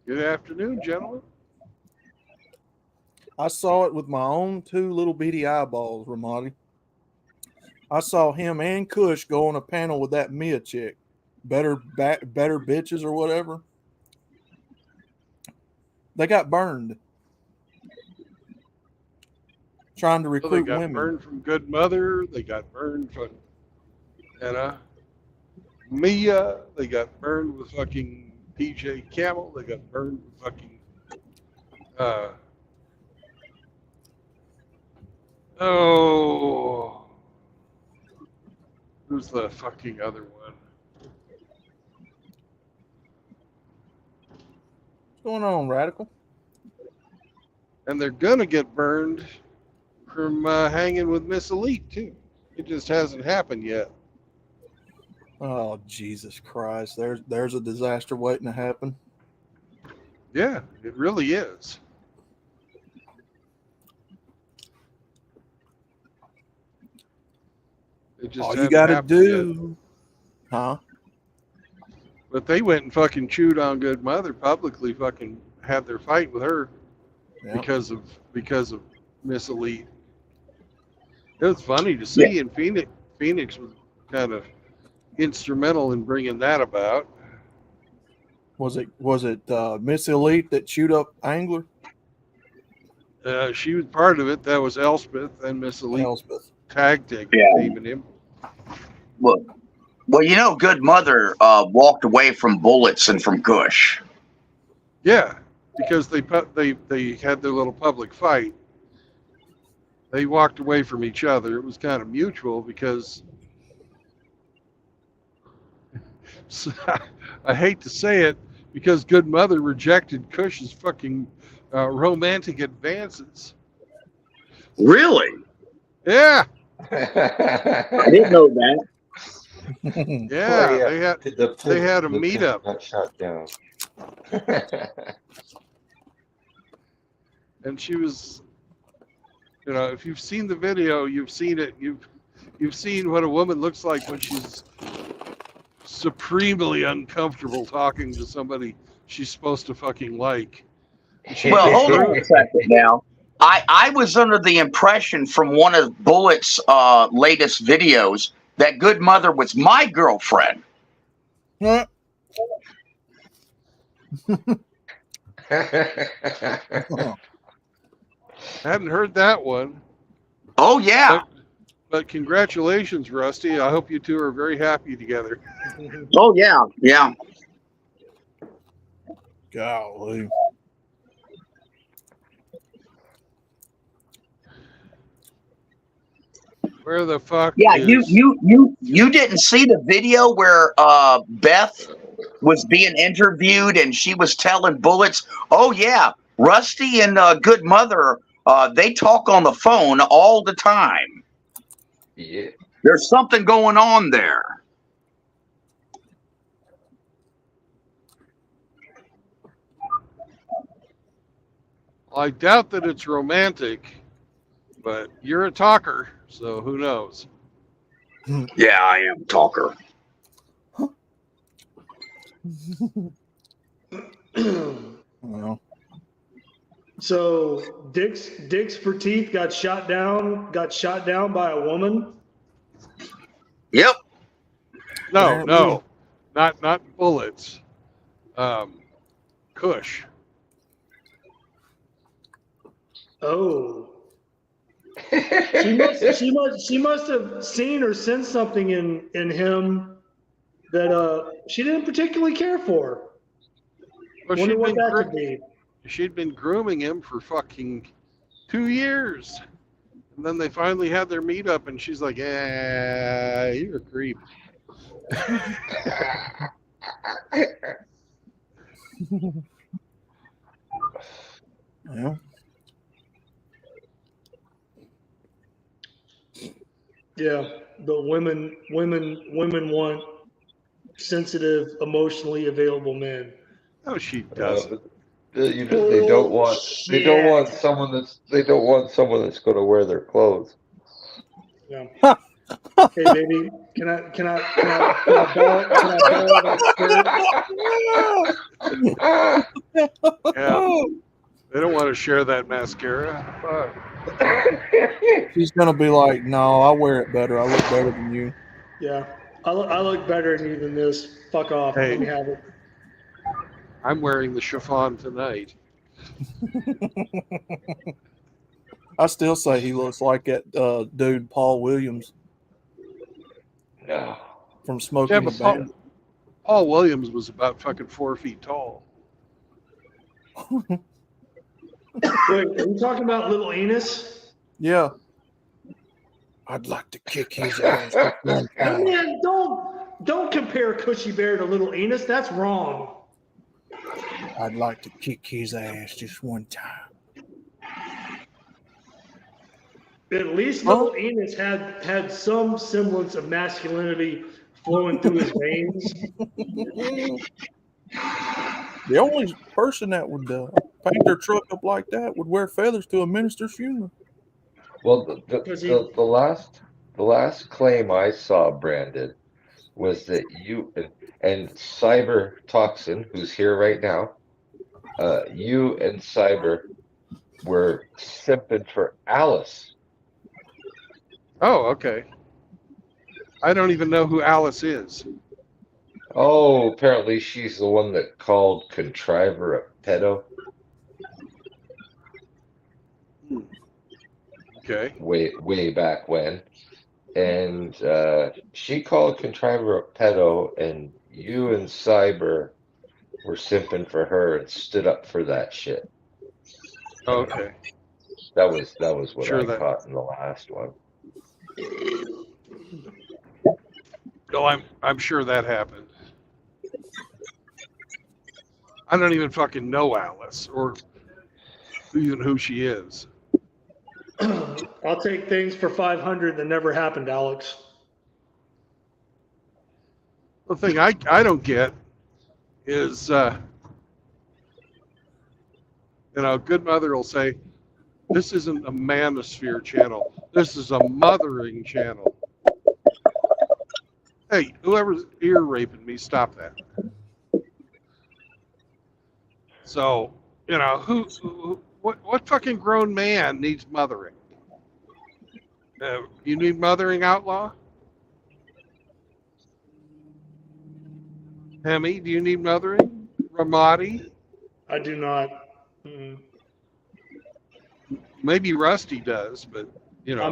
Good afternoon, gentlemen. I saw it with my own two little beady eyeballs, Ramadi. I saw him and Kush go on a panel with that Mia chick. Better bitches or whatever. They got burned. Trying to Well, they recruit got women. burned from Good Mother. They got burned from, Mia. They got burned with fucking PJ Camel. They got burned with fucking, who's the fucking other one? What's going on, Radical? And they're gonna get burned from hanging with Miss Elite too. It just hasn't happened yet. Oh, Jesus Christ. There's a disaster waiting to happen. Yeah, it really is. It just All you hasn't got to happened yet. do. Huh? But they went and fucking chewed on Good Mother publicly, fucking had their fight with her Yeah. because of Miss Elite. It was funny to see, and Phoenix was kind of instrumental in bringing that about. Was it Miss Elite that chewed up Angler? She was part of it. That was Elspeth and Miss Elite Elspeth. tag Yeah. teaming him. Well, Good Mother walked away from bullets and from Kush. Yeah, because they had their little public fight. They walked away from each other. It was kind of mutual because I hate to say it, because Good Mother rejected Kush's fucking romantic advances. Really? Yeah, I didn't know that. yeah. They had a meetup. Got shot down. And she was, if you've seen the video, you've seen it. You've seen what a woman looks like when she's supremely uncomfortable talking to somebody she's supposed to fucking like. Well, hold on a second now. I was under the impression from one of Bullet's latest videos that Good Mother was my girlfriend. Hadn't heard that one. Oh, yeah. But congratulations, Rusty. I hope you two are very happy together. Oh, yeah. Yeah. Golly. Where the fuck? Yeah, is... you didn't see the video where Beth was being interviewed and she was telling Bullets, oh yeah, Rusty and Good Mother, they talk on the phone all the time. Yeah. There's something going on there. I doubt that it's romantic, but you're a talker, so who knows? Yeah, I am a talker. Well, So Dick's for Teeth got shot down by a woman. Yep. No, not Bullets. Kush. Oh. She must have seen or sensed something in him that she didn't particularly care for. Well, Wonder what that could be. She'd been grooming him for fucking 2 years. And then they finally had their meetup, and she's like, "Yeah, you're a creep." well, Yeah, but women want sensitive, emotionally available men. No, she doesn't. They don't want someone that's going to wear their clothes. Yeah. Hey, baby, can I borrow that skirt? Yeah. They don't want to share that mascara. Fuck. She's gonna be like, "No, I wear it better. I look better than you." Yeah, I look better than you than this. Fuck off. Hey. Let me have it. I'm wearing the chiffon tonight. I still say he looks like that dude Paul Williams No. from Smokey Yeah, and the but Bandit. Paul Williams was about fucking 4 feet tall. Wait, are you talking about Little Enos? Yeah. I'd like to kick his ass with one time. Man, don't compare Cushy Bear to Little Enos. That's wrong. I'd like to kick his ass just one time. At least Little Enos had some semblance of masculinity flowing through his veins. The only person that would paint their truck up like that would wear feathers to a minister's funeral. Well, the last claim I saw, Brandon, was that you and Cyber Toxin, who's here right now, you and Cyber were simping for Alice. Oh, okay. I don't even know who Alice is. Oh, apparently she's the one that called Contriver a pedo. Okay. Way back when. And she called Contriver a pedo, and you and Cyber were simping for her and stood up for that shit. Okay. That was what Sure I that- caught in the last one. No, I'm sure that happened. I don't even fucking know Alice or even who she is. I'll take things for 500 that never happened, Alex. The thing I don't get is, Good Mother will say, this isn't a manosphere channel. This is a mothering channel. Hey, whoever's ear raping me, stop that. So, what fucking grown man needs mothering? You need mothering, outlaw? Hemi, do you need mothering? Ramadi? I do not. Mm. Maybe Rusty does, but I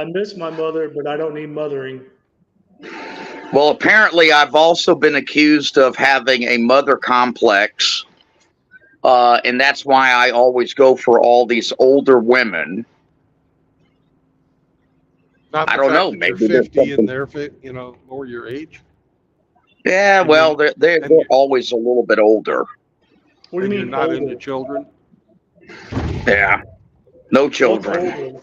miss my mother, but I don't need mothering. Well, apparently, I've also been accused of having a mother complex, and that's why I always go for all these older women. Not I the don't fact know. that Maybe they're there's 50 and something- they're, more your age. Yeah, And well, they're always a little bit older. What do you And mean you're not older? into children. Yeah, no What's children. older?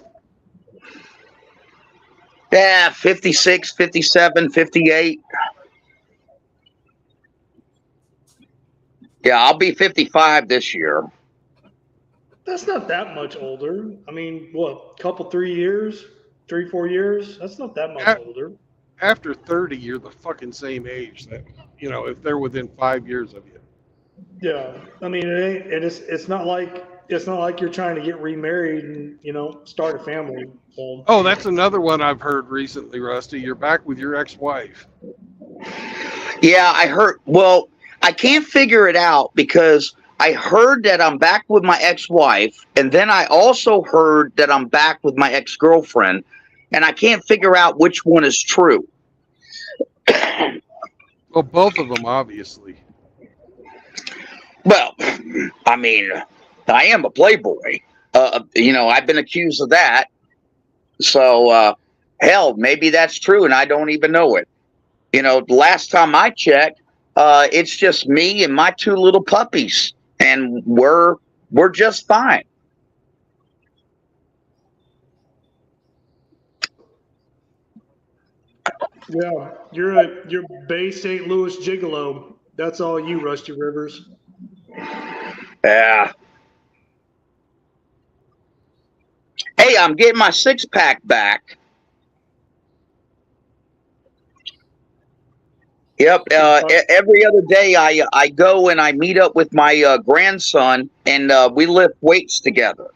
Yeah, 56, 57, 58. Yeah, I'll be 55 this year. That's not that much older. I mean, what, couple, 3 years? 3, 4 years? That's not that much older. After 30, you're the fucking same age that, if they're within 5 years of you. Yeah. I mean, it's not like you're trying to get remarried and, start a family. So. Oh, that's another one I've heard recently, Rusty. You're back with your ex-wife. Yeah, I heard. Well, I can't figure it out because I heard that I'm back with my ex-wife, and then I also heard that I'm back with my ex-girlfriend, and I can't figure out which one is true. Well, both of them, obviously. Well, I mean, I am a playboy. I've been accused of that. So, hell, maybe that's true, and I don't even know it. The last time I checked, it's just me and my 2 little puppies, and we're just fine. Yeah, you're Bay St. Louis gigolo. That's all you, Rusty Rivers. Yeah. Hey, I'm getting my 6-pack back. Yep. Every other day, I go and I meet up with my grandson, and we lift weights together.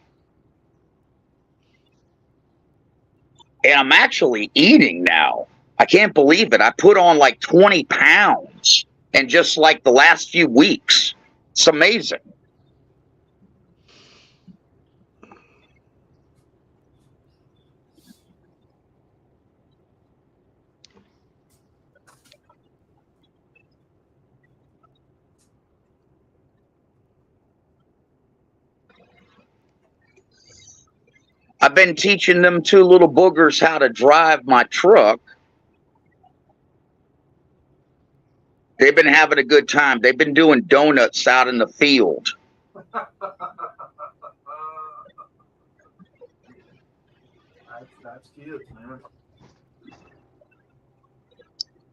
And I'm actually eating now. I can't believe it. I put on like 20 pounds in just like the last few weeks. It's amazing. I've been teaching them two little boogers how to drive my truck. They've been having a good time. They've been doing donuts out in the field. That's cute, man.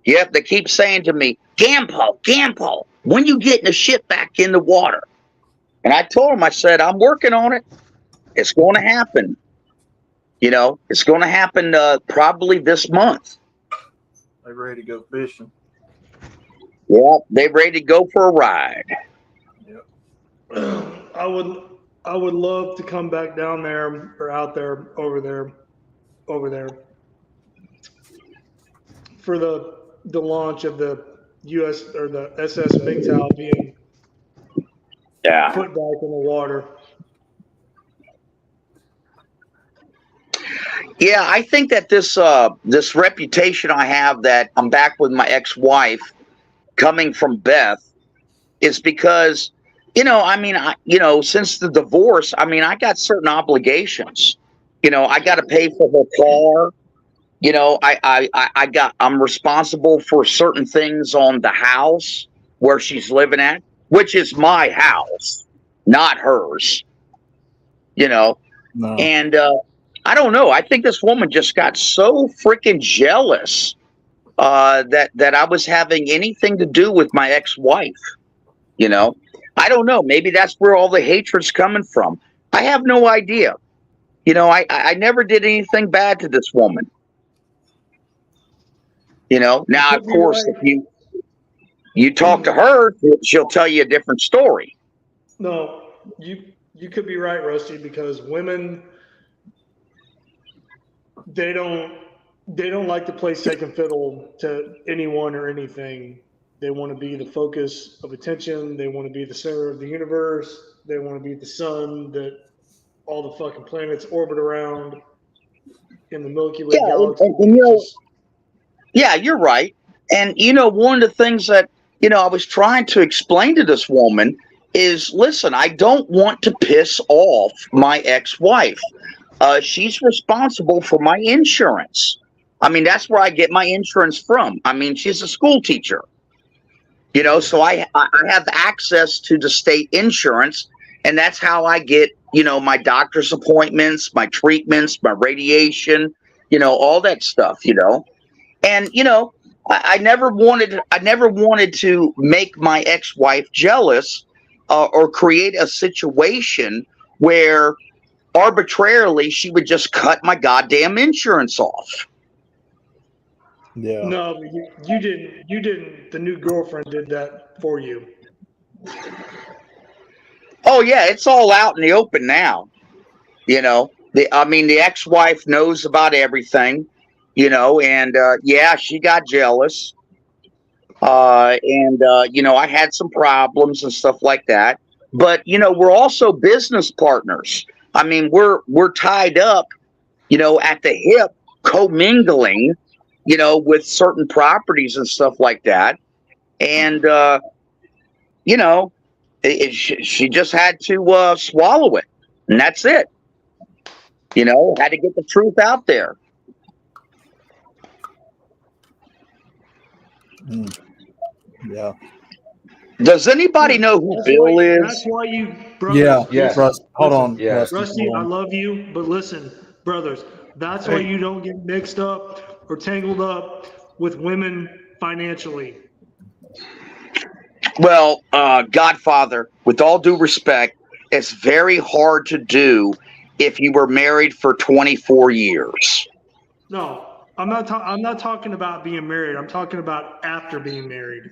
Yep, they keep saying to me, Gampo, when you getting the ship back in the water? And I told them, I said, I'm working on it. It's going to happen. You know, it's going to happen probably this month. They're ready to go fishing. Yeah, they're ready to go for a ride. Yep. I would love to come back down there or out there over there for the launch of the US or the SS MGTOW being put back in the water. Yeah, I think that this reputation I have that I'm back with my ex-wife coming from Beth is because, you know, I mean, since the divorce, I mean, I got certain obligations. You know, I got to pay for her car. You know, I'm responsible for certain things on the house where she's living at, which is my house, not hers. You know, No. and I don't know. I think this woman just got so freaking jealous that I was having anything to do with my ex-wife. You know, I don't know. Maybe that's where all the hatred's coming from. I have no idea. You know, I never did anything bad to this woman. You know, now, of course, if you talk to her, she'll tell you a different story. No, you could be right, Rusty, because women, they don't like to play second fiddle to anyone or anything. They want to be the focus of attention. They want to be the center of the universe. They want to be the sun that all the fucking planets orbit around in the Milky Way galaxy. And, you know, yeah, you're right. And, you know, one of the things that, you know, I was trying to explain to this woman is, listen, I don't want to piss off my ex-wife. She's responsible for my insurance. I mean, that's where I get my insurance from. I mean, she's a school teacher, you know, so I have access to the state insurance, and that's how I get, you know, my doctor's appointments, my treatments, my radiation, you know, all that stuff, you know. And, you know, I never wanted to make my ex-wife jealous or create a situation where arbitrarily she would just cut my goddamn insurance off. Yeah. No, you didn't. You didn't. The new girlfriend did that for you. Oh yeah, it's all out in the open now. You know, the ex-wife knows about everything. You know, and yeah, she got jealous. You know, I had some problems and stuff like that. But you know, we're also business partners. I mean, we're tied up, you know, at the hip, commingling, you know, with certain properties and stuff like that. And, you know, she just had to swallow it. And that's it. You know, had to get the truth out there. Yeah. Does anybody know who Bill is? That's why you, brothers. Yeah. Yes. Rusty, hold on. Yeah. Rusty, I love you, but listen, brothers, that's why you don't get mixed up or tangled up with women financially. Well, Godfather, with all due respect, it's very hard to do if you were married for 24 years. No, I'm not talking about being married. I'm talking about after being married.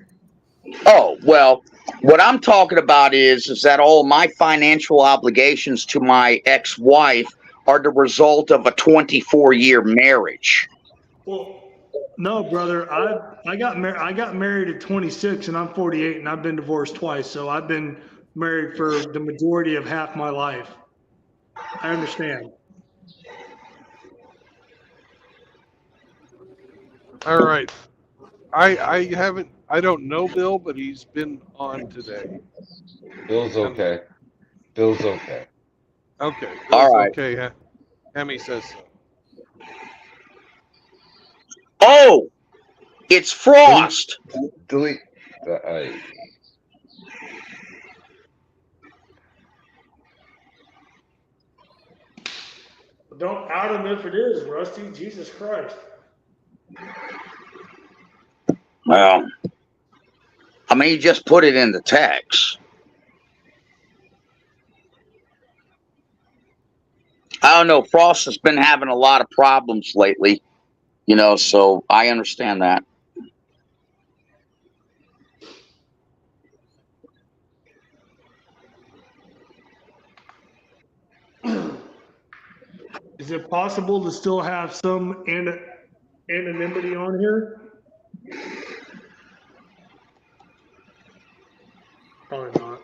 Oh, well, what I'm talking about is that all my financial obligations to my ex-wife are the result of a 24-year marriage. Well, no, brother. I got married at 26, and I'm 48, and I've been divorced twice. So I've been married for the majority of half my life. I understand. All right. I don't know Bill, but he's been on today. Bill's okay. Bill's okay. Okay. All Bill's right. okay. Huh? Hemi says so. Oh, it's Frost. Delete. Don't out him if it is, Rusty. Jesus Christ. Well, I mean, you just put it in the text. I don't know. Frost has been having a lot of problems lately, so I understand that. Is it possible to still have some anonymity on here? Probably not.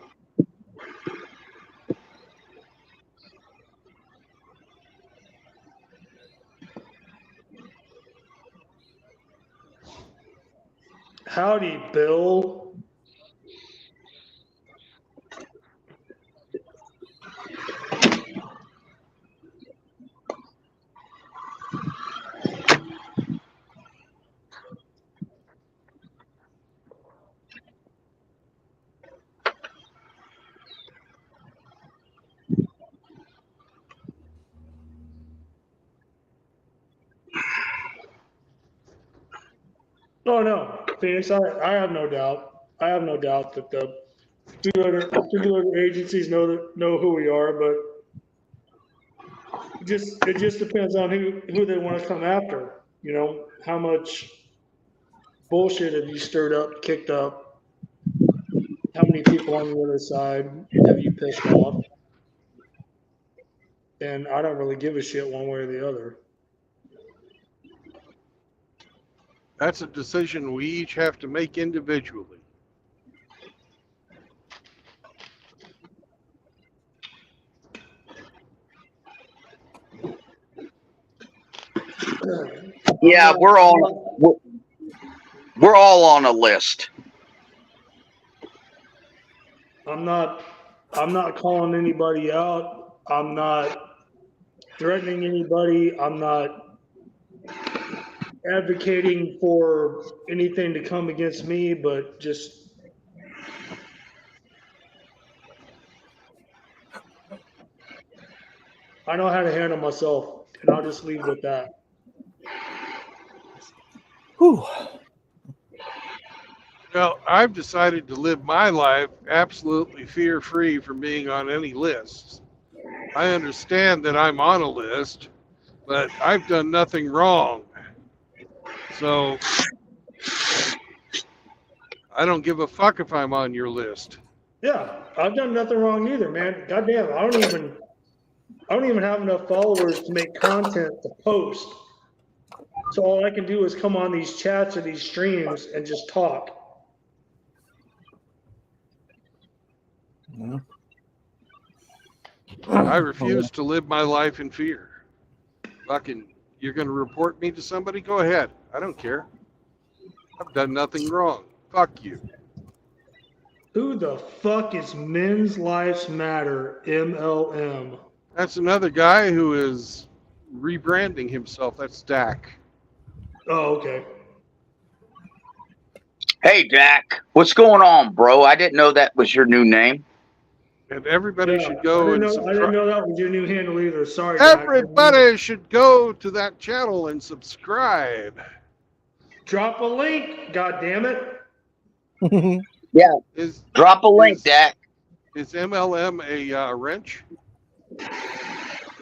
Howdy, Bill. Oh no, Phoenix, I have no doubt. I have no doubt that the two other agencies know who we are, but it just depends on who they want to come after. How much bullshit have you stirred up, kicked up? How many people on the other side have you pissed off? And I don't really give a shit one way or the other. That's a decision we each have to make individually. Yeah, we're all on a list. I'm not calling anybody out. I'm not threatening anybody. I'm not advocating for anything to come against me, but just I know how to handle myself, and I'll just leave it at that. Whew. Well, I've decided to live my life absolutely fear-free from being on any lists. I understand that I'm on a list, but I've done nothing wrong. So I don't give a fuck if I'm on your list. Yeah, I've done nothing wrong either, man. Goddamn, I don't even have enough followers to make content to post. So all I can do is come on these chats or these streams and just talk. Yeah. I refuse to live my life in fear. Fucking, you're going to report me to somebody? Go ahead. I don't care. I've done nothing wrong. Fuck you. Who the fuck is Men's Lives Matter, MLM? That's another guy who is rebranding himself. That's Dak. Oh, okay. Hey, Dak, what's going on, bro? I didn't know that was your new name. And everybody should go and I didn't subscribe. know that was your new handle either. Sorry, Dak. Everybody should go to that channel and subscribe. Drop a link, God damn it. Yeah. Drop a link, Dak. Is MLM a wrench?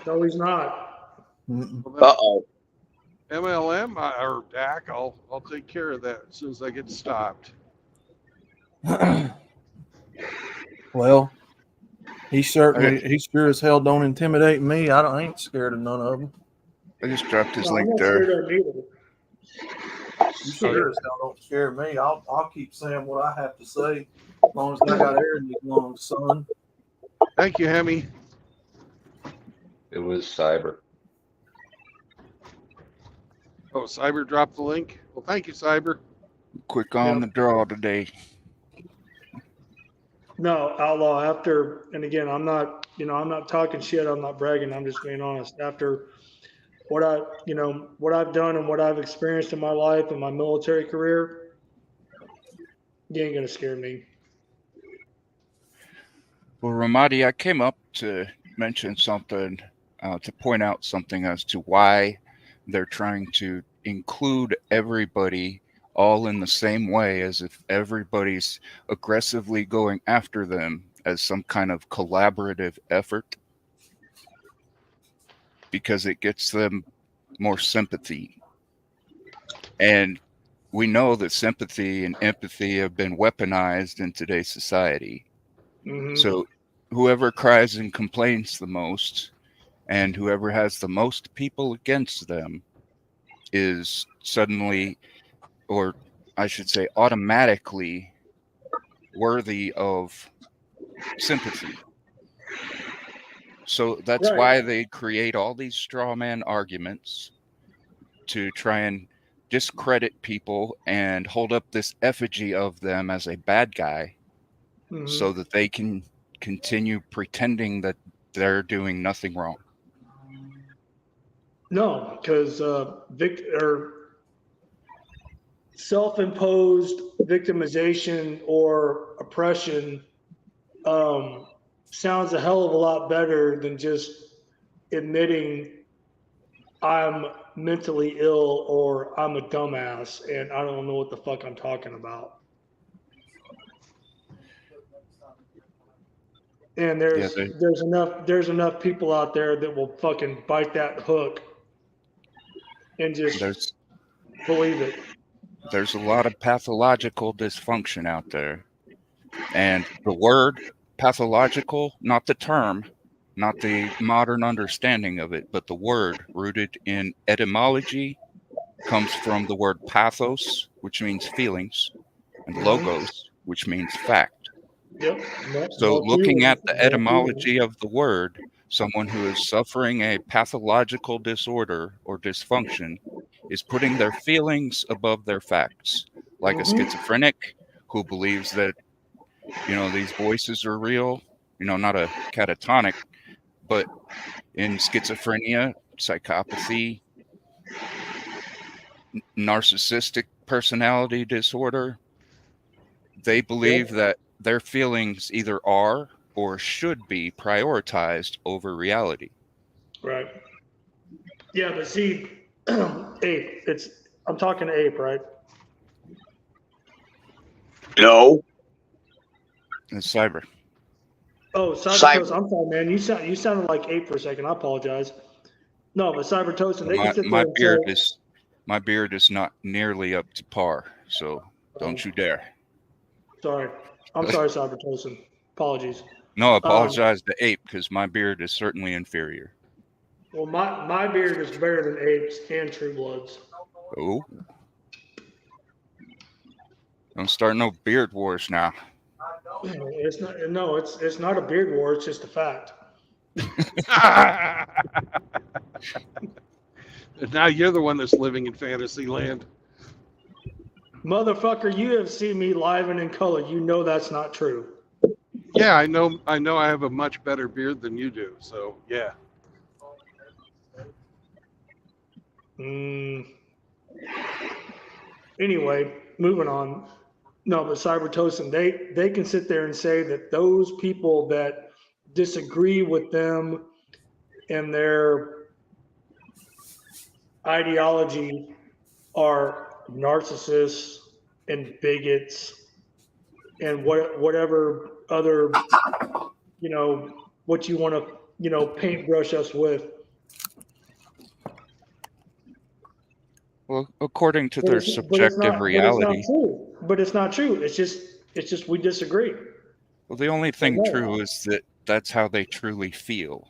No, he's not. Uh-oh. MLM or DAC, I'll take care of that as soon as I get stopped. Well, he sure as hell don't intimidate me. I ain't scared of none of them. I just dropped his No, I'm link not there. scared of him either. You sure as hell don't scare me. I'll keep saying what I have to say as long as I got air in these lungs, son. Thank you, Hemi. It was Cyber. Oh, Cyber dropped the link. Well, thank you, Cyber. Quick on the draw today. No, Outlaw, after, and again, I'm not talking shit. I'm not bragging. I'm just being honest. After what I've done and what I've experienced in my life and my military career, you ain't going to scare me. Well, Ramadi, I came up to mention something, to point out something as to why they're trying to include everybody all in the same way, as if everybody's aggressively going after them as some kind of collaborative effort, because it gets them more sympathy. And we know that sympathy and empathy have been weaponized in today's society. Mm-hmm. So whoever cries and complains the most, and whoever has the most people against them, is suddenly, or I should say automatically, worthy of sympathy. So that's Right. why they create all these straw man arguments to try and discredit people and hold up this effigy of them as a bad guy, Mhm. so that they can continue pretending that they're doing nothing wrong. No, because self-imposed victimization or oppression sounds a hell of a lot better than just admitting I'm mentally ill or I'm a dumbass and I don't know what the fuck I'm talking about. And there's enough people out there that will fucking bite that hook and just believe it. There's a lot of pathological dysfunction out there. And the word pathological, not the term, not the modern understanding of it, but the word, rooted in etymology, comes from the word pathos, which means feelings, and logos, which means fact. Yep. So looking at the etymology of the word, someone who is suffering a pathological disorder or dysfunction is putting their feelings above their facts, like a schizophrenic who believes that, these voices are real, not a catatonic, but in schizophrenia, psychopathy, narcissistic personality disorder, they believe that their feelings either are or should be prioritized over reality. Right. Yeah, but see, Ape, I'm talking to Ape, right? No. It's Cyber. Oh, Cybertoast. I'm sorry, man. You sounded like Ape for a second. I apologize. No, but Cybertoast, and they can sit there and say, my beard is not nearly up to par, so don't you dare. Sorry. I'm sorry, Cybertoast. Apologies. No, I apologize to Ape, because my beard is certainly inferior. Well, my beard is better than Ape's and True Blood's. Oh. Don't start no beard wars now. It's not a beard war. It's just a fact. Now you're the one that's living in fantasy land. Motherfucker, you have seen me live and in color. You know that's not true. Yeah, I know I have a much better beard than you do. So, yeah. Anyway, moving on. No, but Cybertosin, they can sit there and say that those people that disagree with them and their ideology are narcissists and bigots and whatever other, what you want to, paintbrush us with. Well, according to But their it's subjective not. But it's not reality. true. But it's not true. It's just we disagree. Well, the only thing true is that that's how they truly feel.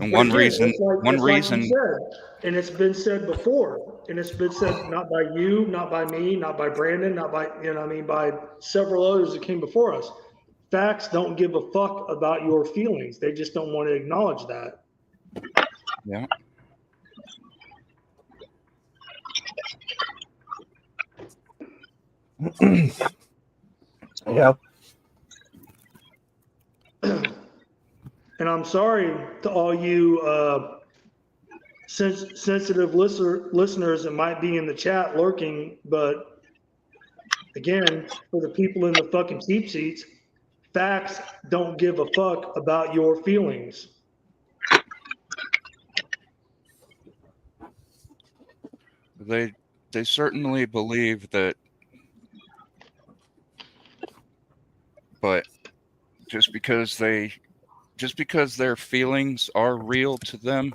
And But one again, reason, it's like you said, and it's been said before, and it's been said not by you, not by me, not by Brandon, not by by several others that came before us. Facts don't give a fuck about your feelings. They just don't want to acknowledge that. Yeah. Yeah. And I'm sorry to all you sensitive listeners that might be in the chat lurking, but again, for the people in the fucking cheap seats, facts don't give a fuck about your feelings. They certainly believe that, but just because their feelings are real to them,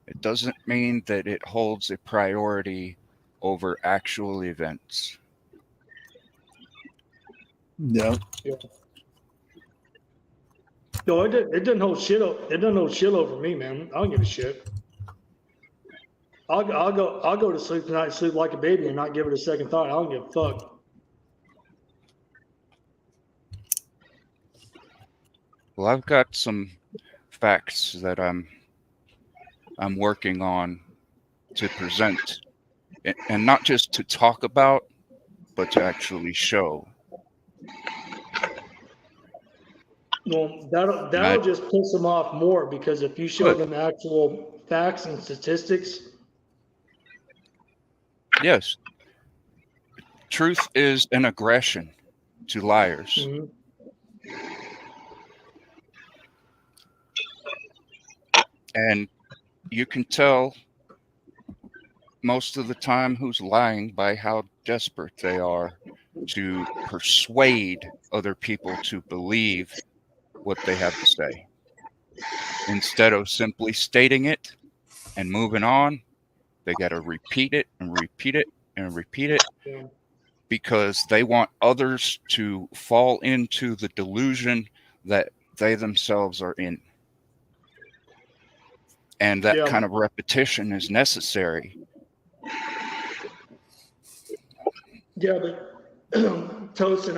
it doesn't mean that it holds a priority over actual events. Yeah. No, it doesn't hold shit. It doesn't hold shit over me, man. I don't give a shit. I'll go to sleep tonight, sleep like a baby, and not give it a second thought. I don't give a fuck. Well, I've got some facts that I'm working on to present, and not just to talk about, but to actually show. Well, that'll just piss them off more, because if you show them actual facts and statistics. Yes. Truth is an aggression to liars. Mm-hmm. And you can tell most of the time who's lying by how desperate they are to persuade other people to believe what they have to say. Instead of simply stating it and moving on, they got to repeat it and repeat it and repeat it, because they want others to fall into the delusion that they themselves are in. And that kind of repetition is necessary. Yeah, but Tosin,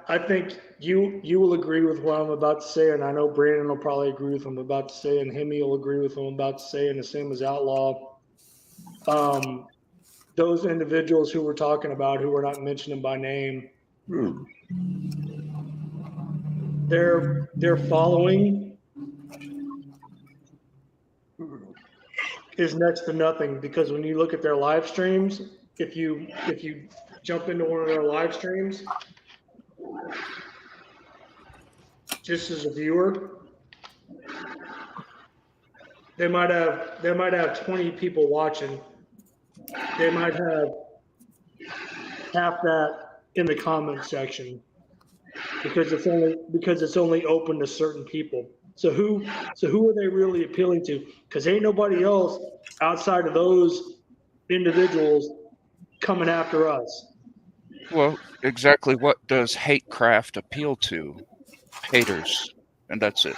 I think you will agree with what I'm about to say, and I know Brandon will probably agree with what I'm about to say, and Hemi will agree with what I'm about to say, and the same as Outlaw. Those individuals who we're talking about, who we're not mentioning by name, their following is next to nothing, because when you look at their live streams, if you jump into one of their live streams, just as a viewer, they might have 20 people watching. They might have half that in the comment section, because it's only open to certain people. So who are they really appealing to? Because ain't nobody else outside of those individuals coming after us. Well, exactly what does hatecraft appeal to? Haters. And that's it.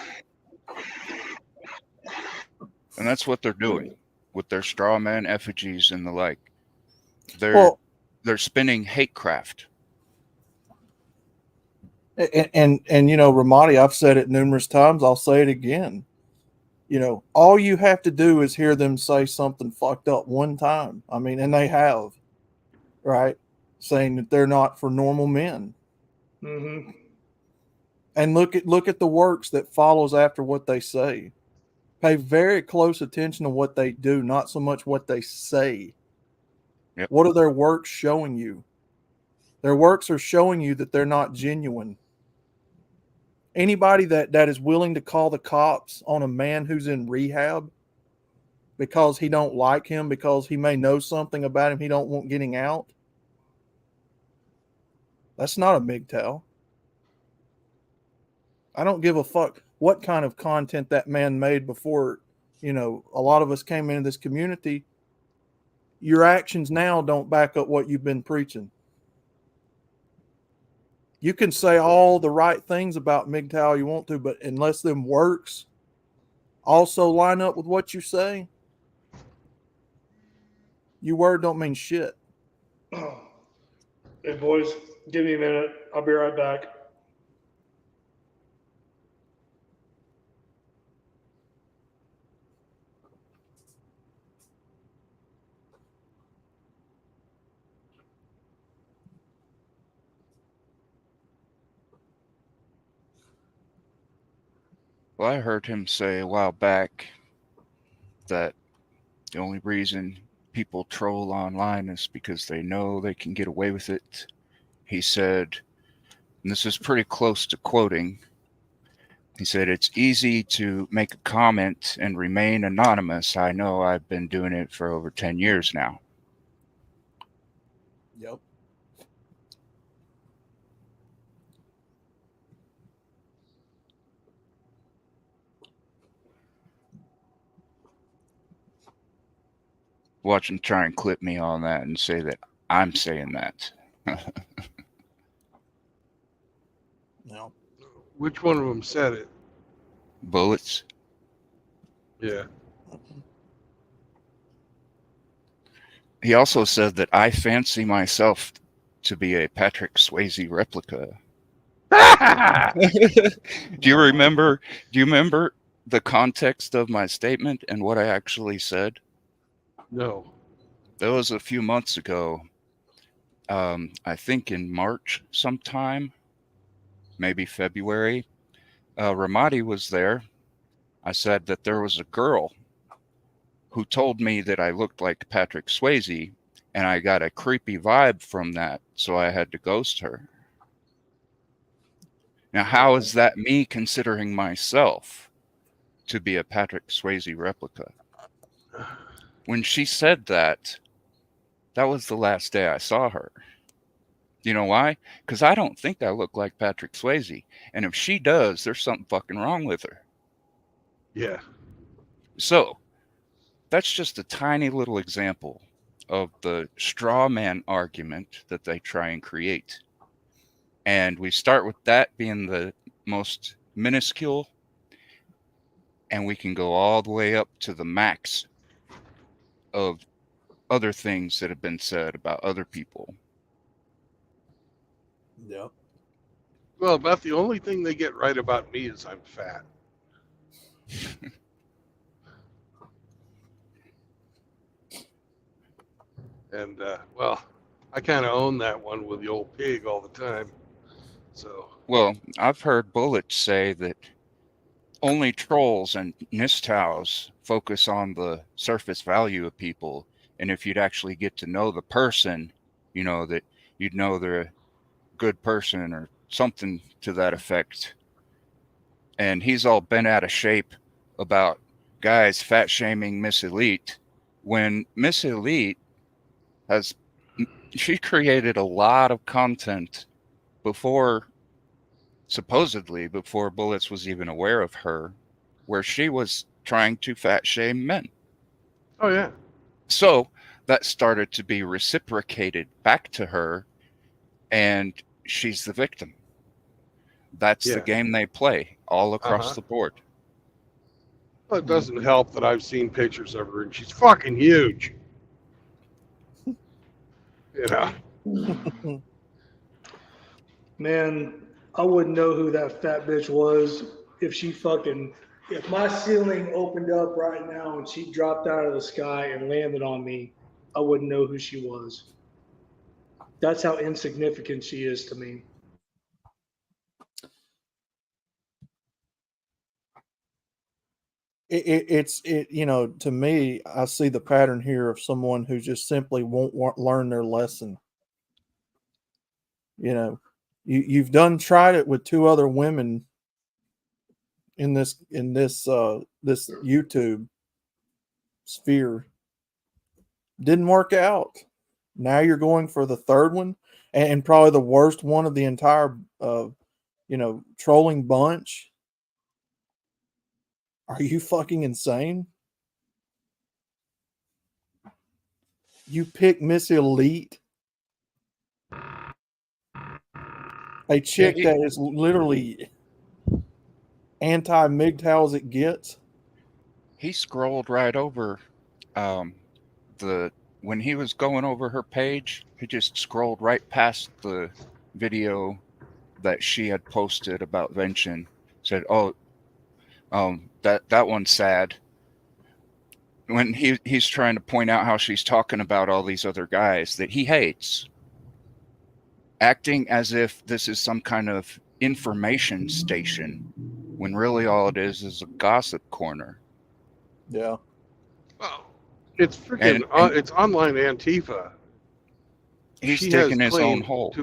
And that's what they're doing with their straw man effigies and the like. They're spinning hatecraft. And Ramadi, I've said it numerous times, I'll say it again. All you have to do is hear them say something fucked up one time. I mean, and they have, right? Saying that they're not for normal men. Mm-hmm. And look at the works that follows after what they say. Pay very close attention to what they do, not so much what they say. Yep. What are their works showing you? Their works are showing you that they're not genuine. Anybody that is willing to call the cops on a man who's in rehab because he don't like him, because he may know something about him he don't want getting out, that's not a MGTOW. I don't give a fuck what kind of content that man made before you know, a lot of us came into this community. Your actions now don't back up what you've been preaching. You can say all the right things about MGTOW you want to, but unless them works also line up with what you say, your word don't mean shit. Hey, boys, give me a minute. I'll be right back. Well, I heard him say a while back that the only reason people troll online is because they know they can get away with it. He said, and this is pretty close to quoting, he said, "It's easy to make a comment and remain anonymous. I know, I've been doing it for over 10 years now." Yep. Watch him try and clip me on that and say that I'm saying that. No. Which one of them said it? Bullets. Yeah. He also said that I fancy myself to be a Patrick Swayze replica. Do you remember the context of my statement and what I actually said? No. That was a few months ago. I think in March sometime, maybe February. Ramadi was there. I said that there was a girl who told me that I looked like Patrick Swayze, and I got a creepy vibe from that, so I had to ghost her. Now, how is that me considering myself to be a Patrick Swayze replica? When she said that, that was the last day I saw her. You know why? Because I don't think I look like Patrick Swayze. And if she does, there's something fucking wrong with her. Yeah. So, that's just a tiny little example of the straw man argument that they try and create. And we start with that being the most minuscule, and we can go all the way up to the max of other things that have been said about other people. Yep. Well, about the only thing they get right about me is I'm fat. And, well, I kind of own that one with the old pig all the time. So. Well, I've heard Bullets say that only trolls and NISTOWs focus on the surface value of people. And if you'd actually get to know the person, you know, that you'd know they're a good person or something to that effect. And he's all bent out of shape about guys fat shaming Miss Elite when Miss Elite she created a lot of content supposedly before Bullets was even aware of her, where she was trying to fat shame men. Oh, yeah. So that started to be reciprocated back to her, and she's the victim. That's the game they play all across the board. Well, it doesn't help that I've seen pictures of her and she's fucking huge. You know. Man, I wouldn't know who that fat bitch was if my ceiling opened up right now and she dropped out of the sky and landed on me, I wouldn't know who she was. That's how insignificant she is to me. It's you know, to me, I see the pattern here of someone who just simply won't learn their lesson. You know, you've tried it with two other women in this this YouTube sphere. Didn't work out. Now you're going for the third one, and probably the worst one of the entire trolling bunch. Are you fucking insane? You pick Miss Elite, a chick that is literally anti-MGTOW as it gets. He scrolled right over the when he was going over her page, he just scrolled right past the video that she had posted about Vention. Said, "Oh, that one's sad." When he's trying to point out how she's talking about all these other guys that he hates, acting as if this is some kind of information station, when really all it is a gossip corner. Yeah. Well, it's freaking. It's online Antifa. He's digging his own hole.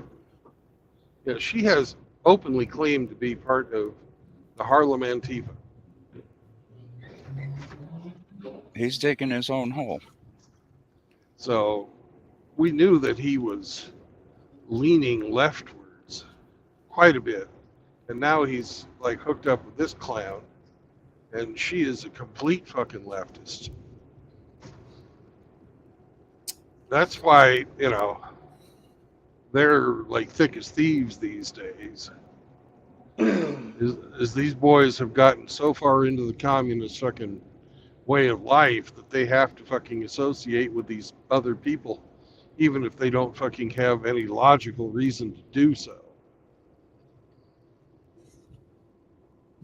Yeah, she has openly claimed to be part of the Harlem Antifa. He's digging his own hole. So we knew that he was leaning leftwards quite a bit. And now he's like hooked up with this clown. And she is a complete fucking leftist. That's why, you know, they're like thick as thieves these days. Is these boys have gotten so far into the communist fucking way of life that they have to fucking associate with these other people, even if they don't fucking have any logical reason to do so.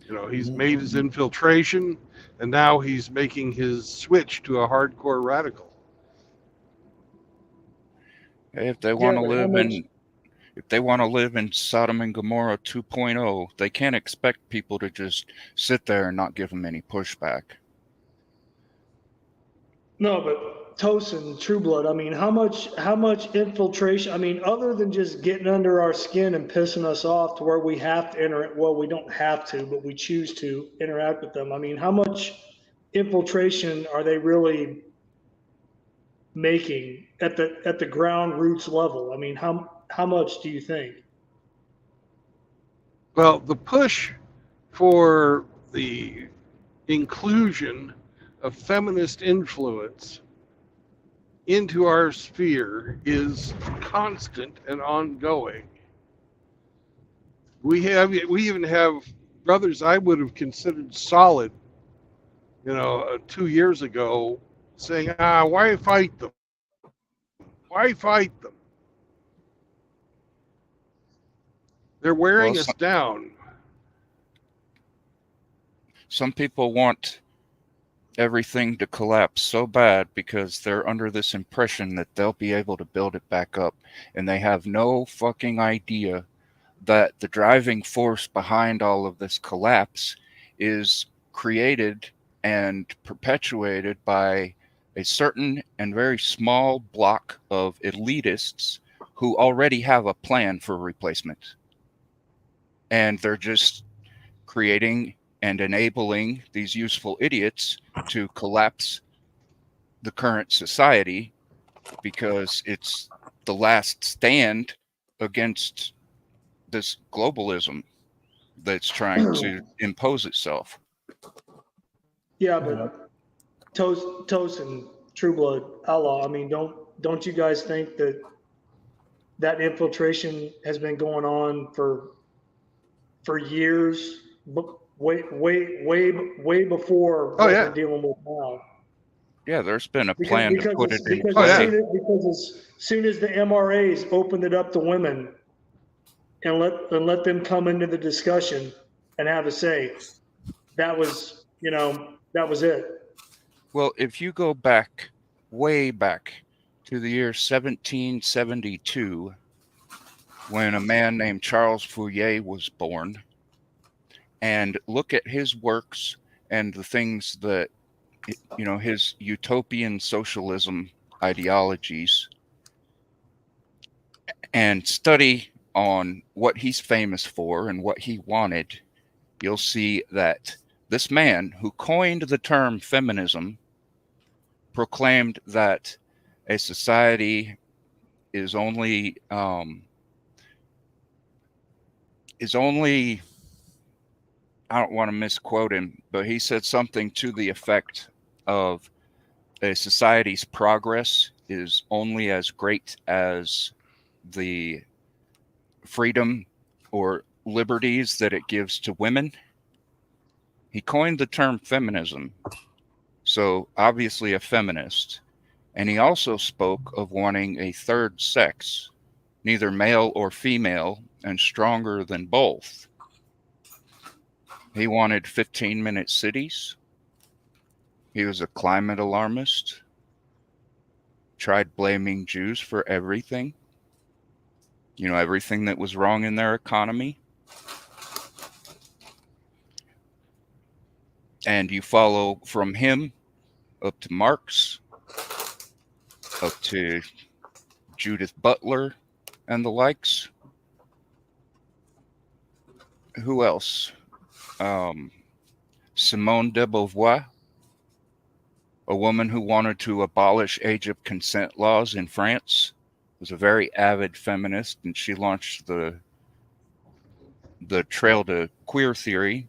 You know, he's made his infiltration, and now he's making his switch to a hardcore radical. If they want to live in Sodom and Gomorrah 2.0, they can't expect people to just sit there and not give them any pushback. No, but Tosin, True Blood, I mean, how much infiltration, I mean, other than just getting under our skin and pissing us off to where we have to interact, well, we don't have to, but we choose to interact with them. I mean, how much infiltration are they really making at the ground roots level? I mean, how much do you think? Well, the push for the inclusion of feminist influence into our sphere is constant and ongoing. We even have brothers I would have considered solid, 2 years ago, saying, why fight them? Why fight them? They're wearing us down. Some people want everything to collapse so bad because they're under this impression that they'll be able to build it back up, and they have no fucking idea that the driving force behind all of this collapse is created and perpetuated by a certain and very small block of elitists who already have a plan for replacement. And they're just creating and enabling these useful idiots to collapse the current society because it's the last stand against this globalism that's trying to impose itself. Yeah, but Tosin, True Blood, Outlaw, I mean, don't you guys think that infiltration has been going on for years? Way before what we're dealing with now. Yeah, there's been a plan to put it in because play. Because as soon as the MRAs opened it up to women and let them come into the discussion and have a say, that was it. Well, if you go back, way back to the year 1772, when a man named Charles Fourier was born, and look at his works and the things that, his utopian socialism ideologies, and study on what he's famous for and what he wanted, you'll see that this man who coined the term feminism proclaimed that a society is only I don't want to misquote him, but he said something to the effect of a society's progress is only as great as the freedom or liberties that it gives to women. He coined the term feminism, so obviously a feminist. And he also spoke of wanting a third sex, neither male or female, and stronger than both. He wanted 15-minute cities. He was a climate alarmist, tried blaming Jews for everything, everything that was wrong in their economy. And you follow from him up to Marx, up to Judith Butler and the likes. Who else? Simone de Beauvoir, a woman who wanted to abolish age of consent laws in France, was a very avid feminist, and she launched the trail to queer theory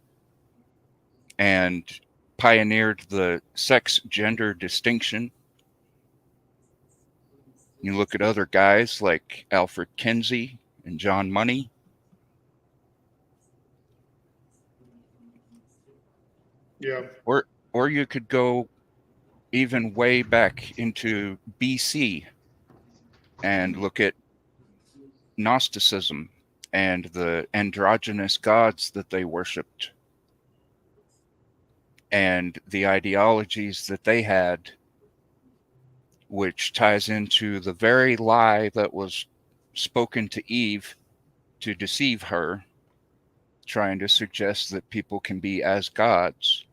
and pioneered the sex-gender distinction. You look at other guys like Alfred Kinsey and John Money. Yeah. Or you could go even way back into BC and look at Gnosticism and the androgynous gods that they worshipped and the ideologies that they had, which ties into the very lie that was spoken to Eve to deceive her, trying to suggest that people can be as gods.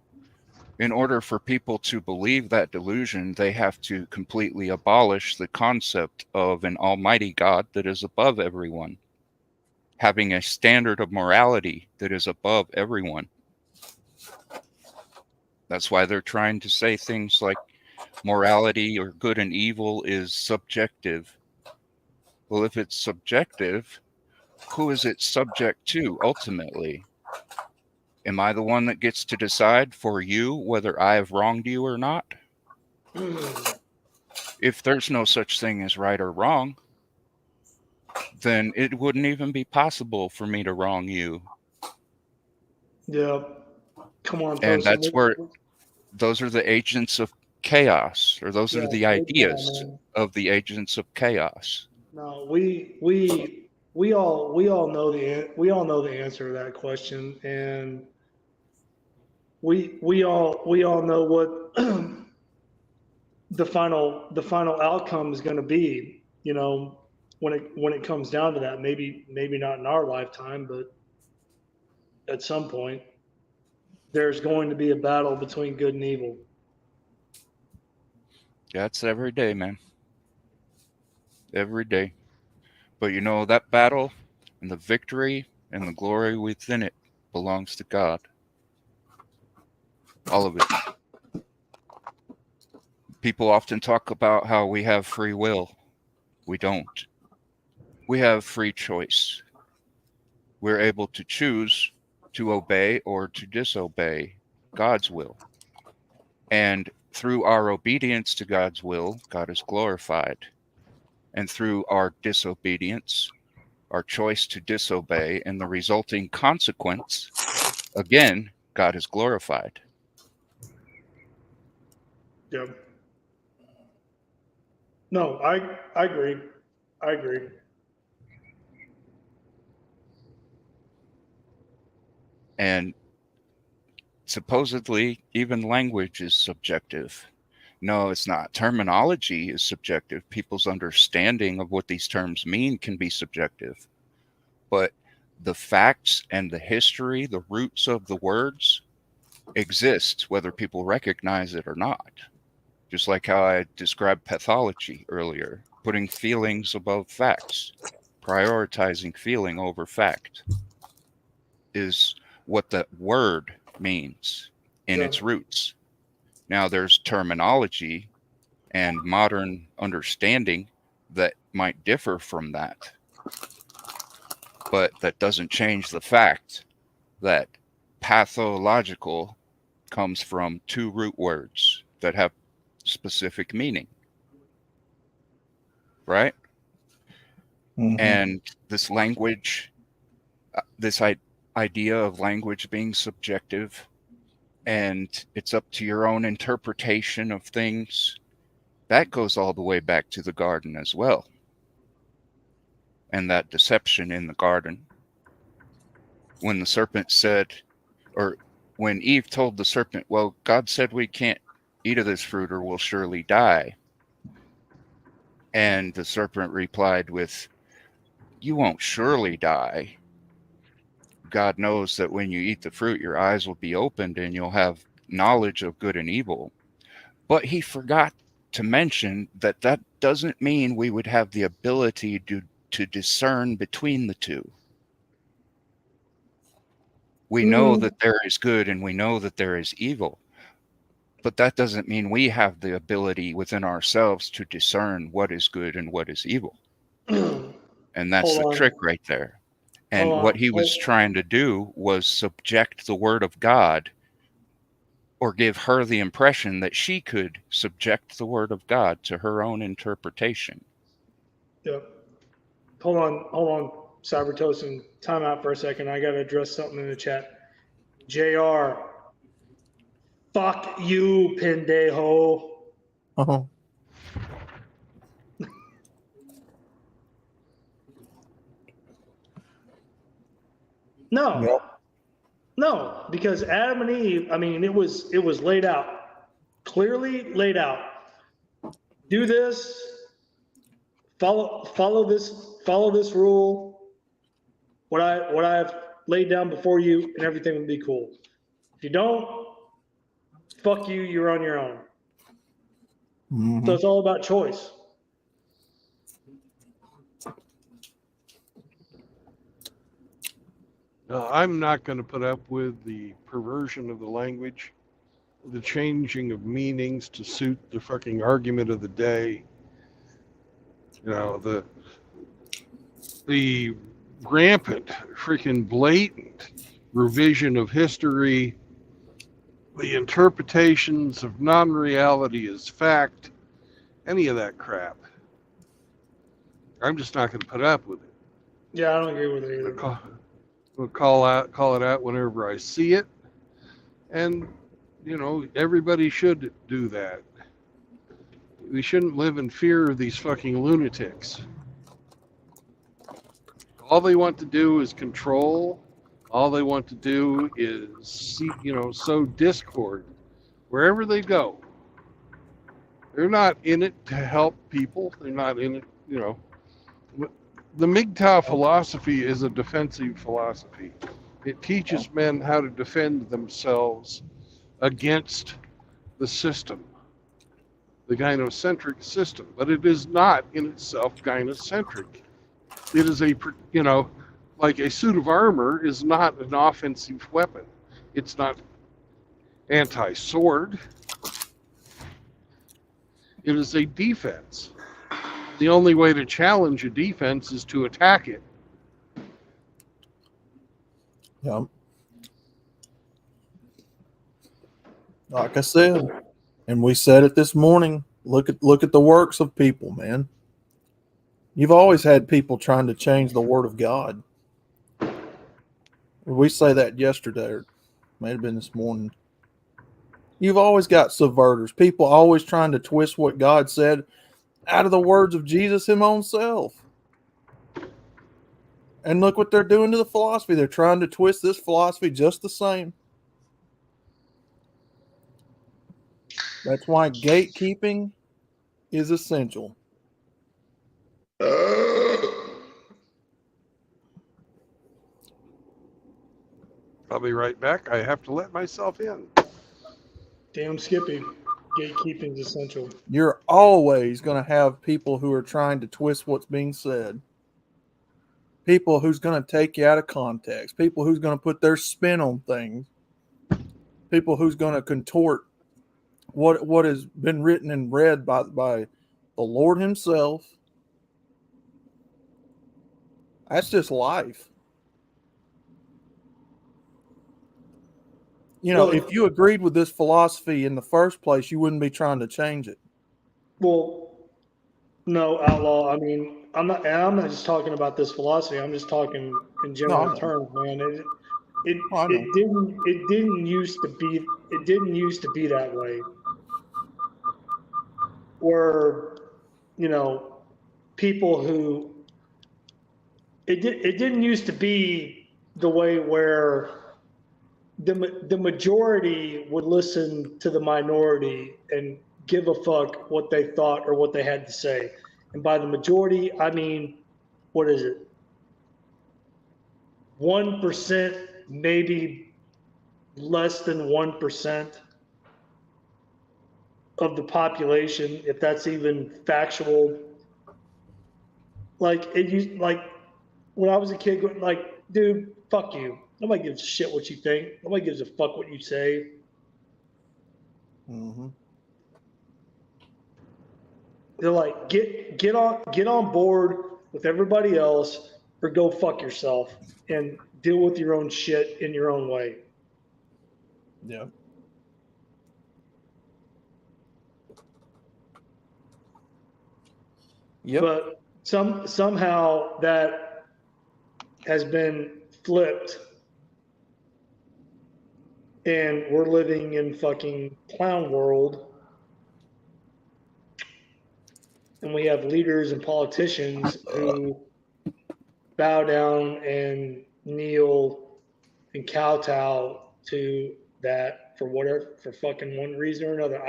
In order for people to believe that delusion, they have to completely abolish the concept of an almighty God that is above everyone, having a standard of morality that is above everyone. That's why they're trying to say things like morality or good and evil is subjective. Well, if it's subjective, who is it subject to ultimately? Am I the one that gets to decide for you whether I have wronged you or not? If there's no such thing as right or wrong, then it wouldn't even be possible for me to wrong you. Yeah. Come on, And person. that's where those are the agents of chaos, or those are the ideas of the agents of chaos. No, we all know the answer to that question, and we all know what the final outcome is going to be. When it comes down to that, maybe not in our lifetime, but at some point, there's going to be a battle between good and evil. Yeah, it's every day, man. Every day. But that battle and the victory and the glory within it belongs to God. All of it. People often talk about how we have free will. We don't. We have free choice. We're able to choose to obey or to disobey God's will. And through our obedience to God's will, God is glorified. And through our disobedience, our choice to disobey, and the resulting consequence, again, God is glorified. Yeah. No, I agree. I agree. And supposedly, even language is subjective. No, it's not. Terminology is subjective. People's understanding of what these terms mean can be subjective. But the facts and the history, the roots of the words exist, whether people recognize it or not. Just like how I described pathology earlier, putting feelings above facts, prioritizing feeling over fact is what that word means in its roots. Now, there's terminology and modern understanding that might differ from that, but that doesn't change the fact that pathological comes from two root words that have specific meaning. right? Mhm. And this language, idea of language being subjective, and it's up to your own interpretation of things, that goes all the way back to the garden as well. And that deception in the garden. When the serpent said, or when Eve told the serpent, well, God said we can't eat of this fruit or we'll surely die. And the serpent replied with, you won't surely die. God knows that when you eat the fruit, your eyes will be opened and you'll have knowledge of good and evil. But he forgot to mention that that doesn't mean we would have the ability to discern between the two. We know that there is good and we know that there is evil. But that doesn't mean we have the ability within ourselves to discern what is good and what is evil. And that's the trick right there. And what he was trying to do was subject the word of God, or give her the impression that she could subject the word of God to her own interpretation. Yeah. Hold on, Cybertosin. Time out for a second. I got to address something in the chat. JR. Fuck you, pendejo. Uh-huh. No. Yep. No, because Adam and Eve, I mean, it was laid out. Clearly laid out. Do this. Follow this rule. What I've laid down before you, and everything will be cool. If you don't, fuck you, you're on your own. Mhm. So it's all about choice. No, I'm not going to put up with the perversion of the language, the changing of meanings to suit the fucking argument of the day. You know, the rampant, freaking blatant revision of history, the interpretations of non-reality as fact, any of that crap. I'm just not going to put up with it. Yeah, I don't agree with it either. We'll call it out whenever I see it, and you know, everybody should do that. We shouldn't live in fear of these fucking lunatics. All they want to do is control. All they want to do is sow discord wherever they go. They're not in it to help people. They're not in it, The MGTOW philosophy is a defensive philosophy. It teaches men how to defend themselves against the system, the gynocentric system. But it is not in itself gynocentric. It is like a suit of armor is not an offensive weapon. It's not anti-sword. It is a defense. The only way to challenge a defense is to attack it. Yeah. Like I said, and we said it this morning, look at the works of people, man. You've always had people trying to change the word of God. We say that yesterday, or may have been this morning. You've always got subverters, people always trying to twist what God said out of the words of Jesus him own self. And look what they're doing to the philosophy. They're trying to twist this philosophy just the same. That's why gatekeeping is essential. I'll be right back. I have to let myself in. Damn Skippy. Gatekeeping is essential. You're always going to have people who are trying to twist what's being said. People who's going to take you out of context. People who's going to put their spin on things. People who's going to contort what has been written and read by the Lord himself. That's just life. If you agreed with this philosophy in the first place, you wouldn't be trying to change it. Well, No, outlaw. I mean, I'm not just talking about this philosophy. I'm just talking in No, I general know. terms, man. Oh, I know. It didn't used to be that way. Where, you know, people who it didn't used to be the way where the majority would listen to the minority and give a fuck what they thought or what they had to say. And by the majority, I mean, what is it? 1%, maybe less than 1% of the population, if that's even factual. Like it used, like when I was a kid, like, dude, fuck you. Nobody gives a shit what you think. Nobody gives a fuck what you say. Mm-hmm. They're like, get on board with everybody else, or go fuck yourself and deal with your own shit in your own way. Yeah. Yep. But somehow that has been flipped, and we're living in fucking clown world, and we have leaders and politicians who bow down and kneel and kowtow to that for fucking one reason or another.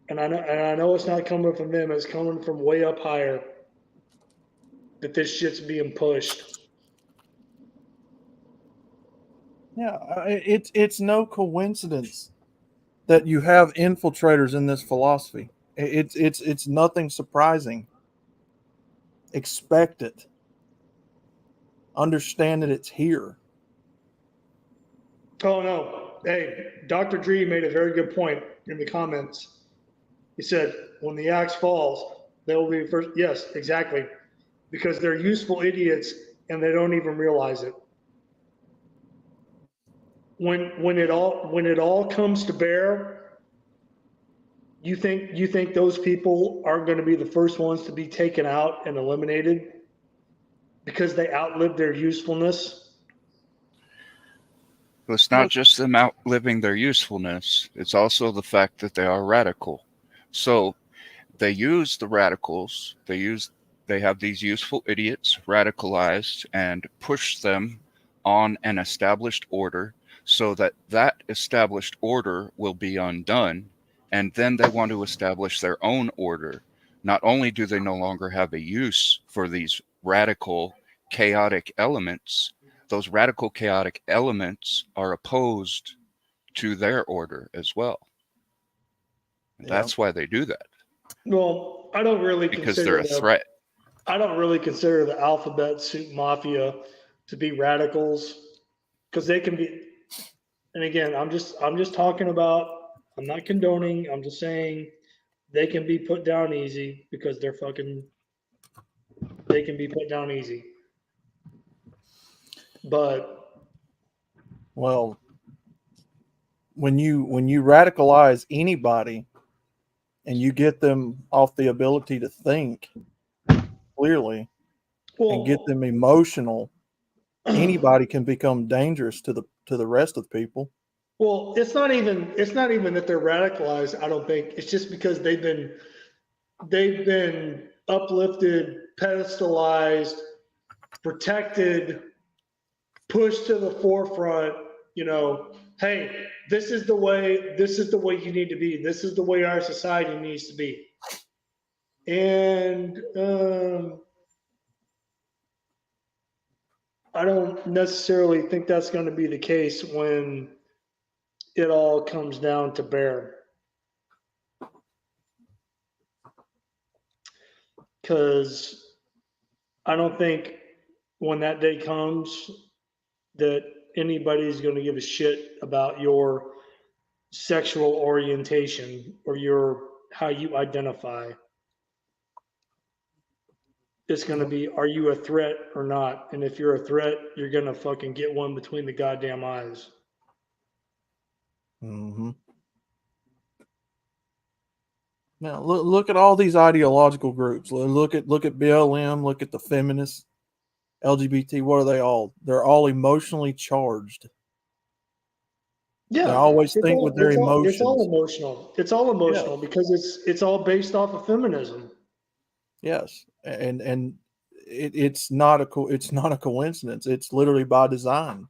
And I know it's not coming from them. It's coming from way up higher that this shit's being pushed. Yeah, it's no coincidence that you have infiltrators in this philosophy. It's nothing surprising. Expect it. Understand that it's here. Oh no. Hey, Dr. Dre made a very good point in the comments. He said, when the axe falls, they will be first. Yes, exactly. Because they're useful idiots and they don't even realize it. When it all comes to bear, you think those people are going to be the first ones to be taken out and eliminated because they outlived their usefulness? It's not just them outliving their usefulness, it's also the fact that they are radical. So they use the radicals, they have these useful idiots radicalized and push them on an established order so that that established order will be undone, and then they want to establish their own order. Not only do they no longer have a use for these radical chaotic elements, those radical chaotic elements are opposed to their order as well. And that's why they do that. Well, I don't really Because consider they're a threat. I don't really consider the alphabet soup mafia to be radicals, because they can be. And again, I'm just talking about. I'm not condoning. I'm just saying they can be put down easy because they're fucking. They can be put down easy. But Well, when you radicalize anybody and you get them off the ability to think clearly and get them emotional, anybody can become dangerous to the rest of the people. well, it's not even that they're radicalized. I don't think it's just because they've been uplifted, pedestalized, protected, pushed to the forefront. You know, hey, this is the way you need to be. This is the way our society needs to be. And I don't necessarily think that's going to be the case when it all comes down to bear. Because I don't think when that day comes that anybody's going to give a shit about your sexual orientation or how you identify. It's going to be, are you a threat or not? And if you're a threat, you're going to fucking get one between the goddamn eyes. Mm-hmm. Now look at all these ideological groups. Look at BLM. Look at the feminists, LGBT. What are they all? They're all emotionally charged. Yeah, They always it's think all, with their it's all, it's all emotions. emotional. It's all emotional because it's all based off of feminism. Yes, and it's not a coincidence. It's literally by design.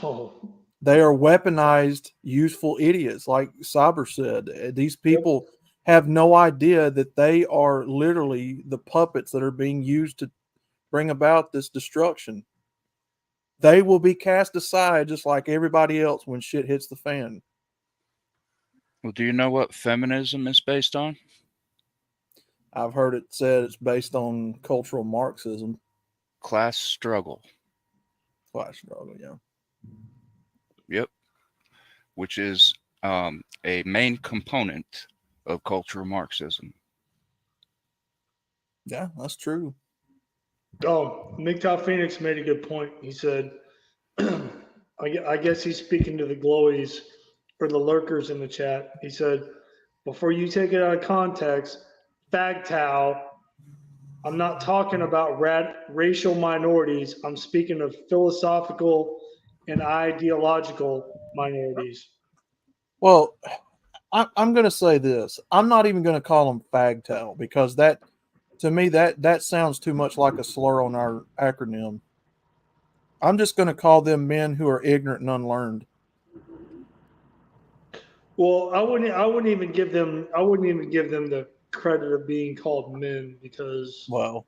Oh, They are weaponized, useful idiots, like Cyber said. These people have no idea that they are literally the puppets that are being used to bring about this destruction. They will be cast aside just like everybody else when shit hits the fan. Well, do you know what feminism is based on? I've heard it said it's based on cultural Marxism. Class struggle. Class struggle, yeah. Yep. Which is a main component of cultural Marxism. Yeah, that's true. Oh, MGTOW Phoenix made a good point. He said, I guess he's speaking to the glowies or the lurkers in the chat. He said, before you take it out of context, fagtow, I'm not talking about racial minorities. I'm speaking of philosophical and ideological minorities. Well, I'm going to say this. I'm not even going to call them fagtow because that, to me, that sounds too much like a slur on our acronym. I'm just going to call them men who are ignorant and unlearned. Well, I wouldn't even give them the credit of being called men because well,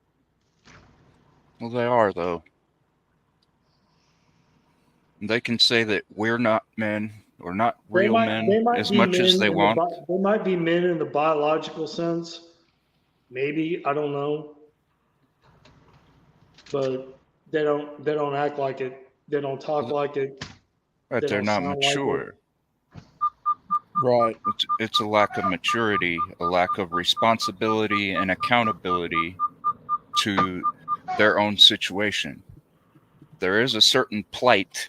they are though. They can say that we're not men or not real men as much as they want. They might be men in the biological sense. Maybe, I don't know. But they don't act like it. They don't talk like it. But they're not mature. Right. It's a lack of maturity, a lack of responsibility and accountability to their own situation. There is a certain plight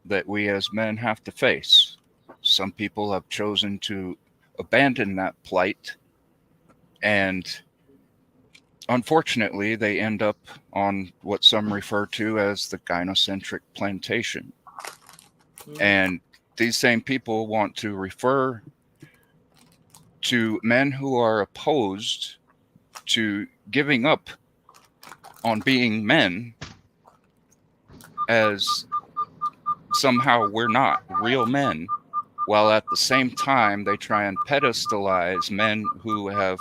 that we as men have to face. Some people have chosen to abandon that plight, and unfortunately, they end up on what some refer to as the gynocentric plantation. And these same people want to refer to men who are opposed to giving up on being men as somehow we're not real men, while at the same time they try and pedestalize men who have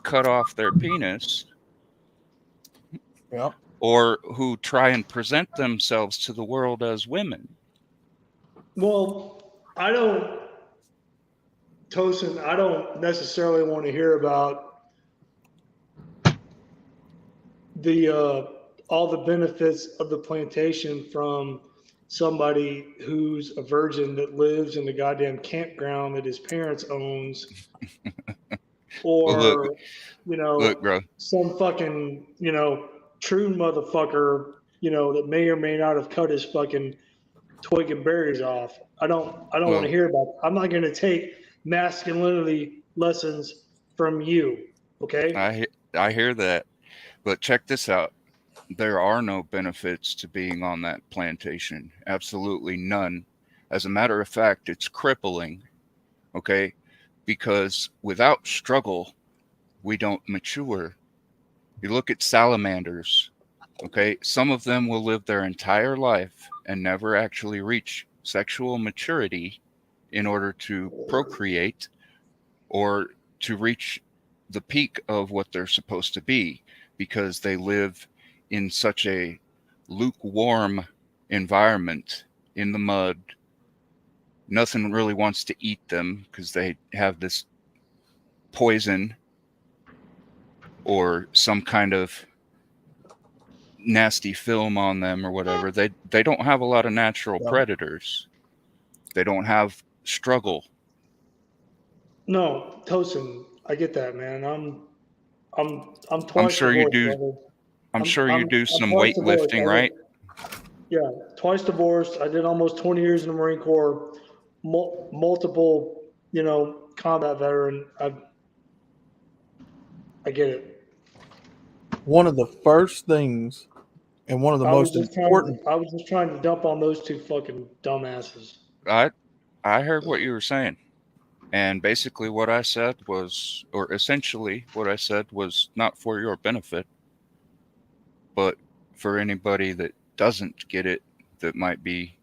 cut off their penis, or who try and present themselves to the world as women. Well, Tosin, I don't necessarily want to hear about the all the benefits of the plantation from somebody who's a virgin that lives in the goddamn campground that his parents owns, or well, look, bro. some fucking true motherfucker that may or may not have cut his fucking twig and berries off. I don't want to hear about it. I'm not going to take masculinity lessons from you. Okay. I hear that, but check this out. There are no benefits to being on that plantation. Absolutely none. As a matter of fact, it's crippling. Okay. Because without struggle, we don't mature. You look at salamanders. Okay. Some of them will live their entire life and never actually reach sexual maturity in order to procreate or to reach the peak of what they're supposed to be, because they live in such a lukewarm environment in the mud. Nothing really wants to eat them because they have this poison or some kind of nasty film on them or whatever. They don't have a lot of natural predators. They don't have struggle. No, Tosin, I get that, man. I'm twice I'm sure you divorced, do. brother. I'm sure you do some twice divorced, weightlifting, right? Yeah, twice divorced. I did almost 20 years in the Marine Corps, multiple combat veteran. I get it. One of the first things and one of the most important. I was just trying to dump on those two fucking dumbasses. I heard what you were saying. And basically what I said was, or essentially what I said was not for your benefit, but for anybody that doesn't get it, that might be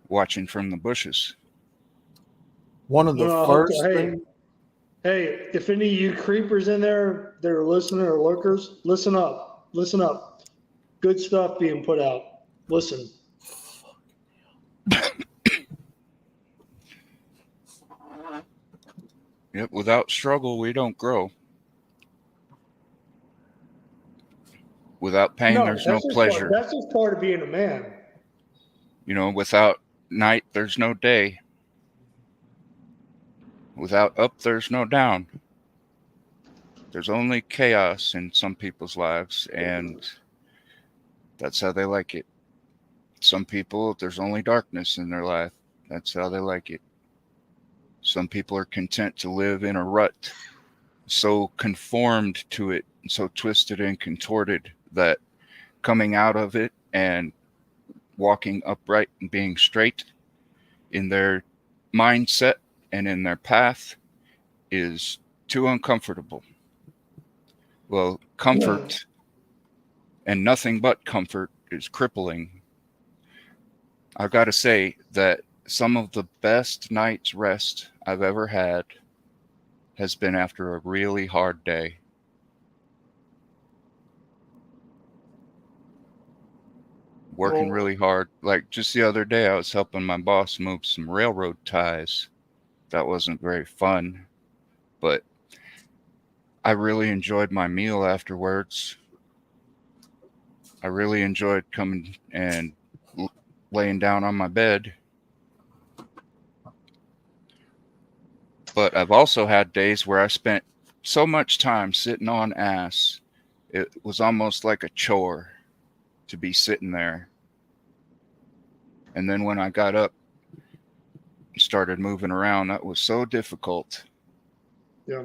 watching from the bushes. One of the first things. Hey, if any of you creepers in there that are listening or lurkers, listen up. Listen up. Good stuff being put out. Listen. Yep, without struggle, we don't grow. Without pain, there's no pleasure. That's just part of being a man. Without night, there's no day. Without up, there's no down. There's only chaos in some people's lives, and that's how they like it. Some people, there's only darkness in their life. That's how they like it. Some people are content to live in a rut, so conformed to it, so twisted and contorted that coming out of it and walking upright and being straight in their mindset and in their path is too uncomfortable. Well, comfort and nothing but comfort is crippling. I've got to say that some of the best night's rest I've ever had has been after a really hard day. Working really hard. Like just the other day, I was helping my boss move some railroad ties. That wasn't very fun, but I really enjoyed my meal afterwards. I really enjoyed coming and laying down on my bed. But I've also had days where I spent so much time sitting on ass, it was almost like a chore to be sitting there. And then when I got up and started moving around, that was so difficult. Yeah.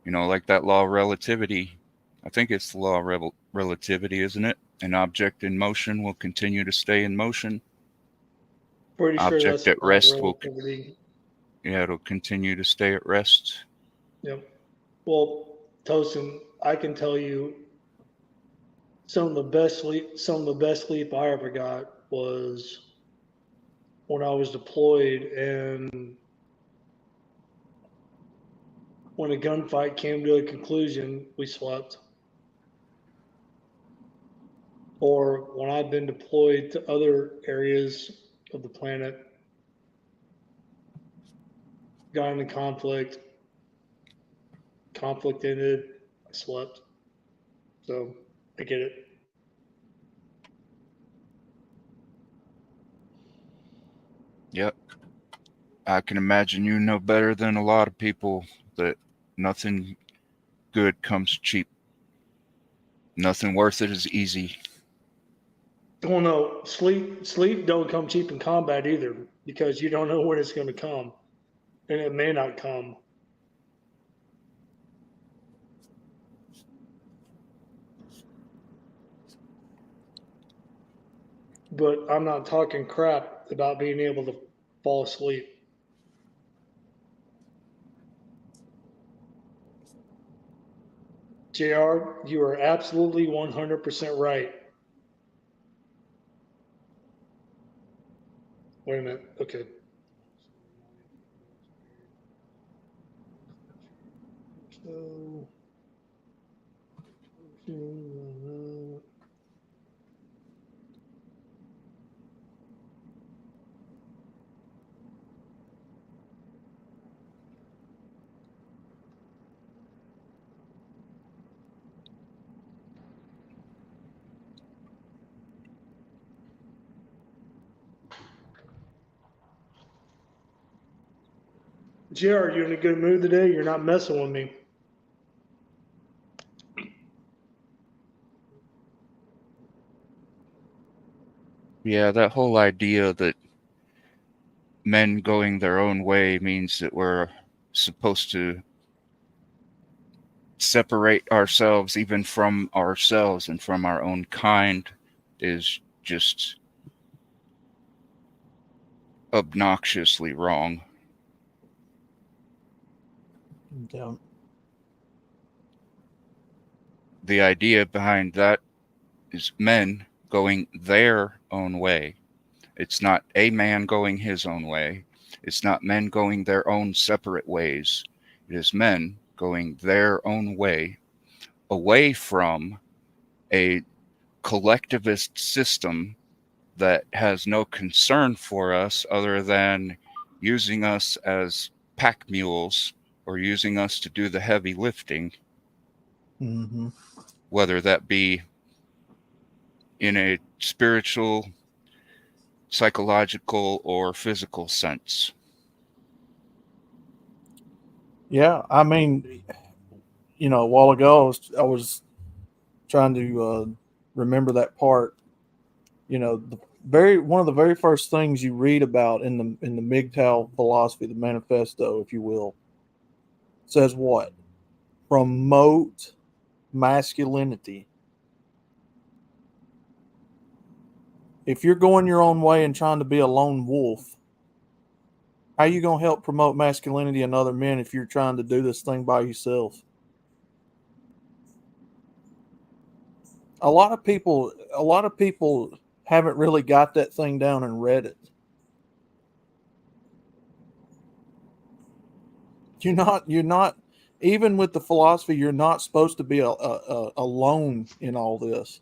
Like that law of relativity. I think it's the law of relativity, isn't it? An object in motion will continue to stay in motion. Pretty sure Object that's at rest will. relativity. Yeah, it'll continue to stay at rest. Yep. Well, Tosin, I can tell you some of the best sleep I ever got was when I was deployed, and when a gunfight came to a conclusion, we slept. Or when I've been deployed to other areas of the planet, got into conflict ended, I slept. So I get it. Yep. I can imagine you know better than a lot of people that nothing good comes cheap. Nothing worth it is easy. Well, no, sleep don't come cheap in combat either, because you don't know when it's going to come, and it may not come. But I'm not talking crap about being able to fall asleep. JR, you are absolutely 100% right. Wait a minute. Okay. So, JR, you in a good mood today? You're not messing with me. Yeah, that whole idea that men going their own way means that we're supposed to separate ourselves even from ourselves and from our own kind is just obnoxiously wrong. Yeah. The idea behind that is men going their own way. It's not a man going his own way. It's not men going their own separate ways. It is men going their own way, away from a collectivist system that has no concern for us other than using us as pack mules or using us to do the heavy lifting, Mm-hmm. whether that be in a spiritual, psychological, or physical sense. Yeah, I mean, a while ago I was trying to remember that part. One of the very first things you read about in the MGTOW philosophy, the manifesto, if you will, says what? Promote masculinity. If you're going your own way and trying to be a lone wolf, how are you going to help promote masculinity in other men if you're trying to do this thing by yourself? A lot of people haven't really got that thing down and read it. You're not even with the philosophy, you're not supposed to be alone in all this.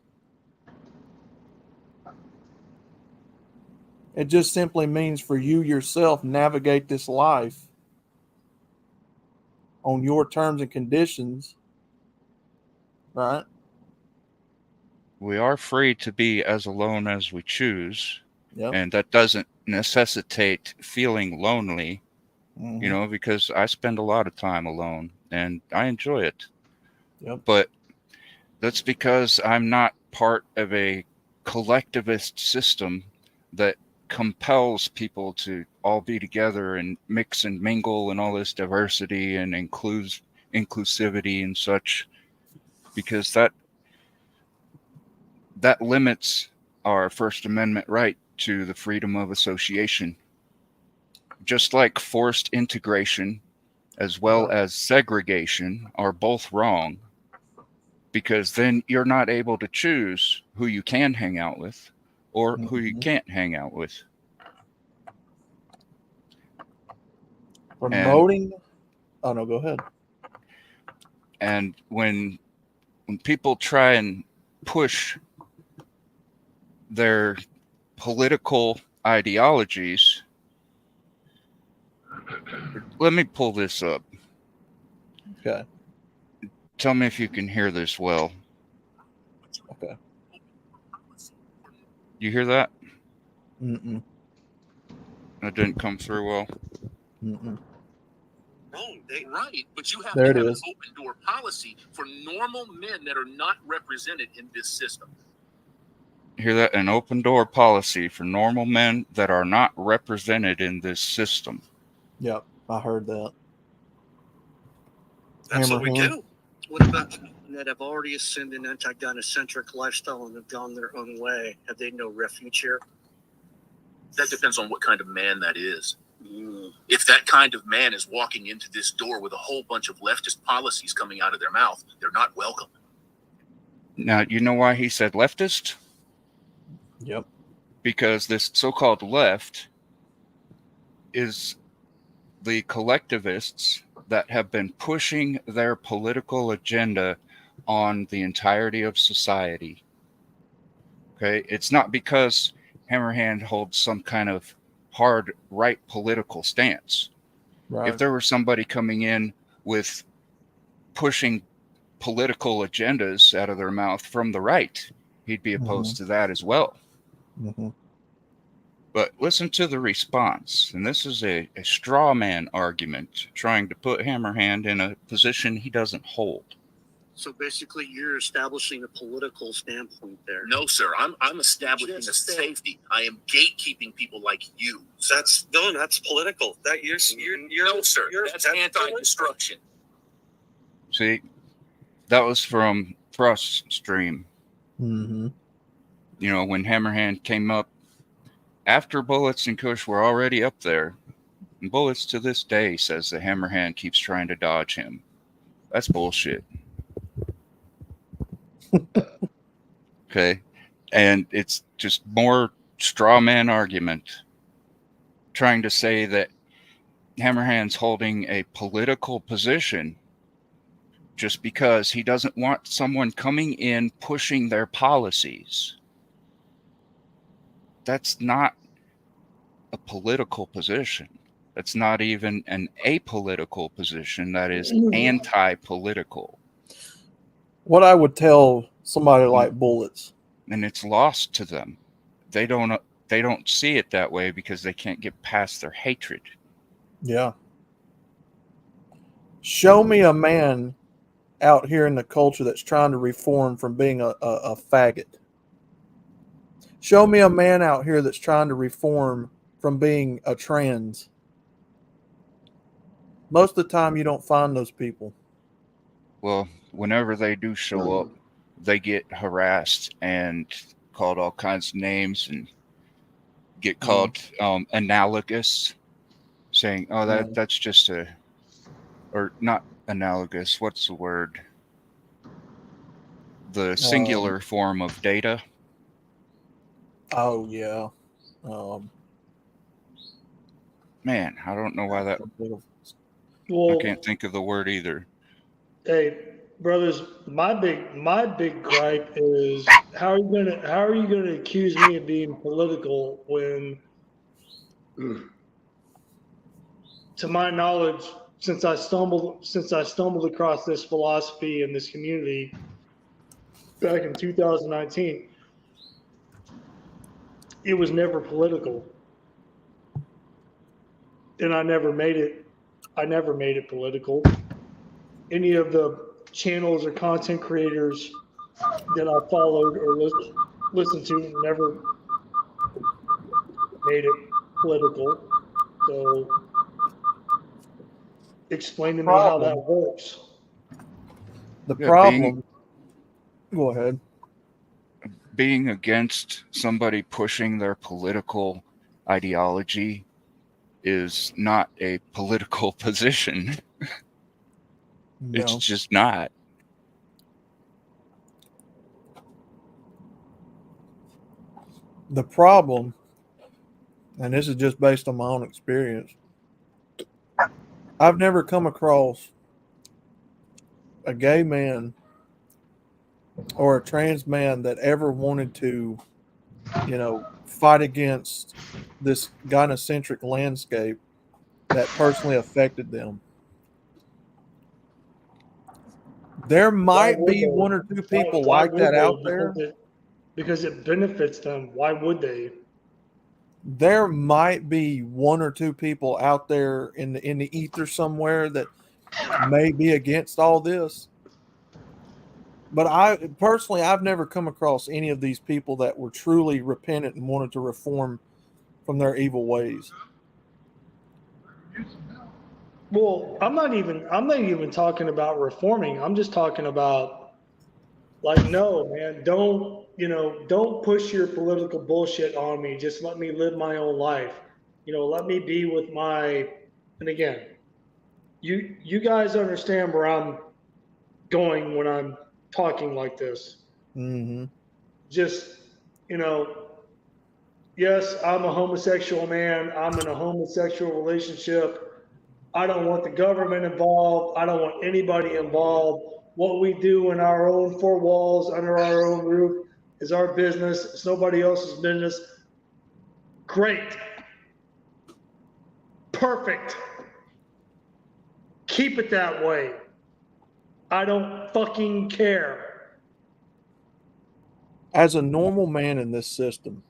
It just simply means for you yourself navigate this life on your terms and conditions, right? We are free to be as alone as we choose. Yep. And that doesn't necessitate feeling lonely, Mm-hmm. because I spend a lot of time alone and I enjoy it. Yep. But that's because I'm not part of a collectivist system that compels people to all be together and mix and mingle and all this diversity and inclusivity and such, because that limits our First Amendment right to the freedom of association. Just like forced integration as well as segregation are both wrong, because then you're not able to choose who you can hang out with or who you can't hang out with. Promoting. Oh no, go ahead. And when people try and push their political ideologies, let me pull this up. Okay. Tell me if you can hear this well. Okay. You hear that? Mm-mm. That didn't come through well. Mm-mm. Right, but you have There to it have is. an open door policy for normal men that are not represented in this system. Hear that? An open door policy for normal men that are not represented in this system. Yep, I heard that. That's what we Hammerhand. do. What about that have already ascended an anti-gun-centric lifestyle and have gone their own way? Have they no refuge here? That depends on what kind of man that is. If that kind of man is walking into this door with a whole bunch of leftist policies coming out of their mouth, they're not welcome. Now, you know why he said leftist? Yep. Because this so-called left is the collectivists that have been pushing their political agenda on the entirety of society. Okay? It's not because Hammerhand holds some kind of hard right political stance. Right. If there were somebody coming in with pushing political agendas out of their mouth from the right, he'd be opposed to that as well. Mm-hmm. But listen to the response. And this is a straw man argument trying to put Hammerhand in a position he doesn't hold. So basically, you're establishing a political standpoint there. No, sir. I'm establishing a safety. I am gatekeeping people like you. That's political. That you're no, sir. That's anti-destruction. See, that was from Frost's stream. Mm-hmm. You know, when Hammerhand came up, after Bullets and Kush were already up there, and Bullets to this day says that Hammerhand keeps trying to dodge him. That's bullshit. Okay. And it's just more straw man argument trying to say that Hammerhand's holding a political position just because he doesn't want someone coming in pushing their policies. That's not a political position. That's not even an apolitical position. That is anti-political. What I would tell somebody like Bullets, and it's lost to them. They don't see it that way because they can't get past their hatred. Yeah. Show me a man out here in the culture that's trying to reform from being a faggot. Show me a man out here that's trying to reform from being a trans. Most of the time you don't find those people. Well, whenever they do show up, they get harassed and called all kinds of names and get called analogous, saying, oh, that's just or not analogous. What's the word? The singular form of data. Oh, yeah. Man, I don't know why that. Well, I can't think of the word either. Hey, brothers, my big gripe is how are you gonna accuse me of being political when, to my knowledge, since I stumbled across this philosophy in this community back in 2019, it was never political, and I never made it political. Any of the channels or content creators that I followed or listened to never made it political. So explain to me how that works. The problem. Go ahead. Being against somebody pushing their political ideology is not a political position. No. It's just not. The problem, and this is just based on my own experience, I've never come across a gay man or a trans man that ever wanted to, fight against this gynocentric landscape that personally affected them. There might be one or two people like that out there. Because it benefits them. Why would they? There might be one or two people out there in the ether somewhere that may be against all this. But I've never come across any of these people that were truly repentant and wanted to reform from their evil ways. Well, I'm not even talking about reforming. I'm just talking about, like, no, man, don't push your political bullshit on me. Just let me live my own life. Let me be with and again, you guys understand where I'm going when I'm talking like this. Mm-hmm. Just, yes, I'm a homosexual man. I'm in a homosexual relationship. I don't want the government involved. I don't want anybody involved. What we do in our own four walls, under our own roof, is our business. It's nobody else's business. Great. Perfect. Keep it that way. I don't fucking care. As a normal man in this system,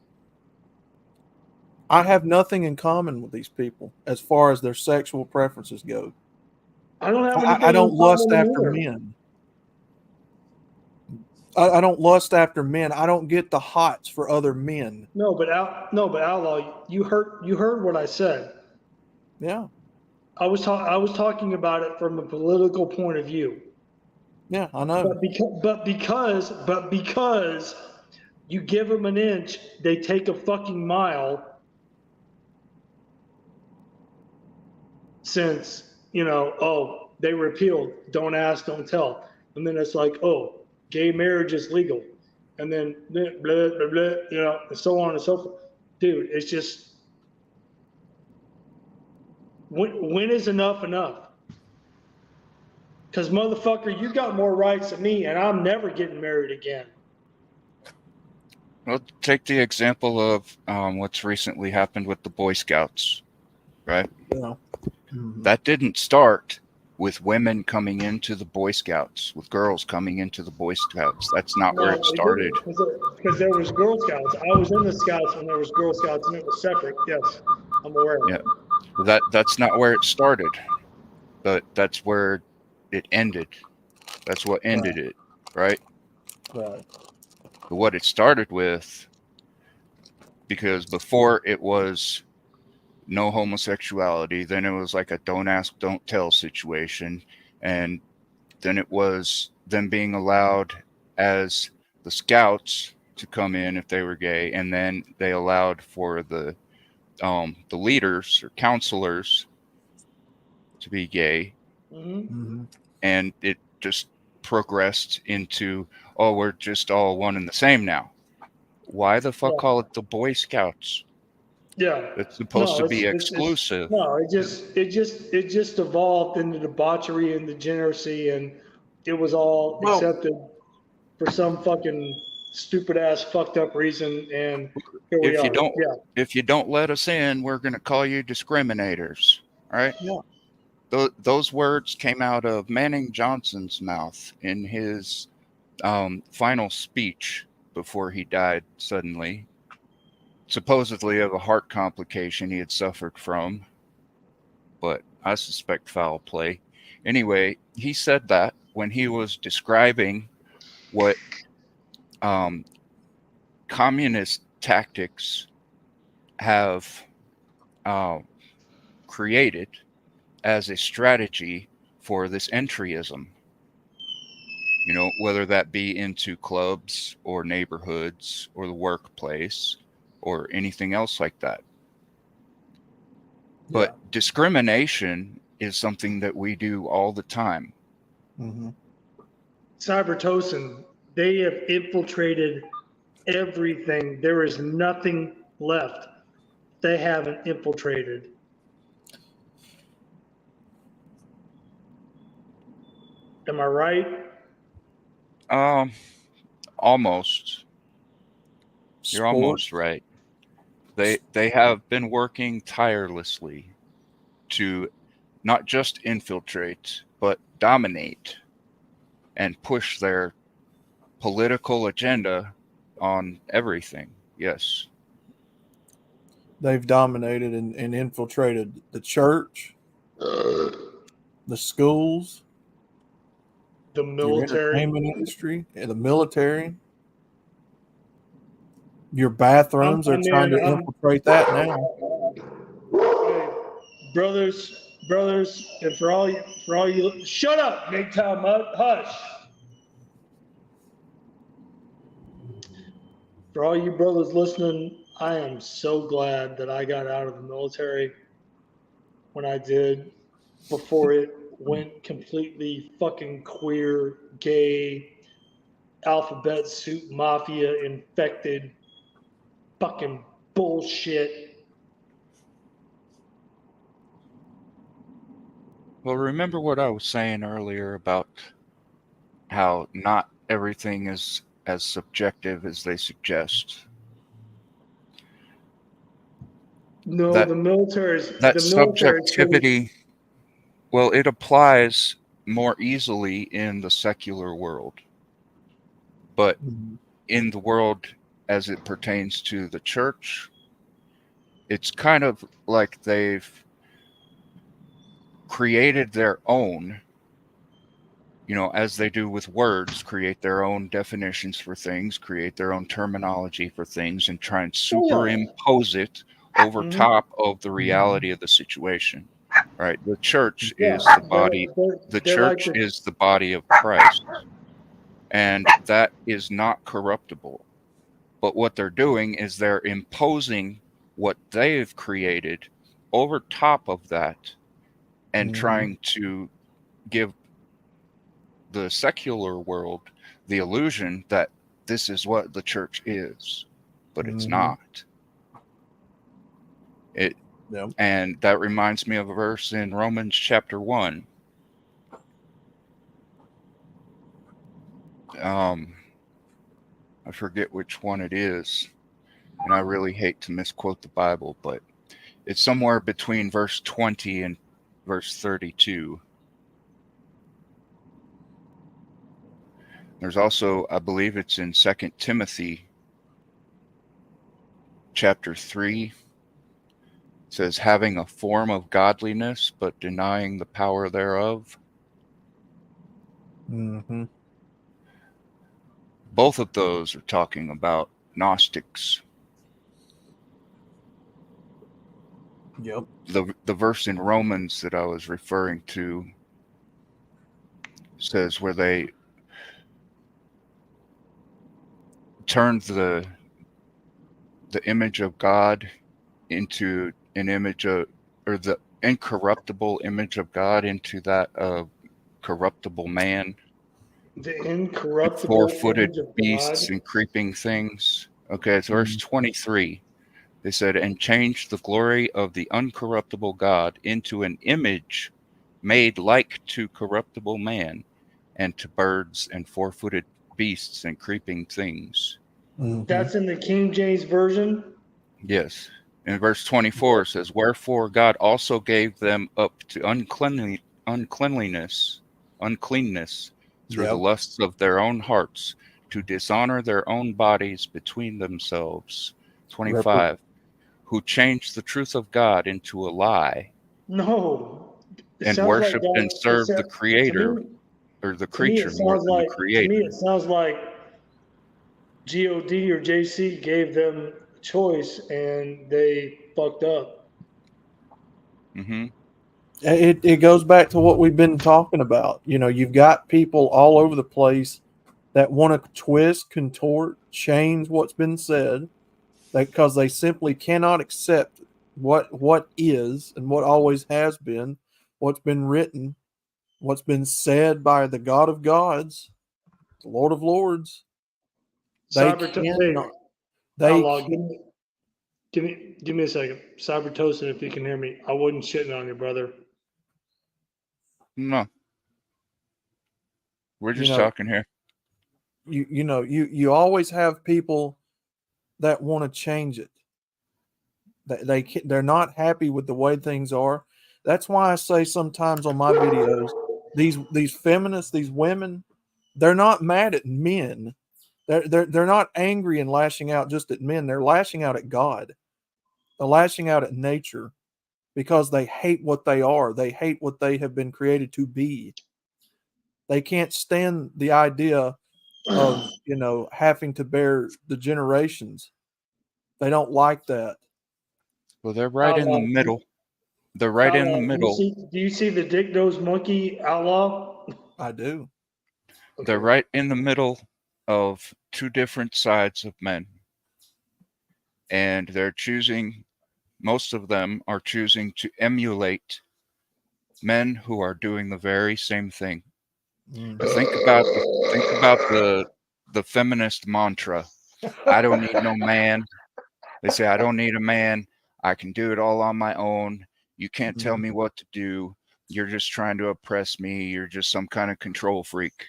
I have nothing in common with these people as far as their sexual preferences go. I don't have anything I don't in lust common after either. men. I don't lust after men. I don't get the hots for other men. No, but Outlaw, you heard what I said. Yeah. I was talking about it from a political point of view. Yeah, I know. But because you give them an inch, they take a fucking mile. Since, they repealed don't ask, don't tell. And then it's like, oh, gay marriage is legal. And then blah, blah, blah, and so on and so forth. Dude, it's just, when is enough enough? Because, motherfucker, you got more rights than me, and I'm never getting married again. Well, take the example of what's recently happened with the Boy Scouts, right? Yeah. Mm-hmm. That didn't start with women coming into the Boy Scouts, with girls coming into the Boy Scouts. That's not where it started. Because there was Girl Scouts. I was in the Scouts when there was Girl Scouts, and it was separate. Yes, I'm aware. Yeah, that's not where it started, but that's where it ended. That's what ended it, right? Right. But what it started with, because before it was no homosexuality, then it was like a don't ask, don't tell situation, and then it was them being allowed as the Scouts to come in if they were gay, and then they allowed for the leaders or counselors to be gay, Mm-hmm. and it just progressed into, oh, we're just all one and the same now. Why the fuck call it the Boy Scouts? Yeah, It's supposed to be exclusive. It just evolved into debauchery and degeneracy, and it was all accepted for some fucking stupid ass fucked up reason. And here we are. If you don't let us in, we're going to call you discriminators. All right. Yeah. Those words came out of Manning Johnson's mouth in his final speech before he died suddenly, supposedly of a heart complication he had suffered from, but I suspect foul play. Anyway, he said that when he was describing what communist tactics have created as a strategy for this entryism. Whether that be into clubs or neighborhoods or the workplace or anything else like that. But discrimination is something that we do all the time. Mm-hmm. Cybertosin, they have infiltrated everything. There is nothing left they haven't infiltrated. Am I right? Almost. You're almost right. They have been working tirelessly to not just infiltrate, but dominate and push their political agenda on everything. Yes. They've dominated and infiltrated the church, the schools, the military, your entertainment industry, and the military. Your bathrooms are trying to infiltrate that now. Hey, brothers, and for all you, shut up, MGTOW Mud, hush. For all you brothers listening, I am so glad that I got out of the military when I did, before it went completely fucking queer, gay, alphabet soup mafia infected fucking bullshit. Well, remember what I was saying earlier about how not everything is as subjective as they suggest. No, the military's subjectivity. Well, it applies more easily in the secular world, but in the world as it pertains to the church, it's kind of like they've created their own as they do with words, create their own definitions for things, create their own terminology for things, and try and superimpose it over top of the reality of the situation. Right? The church is the body. The church is the body of Christ, and that is not corruptible. But what they're doing is they're imposing what they've created over top of that, and trying to give the secular world the illusion that this is what the church is, but it's not. And that reminds me of a verse in Romans chapter 1. I forget which one it is, and I really hate to misquote the Bible, but it's somewhere between verse 20 and verse 32. There's also, I believe it's in 2 Timothy chapter 3. It says, having a form of godliness, but denying the power thereof. Both of those are talking about Gnostics. Yep. The verse in Romans that I was referring to says where they turned the image of God into an image of, or the incorruptible image of God into that of corruptible man. The incorruptible Four-footed image of beasts God. and creeping things. Okay, it's verse 23. They said, and changed the glory of the uncorruptible God into an image made like to corruptible man, and to birds and four-footed beasts and creeping things. That's in the King James Version? Yes. In verse 24 it says, wherefore God also gave them up to uncleanness through the lusts of their own hearts, to dishonor their own bodies between themselves. 25. Who changed the truth of God into a lie. No. And worshipped and served the Creator, or the creature more than the Creator. To me, it sounds like God or JC gave them a choice and they fucked up. It goes back to what we've been talking about. You've got people all over the place that want to twist, contort, change what's been said, because they simply cannot accept what is and what always has been, what's been written, what's been said by the God of gods, the Lord of lords. They cannot. Give me a second. Cybertosin, if you can hear me. I wasn't shitting on you, brother. No. We're just talking here. You always have people that want to change it. They're not happy with the way things are. That's why I say sometimes on my videos, these feminists, these women, they're not mad at men. They're not angry and lashing out just at men. They're lashing out at God. They're lashing out at nature because they hate what they are. They hate what they have been created to be. They can't stand the idea of, having to bear the generations. They don't like that. Well, they're right in the middle. They're right in the middle. Do you see the Dick Nose Monkey Outlaw? I do. They're right in the middle of two different sides of men. And they're choosing, most of them are choosing to emulate men who are doing the very same thing. Think about the feminist mantra. I don't need no man. They say, I don't need a man. I can do it all on my own. You can't tell me what to do. You're just trying to oppress me. You're just some kind of control freak.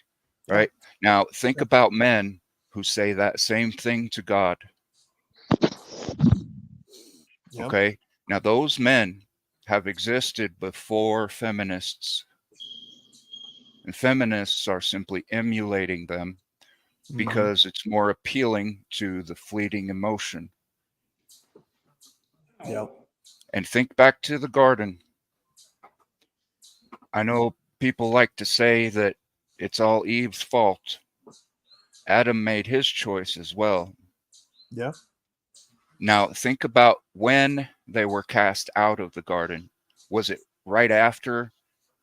Right? Now, think about men who say that same thing to God. Okay? Now, those men have existed before feminists. And feminists are simply emulating them because it's more appealing to the fleeting emotion. And think back to the garden. I know people like to say that It's all Eve's fault. Adam made his choice as well. Yeah. Now, think about when they were cast out of the garden. Was it right after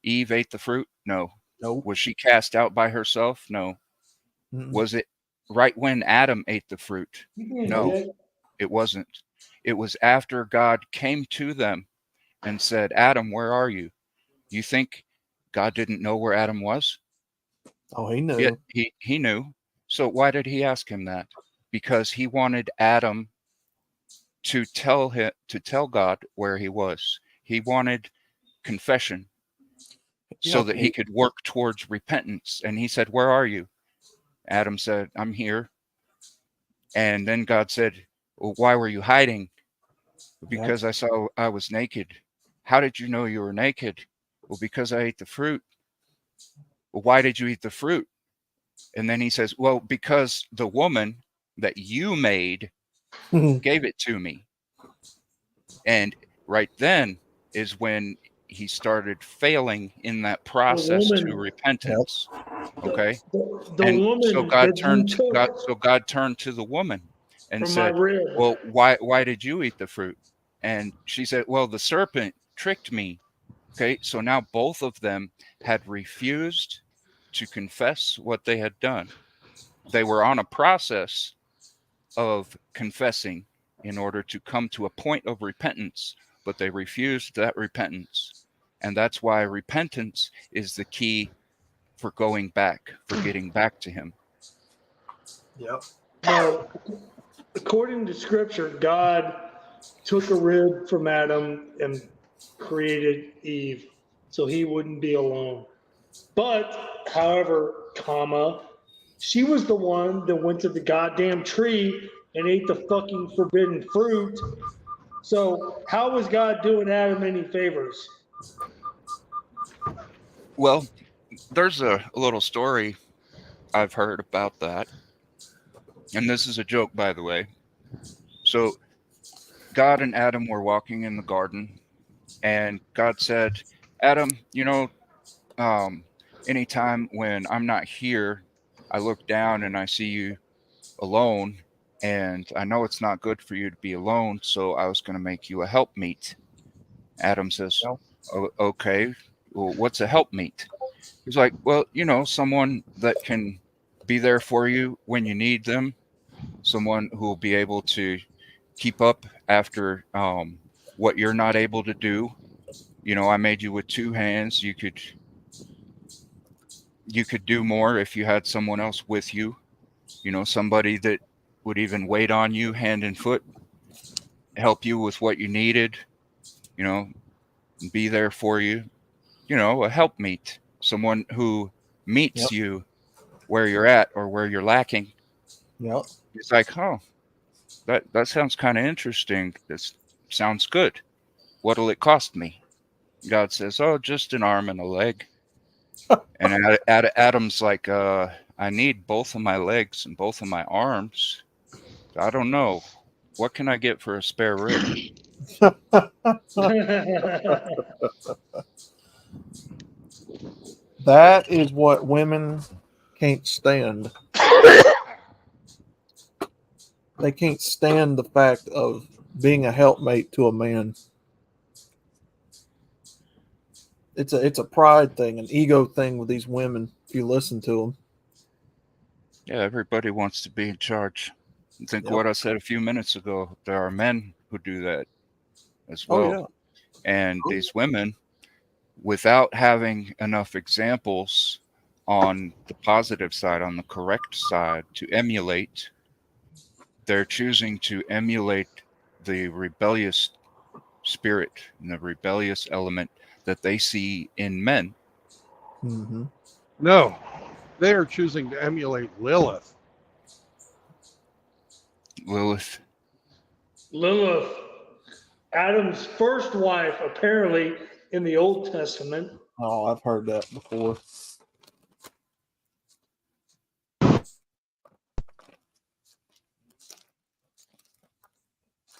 Eve ate the fruit? No. Nope. Was she cast out by herself? No. Mm-mm. Was it right when Adam ate the fruit? No, Yeah. it wasn't. It was after God came to them and said, Adam, where are you? You think God didn't know where Adam was? Oh, he knew. Yet he knew. So why did he ask him that? Because he wanted Adam to tell God where he was. He wanted confession so that he could work towards repentance. And he said, where are you? Adam said, I'm here. And then God said, well, why were you hiding? Because I saw I was naked. How did you know you were naked? Well, because I ate the fruit. Well, why did you eat the fruit? And then he says, well, because the woman that you made gave it to me. And right then is when he started failing in that process to repentance. Okay. The woman so God that turned you took God turned to the woman and from my said, rib. well, why did you eat the fruit? And she said, well, the serpent tricked me. Okay. So now both of them had refused to confess what they had done. They were on a process of confessing in order to come to a point of repentance, but they refused that repentance. And that's why repentance is the key for going back, for getting back to him. Yep. Now, according to scripture, God took a rib from Adam and created Eve so he wouldn't be alone. But, however, she was the one that went to the goddamn tree and ate the fucking forbidden fruit. So, how was God doing Adam any favors? Well, there's a little story I've heard about that. And this is a joke, by the way. So God and Adam were walking in the garden, and God said, Adam, anytime when I'm not here, I look down and I see you alone, and I know it's not good for you to be alone, so I was going to make you a helpmeet. Adam says, okay, well, what's a helpmeet? He's like, well, someone that can be there for you when you need them, someone who will be able to keep up after what you're not able to do. I made you with two hands. You could do more if you had someone else with you. Somebody that would even wait on you hand and foot, help you with what you needed, be there for you, a helpmeet, someone who meets you where you're at or where you're lacking. Yep. It's like, that sounds kind of interesting. This sounds good. What'll it cost me? God says, oh, just an arm and a leg. And Adam's like, I need both of my legs and both of my arms. I don't know. What can I get for a spare rib? That is what women can't stand. They can't stand the fact of being a helpmate to a man. It's a pride thing, an ego thing with these women. If you listen to them, yeah, everybody wants to be in charge. I think what I said a few minutes ago. There are men who do that as well. Oh, yeah. And these women, without having enough examples on the positive side, on the correct side to emulate, they're choosing to emulate the rebellious spirit and the rebellious element that they see in men. Mm-hmm. No, they are choosing to emulate Lilith. Lilith, Adam's first wife, apparently in the Old Testament. Oh, I've heard that before.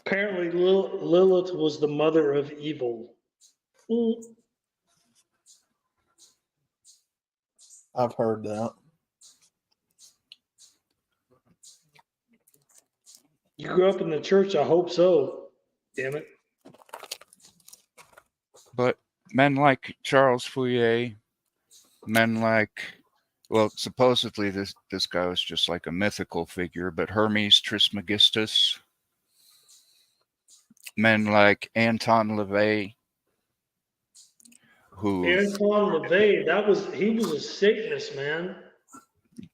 Apparently, Lilith was the mother of evil. I've heard that. You grew up in the church. I hope so. Damn it. But men like Charles Fourier, men like, well, supposedly this guy was just like a mythical figure, but Hermes Trismegistus, men like Anton LaVey, who Antoine LaVey, he was a Satanist, man.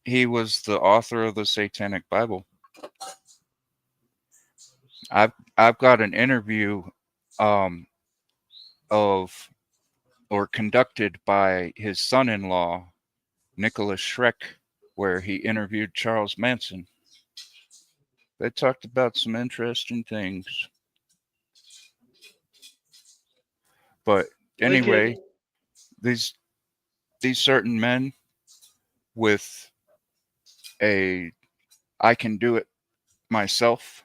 he was the author of the Satanic Bible. I've got an interview conducted by his son-in-law, Nicholas Schreck, where he interviewed Charles Manson. They talked about some interesting things. But anyway, these certain men with I can do it myself.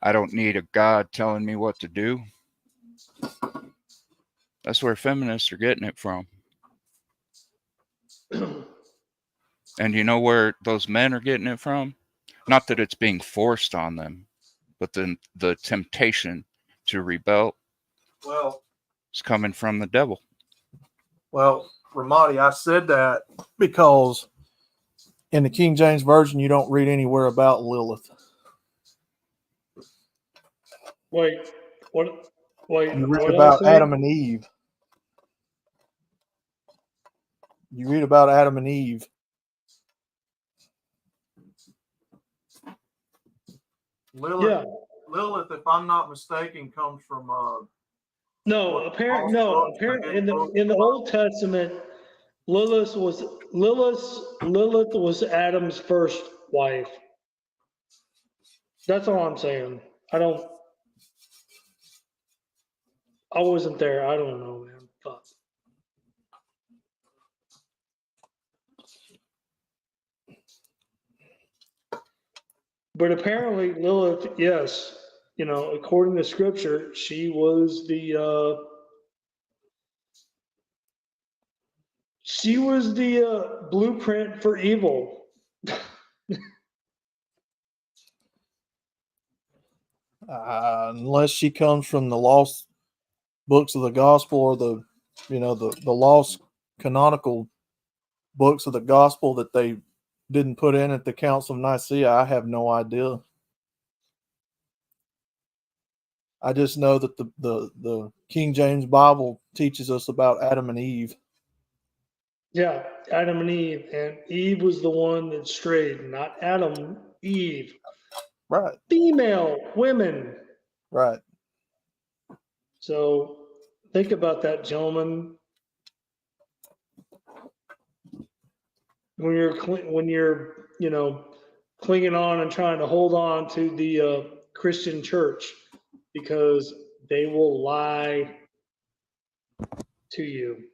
I don't need a God telling me what to do. That's where feminists are getting it from. And you know where those men are getting it from? Not that it's being forced on them, but the temptation to rebel is coming from the devil. Well, Ramadi, I said that because in the King James Version, you don't read anywhere about Lilith. Wait, what? Wait, You read what about else? Adam and Eve. You read about Adam and Eve. Lilith, if I'm not mistaken, comes from apparently in the Old Testament, Lilith was Adam's first wife. That's all I'm saying. I wasn't there. I don't know, man. Fuck. But apparently Lilith, yes, according to scripture, she was the blueprint for evil. Unless she comes from the lost books of the gospel or the lost canonical books of the gospel that they didn't put in at the Council of Nicaea, I have no idea. I just know that the King James Bible teaches us about Adam and Eve. Yeah, Adam and Eve. And Eve was the one that strayed, not Adam, Eve. Right. Female, women. Right. So think about that, gentlemen. When you're clinging on and trying to hold on to the Christian church, because they will lie to you.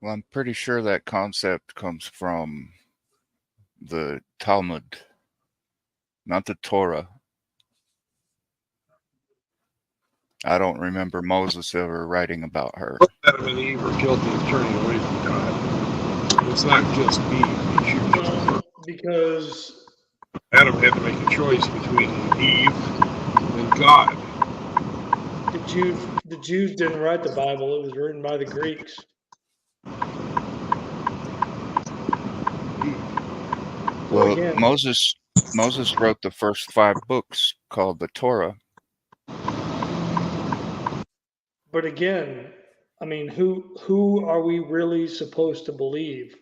Well, I'm pretty sure that concept comes from the Talmud, not the Torah. I don't remember Moses ever writing about her. Adam and Eve are guilty of turning away from God. It's not just Eve. Because Adam had to make a choice between Eve and God. the Jews didn't write the Bible; it was written by the Greeks. Well, again, Moses wrote the first 5 books called the Torah. But again, I mean, who are we really supposed to believe?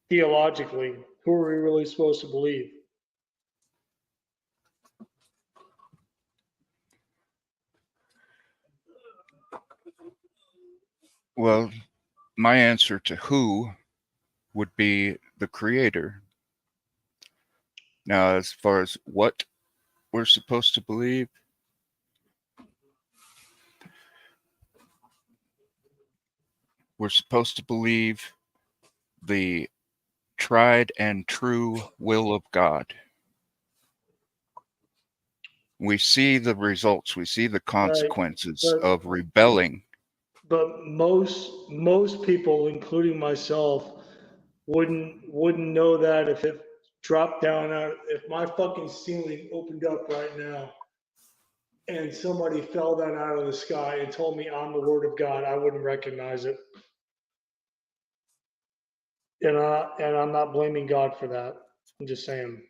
Theologically, who are we really supposed to believe? Well, my answer to who would be the Creator. Now, as far as what we're supposed to believe, we're supposed to believe the tried and true will of God. We see the results, we see the consequences But of rebelling. but most people, including myself, wouldn't know that if it dropped down out, if my fucking ceiling opened up right now and somebody fell down out of the sky and told me I'm the word of God, I wouldn't recognize it. And I'm not blaming God for that. I'm just saying.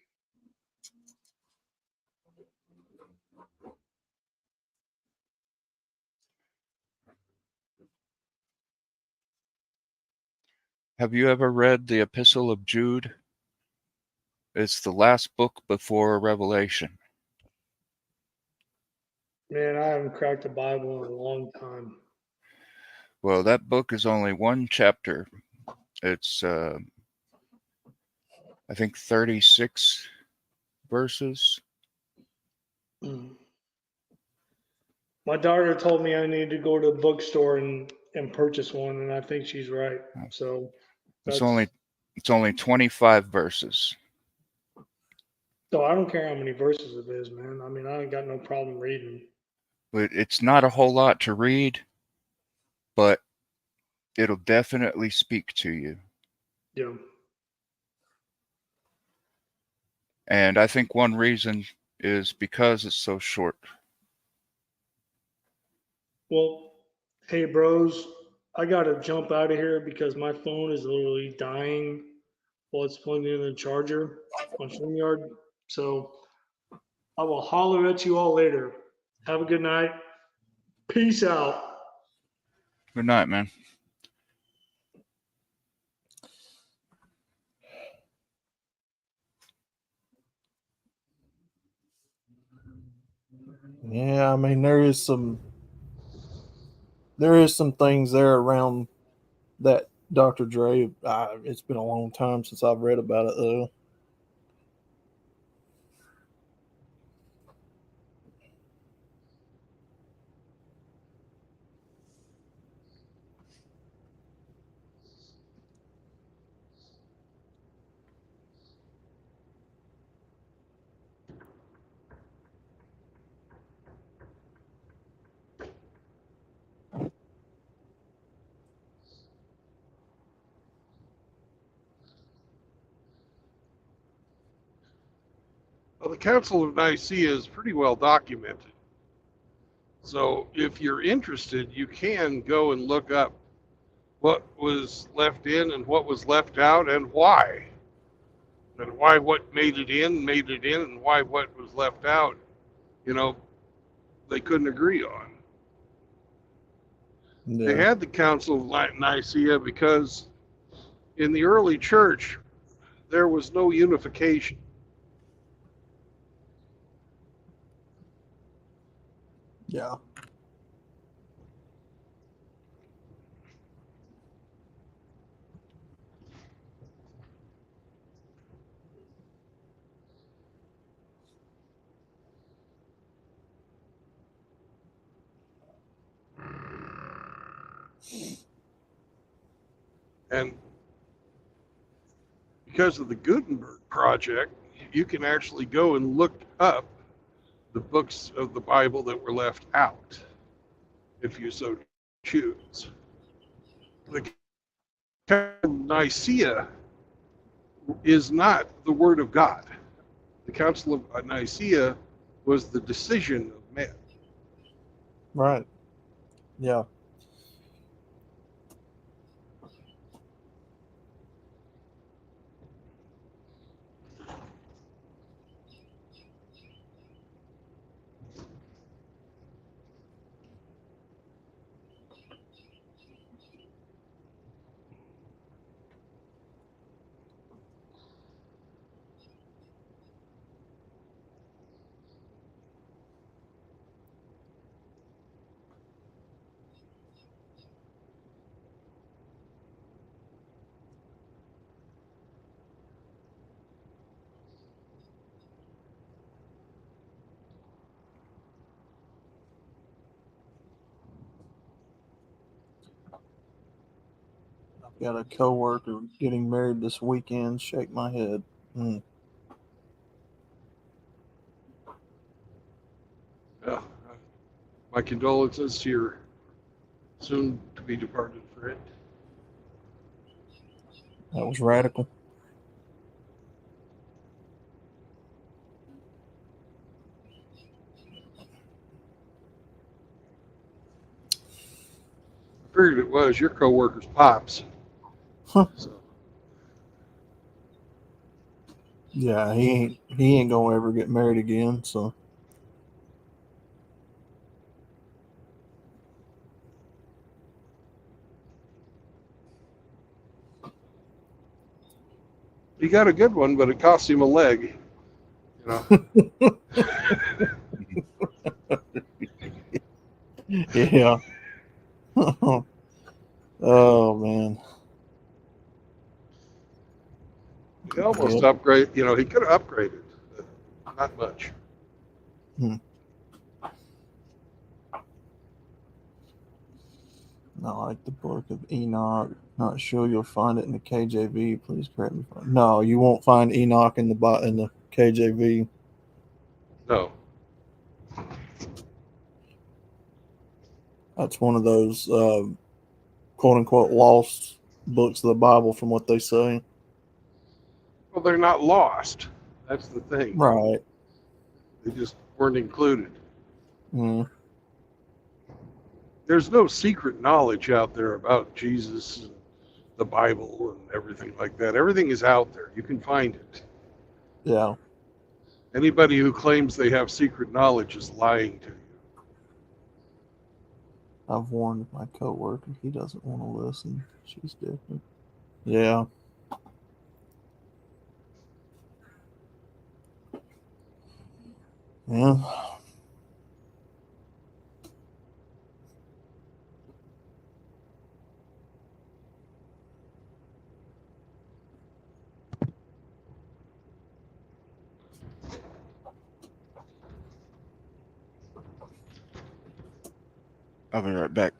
Have you ever read the Epistle of Jude? It's the last book before Revelation. Man, I haven't cracked the Bible in a long time. Well, that book is only one chapter. It's, I think, 36 verses. My daughter told me I need to go to the bookstore and purchase one, and I think she's right. So It's that's only 25 verses. so I don't care how many verses it is, man. I mean, I ain't got no problem reading. But it's not a whole lot to read, but it'll definitely speak to you. Yeah. And I think one reason is because it's so short. Well, hey, bros, I gotta jump out of here because my phone is literally dying while it's plugged in the charger on StreamYard. So I will holler at you all later. Have a good night. Peace out. Good night, man. Yeah, I mean there is some things there around that Dr. Dre. It's been a long time since I've read about it though. Well, the Council of Nicaea is pretty well documented. So if you're interested, you can go and look up what was left in and what was left out and why. And why what made it in, and why what was left out, they couldn't agree on. Yeah. They had the Council of Nicaea because in the early church, there was no unification. Yeah. And because of the Gutenberg project, you can actually go and look up the books of the Bible that were left out, if you so choose. The Council of Nicaea is not the Word of God. The Council of Nicaea was the decision of men. Right. Yeah. Got a coworker getting married this weekend. Shake my head. Yeah. My condolences to your soon to be departed friend. That was radical. I figured it was your coworker's pops. Huh. So, Yeah, he ain't gonna ever get married again. So he got a good one, but it cost him a leg. You know. yeah. Oh man. He almost Yep. upgrade. You know, he could have upgraded, but not much. I like the book of Enoch. Not sure you'll find it in the KJV. Please correct me. No, you won't find Enoch in the KJV. No. That's one of those quote unquote lost books of the Bible, from what they say. Well, they're not lost. That's the thing. Right. They just weren't included. Mm. There's no secret knowledge out there about Jesus and the Bible and everything like that. Everything is out there. You can find it. Yeah. Anybody who claims they have secret knowledge is lying to you. I've warned my coworker. He doesn't want to listen. She's different. Yeah. Yeah. I'll be right back.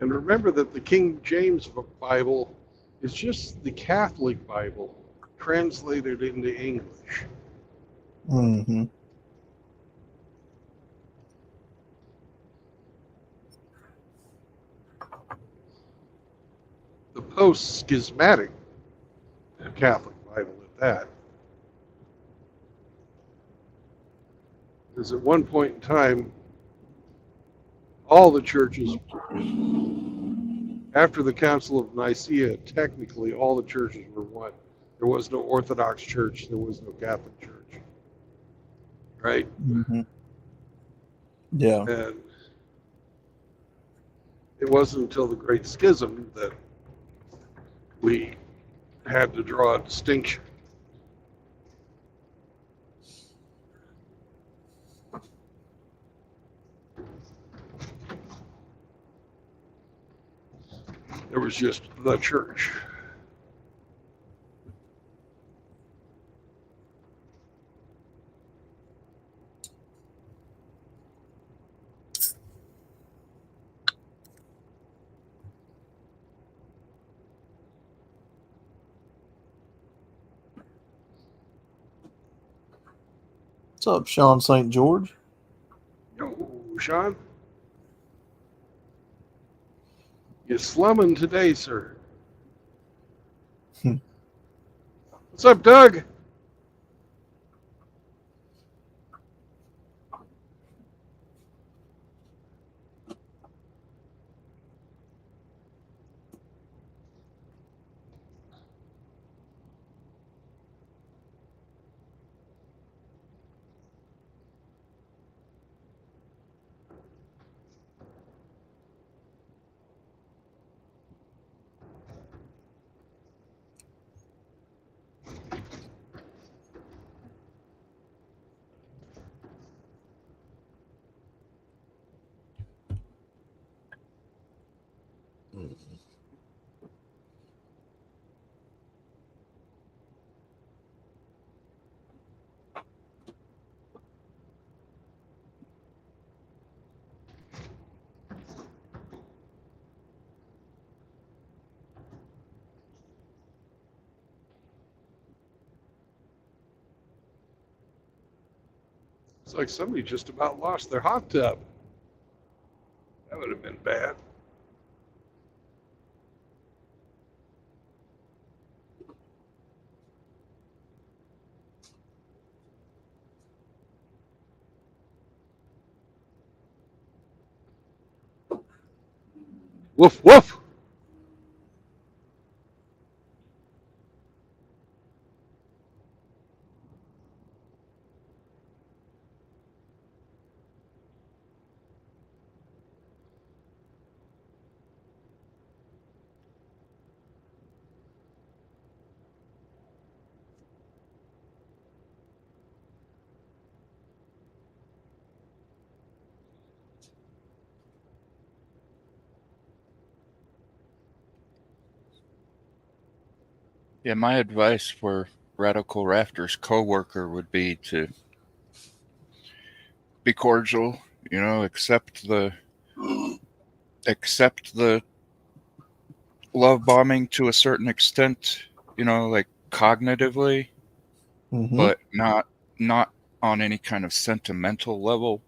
And remember that the King James Bible is just the Catholic Bible translated into English. Mm-hmm. The post-schismatic Catholic Bible at that. Because at one point in time, all the churches, after the Council of Nicaea, technically all the churches were one. There was no Orthodox Church, there was no Catholic Church. Right? Mm-hmm. Yeah. And it wasn't until the Great Schism that we had to draw a distinction. There was just the church. What's up, Sean St. George? Yo, Sean? You slumming today, sir? What's up, Doug? It's like somebody just about lost their hot tub. That would have been bad. Woof, woof. Yeah, my advice for Radical Rafters coworker would be to be cordial, you know, accept the love bombing to a certain extent, you know, like cognitively, but not on any kind of sentimental level.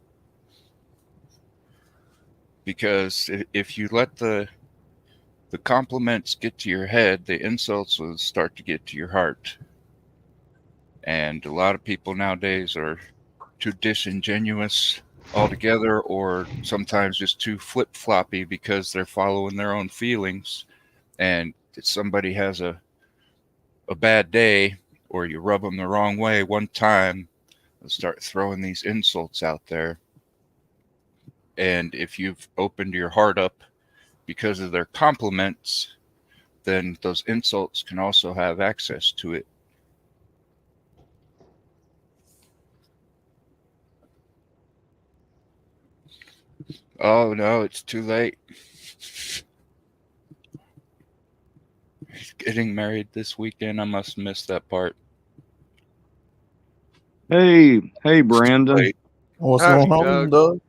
Because if you let the compliments get to your head, the insults will start to get to your heart. And a lot of people nowadays are too disingenuous altogether, or sometimes just too flip-floppy because they're following their own feelings. And if somebody has a bad day, or you rub them the wrong way one time, they'll start throwing these insults out there. And if you've opened your heart up because of their compliments, then those insults can also have access to it. Oh no, it's too late. He's getting married this weekend. I must miss that part. Hey, Brandon. Wait. What's Howdy, going on, Doug. Doug?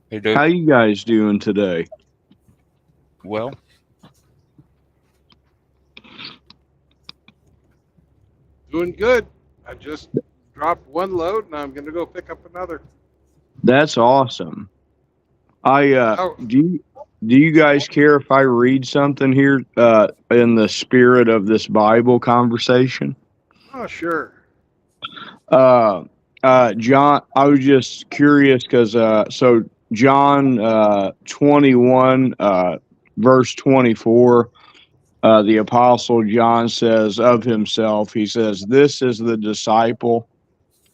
Hey, Doug. How you guys doing today? Well, Doing good. I just dropped one load and I'm going to go pick up another. That's awesome. Oh, Do you guys care if I read something here in the spirit of this Bible conversation? oh, sure. John, I was just curious because so John 21 verse 24, the apostle John says of himself, he says, "This is the disciple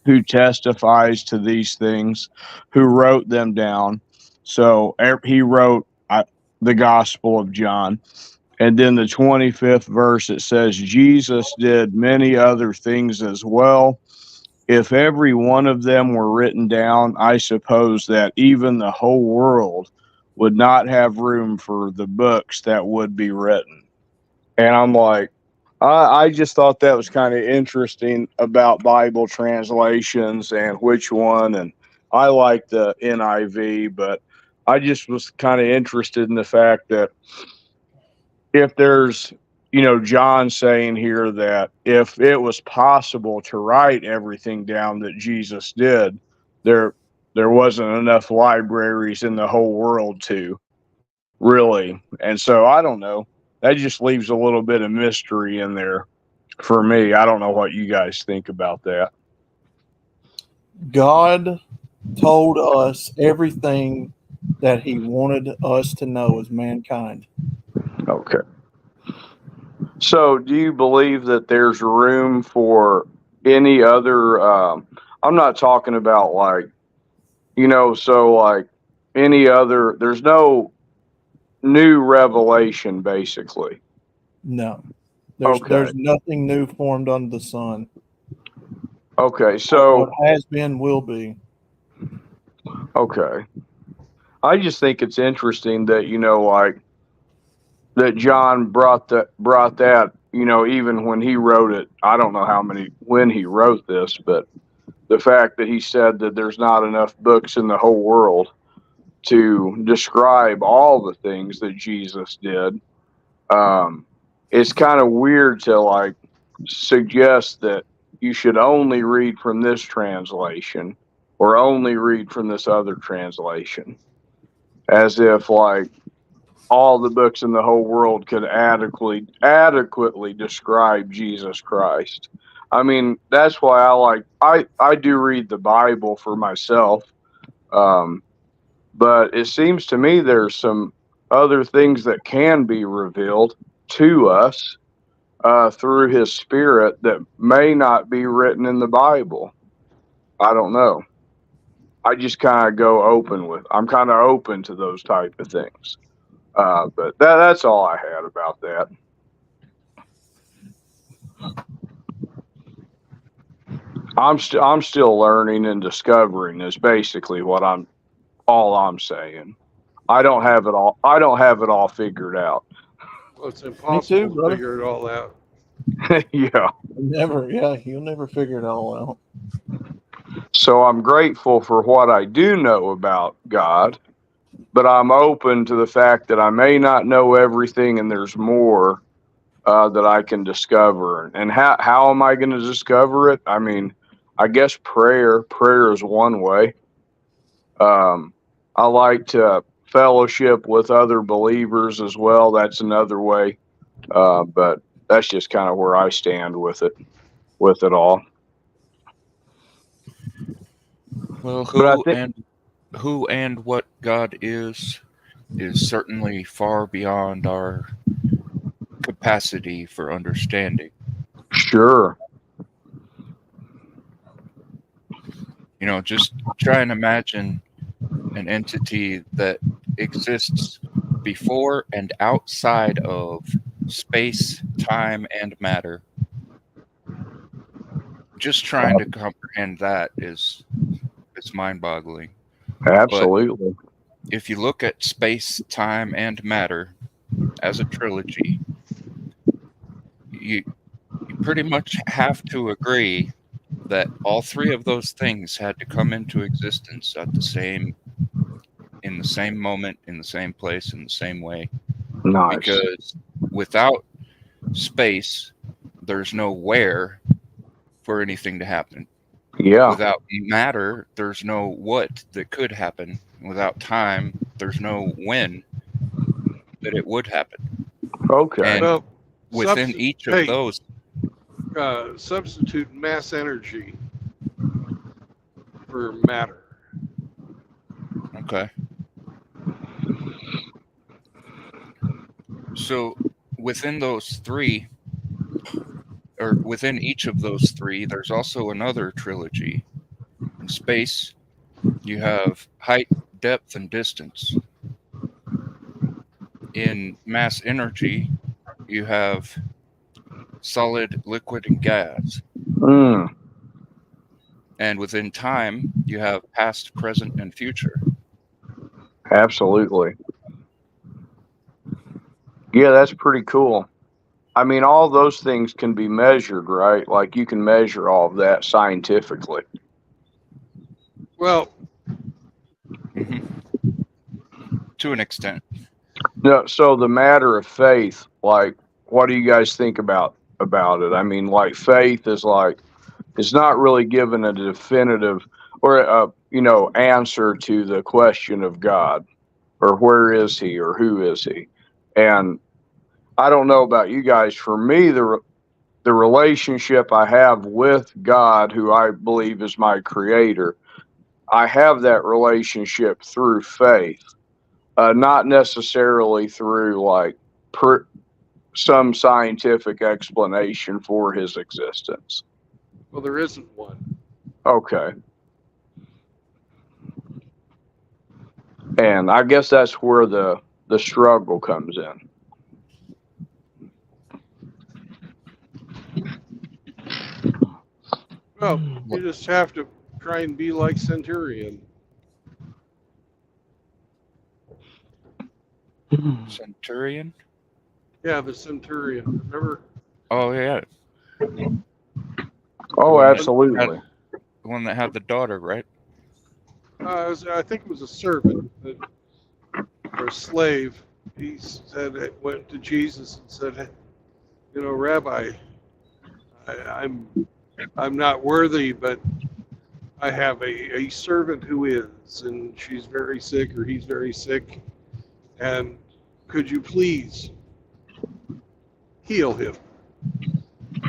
who testifies to these things, who wrote them down." So he wrote the Gospel of John. And then the 25th verse, it says, "Jesus did many other things as well. If every one of them were written down, I suppose that even the whole world would not have room for the books that would be written." And I'm like, I just thought that was kind of interesting about Bible translations and which one. And I like the NIV, but I just was kind of interested in the fact that if there's, John saying here that if it was possible to write everything down that Jesus did, there wasn't enough libraries in the whole world to really. And so I don't know. That just leaves a little bit of mystery in there for me. I don't know what you guys think about that. God told us everything that he wanted us to know as mankind. Okay. So do you believe that there's room for any other, I'm not talking about like, so like any other, there's no new revelation basically? No. There's nothing new formed under the sun. Okay, so what has been will be. Okay. I just think it's interesting that, like that John brought that, even when he wrote it. I don't know when he wrote this, but the fact that he said that there's not enough books in the whole world to describe all the things that Jesus did. It's kind of weird to like suggest that you should only read from this translation or only read from this other translation, as if like all the books in the whole world could adequately describe Jesus Christ. I mean, that's why I do read the Bible for myself. But it seems to me there's some other things that can be revealed to us through his spirit that may not be written in the Bible. I don't know. I just kind of I'm kind of open to those type of things. But that's all I had about that. I'm still learning and discovering is basically what I'm saying. I don't have it all figured out. Well, it's impossible to figure it all out. Yeah. You'll never figure it all out. So I'm grateful for what I do know about God, but I'm open to the fact that I may not know everything and there's more that I can discover. And how am I going to discover it? I mean, I guess prayer is one way. I like to fellowship with other believers as well. That's another way. But that's just kind of where I stand with it all. Well, who and what God is certainly far beyond our capacity for understanding. Sure. You know, just try and imagine an entity that exists before and outside of space, time, and matter. Just trying to comprehend that is mind-boggling. Absolutely. But if you look at space, time, and matter as a trilogy, you pretty much have to agree that all three of those things had to come into existence in the same moment, in the same place, in the same way. Nice. Because without space, there's no where for anything to happen. Yeah. Without matter, there's no what that could happen. Without time, there's no when that it would happen. Okay. And Well, within each of those, substitute mass energy for matter. okay. So within those three, or within each of those three, there's also another trilogy. In space, you have height, depth, and distance. In mass energy, you have solid, liquid, and gas. And within time, you have past, present, and future. Absolutely. Yeah, that's pretty cool. I mean, all those things can be measured, right? Like you can measure all of that scientifically. Well, to an extent. No, so the matter of faith, like, what do you guys think about it? I mean, like, faith is like, it's not really given a definitive or a answer to the question of God, or where is he, or who is he. And I don't know about you guys. For me, the relationship I have with God, who I believe is my creator, I have that relationship through faith, not necessarily through like some scientific explanation for his existence. Well, there isn't one. Okay. And I guess that's where the struggle comes in. Well, you just have to try and be like Centurion. Centurion? Yeah, the Centurion. Remember? Oh, yeah. Oh, absolutely. The one that had the daughter, right? I think it was a servant or a slave. He said, it went to Jesus and said, Rabbi, I'm not worthy, but I have a servant who is, and she's very sick, or he's very sick, and could you please heal him?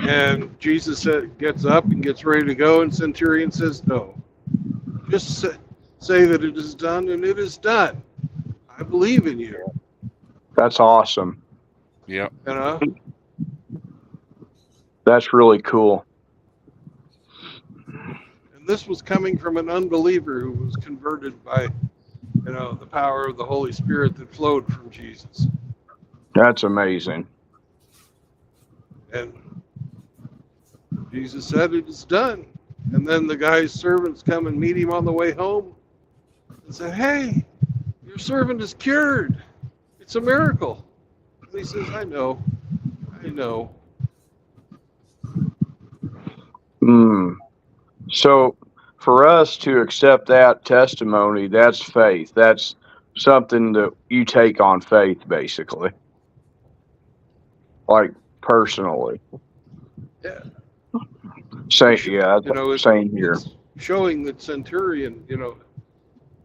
And Jesus gets up and gets ready to go, and Centurion says, no. Just say that it is done, and it is done. I believe in you. That's awesome. Yeah. You know? That's really cool. And this was coming from an unbeliever who was converted by, the power of the Holy Spirit that flowed from Jesus. That's amazing. And Jesus said, it is done. And then the guy's servants come and meet him on the way home and say, hey, your servant is cured. It's a miracle. And he says, I know. So for us to accept that testimony, that's faith. That's something that you take on faith, basically. Like personally. Yeah. Same here. It's showing that Centurion,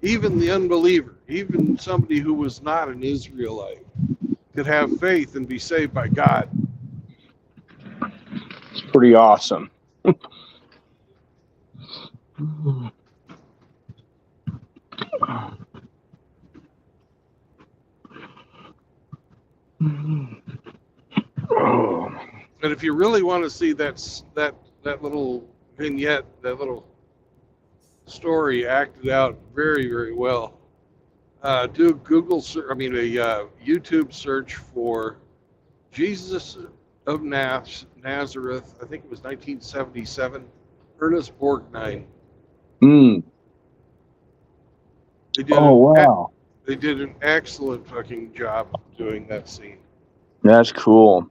even the unbeliever, even somebody who was not an Israelite, could have faith and be saved by God. It's pretty awesome. And if you really want to see that little vignette, that little story acted out very, very well, do a YouTube search for Jesus of Nazareth. I think it was 1977. Ernest Borgnine. Wow. They did an excellent fucking job doing that scene. That's cool.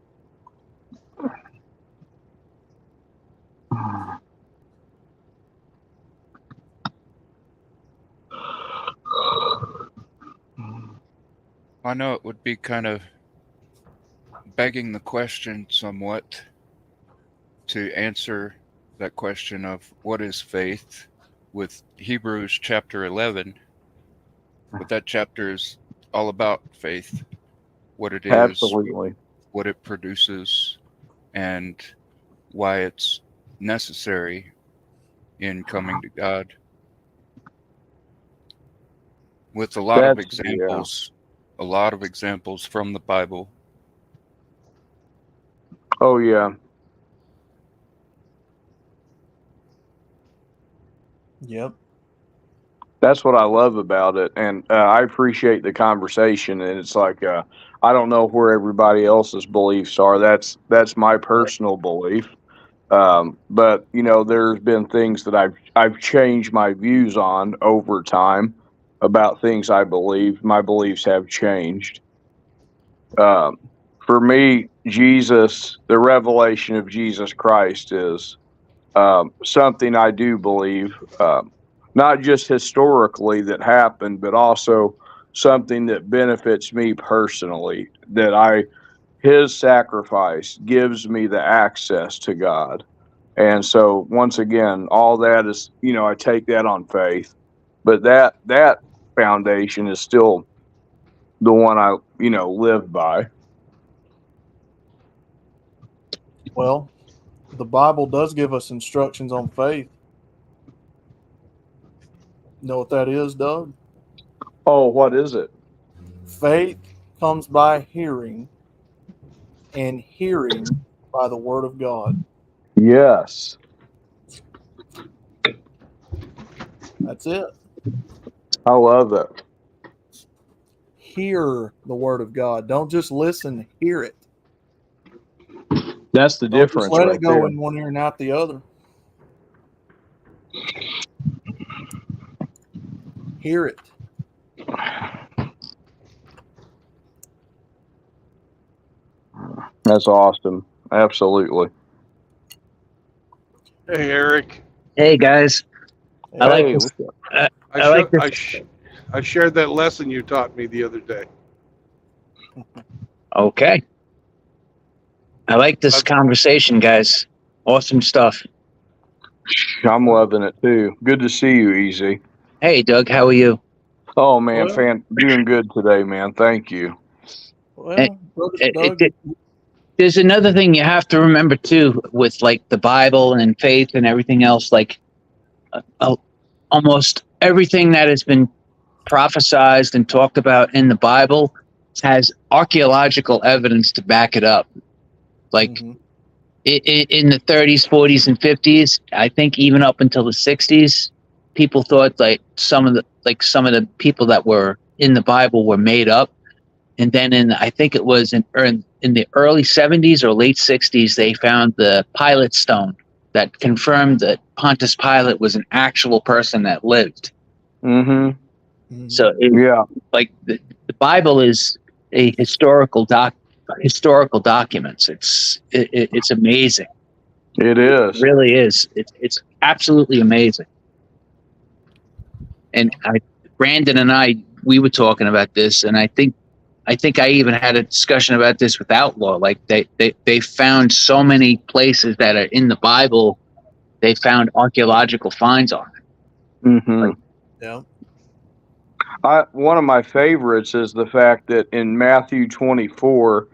I know it would be kind of begging the question somewhat to answer that question of what is faith with Hebrews chapter 11, but that chapter is all about faith, what it is, Absolutely. what it produces, and why it's necessary in coming to God. With a lot of examples from the Bible. Oh, yeah. Yep. That's what I love about it. And I appreciate the conversation. And it's like, I don't know where everybody else's beliefs are. That's my personal belief. But, there's been things that I've changed my views on over time about things I believe. My beliefs have changed. For me, Jesus, the revelation of Jesus Christ is something I do believe, not just historically that happened, but also something that benefits me personally, his sacrifice gives me the access to God. And so once again, all that is, I take that on faith, but that foundation is still the one I, live by. Well, the Bible does give us instructions on faith. Know what that is, Doug? Oh, what is it? Faith comes by hearing, and hearing by the word of God. Yes. That's it. I love it. Hear the word of God. Don't just listen, hear it. That's the difference. Just let right it go there. in one ear and out the other. Hear it. That's awesome. Absolutely. Hey, Eric. Hey, guys. I like this. I shared that lesson you taught me the other day. Okay. I like this conversation, guys. Awesome stuff. I'm loving it too. Good to see you, Easy. Hey, Doug, how are you? Oh man, Well, doing good today, man. Thank you. Well, Brother Doug, There's another thing you have to remember too, with like the Bible and faith and everything else. Like almost everything that has been prophesized and talked about in the Bible has archaeological evidence to back it up. Like in the 30s, 40s, and 50s, I think even up until the 60s, people thought like some of the people that were in the Bible were made up. And then I think it was in the early 70s or late 60s, they found the Pilate stone that confirmed that Pontius Pilate was an actual person that lived. So like the Bible is a historical documents. It's amazing. It is. It really is. It's absolutely amazing. And Brandon and we were talking about this, and I think I even had a discussion about this with Outlaw. Like they found so many places that are in the Bible, they found archaeological finds on it. Yeah. One of my favorites is the fact that in Matthew 24,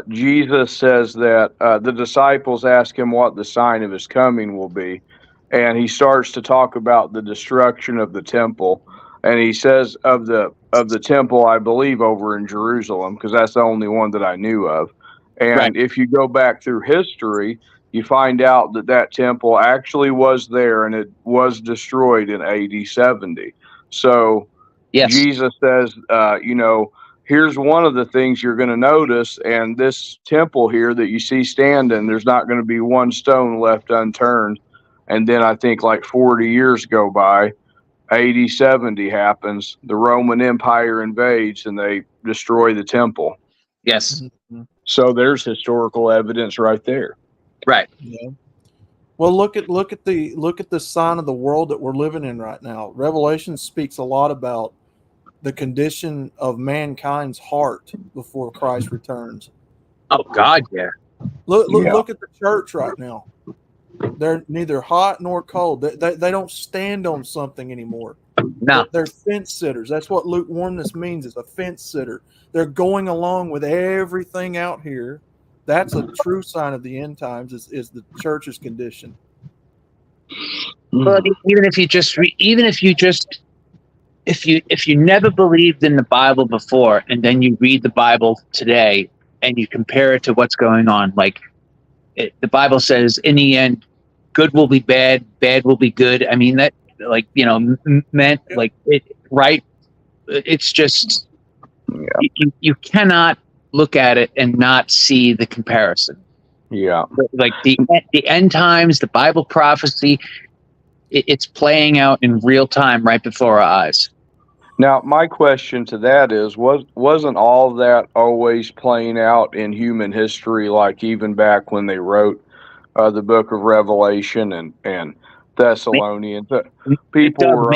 Jesus says that the disciples ask him what the sign of his coming will be. And he starts to talk about the destruction of the temple. And he says of the temple, I believe, over in Jerusalem, because that's the only one that I knew of. And if you go back through history, you find out that temple actually was there and it was destroyed in AD 70. So Jesus says, here's one of the things you're going to notice. And this temple here that you see standing, there's not going to be one stone left unturned. And then I think like 40 years go by, AD 70 happens, the Roman Empire invades and they destroy the temple. Yes. So there's historical evidence right there. Right. Yeah. Well, look at the sign of the world that we're living in right now. Revelation speaks a lot about the condition of mankind's heart before Christ returns. Oh God, yeah. Look at the church right now. They're neither hot nor cold. They don't stand on something anymore. No. They're fence sitters. That's what lukewarmness means, is a fence sitter. They're going along with everything out here. That's a true sign of the end times, is the church's condition. Well, even if you never believed in the Bible before, and then you read the Bible today and you compare it to what's going on, like the Bible says, in the end, good will be bad, bad will be good. I mean, that, like, meant like it, right? It's just you cannot look at it and not see the comparison. Yeah, like the end times, the Bible prophecy, it's playing out in real time right before our eyes. Now, my question to that is, wasn't all that always playing out in human history, like even back when they wrote the book of Revelation and Thessalonians? People were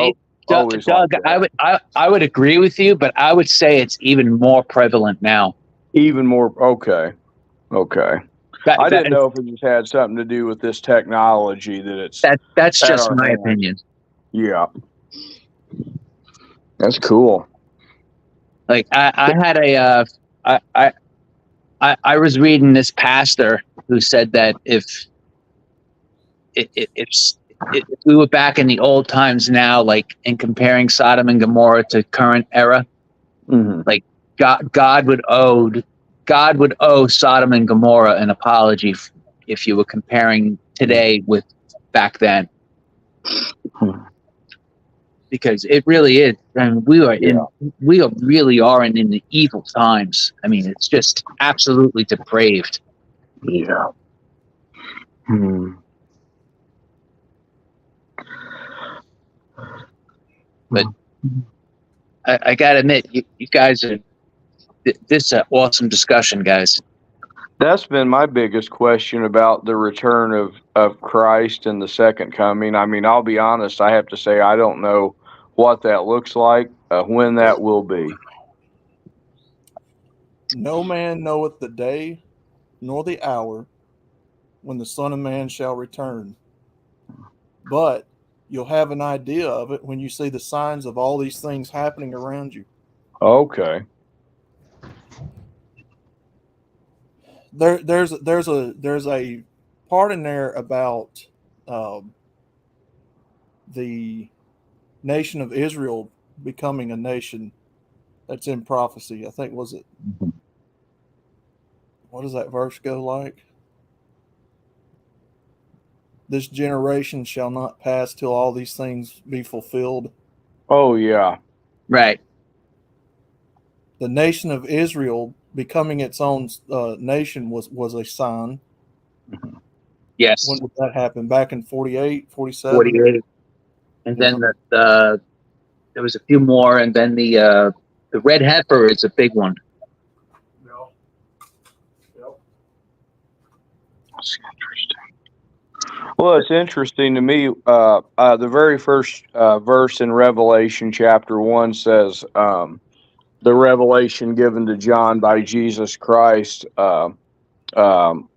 always Doug, like that. I would agree with you, but I would say it's even more prevalent now. Even more, okay. I didn't know if it just had something to do with this technology that's just my opinion. Yeah. That's cool. Like I had I was reading this pastor who said that if we were back in the old times now, like in comparing Sodom and Gomorrah to current era, like God would owe Sodom and Gomorrah an apology if you were comparing today with back then. Because it really is. I mean, we really are in the evil times. I mean, it's just absolutely depraved. Yeah. But I gotta admit, you guys are. This is an awesome discussion, guys. That's been my biggest question about the return of Christ and the second coming. I mean, I'll be honest, I have to say I don't know what that looks like, when that will be. No man knoweth the day nor the hour when the Son of Man shall return. but you'll have an idea of it when you see the signs of all these things happening around you. Okay. There's a part in there about the nation of Israel becoming a nation that's in prophecy. I think, was it? What does that verse go like? This generation shall not pass till all these things be fulfilled. Oh yeah. Right. The nation of Israel becoming its own nation was a sign. Yes. When did that happen? Back in 48, 47? 48. And then there was a few more, and then the red heifer is a big one. That's interesting. Well, it's interesting to me. The very first verse in Revelation chapter 1 says, the revelation given to John by Jesus Christ on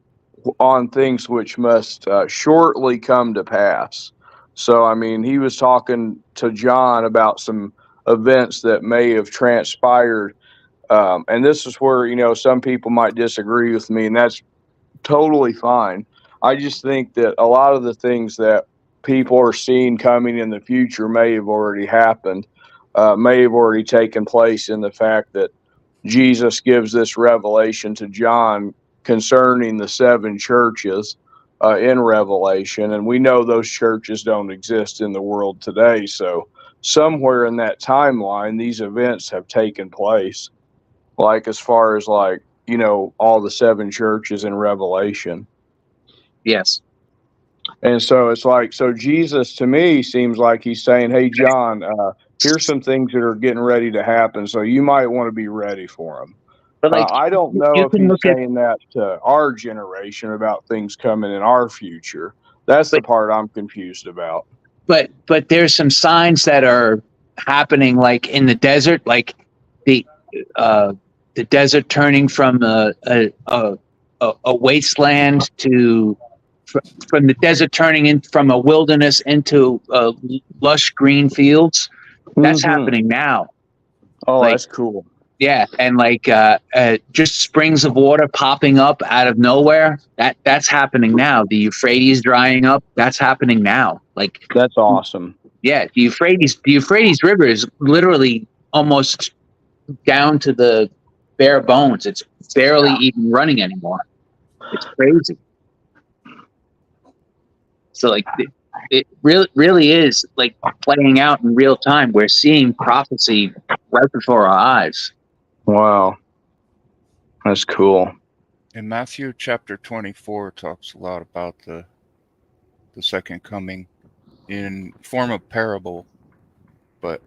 things which must shortly come to pass. So, I mean, he was talking to John about some events that may have transpired. And this is where, some people might disagree with me, and that's totally fine. I just think that a lot of the things that people are seeing coming in the future may have already happened, may have already taken place in the fact that Jesus gives this revelation to John concerning the 7 churches in Revelation. And we know those churches don't exist in the world today. So somewhere in that timeline, these events have taken place, like as far as all the 7 churches in Revelation. Yes. And so it's so Jesus to me seems like he's saying, hey, John, here's some things that are getting ready to happen. So you might want to be ready for them. But I don't know if he's saying that to our generation about things coming in our future. That's the part I'm confused about. But there's some signs that are happening, like in the desert, like the desert turning from a wasteland to from the desert turning in from a wilderness into lush green fields. That's happening now. Oh, that's cool. Yeah, and just springs of water popping up out of nowhere. That's happening now. The Euphrates drying up. That's happening now. That's awesome. Yeah, the Euphrates River is literally almost down to the bare bones. It's barely even running anymore. It's crazy. So it really is playing out in real time. We're seeing prophecy right before our eyes. Wow. That's cool. In Matthew chapter 24 talks a lot about the second coming in form of parable, but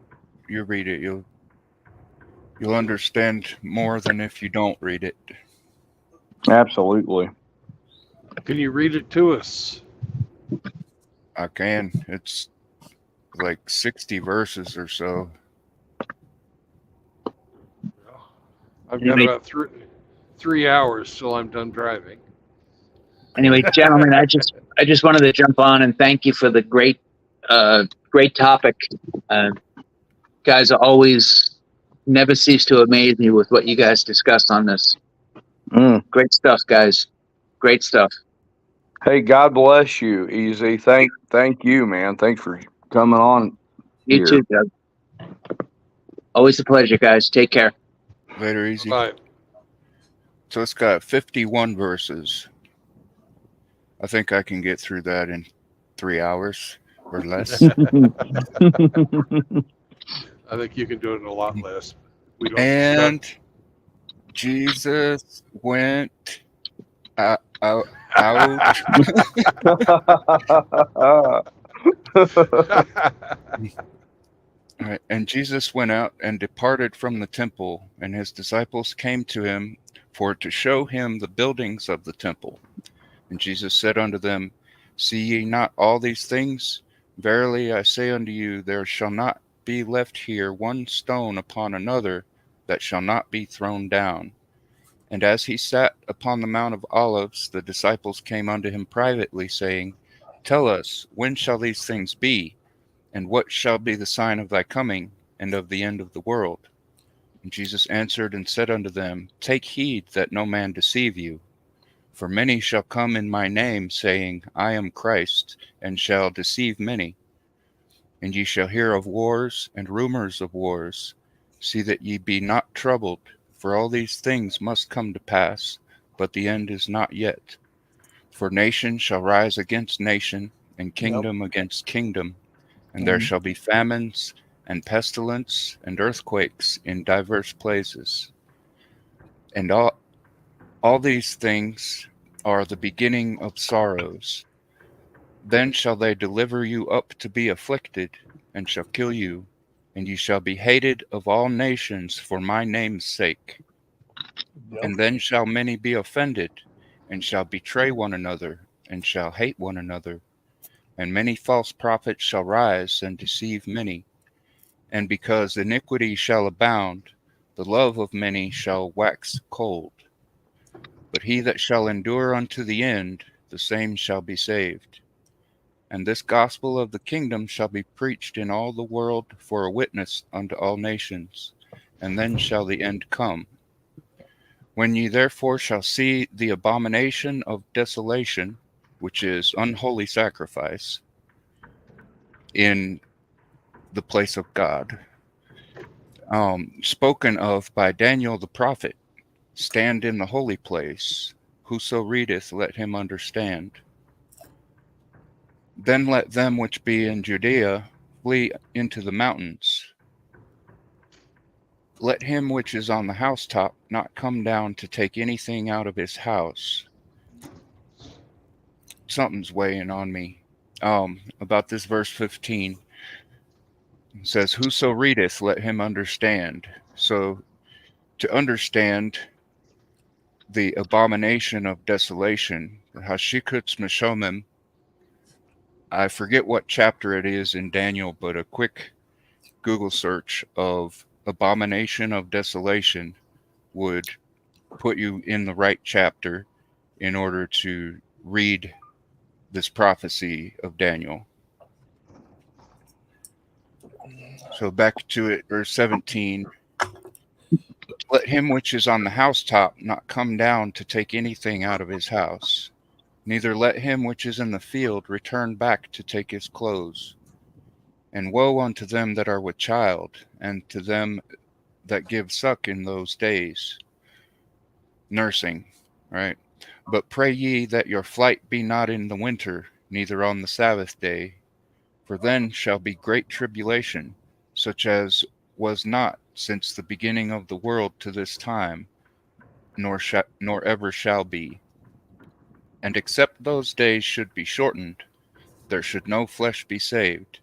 you read it, you'll understand more than if you don't read it. Absolutely. Can you read it to us? I can. It's like 60 verses or so. I've got about three hours till I'm done driving. Anyway, gentlemen, I just wanted to jump on and thank you for the great topic. Guys always never cease to amaze me with what you guys discuss on this. Great stuff, guys. Great stuff. Hey, God bless you, Easy. Thank you, man. Thanks for coming on. You too, Doug. Always a pleasure, guys. Take care. Later, Easy. Bye. So it's got 51 verses. I think I can get through that in 3 hours or less. I think you can do it in a lot less. And Jesus went out. All right. And Jesus went out and departed from the temple, and his disciples came to him for to show him the buildings of the temple. And Jesus said unto them, See ye not all these things? Verily I say unto you, there shall not be left here one stone upon another that shall not be thrown down. And as he sat upon the Mount of Olives, the disciples came unto him privately, saying, Tell us, when shall these things be? And what shall be the sign of thy coming and of the end of the world? And Jesus answered and said unto them, Take heed that no man deceive you. For many shall come in my name, saying, I am Christ, and shall deceive many. And ye shall hear of wars and rumors of wars. See that ye be not troubled, for all these things must come to pass, but the end is not yet. For nation shall rise against nation, and kingdom against kingdom, and there shall be famines, and pestilence, and earthquakes in divers places. And all these things are the beginning of sorrows. Then shall they deliver you up to be afflicted, and shall kill you, and ye shall be hated of all nations for my name's sake. And then shall many be offended, and shall betray one another, and shall hate one another. And many false prophets shall rise and deceive many. And because iniquity shall abound, the love of many shall wax cold. But he that shall endure unto the end, the same shall be saved. And this gospel of the kingdom shall be preached in all the world for a witness unto all nations, and then shall the end come. When ye therefore shall see the abomination of desolation, which is unholy sacrifice, in the place of God, spoken of by Daniel the prophet, stand in the holy place. Whoso readeth, let him understand. Then let them which be in Judea flee into the mountains. Let him which is on the housetop not come down to take anything out of his house. Something's weighing on me about this verse 15. It says, Whoso readeth, let him understand. So to understand the abomination of desolation, Hashikutz Meshomim, I forget what chapter it is in Daniel, but a quick Google search of abomination of desolation would put you in the right chapter in order to read this prophecy of Daniel. So back to it, verse 17. Let him which is on the housetop not come down to take anything out of his house. Neither let him which is in the field return back to take his clothes. And woe unto them that are with child, and to them that give suck in those days. Nursing, right? But pray ye that your flight be not in the winter, neither on the Sabbath day. For then shall be great tribulation, such as was not since the beginning of the world to this time, nor ever shall be. And except those days should be shortened, there should no flesh be saved.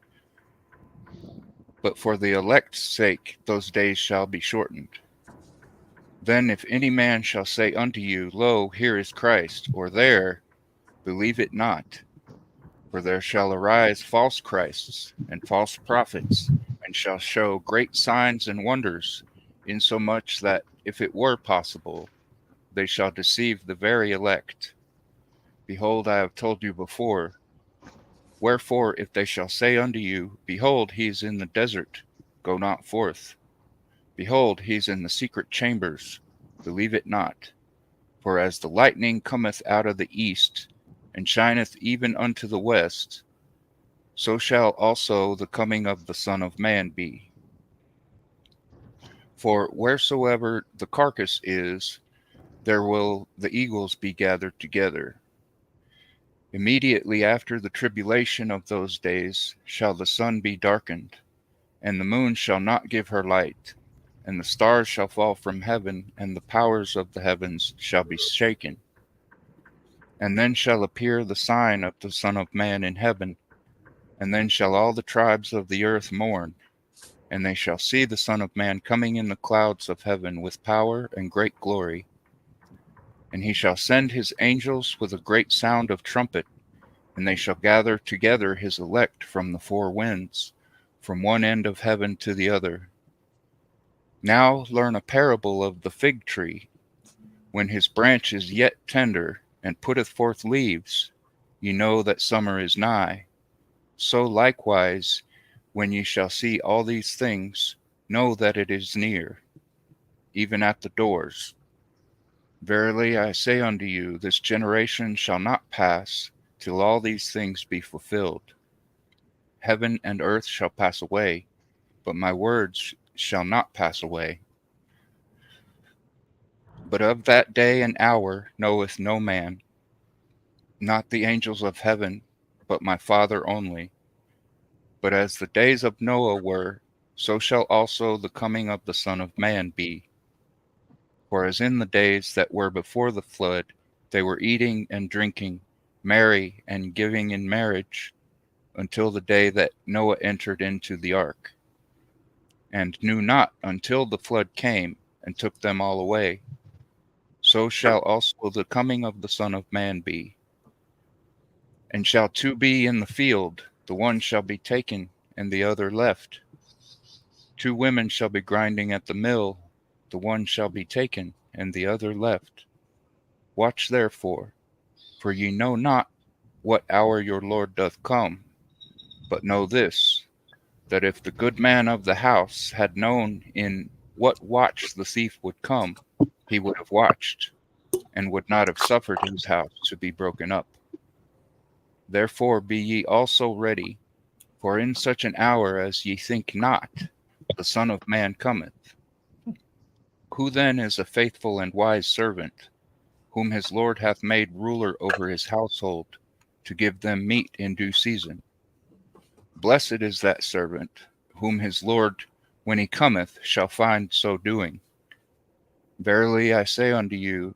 But for the elect's sake those days shall be shortened. Then if any man shall say unto you, Lo, here is Christ, or there, believe it not. For there shall arise false Christs and false prophets, and shall show great signs and wonders, insomuch that, if it were possible, they shall deceive the very elect. Behold, I have told you before. Wherefore, if they shall say unto you, Behold, he is in the desert, go not forth. Behold, he is in the secret chambers, believe it not. For as the lightning cometh out of the east, and shineth even unto the west, so shall also the coming of the Son of Man be. For wheresoever the carcass is, there will the eagles be gathered together. Immediately after the tribulation of those days shall the sun be darkened, and the moon shall not give her light, and the stars shall fall from heaven, and the powers of the heavens shall be shaken. And then shall appear the sign of the Son of Man in heaven, and then shall all the tribes of the earth mourn, and they shall see the Son of Man coming in the clouds of heaven with power and great glory. And he shall send his angels with a great sound of trumpet, and they shall gather together his elect from the four winds, from one end of heaven to the other. Now learn a parable of the fig tree. When his branch is yet tender, and putteth forth leaves, ye know that summer is nigh. So likewise, when ye shall see all these things, know that it is near, even at the doors. Verily I say unto you, this generation shall not pass till all these things be fulfilled. Heaven and earth shall pass away, but my words shall not pass away. But of that day and hour knoweth no man, not the angels of heaven, but my Father only. But as the days of Noah were, so shall also the coming of the Son of Man be. For as in the days that were before the flood, they were eating and drinking, merry and giving in marriage, until the day that Noah entered into the ark, and knew not until the flood came and took them all away. So shall also the coming of the Son of Man be. And shall two be in the field, the one shall be taken, and the other left. Two women shall be grinding at the mill, the one shall be taken, and the other left. Watch therefore, for ye know not what hour your Lord doth come. But know this, that if the good man of the house had known in what watch the thief would come, he would have watched, and would not have suffered his house to be broken up. Therefore be ye also ready, for in such an hour as ye think not, the Son of Man cometh. Who then is a faithful and wise servant, whom his Lord hath made ruler over his household, to give them meat in due season? Blessed is that servant, whom his Lord, when he cometh, shall find so doing. Verily I say unto you,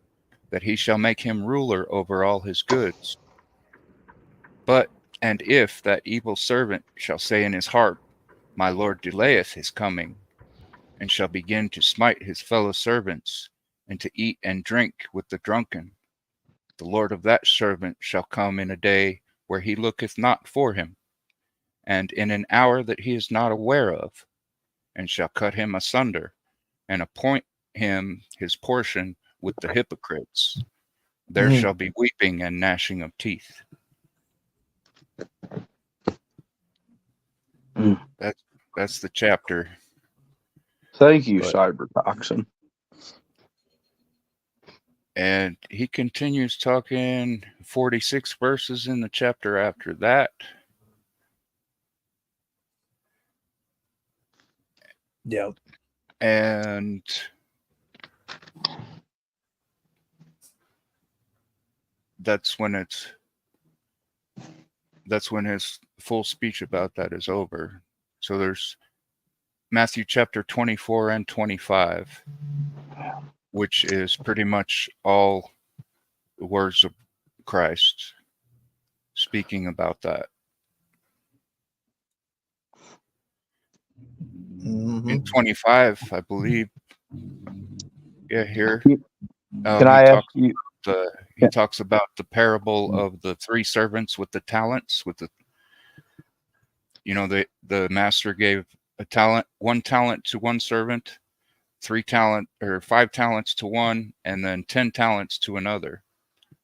that he shall make him ruler over all his goods. And if that evil servant shall say in his heart, my Lord delayeth his coming, and shall begin to smite his fellow servants, and to eat and drink with the drunken, the Lord of that servant shall come in a day where he looketh not for him, and in an hour that he is not aware of, and shall cut him asunder, and appoint him his portion with the hypocrites. There shall be weeping and gnashing of teeth. That's the chapter. Thank you, Cybertoxin. And he continues talking 46 verses in the chapter after that. Yep. And that's when his full speech about that is over. So there's Matthew chapter 24 and 25, which is pretty much all the words of Christ speaking about that. In 25, I believe. Yeah, here. Can I ask you? He talks about the parable of the three servants with the talents. The master gave one talent to one servant, 5 talents to one, and then 10 talents to another.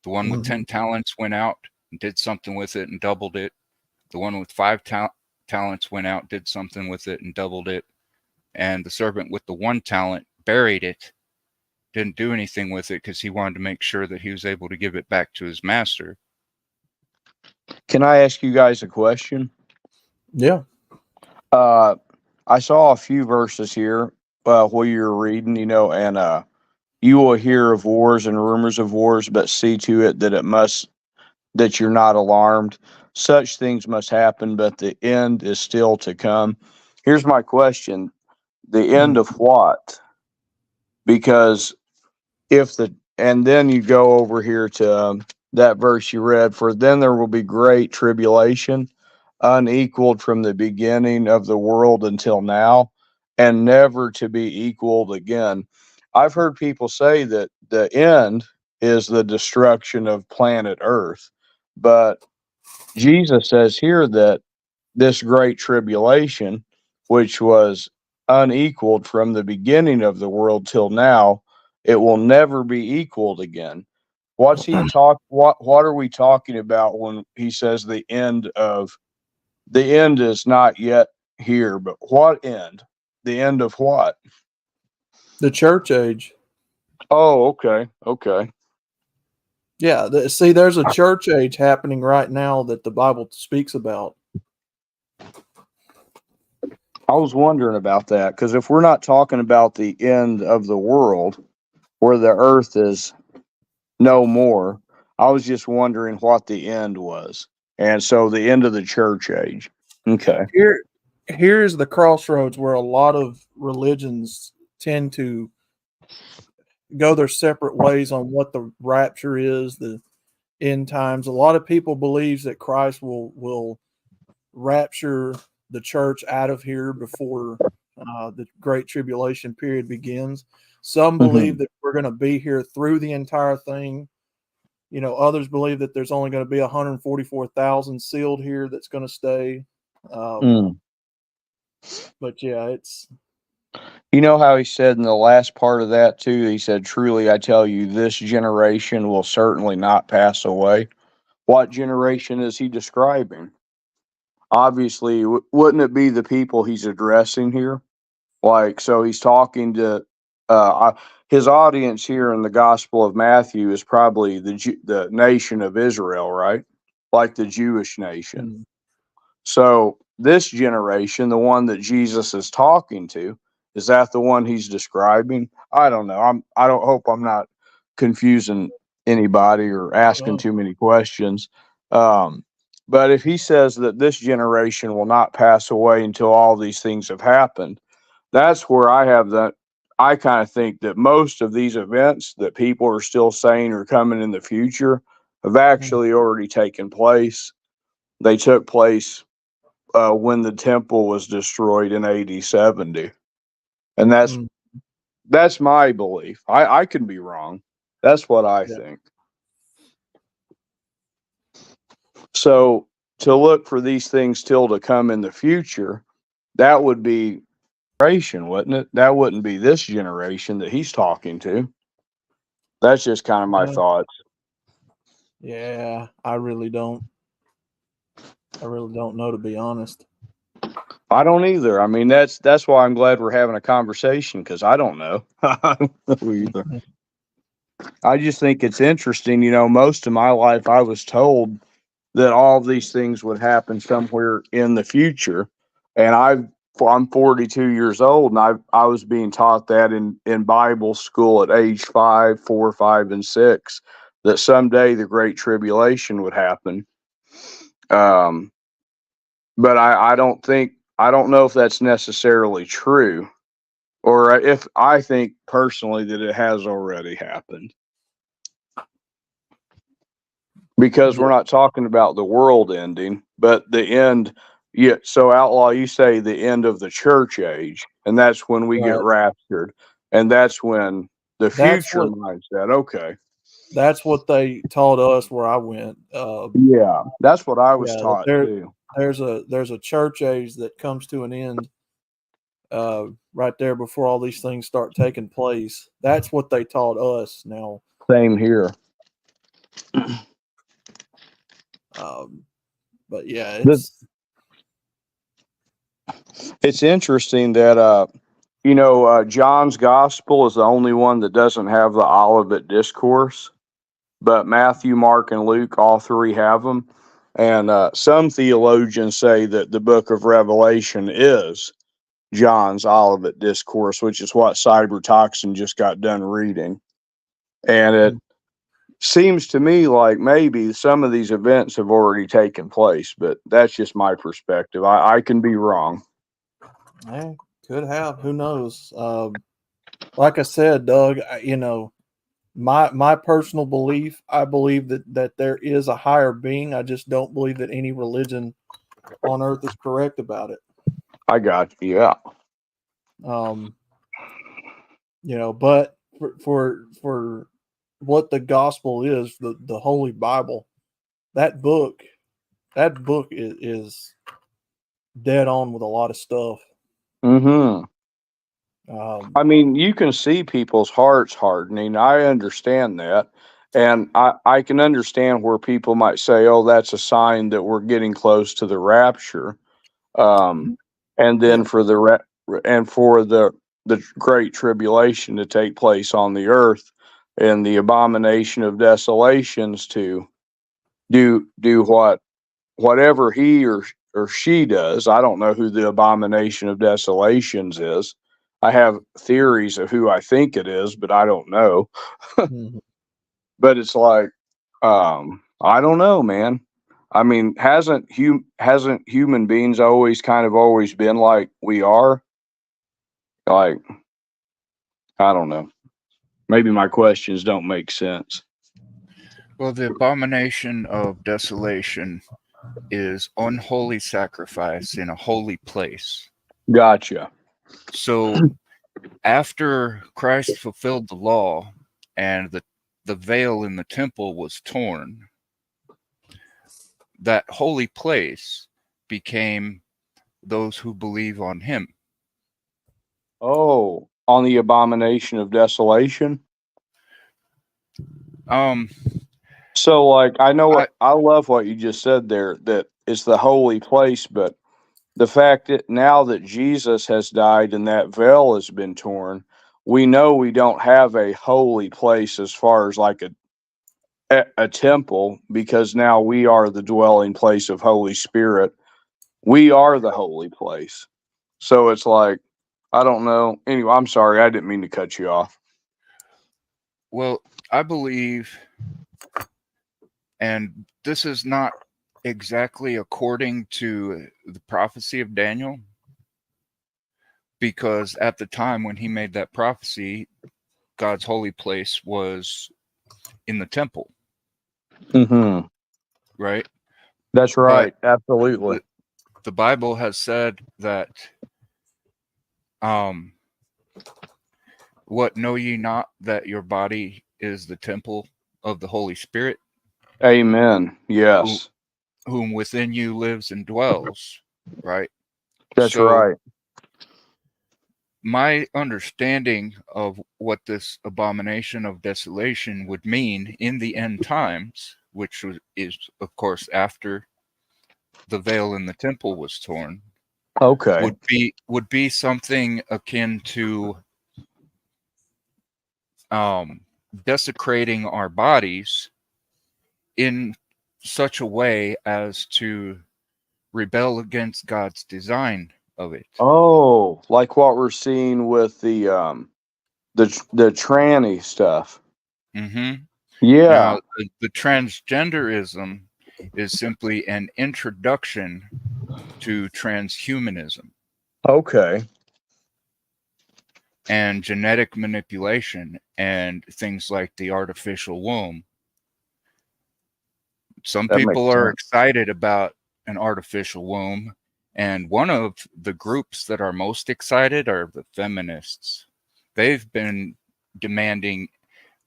The one with 10 talents went out and did something with it and doubled it. The one with 5 talents went out, did something with it and doubled it. And the servant with the 1 talent buried it, didn't do anything with it because he wanted to make sure that he was able to give it back to his master. Can I ask you guys a question? Yeah. I saw a few verses here while you were reading, and you will hear of wars and rumors of wars, but see to it that you're not alarmed. Such things must happen, but the end is still to come. Here's my question. The end of what? Because and then you go over here to that verse you read, for then there will be great tribulation, unequaled from the beginning of the world until now, and never to be equaled again. I've heard people say that the end is the destruction of planet Earth, but Jesus says here that this great tribulation, which was unequaled from the beginning of the world till now, it will never be equaled again. What's he talk? What are we talking about when he says the end is not yet here? But what end? The end of what? The church age. Oh, okay, okay. Yeah. See, there's a church age happening right now that the Bible speaks about. I was wondering about that because if we're not talking about the end of the world, where the earth is no more, I was just wondering what the end was. And so the end of the church age. Okay. Here's the crossroads where a lot of religions tend to go their separate ways on what the rapture is, the end times. A lot of people believes that Christ will rapture the church out of here before the Great Tribulation period begins. Some believe that we're going to be here through the entire thing. You know, others believe that there's only going to be 144,000 sealed here that's going to stay. But yeah, it's. You know how he said in the last part of that too, he said, truly, I tell you, this generation will certainly not pass away. What generation is he describing? Obviously, wouldn't it be the people he's addressing here? Like, so he's talking to his audience here in the Gospel of Matthew is probably the nation of Israel, right? Like the Jewish nation. So this generation, the one that Jesus is talking to, is that the one he's describing? I don't know. I don't hope I'm not confusing anybody or asking too many questions. But if he says that this generation will not pass away until all these things have happened, that's where I kind of think that most of these events that people are still saying are coming in the future have actually already taken place. They took place when the temple was destroyed in AD 70. And that's my belief. I could be wrong. That's what I think. So to look for these things still to come in the future, that would be generation, wouldn't it? That wouldn't be this generation that he's talking to. That's just kind of my thoughts. Yeah, I really don't know, to be honest. I don't either. I mean, that's why I'm glad we're having a conversation, because I don't know. I don't know either. I just think it's interesting. You know, most of my life I was told that all of these things would happen somewhere in the future, and I'm 42 years old, and I was being taught that in Bible school at age 4, 5, and 6, that someday the Great Tribulation would happen. But I don't know if that's necessarily true, or if I think personally that it has already happened. Because we're not talking about the world ending, but the end. Yeah. So Outlaw, you say the end of the church age, and that's when we get raptured, and that's when the future mindset. Okay. That's what they taught us where I went. Yeah, that's what I was taught too. There's a church age that comes to an end right there before all these things start taking place. That's what they taught us. Now, same here. But yeah, it's interesting that John's gospel is the only one that doesn't have the Olivet Discourse, but Matthew, Mark, and Luke, all three have them. And some theologians say that the book of Revelation is John's Olivet Discourse, which is what Cybertoxin just got done reading. And it seems to me like maybe some of these events have already taken place, but that's just my perspective. I can be wrong. Could have. Who knows? Like I said, Doug, my personal belief, I believe that there is a higher being. I just don't believe that any religion on earth is correct about it. I got you. Yeah. But for what the gospel is, the Holy Bible, that book is dead on with a lot of stuff. I mean, you can see people's hearts hardening. I understand that. And I can understand where people might say, oh, that's a sign that we're getting close to the rapture. And then for the great tribulation to take place on the earth, and the abomination of desolations to do whatever he or she does. I don't know who the abomination of desolations is. I have theories of who I think it is, but I don't know. But it's like, I don't know, man. I mean, hasn't human beings always been like we are? Like, I don't know. Maybe my questions don't make sense. Well, the abomination of desolation is unholy sacrifice in a holy place. Gotcha. So after Christ fulfilled the law and the veil in the temple was torn, that holy place became those who believe on him. Oh, on the abomination of desolation? So like, I love what you just said there, that it's the holy place, but the fact that now that Jesus has died and that veil has been torn, we know we don't have a holy place as far as like a temple, because now we are the dwelling place of Holy Spirit. We are the holy place. So it's like, I don't know. Anyway, I'm sorry. I didn't mean to cut you off. Well, I believe, and this is not exactly according to the prophecy of Daniel, because at the time when he made that prophecy, God's holy place was in the temple. Mm-hmm. Right? That's right. But absolutely. The Bible has said that, what, know ye not that your body is the temple of the Holy Spirit? Amen. Yes. Whom within you lives and dwells, right? That's right. My understanding of what this abomination of desolation would mean in the end times, which is of course after the veil in the temple was torn, okay, would be something akin to desecrating our bodies in such a way as to rebel against God's design of it. Oh, like what we're seeing with the tranny stuff. Mm-hmm. Yeah. Now, the transgenderism is simply an introduction to transhumanism. Okay. And genetic manipulation and things like the artificial womb. Some people are excited about an artificial womb, and one of the groups that are most excited are the feminists. They've been demanding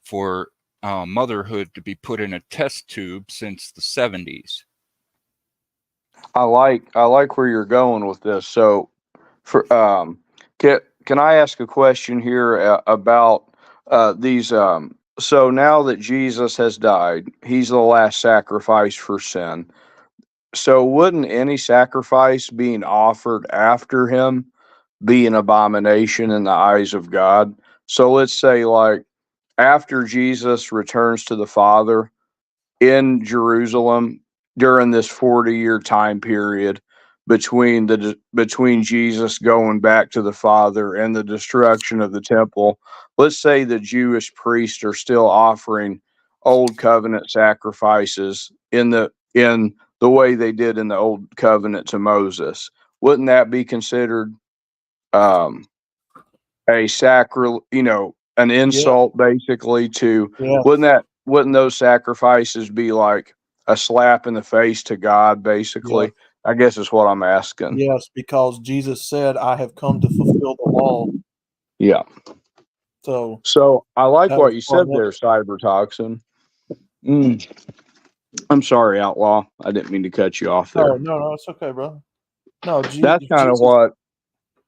for motherhood to be put in a test tube since the 70s. I like where you're going with this. So, for can I ask a question here about these? So now that Jesus has died, he's the last sacrifice for sin. So wouldn't any sacrifice being offered after him be an abomination in the eyes of God? So let's say, like, after Jesus returns to the Father in Jerusalem during this 40-year time period between Jesus going back to the Father and the destruction of the temple, let's say the Jewish priests are still offering old covenant sacrifices in the way they did in the old covenant to Moses. Wouldn't that be considered a an insult, basically, to wouldn't those sacrifices be like a slap in the face to God, basically? I guess is what I'm asking. Yes, because Jesus said, I have come to fulfill the law. Yeah. So I like what you said there, Cybertoxin. I'm sorry, Outlaw. I didn't mean to cut you off there. Oh, no, it's okay, brother. No, that's kind of what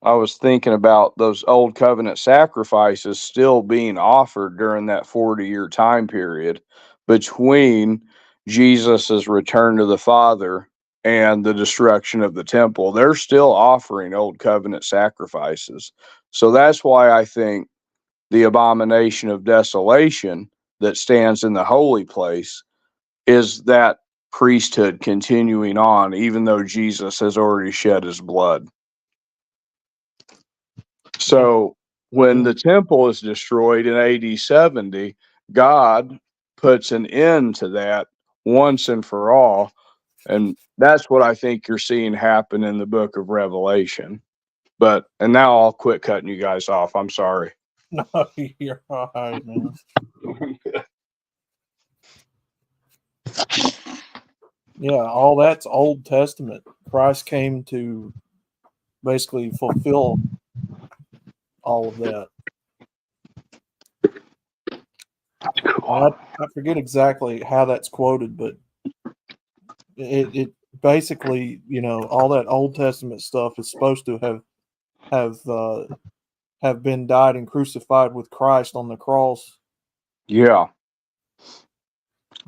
I was thinking about, those old covenant sacrifices still being offered during that 40-year time period. between Jesus' return to the Father and the destruction of the temple. They're still offering old covenant sacrifices. So that's why I think the abomination of desolation that stands in the holy place is that priesthood continuing on, even though Jesus has already shed his blood. So when the temple is destroyed in AD 70, God puts an end to that once and for all. And that's what I think you're seeing happen in the book of Revelation. And now I'll quit cutting you guys off. I'm sorry. No, you're all right, man. Yeah, all that's Old Testament. Christ came to basically fulfill all of that. Cool. I forget exactly how that's quoted, but it basically, all that Old Testament stuff is supposed to have been died and crucified with Christ on the cross. Yeah.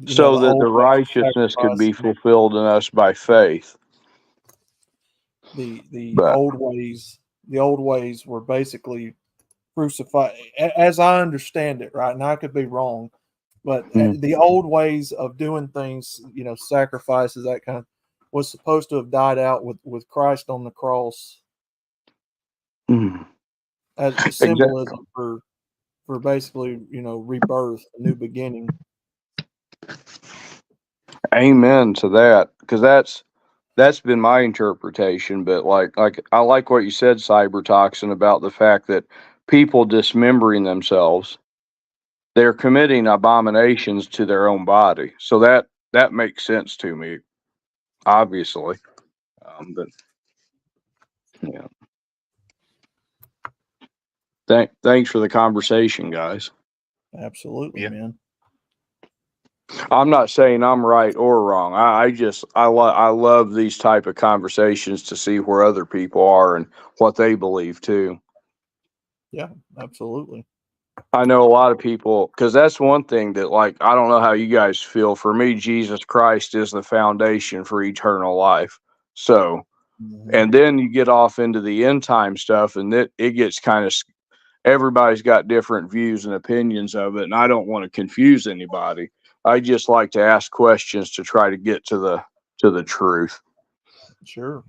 So that the righteousness could be sacrifice. fulfilled in us by faith. The old ways were basically crucified, as I understand it, right? And I could be wrong, but the old ways of doing things, sacrifices, that kind of, was supposed to have died out with Christ on the cross as a symbolism for basically, rebirth, a new beginning. Amen to that, because that's been my interpretation. But like I like what you said, Cybertoxin, about the fact that people dismembering themselves, they're committing abominations to their own body. So that makes sense to me, obviously. But yeah, thanks for the conversation, guys. Absolutely, man. I'm not saying I'm right or wrong. I love these type of conversations to see where other people are and what they believe too. Yeah, absolutely. I know a lot of people, because that's one thing that, like, I don't know how you guys feel. For me, Jesus Christ is the foundation for eternal life. So, and then you get off into the end time stuff, and it gets kind of, everybody's got different views and opinions of it, and I don't want to confuse anybody. I just like to ask questions to try to get to the truth. Sure.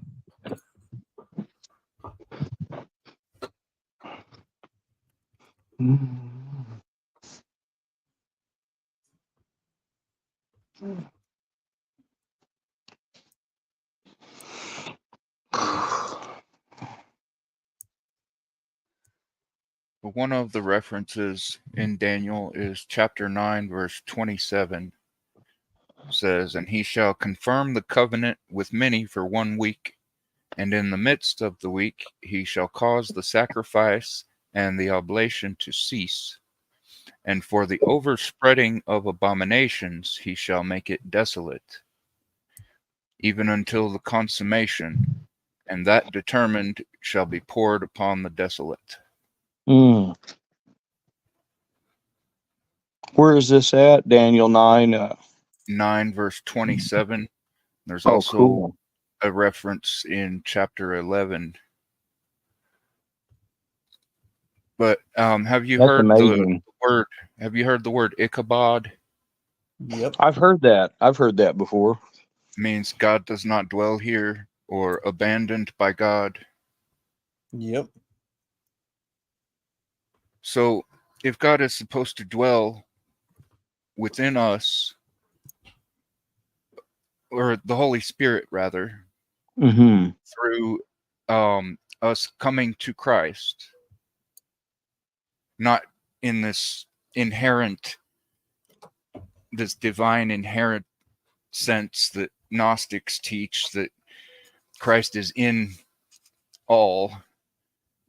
One of the references in Daniel is chapter 9, verse 27. It says, "And he shall confirm the covenant with many for 1 week, and in the midst of the week he shall cause the sacrifice and the oblation to cease. And for the overspreading of abominations he shall make it desolate, even until the consummation, and that determined shall be poured upon the desolate." Where is this at? Daniel 9? 9 verse 27. There's also a reference in chapter 11. But have you heard the word? Have you heard the word Ichabod? Yep. I've heard that before. It means God does not dwell here, or abandoned by God. Yep. So if God is supposed to dwell within us, or the Holy Spirit rather, through us coming to Christ, not in this divine inherent sense that Gnostics teach, that Christ is in all,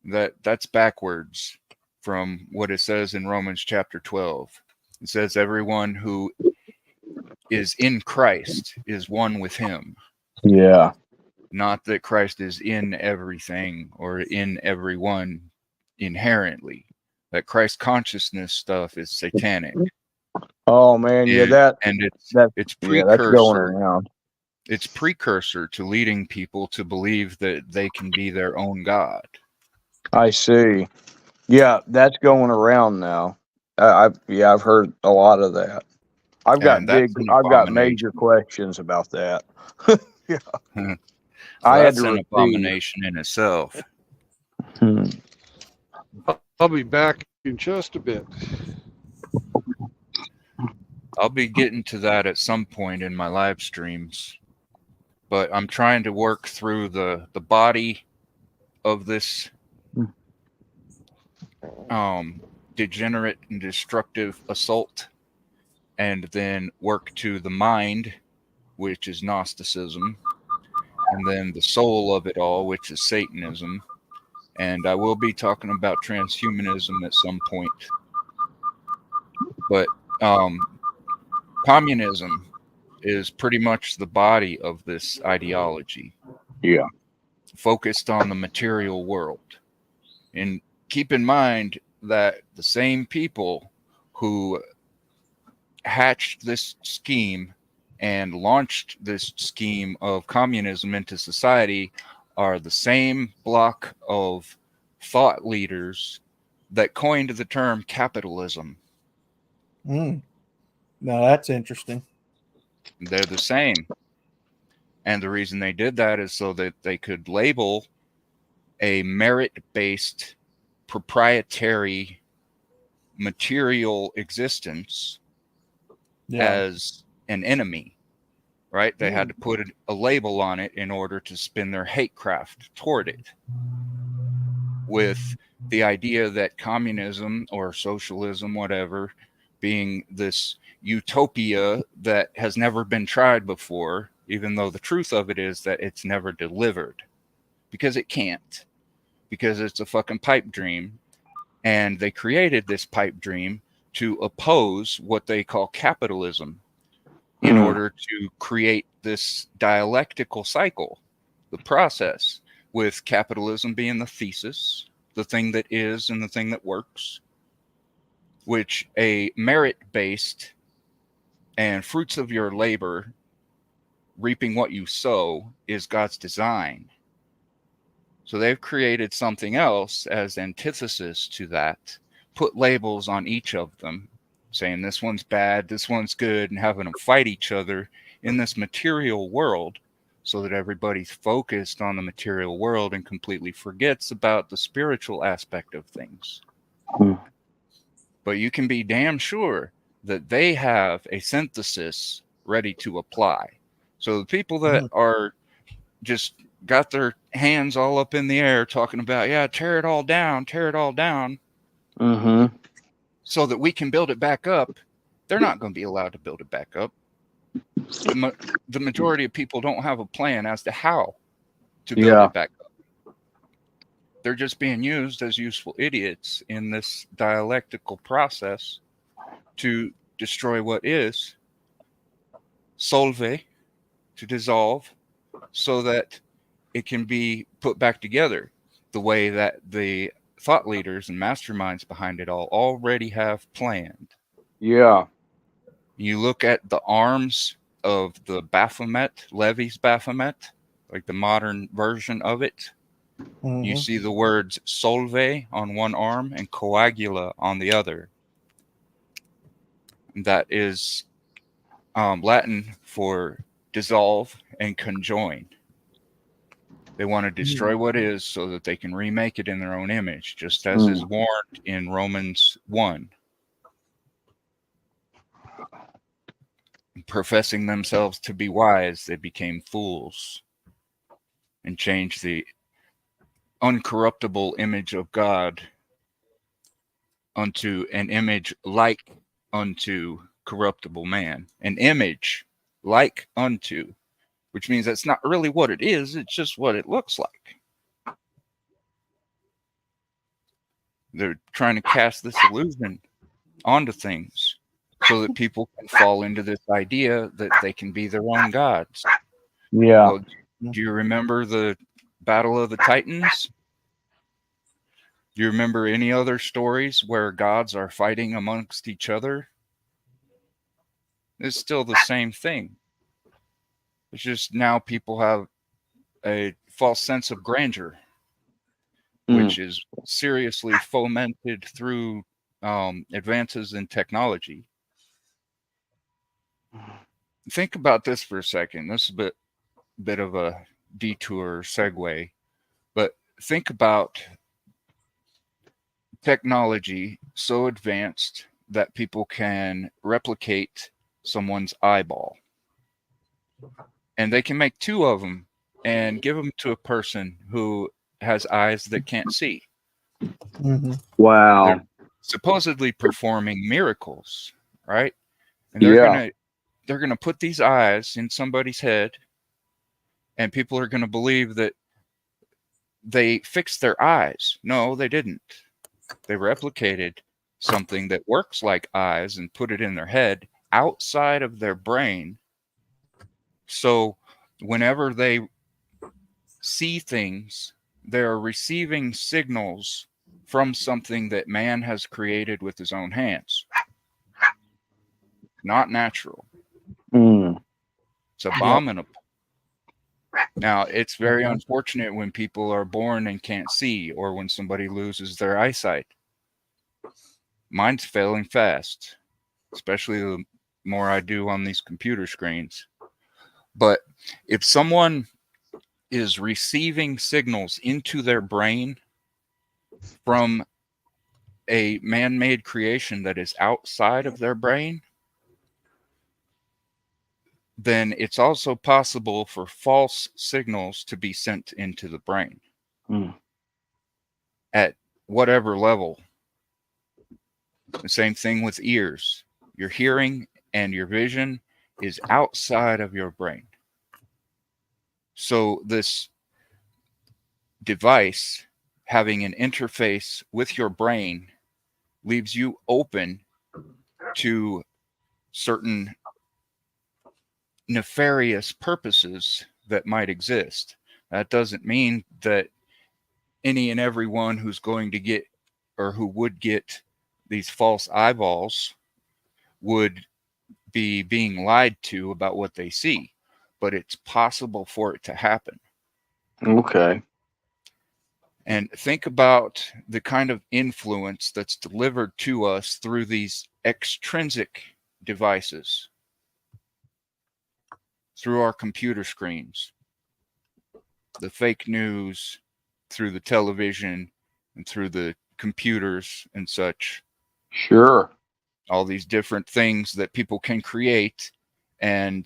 that's backwards from what it says in Romans chapter 12. It says everyone who is in Christ is one with him. Yeah. Not that Christ is in everything or in everyone inherently. That Christ consciousness stuff is satanic. Oh man, yeah, And it's that's going precursor. around. And it's That's going precursor. around. It's precursor to leading people to believe that they can be their own God. I see. Yeah, that's going around now. I've heard a lot of that. I've And got that's an major abomination. questions about that. Yeah, So I had that's to an receive. abomination in itself. I'll be back in just a bit. I'll be getting to that at some point in my live streams, but I'm trying to work through the body of this degenerate and destructive assault, and then work to the mind, which is Gnosticism, and then the soul of it all, which is Satanism. And I will be talking about transhumanism at some point. But communism is pretty much the body of this ideology. Yeah. Focused on the material world. And keep in mind that the same people who hatched this scheme and launched this scheme of communism into society are the same block of thought leaders that coined the term capitalism. Now that's interesting. They're the same. And the reason they did that is so that they could label a merit-based proprietary material existence as an enemy, right? They had to put a label on it in order to spin their hate craft toward it, with the idea that communism or socialism, whatever, being this utopia that has never been tried before, even though the truth of it is that it's never delivered, because it can't, because it's a fucking pipe dream. And they created this pipe dream to oppose what they call capitalism in order to create this dialectical cycle, the process, with capitalism being the thesis, the thing that is and the thing that works, which a merit-based and fruits of your labor, reaping what you sow, is God's design. So they've created something else as antithesis to that, put labels on each of them, saying this one's bad, this one's good, and having them fight each other in this material world so that everybody's focused on the material world and completely forgets about the spiritual aspect of things. But you can be damn sure that they have a synthesis ready to apply. So the people that are just got their hands all up in the air talking about, yeah, tear it all down, so that we can build it back up, they're not going to be allowed to build it back up. The majority of people don't have a plan as to how to build it back up. They're just being used as useful idiots in this dialectical process to destroy what is, solve, to dissolve, so that it can be put back together the way that the thought leaders and masterminds behind it all already have planned. Yeah. You look at the arms of the Baphomet, Levi's Baphomet, like the modern version of it. You see the words solve on one arm and coagula on the other. That is Latin for dissolve and conjoin. They want to destroy what is so that they can remake it in their own image, just as is warned in Romans 1. Professing themselves to be wise, they became fools and changed the uncorruptible image of God unto an image like unto corruptible man. An image like unto, which means that's not really what it is, it's just what it looks like. They're trying to cast this illusion onto things so that people can fall into this idea that they can be their own gods. Yeah. Well, do you remember the Battle of the Titans? Do you remember any other stories where gods are fighting amongst each other? It's still the same thing. It's just now people have a false sense of grandeur, which is seriously fomented through advances in technology. Think about this for a second. This is a bit of a detour segue, but think about technology so advanced that people can replicate someone's eyeball, and they can make two of them and give them to a person who has eyes that can't see. Wow. They're supposedly performing miracles, right? And they're gonna put these eyes in somebody's head, and people are gonna believe that they fixed their eyes. No, they didn't. They replicated something that works like eyes and put it in their head outside of their brain. So whenever they see things, they're receiving signals from something that man has created with his own hands. Not natural. It's abominable. Now, it's very unfortunate when people are born and can't see, or when somebody loses their eyesight. Mine's failing fast, especially the more I do on these computer screens. But if someone is receiving signals into their brain from a man-made creation that is outside of their brain, then it's also possible for false signals to be sent into the brain at whatever level. The same thing with ears. Your hearing and your vision is outside of your brain. So this device having an interface with your brain leaves you open to certain nefarious purposes that might exist. That doesn't mean that any and everyone who's going to get, or who would get, these false eyeballs would be being lied to about what they see, but it's possible for it to happen. Okay. And think about the kind of influence that's delivered to us through these extrinsic devices, through our computer screens, the fake news, through the television, and through the computers and such. Sure. All these different things that people can create and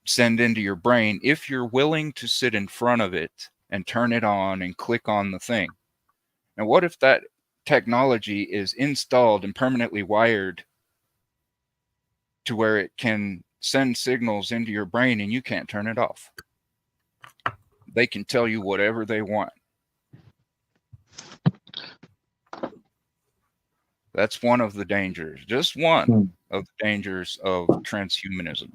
send into your brain if you're willing to sit in front of it and turn it on and click on the thing. Now, what if that technology is installed and permanently wired to where it can send signals into your brain and you can't turn it off? They can tell you whatever they want. That's one of the dangers, just one of the dangers of transhumanism.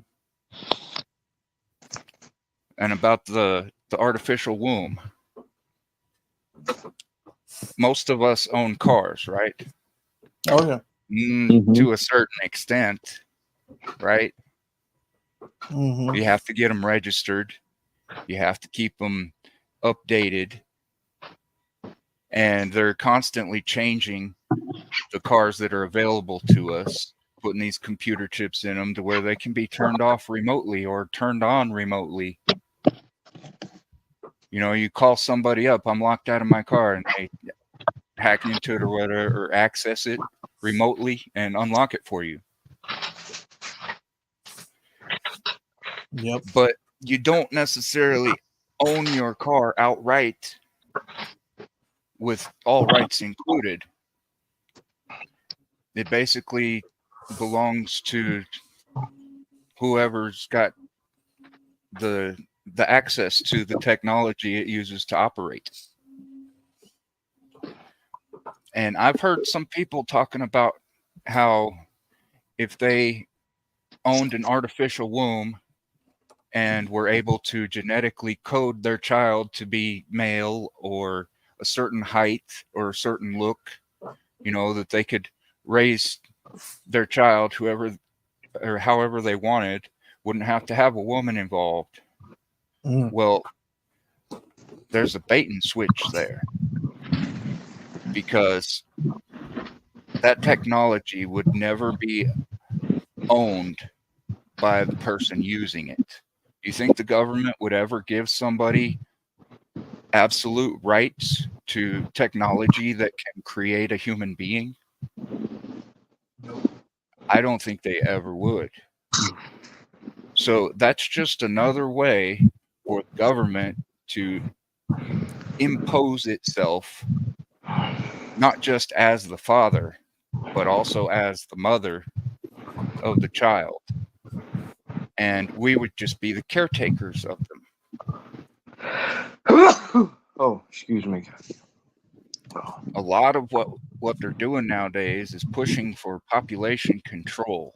And about the artificial womb. Most of us own cars, right? Oh, yeah. To a certain extent, right? You have to get them registered. You have to keep them updated. And they're constantly changing the cars that are available to us, putting these computer chips in them to where they can be turned off remotely or turned on remotely. You know, you call somebody up, I'm locked out of my car, and they hack into it or whatever, or access it remotely and unlock it for you. Yep. But you don't necessarily own your car outright with all rights included. It basically belongs to whoever's got the access to the technology it uses to operate. And I've heard some people talking about how if they owned an artificial womb and were able to genetically code their child to be male or a certain height or a certain look, you know, that they could raise their child, whoever or however they wanted, wouldn't have to have a woman involved. Well, there's a bait and switch there, because that technology would never be owned by the person using it. Do you think the government would ever give somebody absolute rights to technology that can create a human being? I don't think they ever would. So that's just another way for the government to impose itself, not just as the father, but also as the mother of the child. And we would just be the caretakers of them. Oh, excuse me. A lot of what they're doing nowadays is pushing for population control.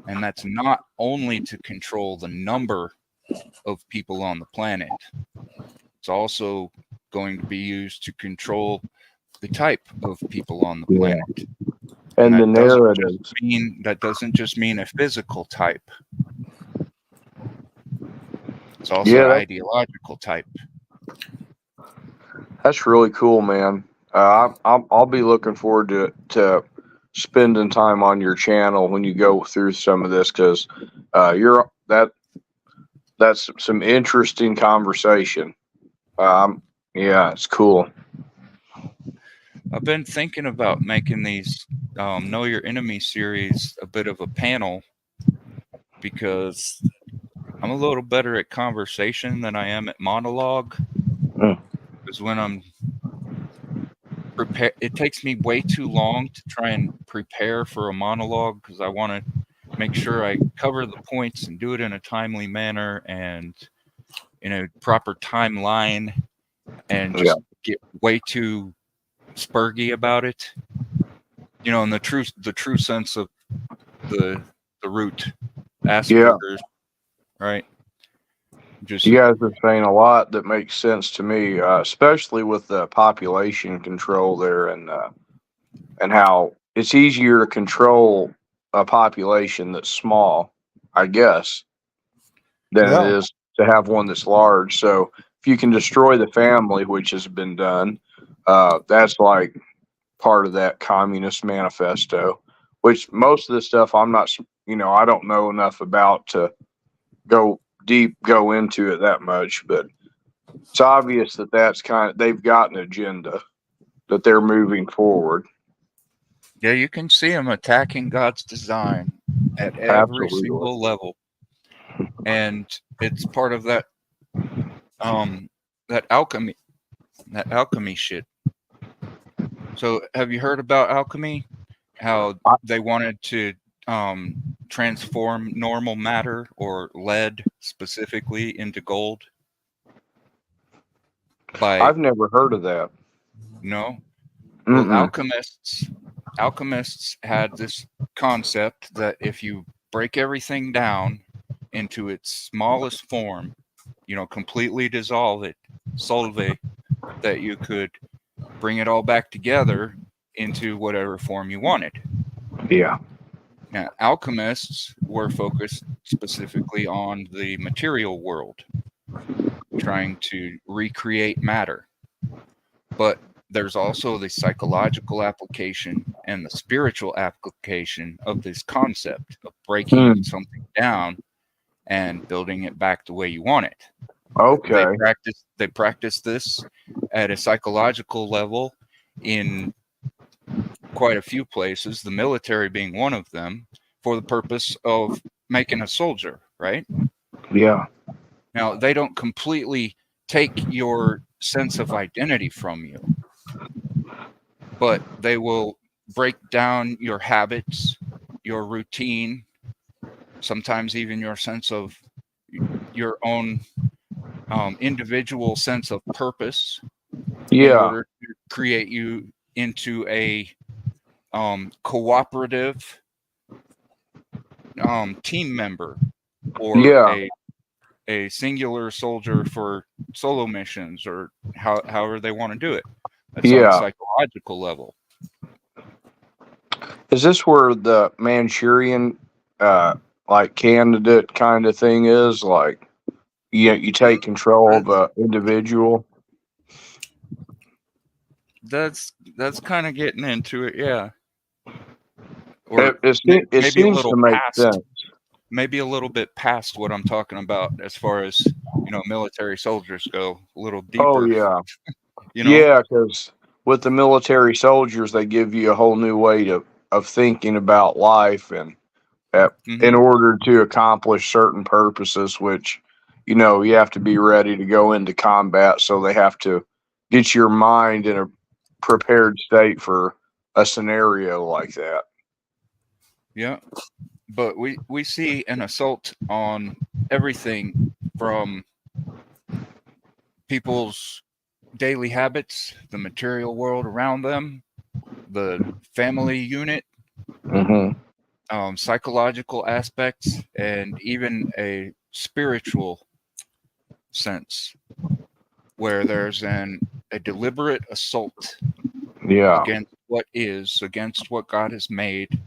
And that's not only to control the number of people on the planet. It's also going to be used to control the type of people on the planet. And the narrative. That doesn't just mean a physical type. It's also an ideological type. That's really cool, man. I'll be looking forward to spending time on your channel when you go through some of this, because that's some interesting conversation. Yeah, it's cool. I've been thinking about making these Know Your Enemy series a bit of a panel, because I'm a little better at conversation than I am at monologue. Because when I'm prepared, it takes me way too long to try and prepare for a monologue, because I want to make sure I cover the points and do it in a timely manner and in a proper timeline, and just get way too spurgy about it. You know, in the true sense of the root Asperger's, right? Just, you guys are saying a lot that makes sense to me, especially with the population control there, and how it's easier to control a population that's small, I guess, than it is to have one that's large. So if you can destroy the family, which has been done, that's like part of that communist manifesto, which most of the stuff I'm not, I don't know enough about to go into it that much, but it's obvious that they've got an agenda that they're moving forward. Yeah, you can see them attacking God's design at every single level, and it's part of that alchemy shit. So, have you heard about alchemy? How they wanted to transform normal matter, or lead specifically, into gold? I've never heard of that. No. Well, alchemists had this concept that if you break everything down into its smallest form, completely dissolve it, that you could bring it all back together into whatever form you wanted. Yeah. Now, alchemists were focused specifically on the material world, trying to recreate matter. But there's also the psychological application and the spiritual application of this concept of breaking something down and building it back the way you want it. Okay. They practice this at a psychological level in quite a few places, the military being one of them, for the purpose of making a soldier, right? Yeah. Now, they don't completely take your sense of identity from you, but they will break down your habits, your routine, sometimes even your sense of your own individual sense of purpose, in order to create you into a cooperative team member, or a singular soldier for solo missions, or however they want to do it. That's on a psychological level. Is this where the Manchurian like candidate kind of thing is? Like, you take control of an individual. That's kind of getting into it, yeah. Or It maybe a seems little to make past, sense. maybe a little bit past what I'm talking about as far as, military soldiers go, a little Oh deeper, yeah, you know? yeah. Because with the military soldiers, they give you a whole new way of thinking about life, and in Mhm. order to accomplish certain purposes, which you have to be ready to go into combat. So they have to get your mind in a prepared state for a scenario like that. Yeah. But we see an assault on everything from people's daily habits, the material world around them, the family unit, Mm-hmm. psychological aspects, and even a spiritual sense where there's a deliberate assault Yeah. against what God has made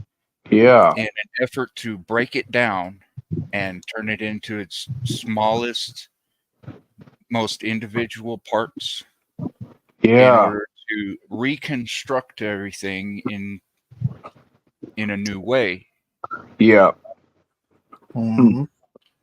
Yeah. in an effort to break it down and turn it into its smallest, most individual parts in Yeah. order to reconstruct everything in a new way. Yeah. Mhm.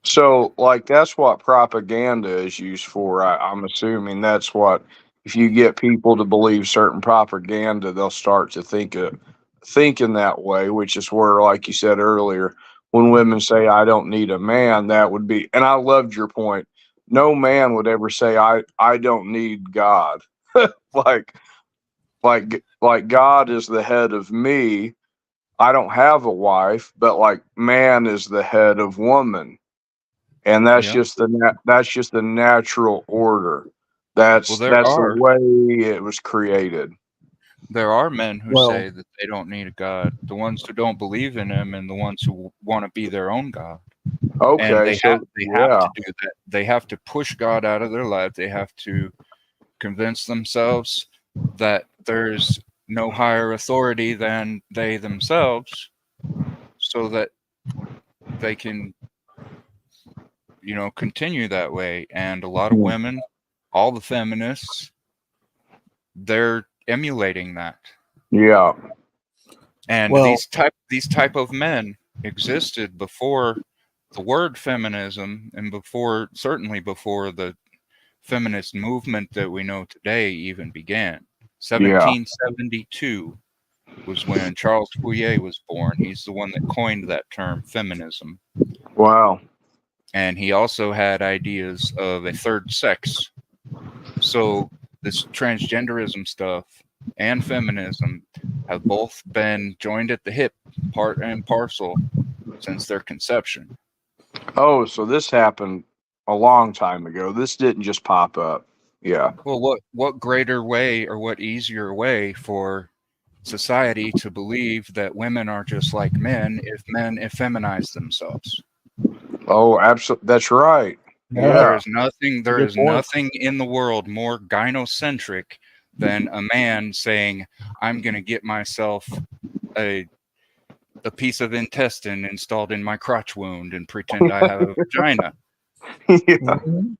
So, like, that's what propaganda is used for. I'm assuming that's what, if you get people to believe certain propaganda, they'll start to think in that way, which is where, like you said earlier, when women say, I don't need a man, that would be, and I loved your point. No man would ever say, I don't need God. like, like God is the head of me. I don't have a wife, but like man is the head of woman, and that's Yeah. just the natural order. Well, That's the way it was created. there are men who Well, say that they don't need a God, the ones who don't believe in him and the ones who want to be their own God. And Okay, so they have yeah, to do that. They have to push God out of their life. They have to convince themselves that there's no higher authority than they themselves so that they can, continue that way. And a lot of women, all the feminists, they're emulating that. yeah, And well, these type of men existed before the word feminism and certainly before the feminist movement that we know today even began. yeah. 1772 was when Charles Fourier was born. He's the one that coined that term feminism. Wow. And he also had ideas of a third sex. So this transgenderism stuff and feminism have both been joined at the hip, part and parcel, since their conception. Oh, so this happened a long time ago. This didn't just pop up. Yeah. Well, what greater way or what easier way for society to believe that women are just like men if men effeminize themselves? Oh, absolutely. That's right. yeah, There Yeah. is nothing good point. in the world more gynocentric than a man saying, I'm going to get myself a piece of intestine installed in my crotch wound and pretend I have a vagina. Yeah. Mhm.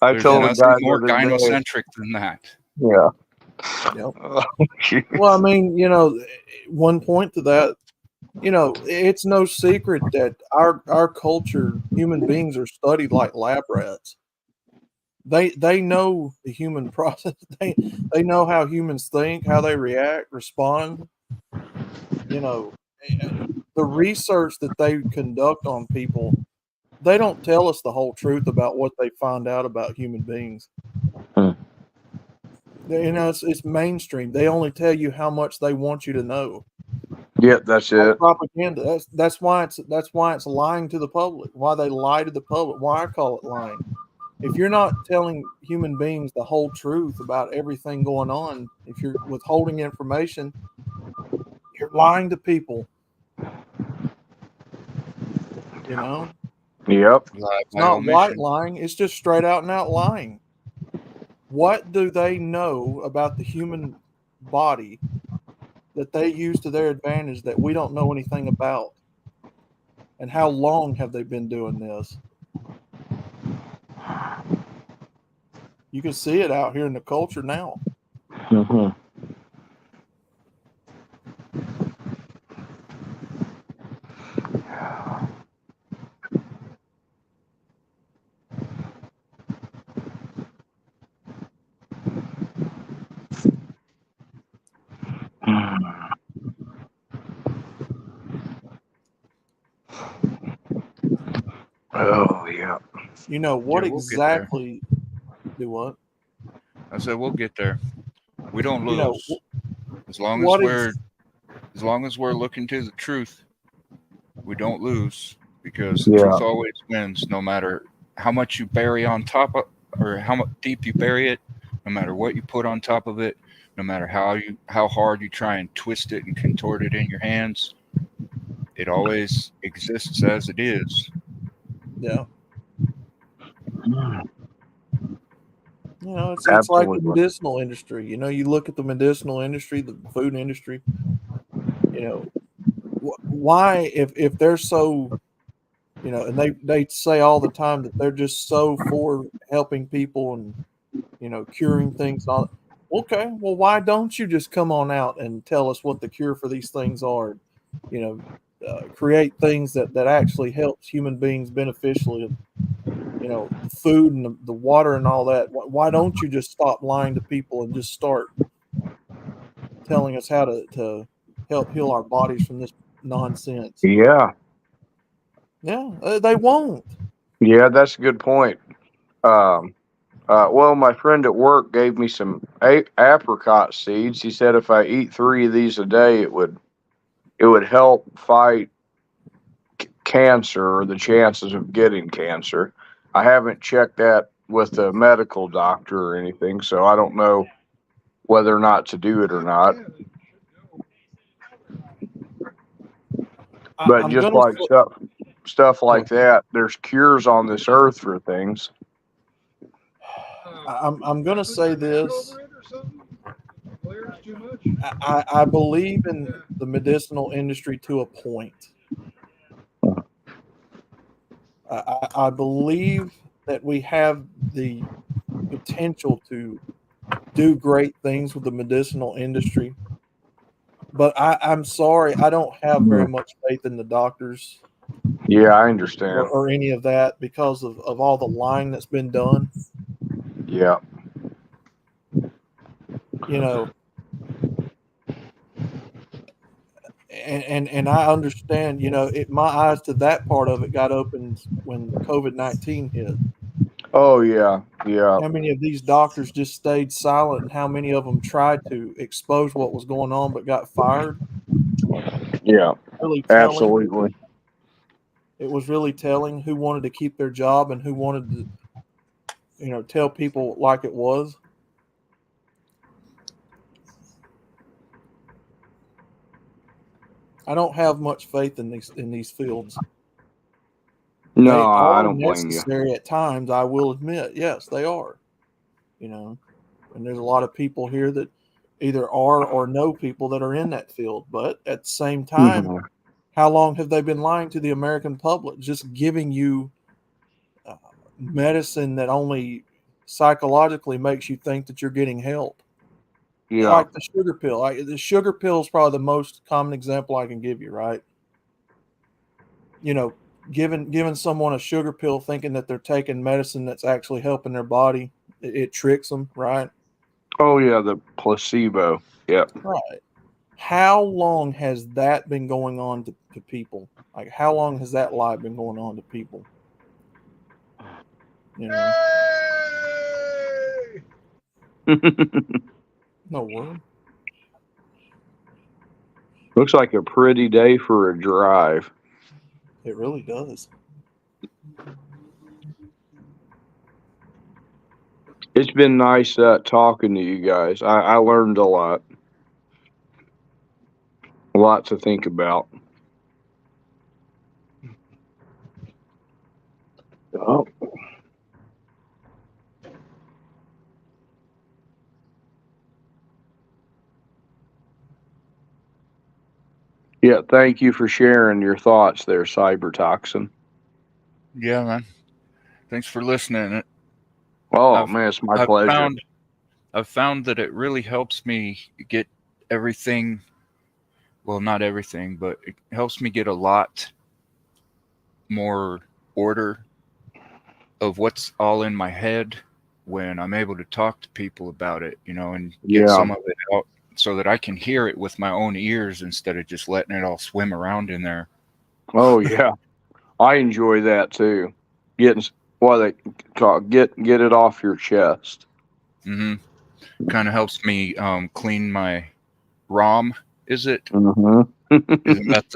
I There's told a nothing guy more the other day. gynocentric than that. Yeah. Yep. Oh, geez. Well, I mean, one point to that, it's no secret that our culture, human beings are studied like lab rats. They know the human process. They know how humans think, how they react, respond. You know, the research that they conduct on people, they don't tell us the whole truth about what they find out about human beings. It's mainstream. They only tell you how much they want you to know. Yeah, that's Like it. propaganda. That's why it's lying to the public. Why they lie to the public. Why I call it lying. If you're not telling human beings the whole truth about everything going on, if you're withholding information, you're lying to people. Yep. Lie It's by not white omission. lying, it's just straight out and out lying. What do they know about the human body that they use to their advantage that we don't know anything about? And how long have they been doing this? You can see it out here in the culture now. Mm-hmm. Oh yeah. You know what Yeah, we'll get there. exactly? Do what? I said we'll get there. We don't You know lose. As long as what we're is? as long as we're looking to the truth, we don't lose because the Yeah. truth always wins, no matter how much you bury on top of, or how much deep you bury it, no matter what you put on top of it, no matter how hard you try and twist it and contort it in your hands, it always exists as it is. Yeah. You know, it's like the Absolutely. medicinal industry. You know, you look at the medicinal industry, the food industry. You know, why if they're so, you know, and they say all the time that they're just so for helping people and, you know, curing things. All okay, well, why don't you just come on out and tell us what the cure for these things are? You know, create things that actually helps human beings beneficially. You know, the food and the water and all that. Why don't you just stop lying to people and just start telling us how to help heal our bodies from this nonsense? Yeah. Yeah, they won't. Yeah, that's a good point. Um, well, my friend at work gave me some apricot seeds. He said if I eat 3 of these a day, it would help fight cancer or the chances of getting cancer. I haven't checked that with a medical doctor or anything, so I don't know whether or not to do it or not. But I'm just gonna. like stuff like that, there's cures on this earth for things. I'm gonna say this. I believe in the medicinal industry to a point. I believe that we have the potential to do great things with the medicinal industry. But I'm sorry, I don't have very much faith in the doctors Yeah, I understand. or any of that because of all the lying that's been done. Yeah. You know, and I understand, you know, my eyes to that part of it got opened when COVID-19 hit. Oh yeah, yeah, How many of these doctors just stayed silent and how many of them tried to expose what was going on but got fired? yeah. Really telling. Absolutely. It was really telling who wanted to keep their job and who wanted to, you know, tell people like it was. I don't have much faith in these fields. They No, I are don't blame you. necessary at times, I will admit. Yes, they are. You know, and there's a lot of people here that either are or know people that are in that field. But at the same time, Mhm. how long have they been lying to the American public? Just giving you medicine that only psychologically makes you think that you're getting help. Yeah. Like the sugar pill. The sugar pill is probably the most common example I can give you, right? You know, giving someone a sugar pill thinking that they're taking medicine that's actually helping their body, it tricks them, right? Oh yeah, the placebo. Yep. Right. How long has that been going on to people? Like, how long has that lie been going on to people? You know, no word. Looks like a pretty day for a drive. It really does. It's been nice talking to you guys. I learned a lot to think about. Oh. Yeah, thank you for sharing your thoughts there, Cybertoxin. Yeah, man. Thanks for listening. Oh man, it's my pleasure. I've found that it really helps me get everything. Well, not everything, but it helps me get a lot more order of what's all in my head when I'm able to talk to people about it, and get some of it out so that I can hear it with my own ears instead of just letting it all swim around in there. Oh yeah, I enjoy that too. Getting what they call get it off your chest. Mm-hmm. Kind of helps me clean my ROM. Is it? Mm-hmm. Isn't that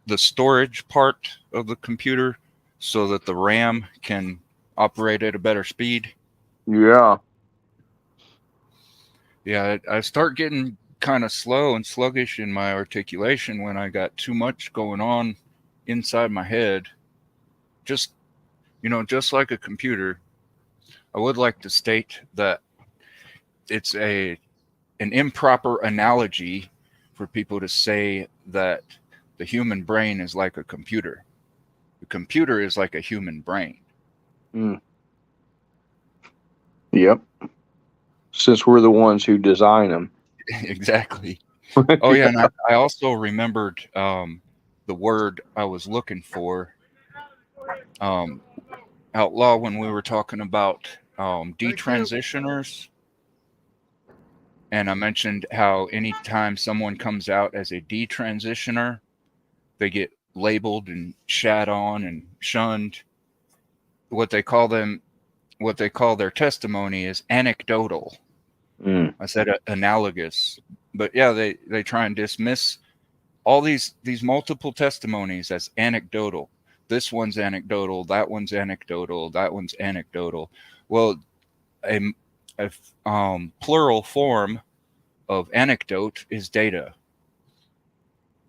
the storage part of the computer so that the RAM can operate at a better speed? Yeah. Yeah, I start getting kind of slow and sluggish in my articulation when I got too much going on inside my head. Just like a computer. I would like to state that it's an improper analogy for people to say that the human brain is like a computer. The computer is like a human brain. Mm. Yep. Since we're the ones who design them. Exactly. Oh yeah, and I also remembered the word I was looking for, outlaw, when we were talking about detransitioners. And I mentioned how anytime someone comes out as a detransitioner, they get labeled and shat on and shunned. What they call their testimony is anecdotal. Mm. I said analogous, but yeah, they try and dismiss all these multiple testimonies as anecdotal. This one's anecdotal, that one's anecdotal, that one's anecdotal. Well, a plural form of anecdote is data,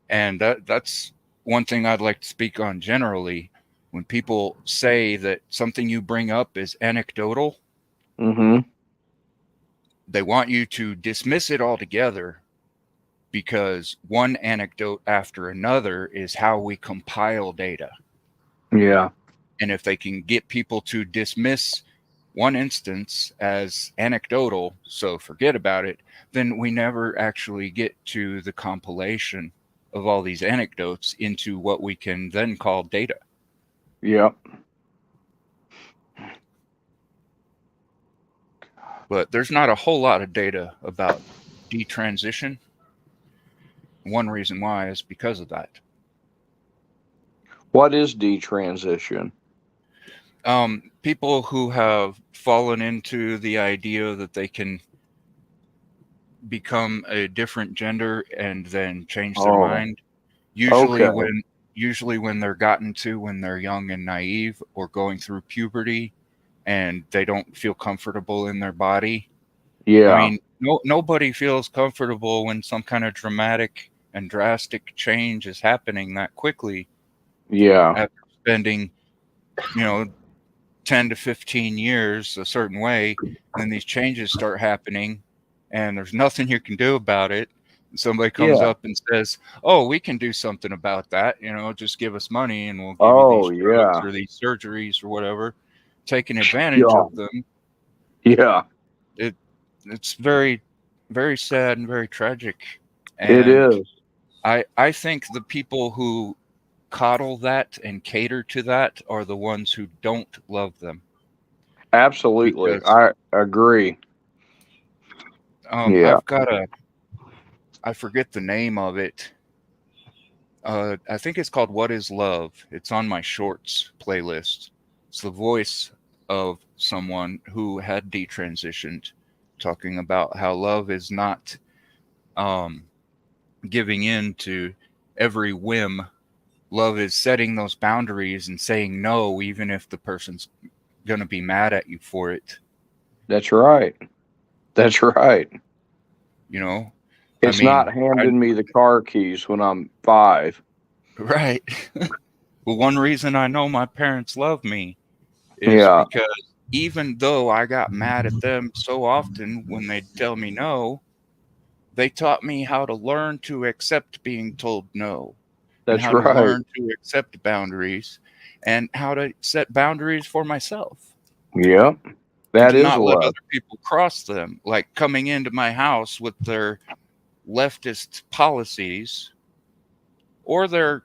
and that's one thing I'd like to speak on generally. When people say that something you bring up is anecdotal, mm-hmm. they want you to dismiss it altogether, because one anecdote after another is how we compile data. Yeah. And if they can get people to dismiss one instance as anecdotal, so forget about it, then we never actually get to the compilation of all these anecdotes into what we can then call data. Yep. But there's not a whole lot of data about detransition. One reason why is because of that. What is detransition? People who have fallen into the idea that they can become a different gender and then change their mind. Usually when they're gotten to when they're young and naive, or going through puberty and they don't feel comfortable in their body. Yeah. I mean, nobody feels comfortable when some kind of dramatic and drastic change is happening that quickly. Yeah. After spending, 10 to 15 years a certain way, and then these changes start happening and there's nothing you can do about it. And somebody comes up and says, "Oh, we can do something about that. Just give us money and we'll give you these drugs or these surgeries or whatever," taking advantage of them. Yeah. It's very, very sad and very tragic. And it is. I think the people who coddle that and cater to that are the ones who don't love them. Absolutely. Because, I agree. I've got I forget the name of it. I think it's called What is Love? It's on my shorts playlist. It's the voice of someone who had detransitioned, talking about how love is not giving in to every whim. Love is setting those boundaries and saying no, even if the person's going to be mad at you for it. That's right. That's right. It's not handing me the car keys when I'm 5. Right. Well, one reason I know my parents love me is because even though I got mad at them so often when they'd tell me no, They taught me how to learn to accept being told no, and That's how to right. learn to accept boundaries, and how to set boundaries for myself. Yep. And That to is not let love. other people cross them, like coming into my house with their leftist policies or their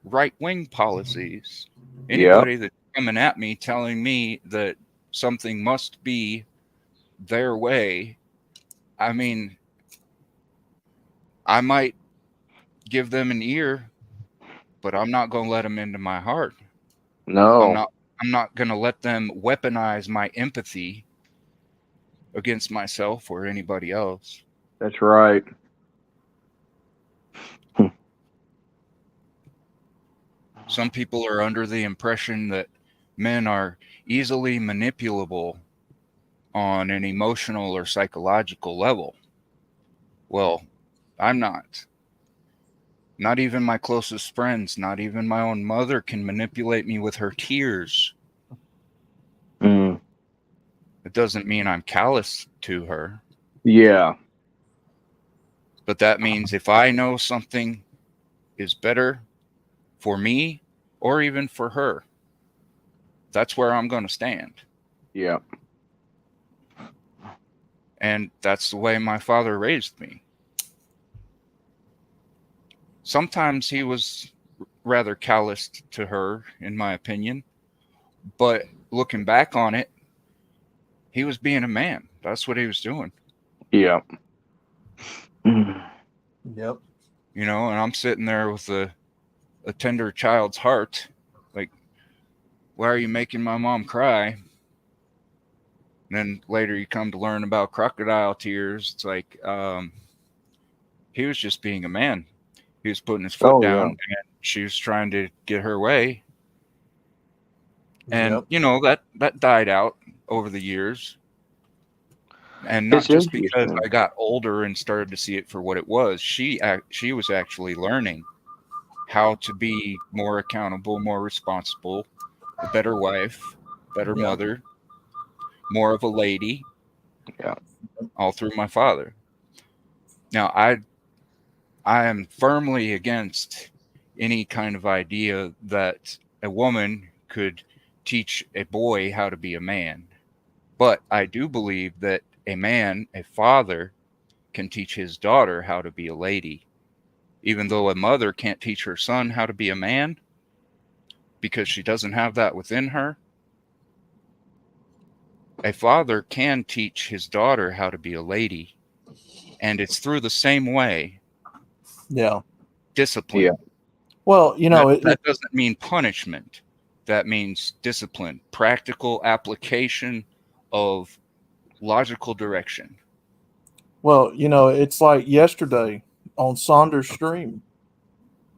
right-wing policies. Anybody that's coming at me telling me that something must be their way, I mean, I might give them an ear, but I'm not going to let them into my heart. No. I'm not going to let them weaponize my empathy against myself or anybody else. That's right. Some people are under the impression that men are easily manipulable on an emotional or psychological level. Well, I'm not. Not even my closest friends, not even my own mother can manipulate me with her tears. Mm. It doesn't mean I'm callous to her. Yeah. But that means if I know something is better for me or even for her, that's where I'm going to stand. Yeah. And that's the way my father raised me. Sometimes he was rather calloused to her, in my opinion. But looking back on it, he was being a man. That's what he was doing. Yeah. Yep. You know, and I'm sitting there with a tender child's heart. Like, why are you making my mom cry? And then later you come to learn about crocodile tears. It's like, he was just being a man. He was putting his foot down, and she was trying to get her way. And, you know, that died out over the years. And not It's just because interesting. I got older and started to see it for what it was. She was actually learning how to be more accountable, more responsible, a better wife, better mother, more of a lady. Yeah. All through my father. Now, I am firmly against any kind of idea that a woman could teach a boy how to be a man. But I do believe that a man, a father, can teach his daughter how to be a lady. Even though a mother can't teach her son how to be a man because she doesn't have that within her, a father can teach his daughter how to be a lady. And it's through the same way. Yeah. Discipline. Yeah. Well, you know, that doesn't mean punishment. That means discipline, practical application of logical direction. Well, you know, it's like yesterday on Saunders' stream.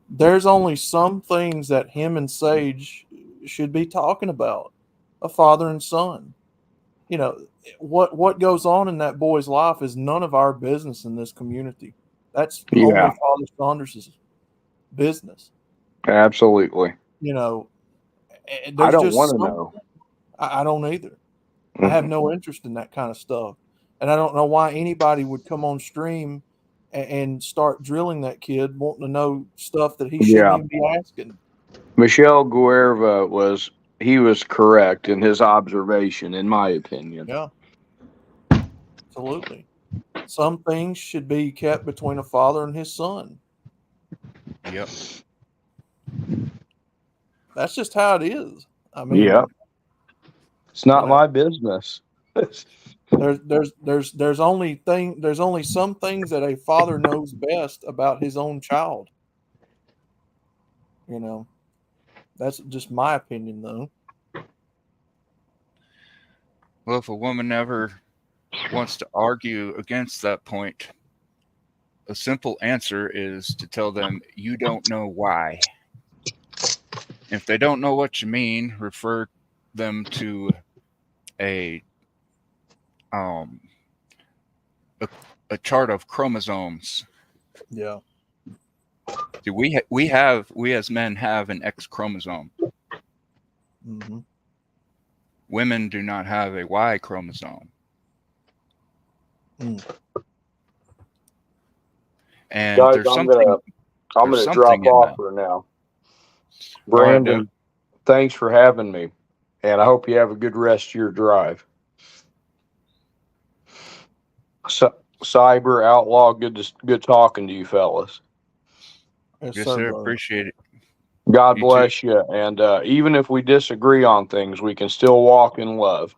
There's only some things that him and Sage should be talking about, a father and son. You know, what goes on in that boy's life is none of our business in this community. That's only Father Saunders' business. Absolutely. You know, I there's don't just want to some, know. I don't either. I have no interest in that kind of stuff. And I don't know why anybody would come on stream and start drilling that kid, wanting to know stuff that he shouldn't even be asking. Michelle Guerva was correct in his observation, in my opinion. Yeah. Absolutely. Some things should be kept between a father and his son. Yep. That's just how it is. I mean, it's not my business. There's only some things that a father knows best about his own child. You know, that's just my opinion, though. Well, if a woman ever wants to argue against that point, a simple answer is to tell them you don't know why. If they don't know what you mean, refer them to a chart of chromosomes. Yeah. See, we as men have an X chromosome. Mm-hmm. Women do not have a Y chromosome. Mm. And Guys, there's I'm something gonna drop in off that. for now. All right, dude. Brandon, thanks for having me, and I hope you have a good rest of your drive. Cyber Outlaw, good talking to you fellas. Yes, Yes, sir, sir. brother. Appreciate it. God You too. bless you. And even if we disagree on things, we can still walk in love.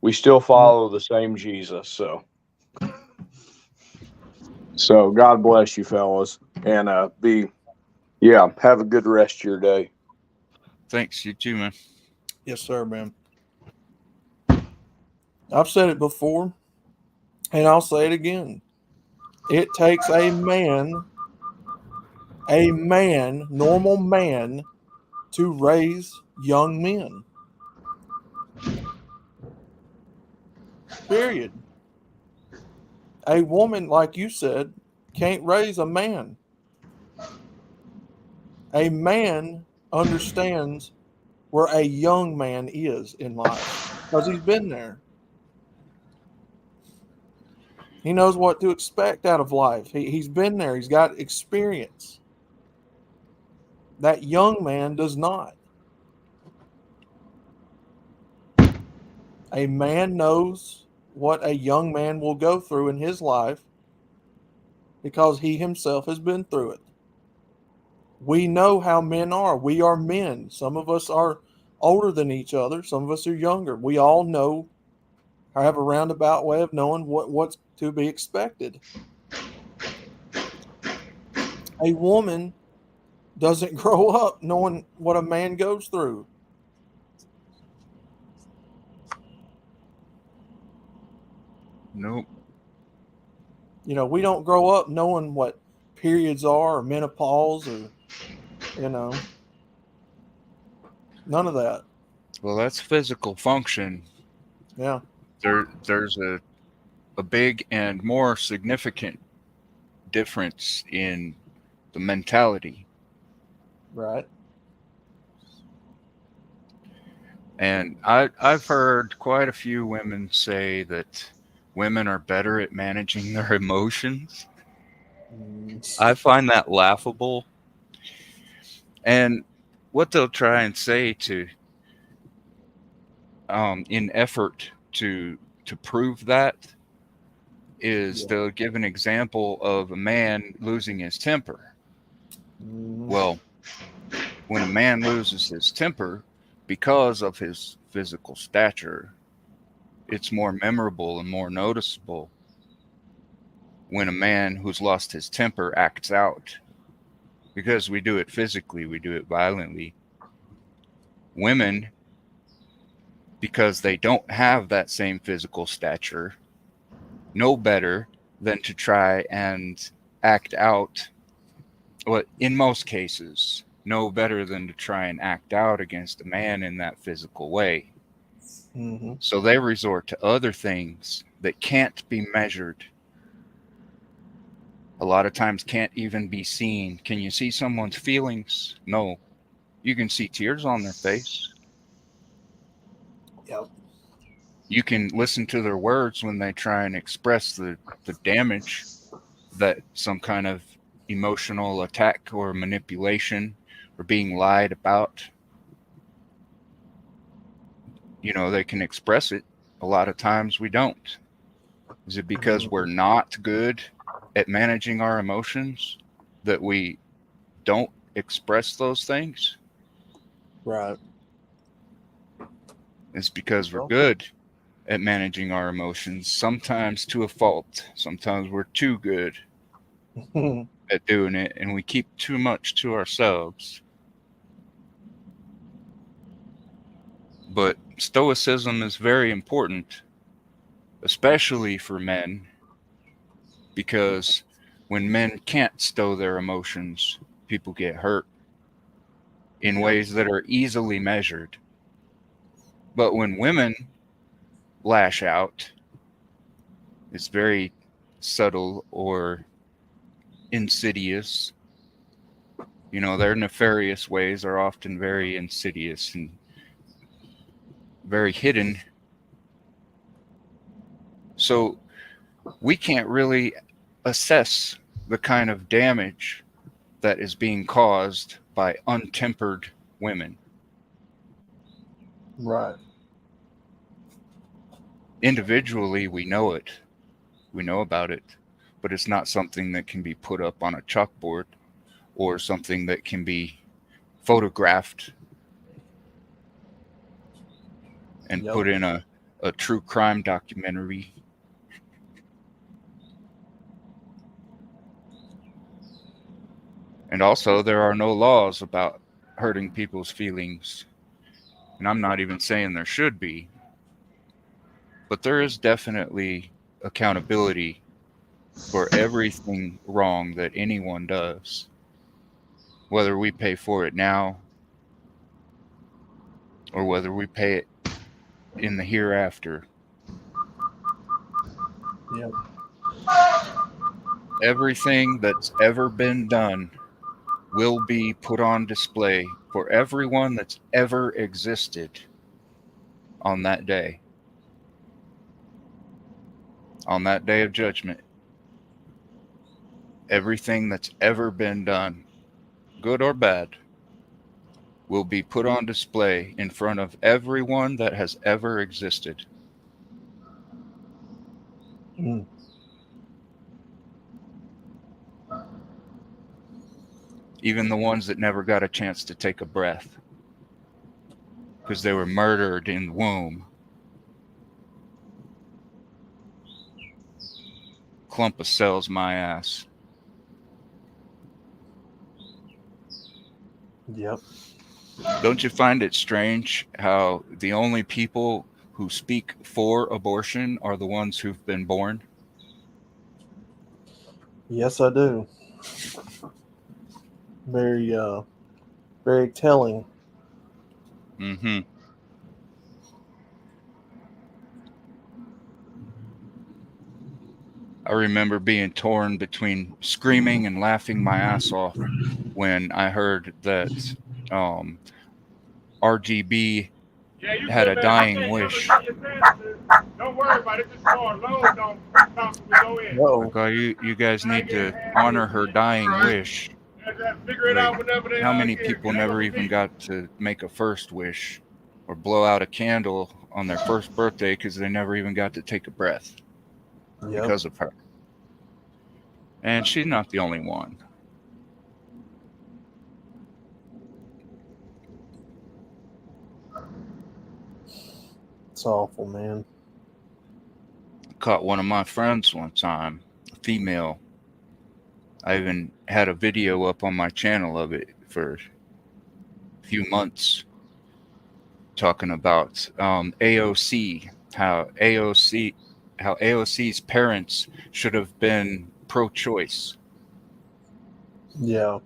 We still follow the same Jesus. So God bless you, fellas, and have a good rest of your day. Thanks. You too, man. Yes, sir, man. I've said it before, and I'll say it again. It takes a man, normal man, to raise young men. Period. A woman, like you said, can't raise a man. A man understands where a young man is in life because he's been there. He knows what to expect out of life. He's been there. He's got experience. That young man does not. A man knows what a young man will go through in his life because he himself has been through it. We know how men are. We are men. Some of us are older than each other. Some of us are younger. We all know, have a roundabout way of knowing what's to be expected. A woman doesn't grow up knowing what a man goes through. Nope. You know, we don't grow up knowing what periods are or menopause or, none of that. Well, that's physical function. Yeah. There's a big and more significant difference in the mentality. Right. And I've heard quite a few women say that women are better at managing their emotions. I find that laughable. And what they'll try and say to in effort to prove that is they'll give an example of a man losing his temper. Well, when a man loses his temper because of his physical stature, it's more memorable and more noticeable when a man who's lost his temper acts out, because we do it physically, we do it violently. Women, because they don't have that same physical stature, know better than to try and act out. Well, in most cases, know better than to try and act out against a man in that physical way. Mm-hmm. So they resort to other things that can't be measured. A lot of times can't even be seen. Can you see someone's feelings? No. You can see tears on their face. Yep. You can listen to their words when they try and express the damage that some kind of emotional attack or manipulation or being lied about. You know, they can express it. A lot of times we don't. Is it because we're not good at managing our emotions that we don't express those things? Right. It's because we're good at managing our emotions, sometimes to a fault. Sometimes we're too good at doing it, and we keep too much to ourselves. But stoicism is very important, especially for men, because when men can't stow their emotions, people get hurt in ways that are easily measured. But when women lash out, it's very subtle or insidious. You know, their nefarious ways are often very insidious and very hidden. So we can't really assess the kind of damage that is being caused by untempered women. Right. Individually, we know it. We know about it, but it's not something that can be put up on a chalkboard or something that can be photographed and Yep. put in a true crime documentary. And also, there are no laws about hurting people's feelings. And I'm not even saying there should be, but there is definitely accountability for everything wrong that anyone does, whether we pay for it now or whether we pay it in the hereafter. Yep. Everything that's ever been done will be put on display for everyone that's ever existed on that day. On that day of judgment. Everything that's ever been done, good or bad, will be put on display in front of everyone that has ever existed. Mm. Even the ones that never got a chance to take a breath because they were murdered in the womb. Clump of cells, my ass. Yep. Don't you find it strange how the only people who speak for abortion are the ones who've been born? Yes, I do. Very telling. Mm-hmm. I remember being torn between screaming and laughing my ass off when I heard that RGB had a dying wish. Don't worry about it. Just go on load. Don't go in. Like, oh, you guys need to honor her dying wish. Figure it out whenever they How many get people here. never even got to make a first wish or blow out a candle on their first birthday because they never even got to take a breath because of her? And she's not the only one. It's awful, man. Caught one of my friends one time, a female. I even had a video up on my channel of it for a few months talking about AOC, how AOC's parents should have been pro-choice. Yeah.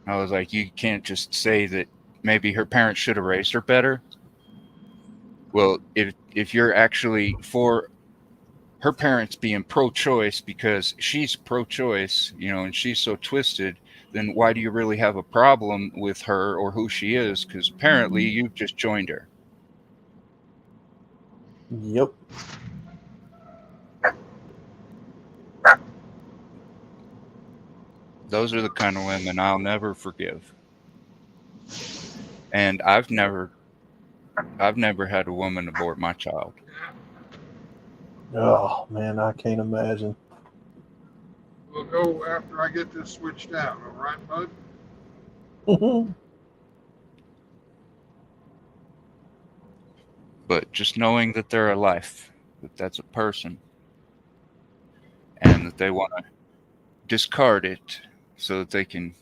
I was like, you can't just say that maybe her parents should have raised her better. Well, if you're actually for her parents being pro-choice because she's pro-choice, and she's so twisted, then why do you really have a problem with her or who she is? Because apparently you've just joined her. Yep. Those are the kind of women I'll never forgive. And I've never had a woman abort my child. Oh man, I can't imagine. We'll go after I get this switched out, all right, bud? But just knowing that they're a life, that's a person, and that they want to discard it so that they can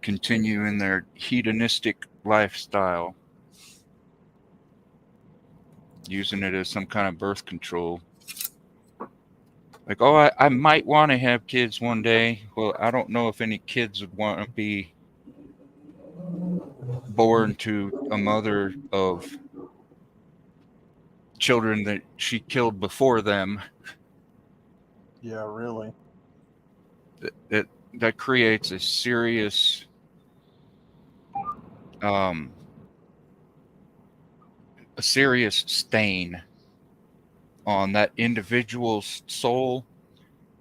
continue in their hedonistic lifestyle, using it as some kind of birth control. Like, oh, I might want to have kids one day. Well, I don't know if any kids would want to be born to a mother of children that she killed before them. Yeah, really. That creates a serious stain on that individual's soul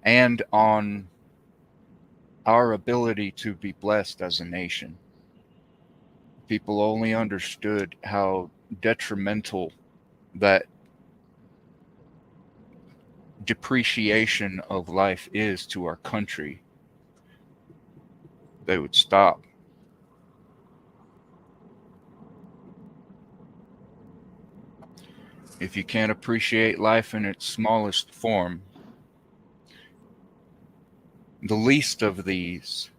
and on our ability to be blessed as a nation. People only understood how detrimental that depreciation of life is to our country, they would stop. If you can't appreciate life in its smallest form, the least of these,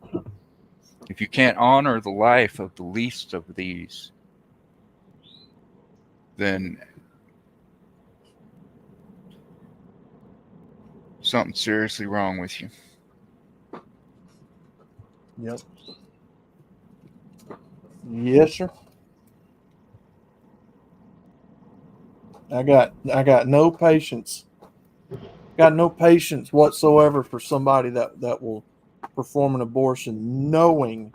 if you can't honor the life of the least of these, then something's seriously wrong with you. Yep. Yes, sir. I got no patience. Got no patience whatsoever for somebody that will perform an abortion knowing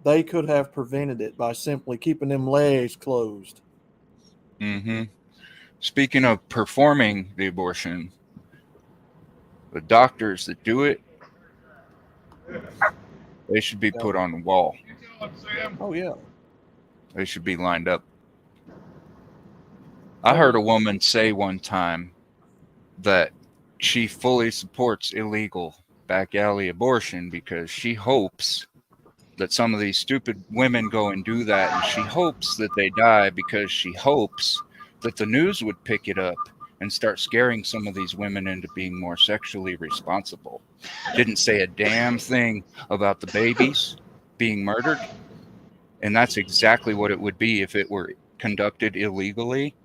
they could have prevented it by simply keeping them legs closed. Mm-hmm. Speaking of performing the abortion, the doctors that do it, they should be put on the wall. Oh, yeah. They should be lined up. I heard a woman say one time that she fully supports illegal back alley abortion because she hopes that some of these stupid women go and do that, and she hopes that they die because she hopes that the news would pick it up and start scaring some of these women into being more sexually responsible. Didn't say a damn thing about the babies being murdered, and that's exactly what it would be if it were conducted illegally.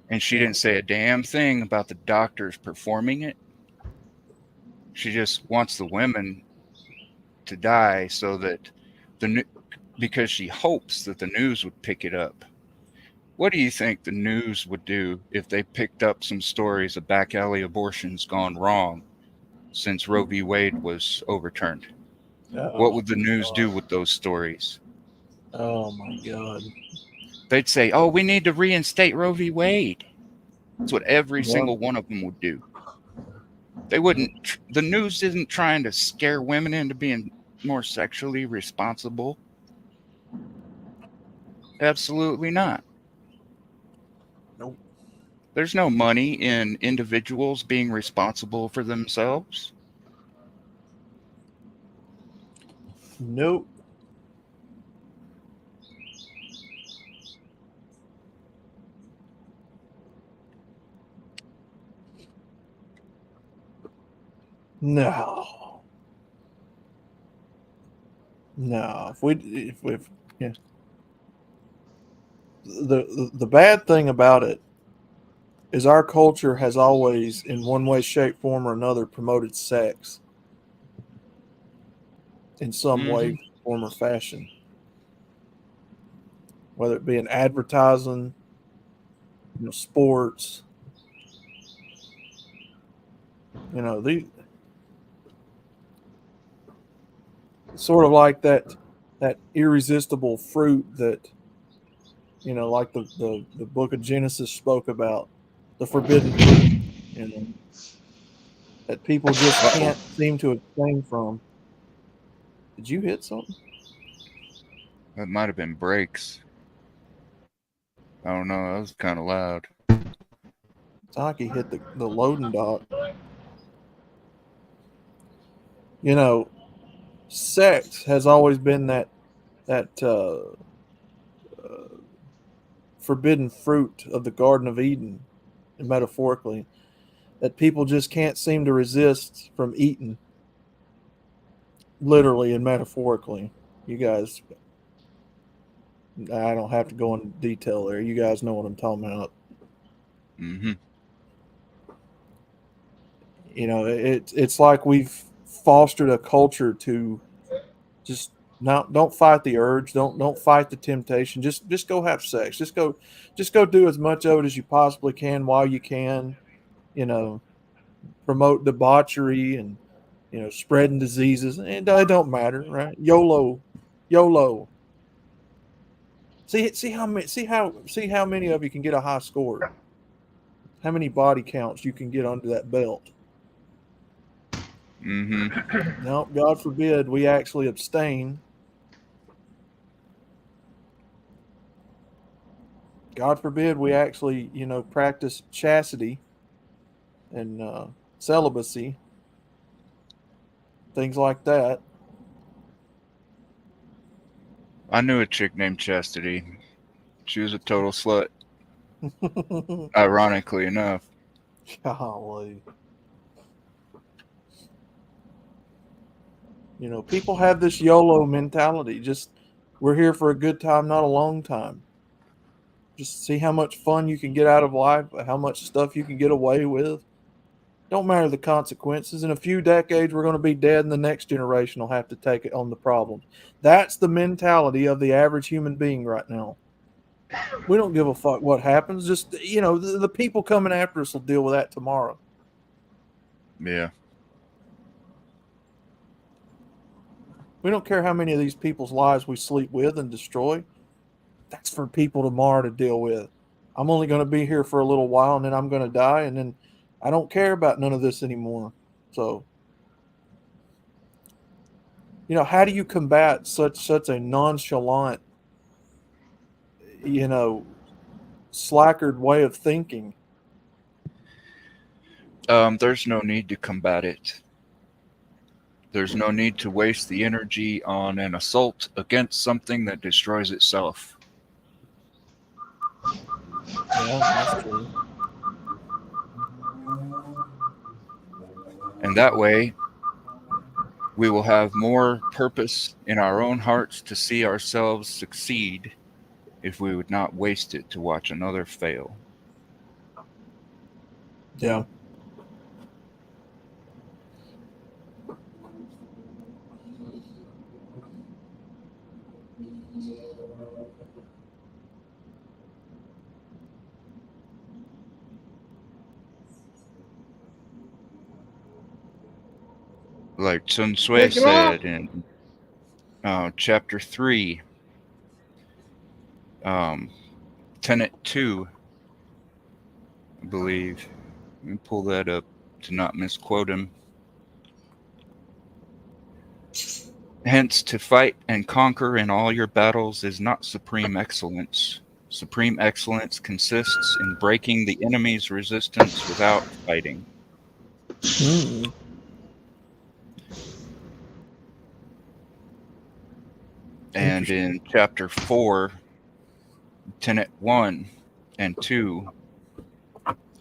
And she didn't say a damn thing about the doctors performing it. She just wants the women to die so that because she hopes that the news would pick it up. What do you think the news would do if they picked up some stories of back alley abortions gone wrong since Roe v. Wade was overturned? What would the news do with those stories? Oh my God. They'd say, oh, we need to reinstate Roe v. Wade. That's what every single one of them would do. They wouldn't, the news isn't trying to scare women into being more sexually responsible. Absolutely not. Nope. There's no money in individuals being responsible for themselves. Nope. No. No. If yeah. The bad thing about it is our culture has always, in one way, shape, form, or another, promoted sex in some way, form, or fashion. Whether it be in advertising, sports, the sort of like that irresistible fruit that, like the book of Genesis spoke about, the forbidden fruit, that people just can't seem to abstain from. Did you hit something? That might have been brakes. I don't know. That was kind of loud. Taki hit the loading dock. Sex has always been that forbidden fruit of the Garden of Eden, metaphorically, that people just can't seem to resist from eating, literally and metaphorically. You guys, I don't have to go into detail there. You guys know what I'm talking about. Mm-hmm. It's like we've fostered a culture to just don't fight the urge, don't fight the temptation. Just go have sex. Just go do as much of it as you possibly can while you can. Promote debauchery and spreading diseases. And it don't matter, right? YOLO. See how many of you can get a high score. how many body counts you can get under that belt. Mm-hmm. No, God forbid we actually abstain. God forbid we actually, practice chastity and celibacy, things like that. I knew a chick named Chastity. She was a total slut. Ironically enough. Golly. People have this YOLO mentality. Just, we're here for a good time, not a long time. Just see how much fun you can get out of life, how much stuff you can get away with. Don't matter the consequences. In a few decades, we're going to be dead, and the next generation will have to take it on the problems. That's the mentality of the average human being right now. We don't give a fuck what happens. Just, the people coming after us will deal with that tomorrow. Yeah. We don't care how many of these people's lives we sleep with and destroy. That's for people tomorrow to deal with. I'm only going to be here for a little while, and then I'm going to die, and then I don't care about none of this anymore. So, how do you combat such a nonchalant, slackered way of thinking? There's no need to combat it. There's no need to waste the energy on an assault against something that destroys itself. Yeah, that's true. And that way, we will have more purpose in our own hearts to see ourselves succeed if we would not waste it to watch another fail. Yeah. Like Sun Tzu Pick him up. said in chapter 3, tenet 2, I believe. Let me pull that up to not misquote him. Hence, to fight and conquer in all your battles is not supreme excellence. Supreme excellence consists in breaking the enemy's resistance without fighting. And in chapter 4, tenet 1 and 2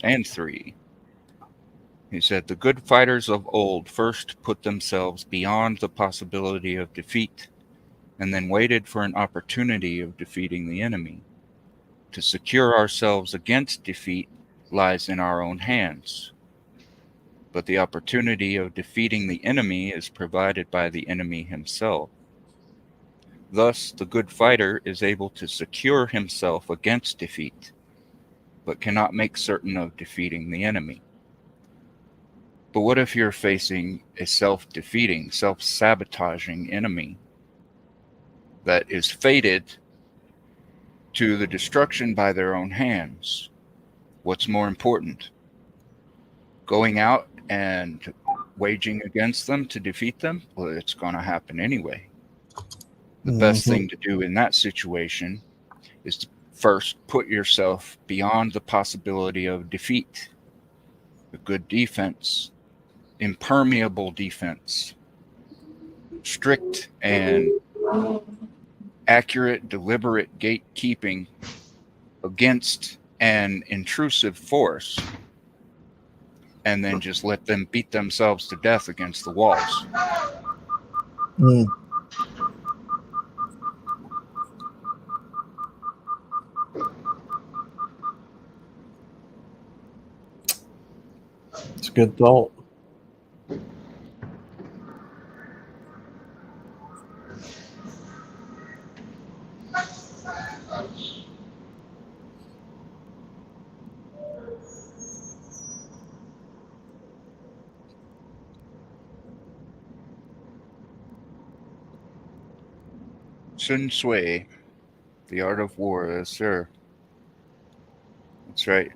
and 3, he said, the good fighters of old first put themselves beyond the possibility of defeat, and then waited for an opportunity of defeating the enemy. To secure ourselves against defeat lies in our own hands, but the opportunity of defeating the enemy is provided by the enemy himself. Thus, the good fighter is able to secure himself against defeat, but cannot make certain of defeating the enemy. But what if you're facing a self-defeating, self-sabotaging enemy that is fated to the destruction by their own hands? What's more important? Going out and waging against them to defeat them? Well, it's going to happen anyway. The best thing to do in that situation is to first put yourself beyond the possibility of defeat. A good defense, impermeable defense, strict and accurate, deliberate gatekeeping against an intrusive force, and then just let them beat themselves to death against the walls. It's a good thought. Sun Tzu, The Art of War, yes, sir. That's right.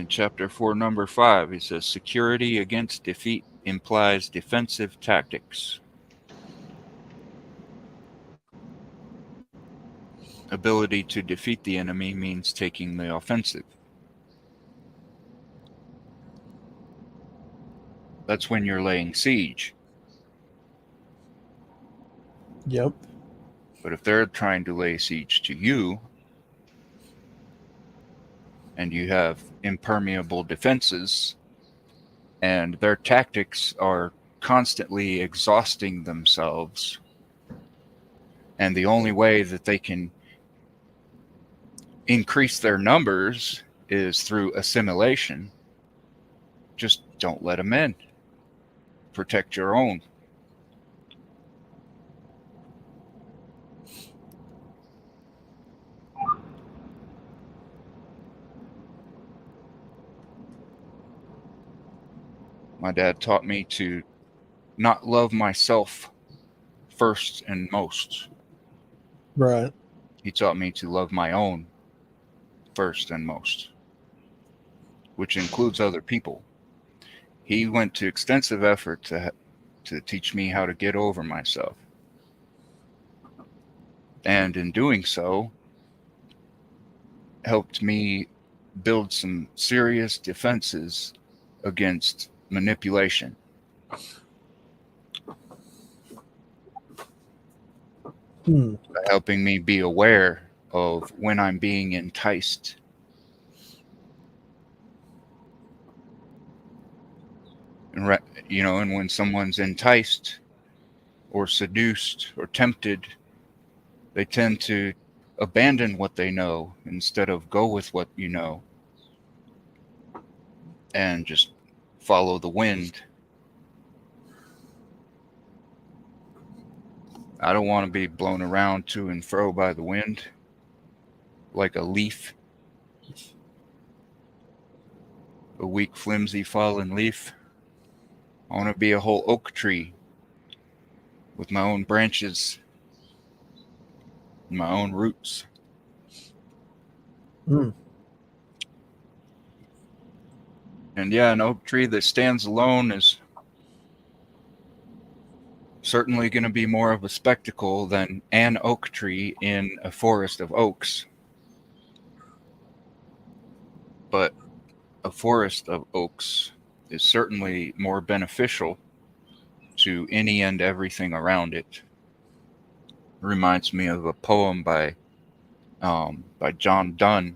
in chapter 4, number 5, he says, security against defeat implies defensive tactics. Ability to defeat the enemy means taking the offensive. That's when you're laying siege. Yep. But if they're trying to lay siege to you, and you have impermeable defenses, and their tactics are constantly exhausting themselves, and the only way that they can increase their numbers is through assimilation, just don't let them in. Protect your own. My dad taught me to not love myself first and most. Right. He taught me to love my own first and most, which includes other people. He went to extensive effort to teach me how to get over myself. And in doing so, helped me build some serious defenses against manipulation. By helping me be aware of when I'm being enticed. And and when someone's enticed or seduced or tempted, they tend to abandon what they know instead of go with what you know and just follow the wind. I don't want to be blown around to and fro by the wind like a leaf, a weak, flimsy, fallen leaf. I want to be a whole oak tree with my own branches, my own roots. And yeah, an oak tree that stands alone is certainly going to be more of a spectacle than an oak tree in a forest of oaks. But a forest of oaks is certainly more beneficial to any and everything around it. It reminds me of a poem by John Donne.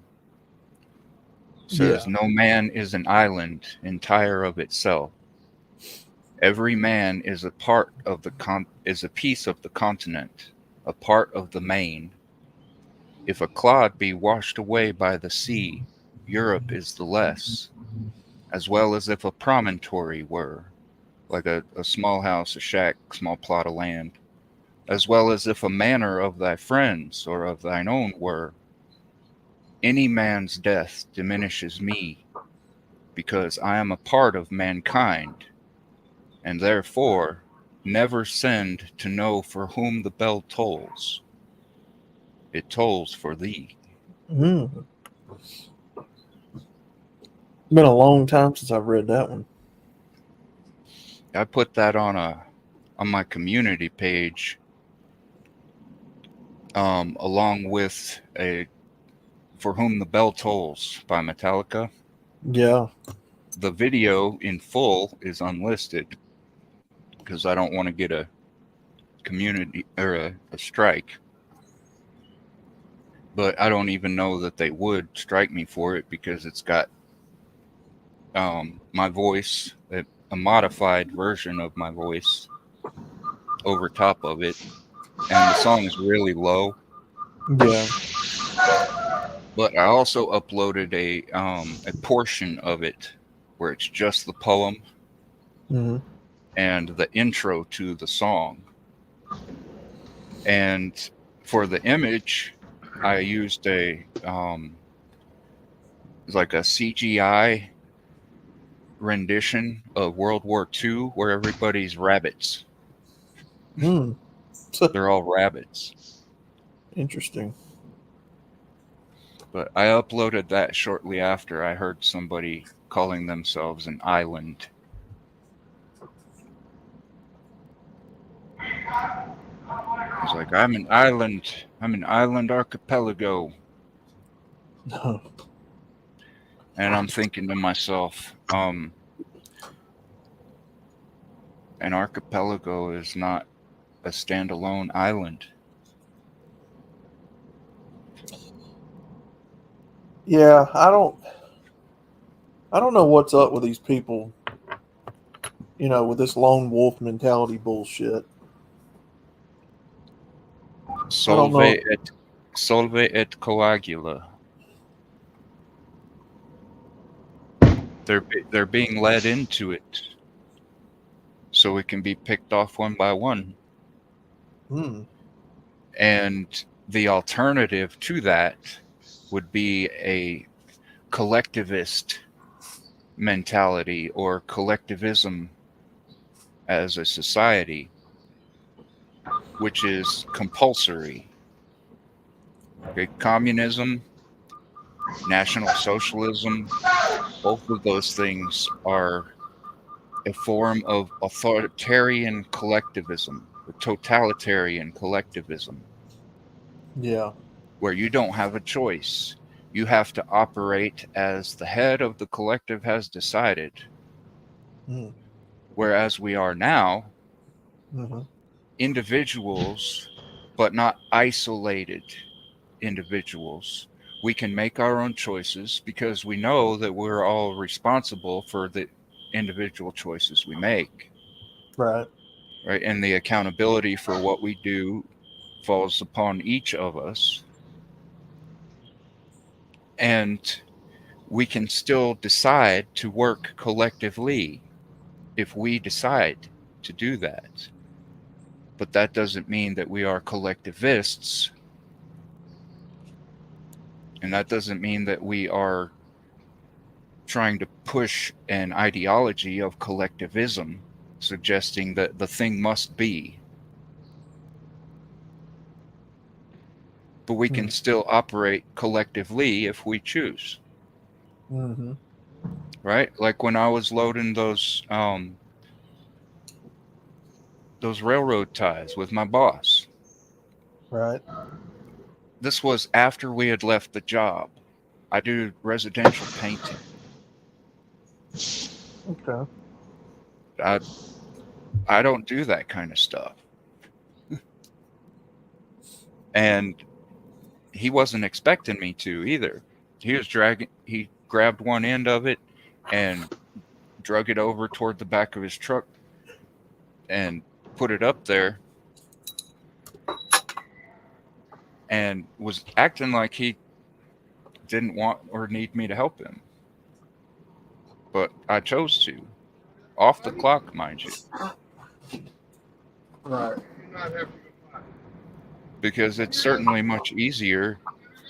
It says, no man is an island entire of itself. Every man is a part of is a piece of the continent, a part of the main. If a clod be washed away by the sea, Europe is the less, as well as if a promontory were, like a small house, a shack, small plot of land, as well as if a manor of thy friends or of thine own were. Any man's death diminishes me, because I am a part of mankind, and therefore never send to know for whom the bell tolls. It tolls for thee. Been a long time since I've read that one. I put that on my community page, along with a For Whom the Bell Tolls by Metallica. Yeah. The video in full is unlisted because I don't want to get a community or a strike. But I don't even know that they would strike me for it because it's got my voice, a modified version of my voice over top of it. And the song is really low. Yeah. But I also uploaded a portion of it where it's just the poem and the intro to the song. And for the image, I used it's like a CGI rendition of World War II where everybody's rabbits. They're all rabbits. Interesting. But I uploaded that shortly after I heard somebody calling themselves an island. It's like, I'm an island archipelago. And I'm thinking to myself, an archipelago is not a standalone island. Yeah, I don't know what's up with these people, with this lone wolf mentality bullshit. Solve et coagula. They're being led into it, so it can be picked off one by one. And the alternative to that would be a collectivist mentality or collectivism as a society, which is compulsory. Okay, communism, National Socialism, both of those things are a form of authoritarian collectivism, or totalitarian collectivism. Yeah. Where you don't have a choice. You have to operate as the head of the collective has decided. Whereas we are now, individuals, but not isolated individuals. We can make our own choices because we know that we're all responsible for the individual choices we make. Right. Right. And the accountability for what we do falls upon each of us. And we can still decide to work collectively if we decide to do that. But that doesn't mean that we are collectivists. And that doesn't mean that we are trying to push an ideology of collectivism, suggesting that the thing must be. But we can still operate collectively if we choose. Right? Like when I was loading those railroad ties with my boss. Right. This was after we had left the job. I do residential painting. Okay. I don't do that kind of stuff. And he wasn't expecting me to either. He grabbed one end of it and drug it over toward the back of his truck and put it up there and was acting like he didn't want or need me to help him. But I chose to. Off the clock, mind you. Right. Because it's certainly much easier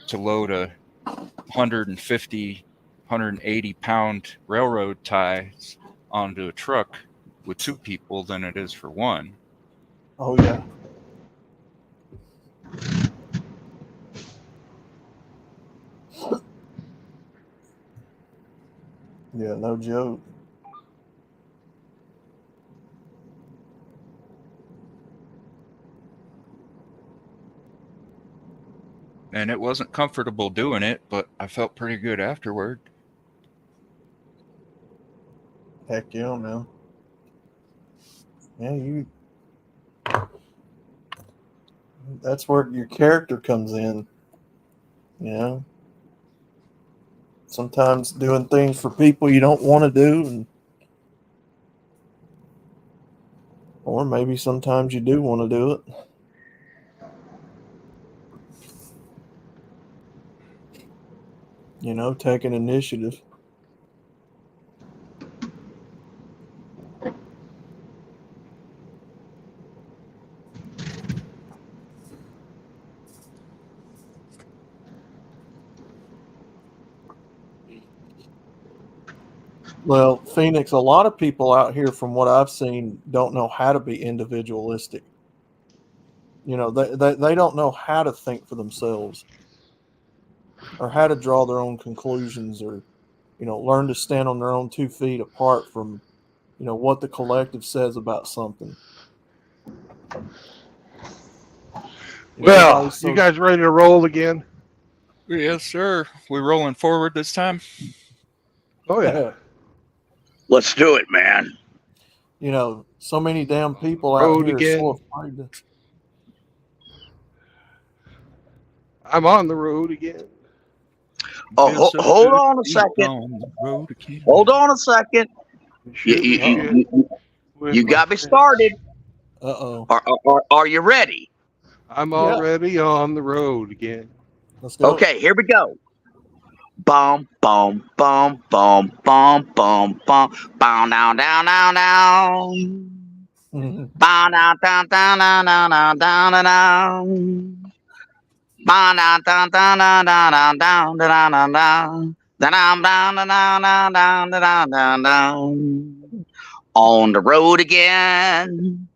to load a 150, 180 pound railroad ties onto a truck with two people than it is for one. Oh, yeah. Yeah, no joke. And it wasn't comfortable doing it, but I felt pretty good afterward. Heck yeah, man. Yeah, that's where your character comes in. Sometimes doing things for people you don't want to do, or maybe sometimes you do want to do it. Taking initiative. Well, Phoenix, a lot of people out here, from what I've seen, don't know how to be individualistic. They don't know how to think for themselves. how to draw their own conclusions, or learn to stand on their own 2 feet apart from what the collective says about something. Well, you guys ready to roll again? Yes, sir. We're rolling forward this time. Oh yeah. Let's do it, man. So many damn people out Road here again. are so afraid to. I'm on the road again. Oh, hold on a second. Hold on a second. You got me started. Uh-oh. Are you ready? I'm already on the road again. Let's go. Okay, here we go. Bum bum bum bum bum bum bum bow down down down down. Bow down down down down down down down down. Bow down down down down down down down down down. Down down down down down down down down. On the road again.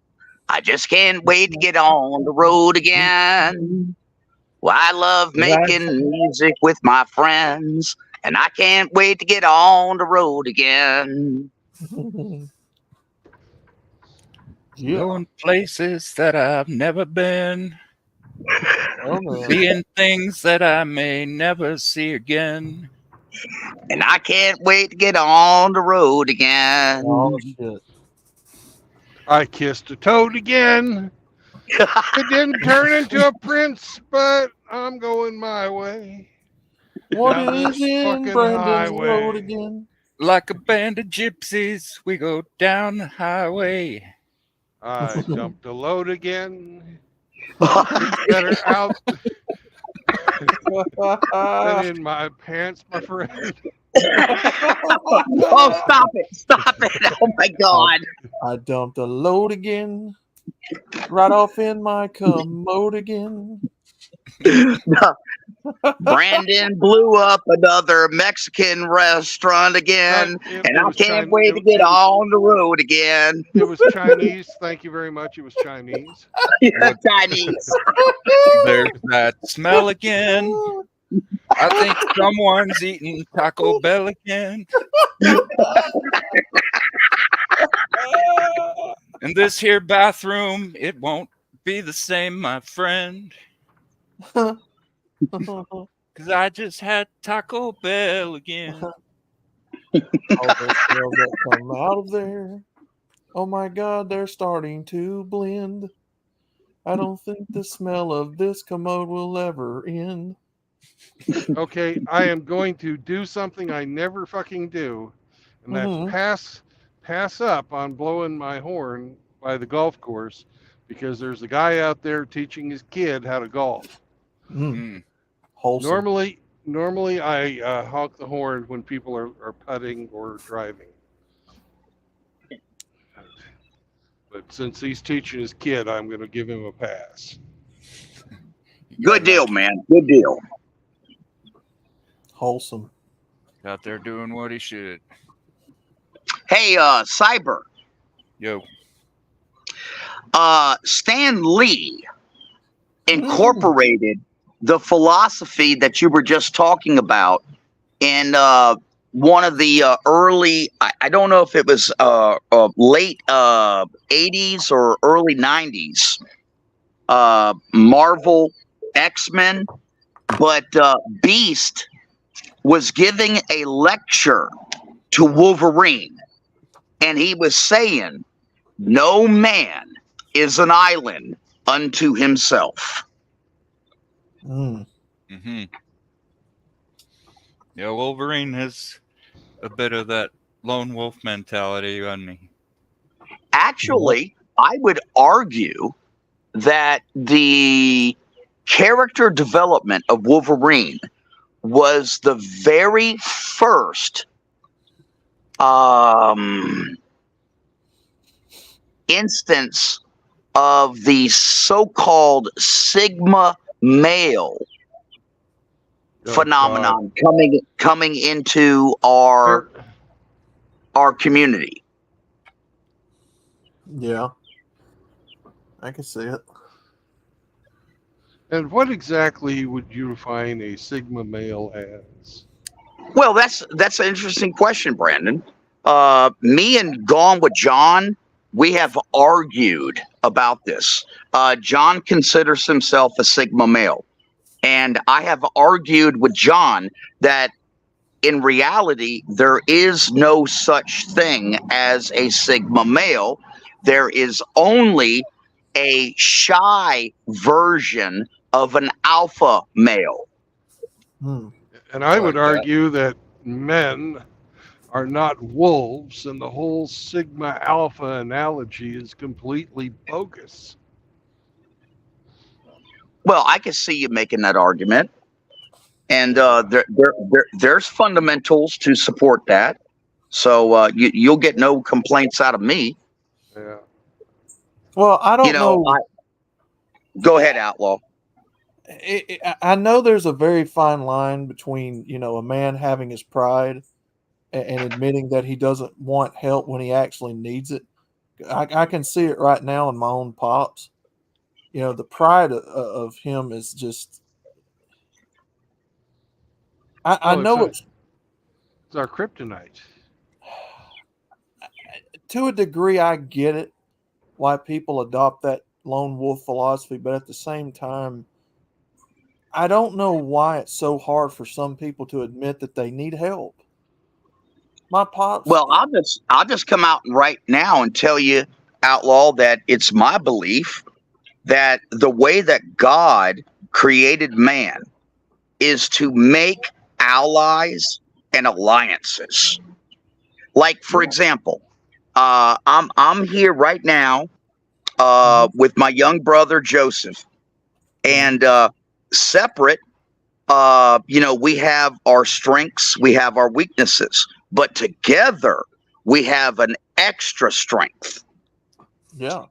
I just can't wait to get on the road again. Well, I love making music with my friends, and I can't wait to get on the road again. Going places that I've never been. Seeing things that I may never see again. And I can't wait to get on the road again. Oh, shit. I kissed a toad again. It didn't turn into a prince, but I'm going my way. What Down is this in fucking Brandon's highway. road again? Like a band of gypsies, we go down the highway. I dumped a load again. It's better out than in my pants, my friend. Oh, stop it. Stop it. Oh, my God. I dumped a load again. Right off in my commode again. Brandon blew up another Mexican restaurant again, and I can't wait to get on the road again. It was Chinese. Thank you very much. It was Chinese. Chinese. There's that smell again. I think someone's eating Taco Bell again. In this here bathroom, it won't be the same, my friend. Cause I just had Taco Bell again. All the smells that come out of there. Oh my God, they're starting to blend. I don't think the smell of this commode will ever end. Okay, I am going to do something I never fucking do, and that's pass up on blowing my horn by the golf course, because there's a guy out there teaching his kid how to golf. Wholesome. Normally I honk the horn when people are putting or driving. But since he's teaching his kid, I'm going to give him a pass. Good deal, man. Good deal. Wholesome. Out there doing what he should. Hey, Cyber. Yo. Stan Lee incorporated the philosophy that you were just talking about in one of the early, I don't know if it was late 80s or early 90s Marvel X-Men, but Beast was giving a lecture to Wolverine, and he was saying, no man is an island unto himself. Mm-hmm. Yeah, Wolverine has a bit of that lone wolf mentality, doesn't he? Actually, I would argue that the character development of Wolverine was the very first instance of the so-called Sigma male phenomenon coming into our community. Yeah. I can see it. And what exactly would you define a Sigma male as? Well, that's an interesting question, Brandon. Me and Gone with John, we have argued about this. John considers himself a Sigma male, and I have argued with John that in reality there is no such thing as a Sigma male. There is only a shy version of an alpha male. And I would argue that men are not wolves, and the whole Sigma Alpha analogy is completely bogus. Well, I can see you making that argument, and there's fundamentals to support that. So you'll get no complaints out of me. Yeah. Well, I don't know. Go ahead, Outlaw. I know there's a very fine line between, a man having his pride and admitting that he doesn't want help when he actually needs it. I can see it right now in my own pops. The pride of him is just. I know it's our kryptonite. To a degree, I get it why people adopt that lone wolf philosophy, but at the same time, I don't know why it's so hard for some people to admit that they need help. My pops. Well, I'll just come out right now and tell you, Outlaw, that it's my belief that the way that God created man is to make allies and alliances. Like, for example, I'm here right now with my young brother Joseph, and separate. We have our strengths, we have our weaknesses, but together we have an extra strength. Yeah.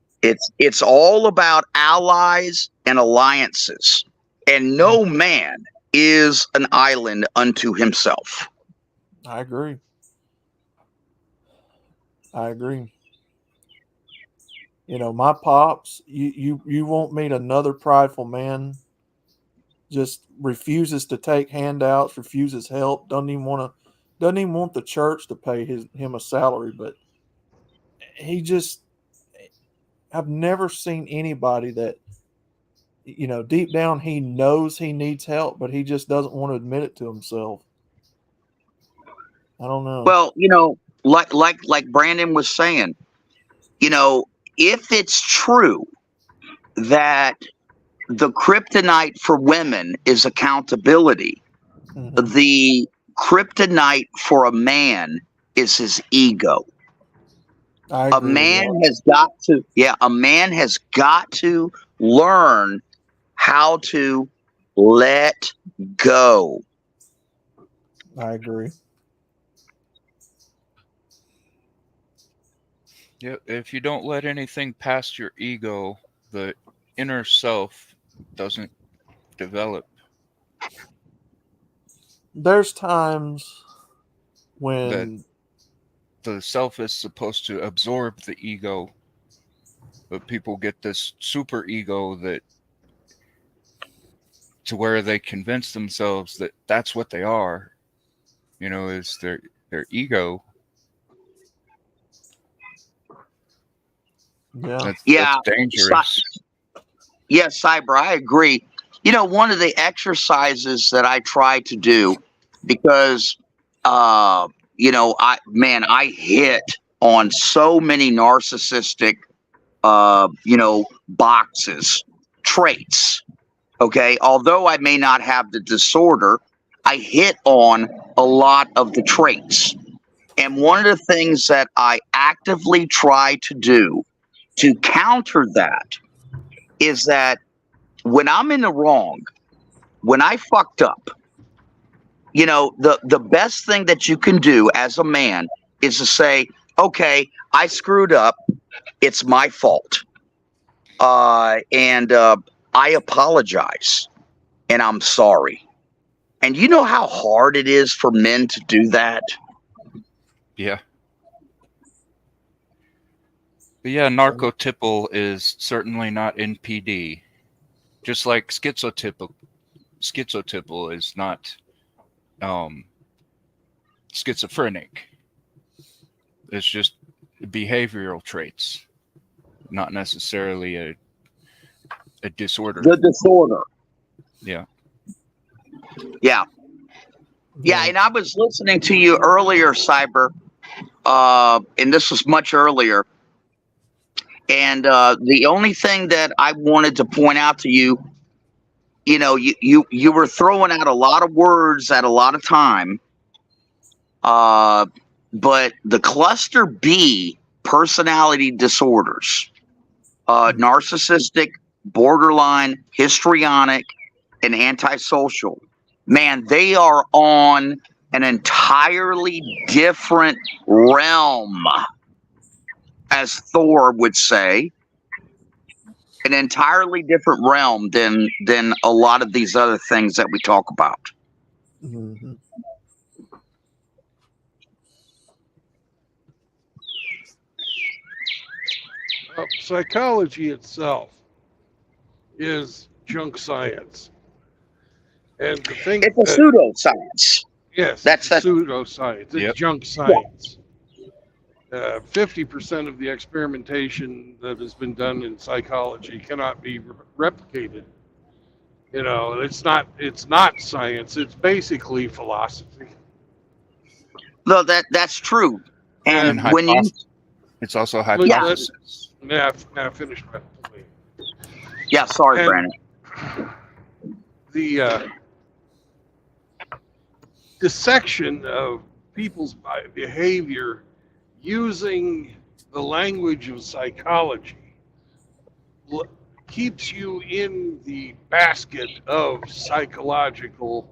It's all about allies and alliances, and no man is an island unto himself. I agree. My pops, you won't meet another prideful man. Just refuses to take handouts, refuses help, doesn't even want the church to pay him a salary, but I've never seen anybody that, deep down he knows he needs help, but he just doesn't want to admit it to himself. I don't know. Well, like Brandon was saying, if it's true that the kryptonite for women is accountability, the kryptonite for a man is his ego. A man has got to learn how to let go. I agree. Yeah, if you don't let anything past your ego, the inner self doesn't develop. There's times when the self is supposed to absorb the ego, but people get this super ego to where they convince themselves that that's what they are, is their ego. Yeah. That's dangerous. Yes, Cyber, I agree. One of the exercises that I try to do, because I hit on so many narcissistic boxes, traits. Okay, although I may not have the disorder, I hit on a lot of the traits. And one of the things that I actively try to do to counter that is that when I'm in the wrong, when I fucked up, the best thing that you can do as a man is to say, okay, I screwed up. It's my fault. And I apologize. And I'm sorry. And you know how hard it is for men to do that? Yeah. But yeah, narco tipple is certainly not NPD. Just like schizotypal is not schizophrenic. It's just behavioral traits, not necessarily a disorder. The disorder. Yeah. Yeah. Yeah, and I was listening to you earlier, Cyber, and this was much earlier. And the only thing that I wanted to point out to you, you know, you were throwing out a lot of words at a lot of time. But the cluster B personality disorders, narcissistic, borderline, histrionic, and antisocial, man, they are on an entirely different realm, as Thor would say, an entirely different realm than a lot of these other things that we talk about. Mm-hmm. Psychology itself is junk science. And the thing it's a pseudoscience. Yes, that's pseudoscience. It's junk science. 50% of the experimentation that has been done in psychology cannot be replicated. You know, it's not science. It's basically philosophy. No, that's true. And when you, it's also hypothesis. Yeah, finish my point. Yeah, sorry, Brandon. The dissection of people's behavior using the language of psychology keeps you in the basket of psychological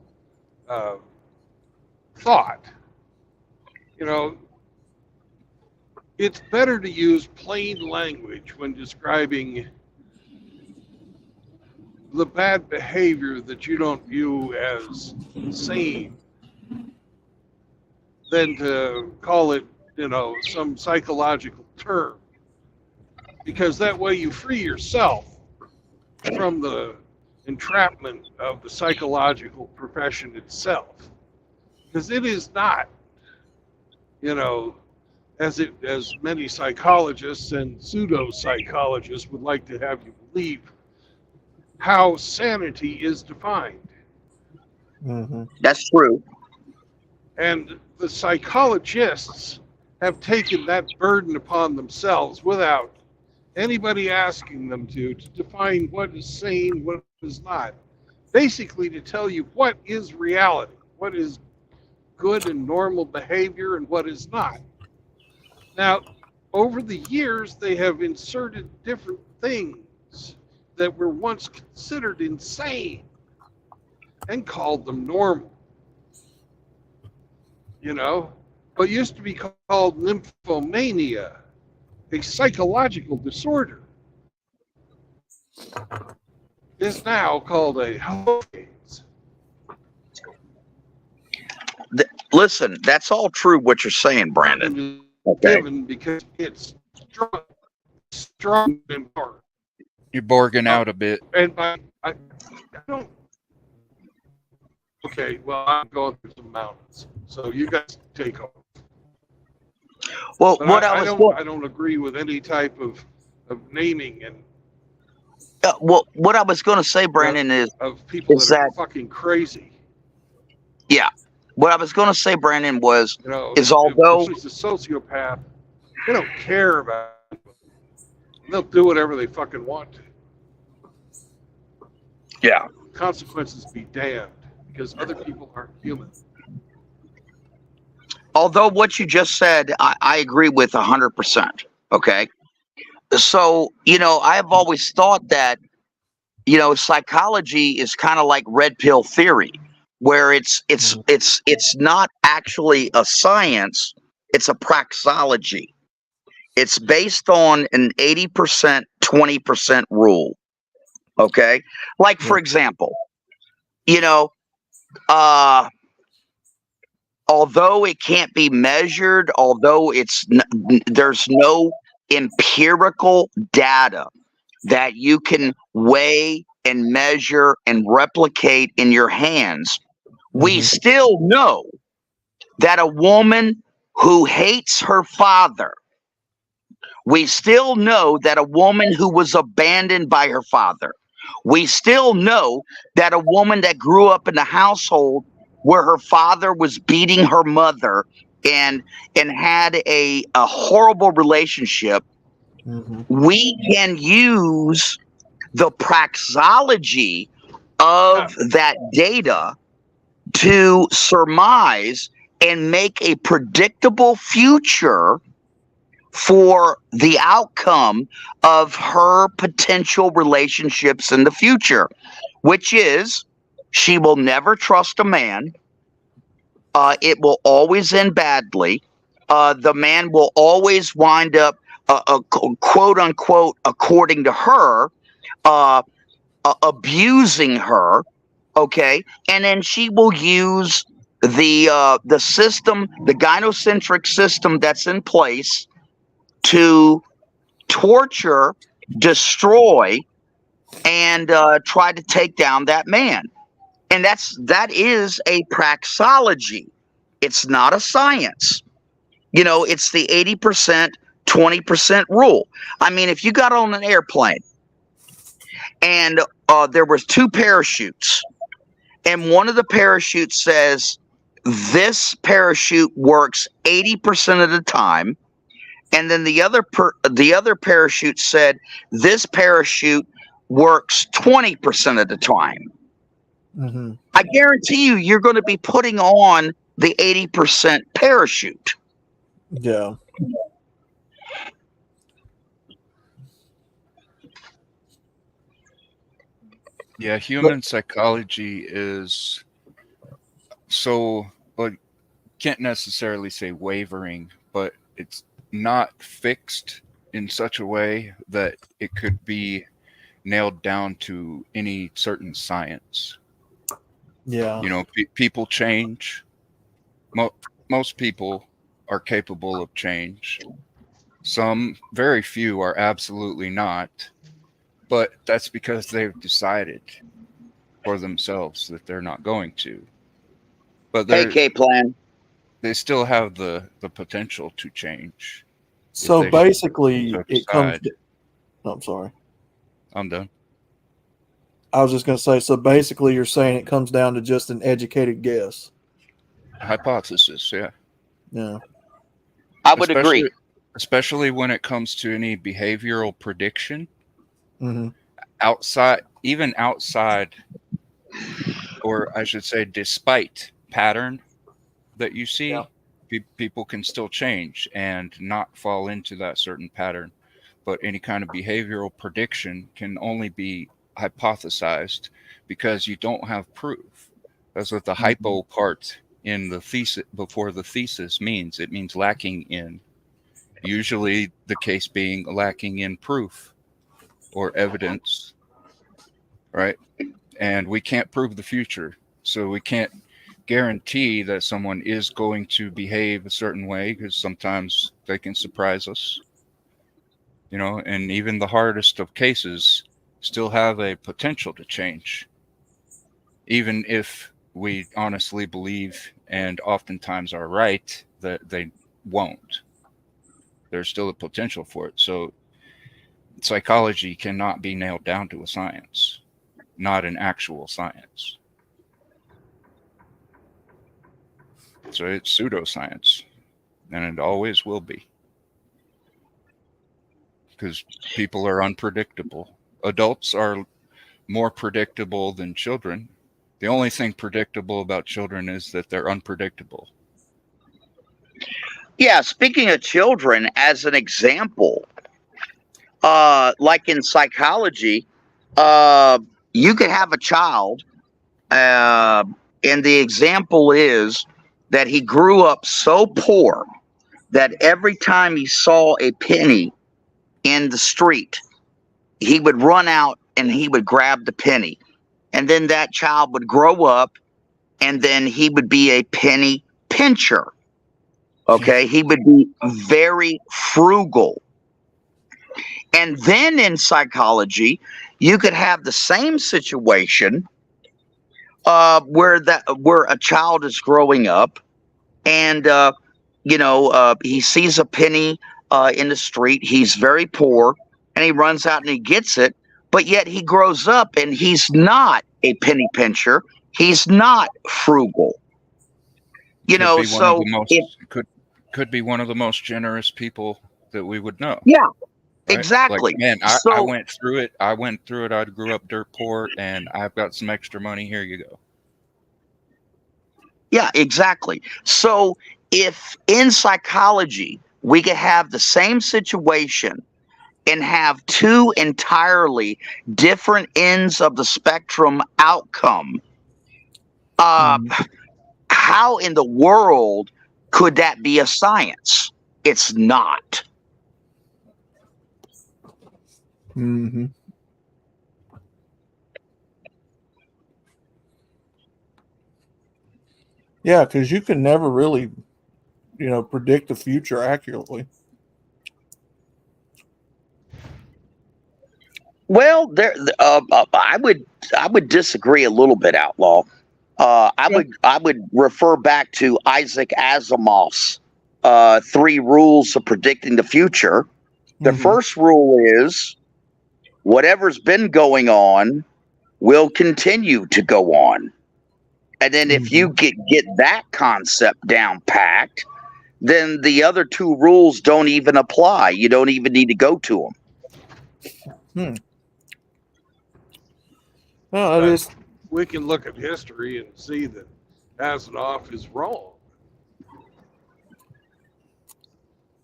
thought. You know, it's better to use plain language when describing the bad behavior that you don't view as sane than to call it, you know, some psychological term. Because that way you free yourself from the entrapment of the psychological profession itself. Because it is not, you know, as many psychologists and pseudo-psychologists would like to have you believe, how sanity is defined. Mm-hmm. That's true. And the psychologists have taken that burden upon themselves without anybody asking them to define what is sane, what is not. Basically to tell you what is reality, what is good and normal behavior and what is not. Now, over the years, they have inserted different things that were once considered insane and called them normal. You know, what used to be called nymphomania, a psychological disorder, is now called a health case. Listen, that's all true what you're saying, Brandon. Okay. Because it's strong and power. You're borging out a bit. And I don't. Okay, well, I'm going through some mountains, so you guys take off. Well, but what I don't agree with any type of naming and. Well, what I was going to say, Brandon, is of people that are fucking crazy. Yeah, what I was going to say, Brandon, was you know, is although if it's a sociopath, they don't care about it. They'll do whatever they fucking want to. Yeah. Consequences be damned, because other people aren't human. Although what you just said, I agree with 100%. Okay. So, you know, I've always thought that, you know, psychology is kind of like red pill theory, where it's not actually a science, it's a praxeology. It's based on an 80%, 20% rule. Okay. Like, for example, you know, although it can't be measured, although there's no empirical data that you can weigh and measure and replicate in your hands, we still know that a woman who hates her father, we still know that a woman who was abandoned by her father, we still know that a woman that grew up in a household where her father was beating her mother and had a horrible relationship, we can use the praxeology of that data to surmise and make a predictable future for the outcome of her potential relationships in the future, which is she will never trust a man. It will always end badly. The man will always wind up, quote unquote, according to her, abusing her. Okay, and then she will use the system, the gynocentric system that's in place, to torture, destroy, and try to take down that man. And that is a praxeology. It's not a science. You know, it's the 80%, 20% rule. I mean, if you got on an airplane and there was 2 parachutes, and one of the parachutes says this parachute works 80% of the time, and then the other parachute said this parachute works 20% of the time, I guarantee you're going to be putting on the 80% parachute. Yeah. Yeah, human psychology is so, but can't necessarily say wavering, but it's not fixed in such a way that it could be nailed down to any certain science. Yeah. You know, people change. Most people are capable of change. Some, very few, are absolutely not. But that's because they've decided for themselves that they're not going to. But Hey, K-Plan. They still have the potential to change. So basically, it comes. I'm sorry. I'm done. I was just going to say, so basically you're saying it comes down to just an educated guess. Hypothesis, yeah. Yeah. I would agree. Especially when it comes to any behavioral prediction. Mm-hmm. Even outside, or I should say despite pattern that you see, people can still change and not fall into that certain pattern. But any kind of behavioral prediction can only be hypothesized because you don't have proof. That's what the hypo part in the thesis before the thesis means. It means lacking in. Usually the case being lacking in proof or evidence, right? And we can't prove the future. So we can't guarantee that someone is going to behave a certain way, because sometimes they can surprise us. You know, and even the hardest of cases still have a potential to change, even if we honestly believe and oftentimes are right that they won't. There's still a potential for it. So psychology cannot be nailed down to a science, not an actual science. So it's pseudoscience, and it always will be. Because people are unpredictable. Adults are more predictable than children. The only thing predictable about children is that they're unpredictable. Yeah, speaking of children, as an example, like in psychology, you could have a child, and the example is that he grew up so poor that every time he saw a penny in the street, he would run out and he would grab the penny. And then that child would grow up, and then he would be a penny pincher. Okay, he would be very frugal. And then in psychology, you could have the same situation where a child is growing up, and he sees a penny in the street. He's very poor, and he runs out and he gets it. But yet he grows up and he's not a penny pincher. He's not frugal. Could be one of So the most could be one of the most generous people that we would know. yeah, Right? exactly. Like, man, I So went through it. I went through it. I grew up dirt poor, and I've got some extra money. Here you go. yeah, exactly. So if in psychology we could have the same situation and have two entirely different ends of the spectrum outcome, how in the world could that be a science? It's not. Mm-hmm. Yeah, because you can never really, predict the future accurately. Well, I would disagree a little bit, Outlaw. I would refer back to Isaac Asimov's 3 rules of predicting the future. The first rule is whatever's been going on will continue to go on. And then if you get that concept down packed, then the other 2 rules don't even apply. You don't even need to go to them. Well, we can look at history and see that Asimov is wrong.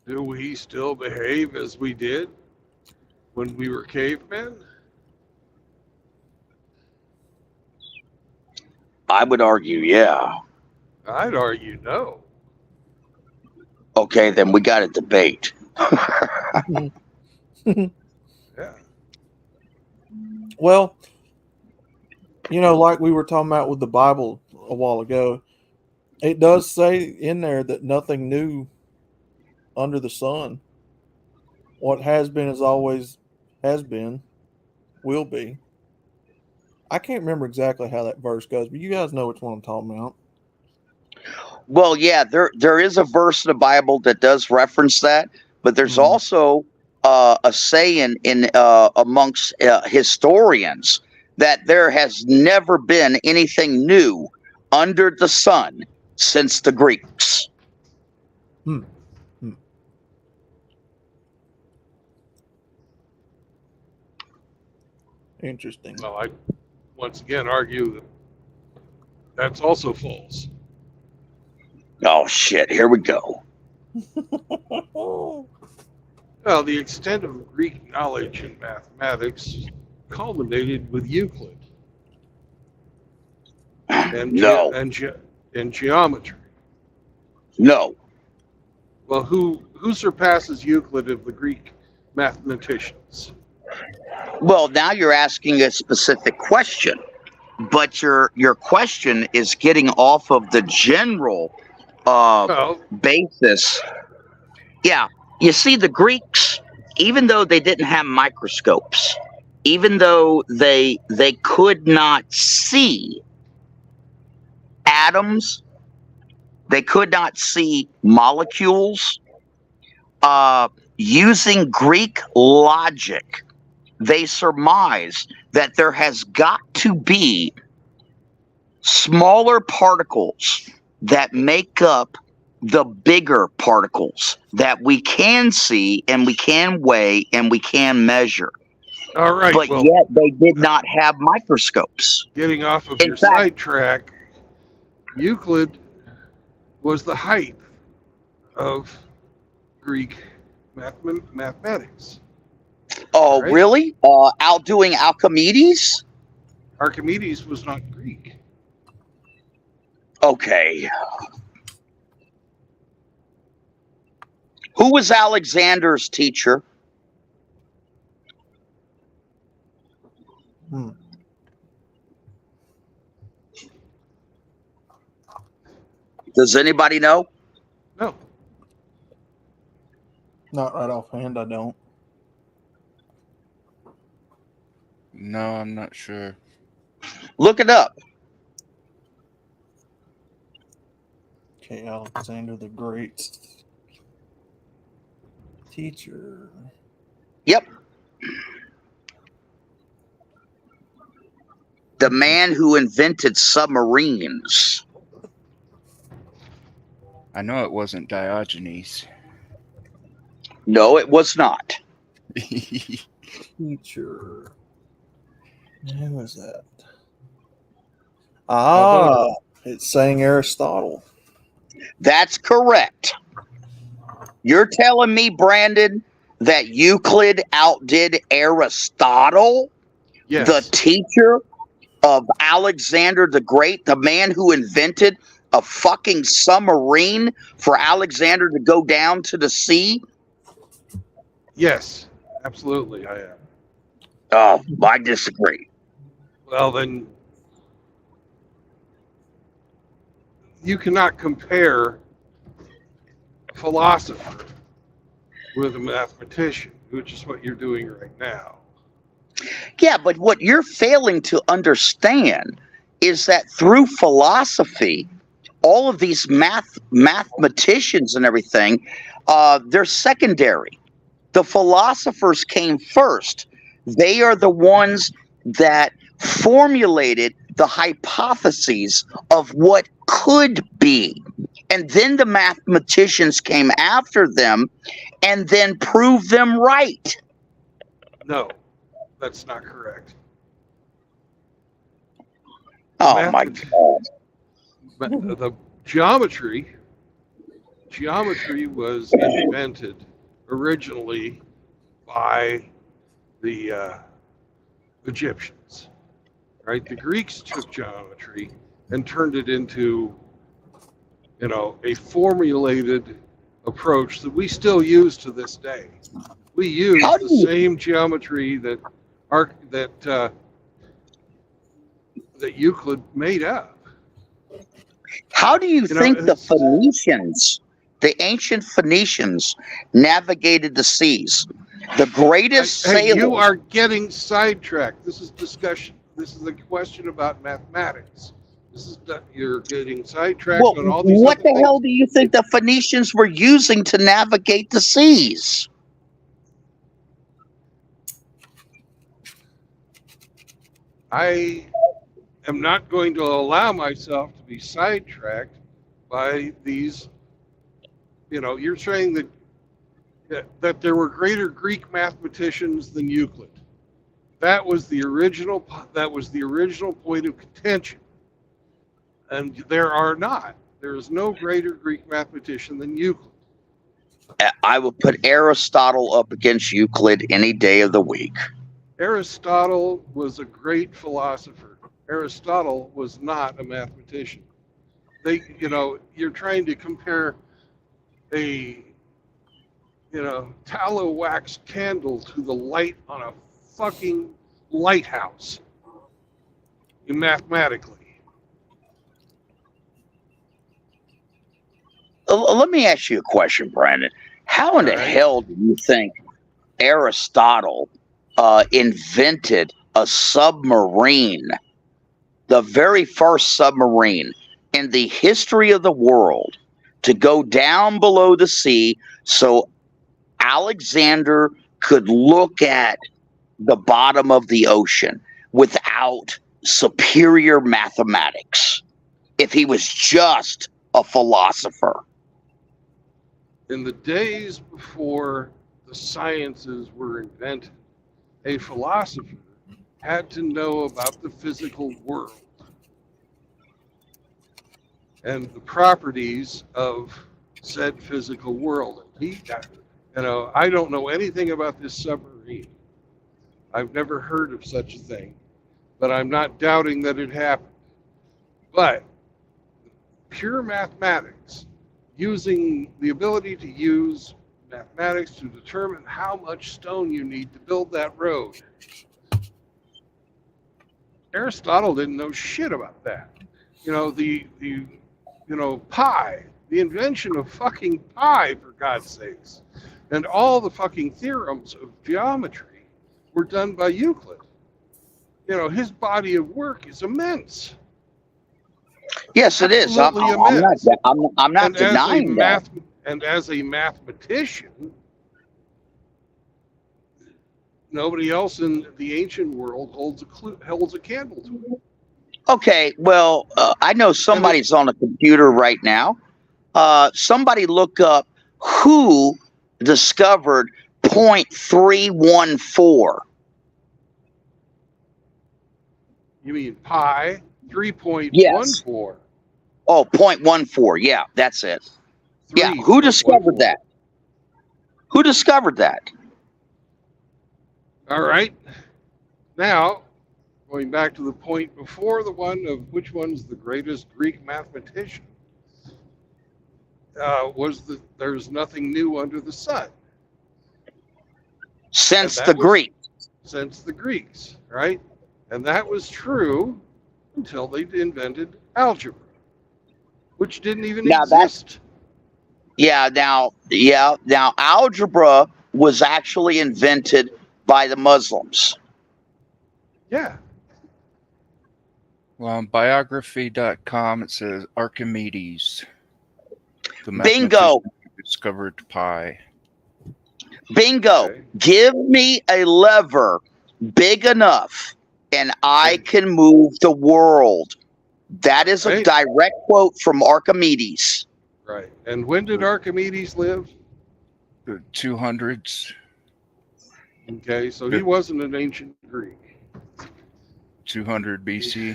Do we still behave as we did when we were cavemen? I would argue, yeah. I'd argue no. Okay, then we got a debate. Yeah. Well, like we were talking about with the Bible a while ago, it does say in there that nothing new under the sun. What has been is always has been, will be. I can't remember exactly how that verse goes, but you guys know which one I'm talking about. Well, yeah, there is a verse in the Bible that does reference that, but there's also a saying in amongst historians that there has never been anything new under the sun since the Greeks. Interesting. Well, I once again argue that that's also false. Oh, shit. Here we go. Well, the extent of Greek knowledge in mathematics culminated with Euclid. And No. and geometry. No. Well, who surpasses Euclid of the Greek mathematicians? Well, now you're asking a specific question, but your question is getting off of the general basis. Yeah, you see, the Greeks, even though they didn't have microscopes, even though they could not see atoms, they could not see molecules, using Greek logic, they surmise that there has got to be smaller particles that make up the bigger particles that we can see and we can weigh and we can measure. All right. But well, yet they did not have microscopes. Getting off of your sidetrack, Euclid was the height of Greek mathematics. Oh, right? Really? Outdoing Archimedes? Archimedes was not Greek. Okay. Who was Alexander's teacher? Does anybody know? No. Not right offhand, I don't. No, I'm not sure. Look it up. Okay, Alexander the Great. Teacher. Yep. The man who invented submarines. I know it wasn't Diogenes. No, it was not. Teacher. Who was that? Ah, it's saying Aristotle. That's correct. You're telling me, Brandon, that Euclid outdid Aristotle? Yes. The teacher of Alexander the Great, the man who invented a fucking submarine for Alexander to go down to the sea? Yes, absolutely, I am. Oh, I disagree. Well, then you cannot compare a philosopher with a mathematician, which is what you're doing right now. Yeah, but what you're failing to understand is that through philosophy, all of these mathematicians and everything, they're secondary. The philosophers came first. They are the ones that formulated the hypotheses of what could be. And then the mathematicians came after them and then proved them right. No, that's not correct. Oh my God. The geometry was invented originally by the Egyptians, right? The Greeks took geometry and turned it into, a formulated approach that we still use to this day. We use the same geometry that Euclid made up. How do you think the Phoenicians, the ancient Phoenicians, navigated the seas? The greatest sailors. You are getting sidetracked. This is discussion. This is a question about mathematics. You're getting sidetracked on all these. What the hell do you think the Phoenicians were using to navigate the seas? I am not going to allow myself to be sidetracked by these. You're saying that there were greater Greek mathematicians than Euclid. That was the original point of contention. And there are not. There is no greater Greek mathematician than Euclid. I would put Aristotle up against Euclid any day of the week. Aristotle was a great philosopher. Aristotle was not a mathematician. You're trying to compare a tallow wax candle to the light on a fucking lighthouse. Mathematically. Let me ask you a question, Brandon. How in the hell do you think Aristotle invented a submarine, the very first submarine in the history of the world, to go down below the sea so Alexander could look at the bottom of the ocean without superior mathematics, if he was just a philosopher? In the days before the sciences were invented, a philosopher had to know about the physical world and the properties of said physical world. I don't know anything about this submarine. I've never heard of such a thing, but I'm not doubting that it happened. But pure mathematics, using the ability to use mathematics to determine how much stone you need to build that road. Aristotle didn't know shit about that. Pi, the invention of fucking pi, for God's sakes, and all the fucking theorems of geometry were done by Euclid. his body of work is immense. Yes, it is. Absolutely I'm not. immense. I'm not And as a denying that. as a mathematician, nobody else in the ancient world holds a candle to it. Okay, well, I know somebody's on a computer right now. Somebody look up who discovered 0.314. You mean pi 3.14? Yes. Oh, 0.14. Yeah, that's it. Yeah, who discovered that? Who discovered that? All right. Now, going back to the point before, the one of which one's the greatest Greek mathematician, was that there's nothing new under the sun. Since the Greeks. Since the Greeks, right? And that was true until they invented algebra, which didn't even exist. Now algebra was actually invented by the Muslims. Yeah. Well, on biography.com, it says Archimedes, the Bingo. mathematician who discovered pi. Bingo. Okay. Give me a lever big enough and I can move the world. That is a direct quote from Archimedes. Right. And when did Archimedes live? The 200s. Okay, so he wasn't an ancient Greek. 200 BC.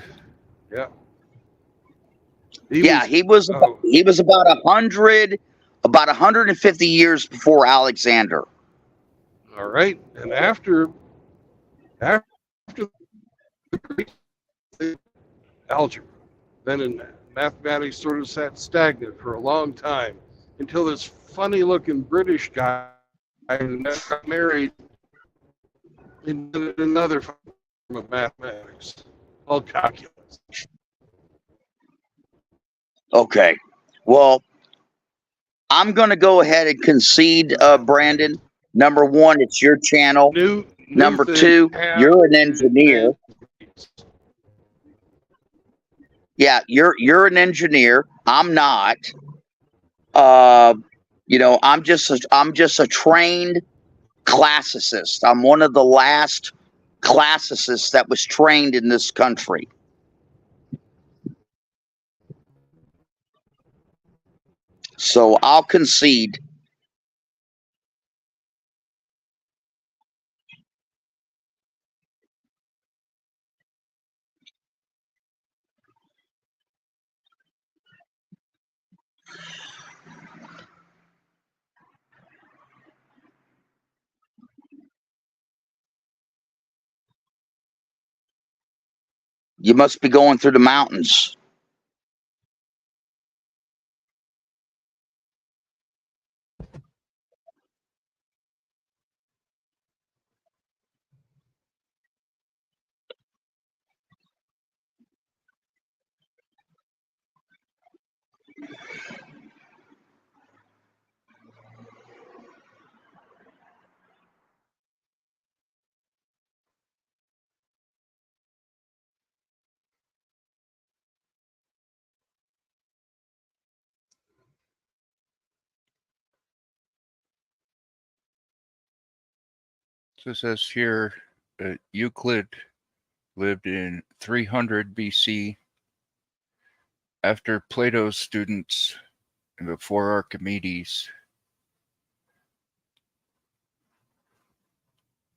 Yeah. He was about 150 years before Alexander. All right, and after the Greek algebra, then in mathematics sort of sat stagnant for a long time until this funny-looking British guy who got married invented another form of mathematics called calculus. Okay, well, I'm going to go ahead and concede, Brandon. Number one, it's your channel. Number two, you're an engineer. Yeah, you're an engineer. I'm not. I'm just a trained classicist. I'm one of the last classicists that was trained in this country. So I'll concede. You must be going through the mountains. So it says here Euclid lived in 300 BC after Plato's students and before Archimedes.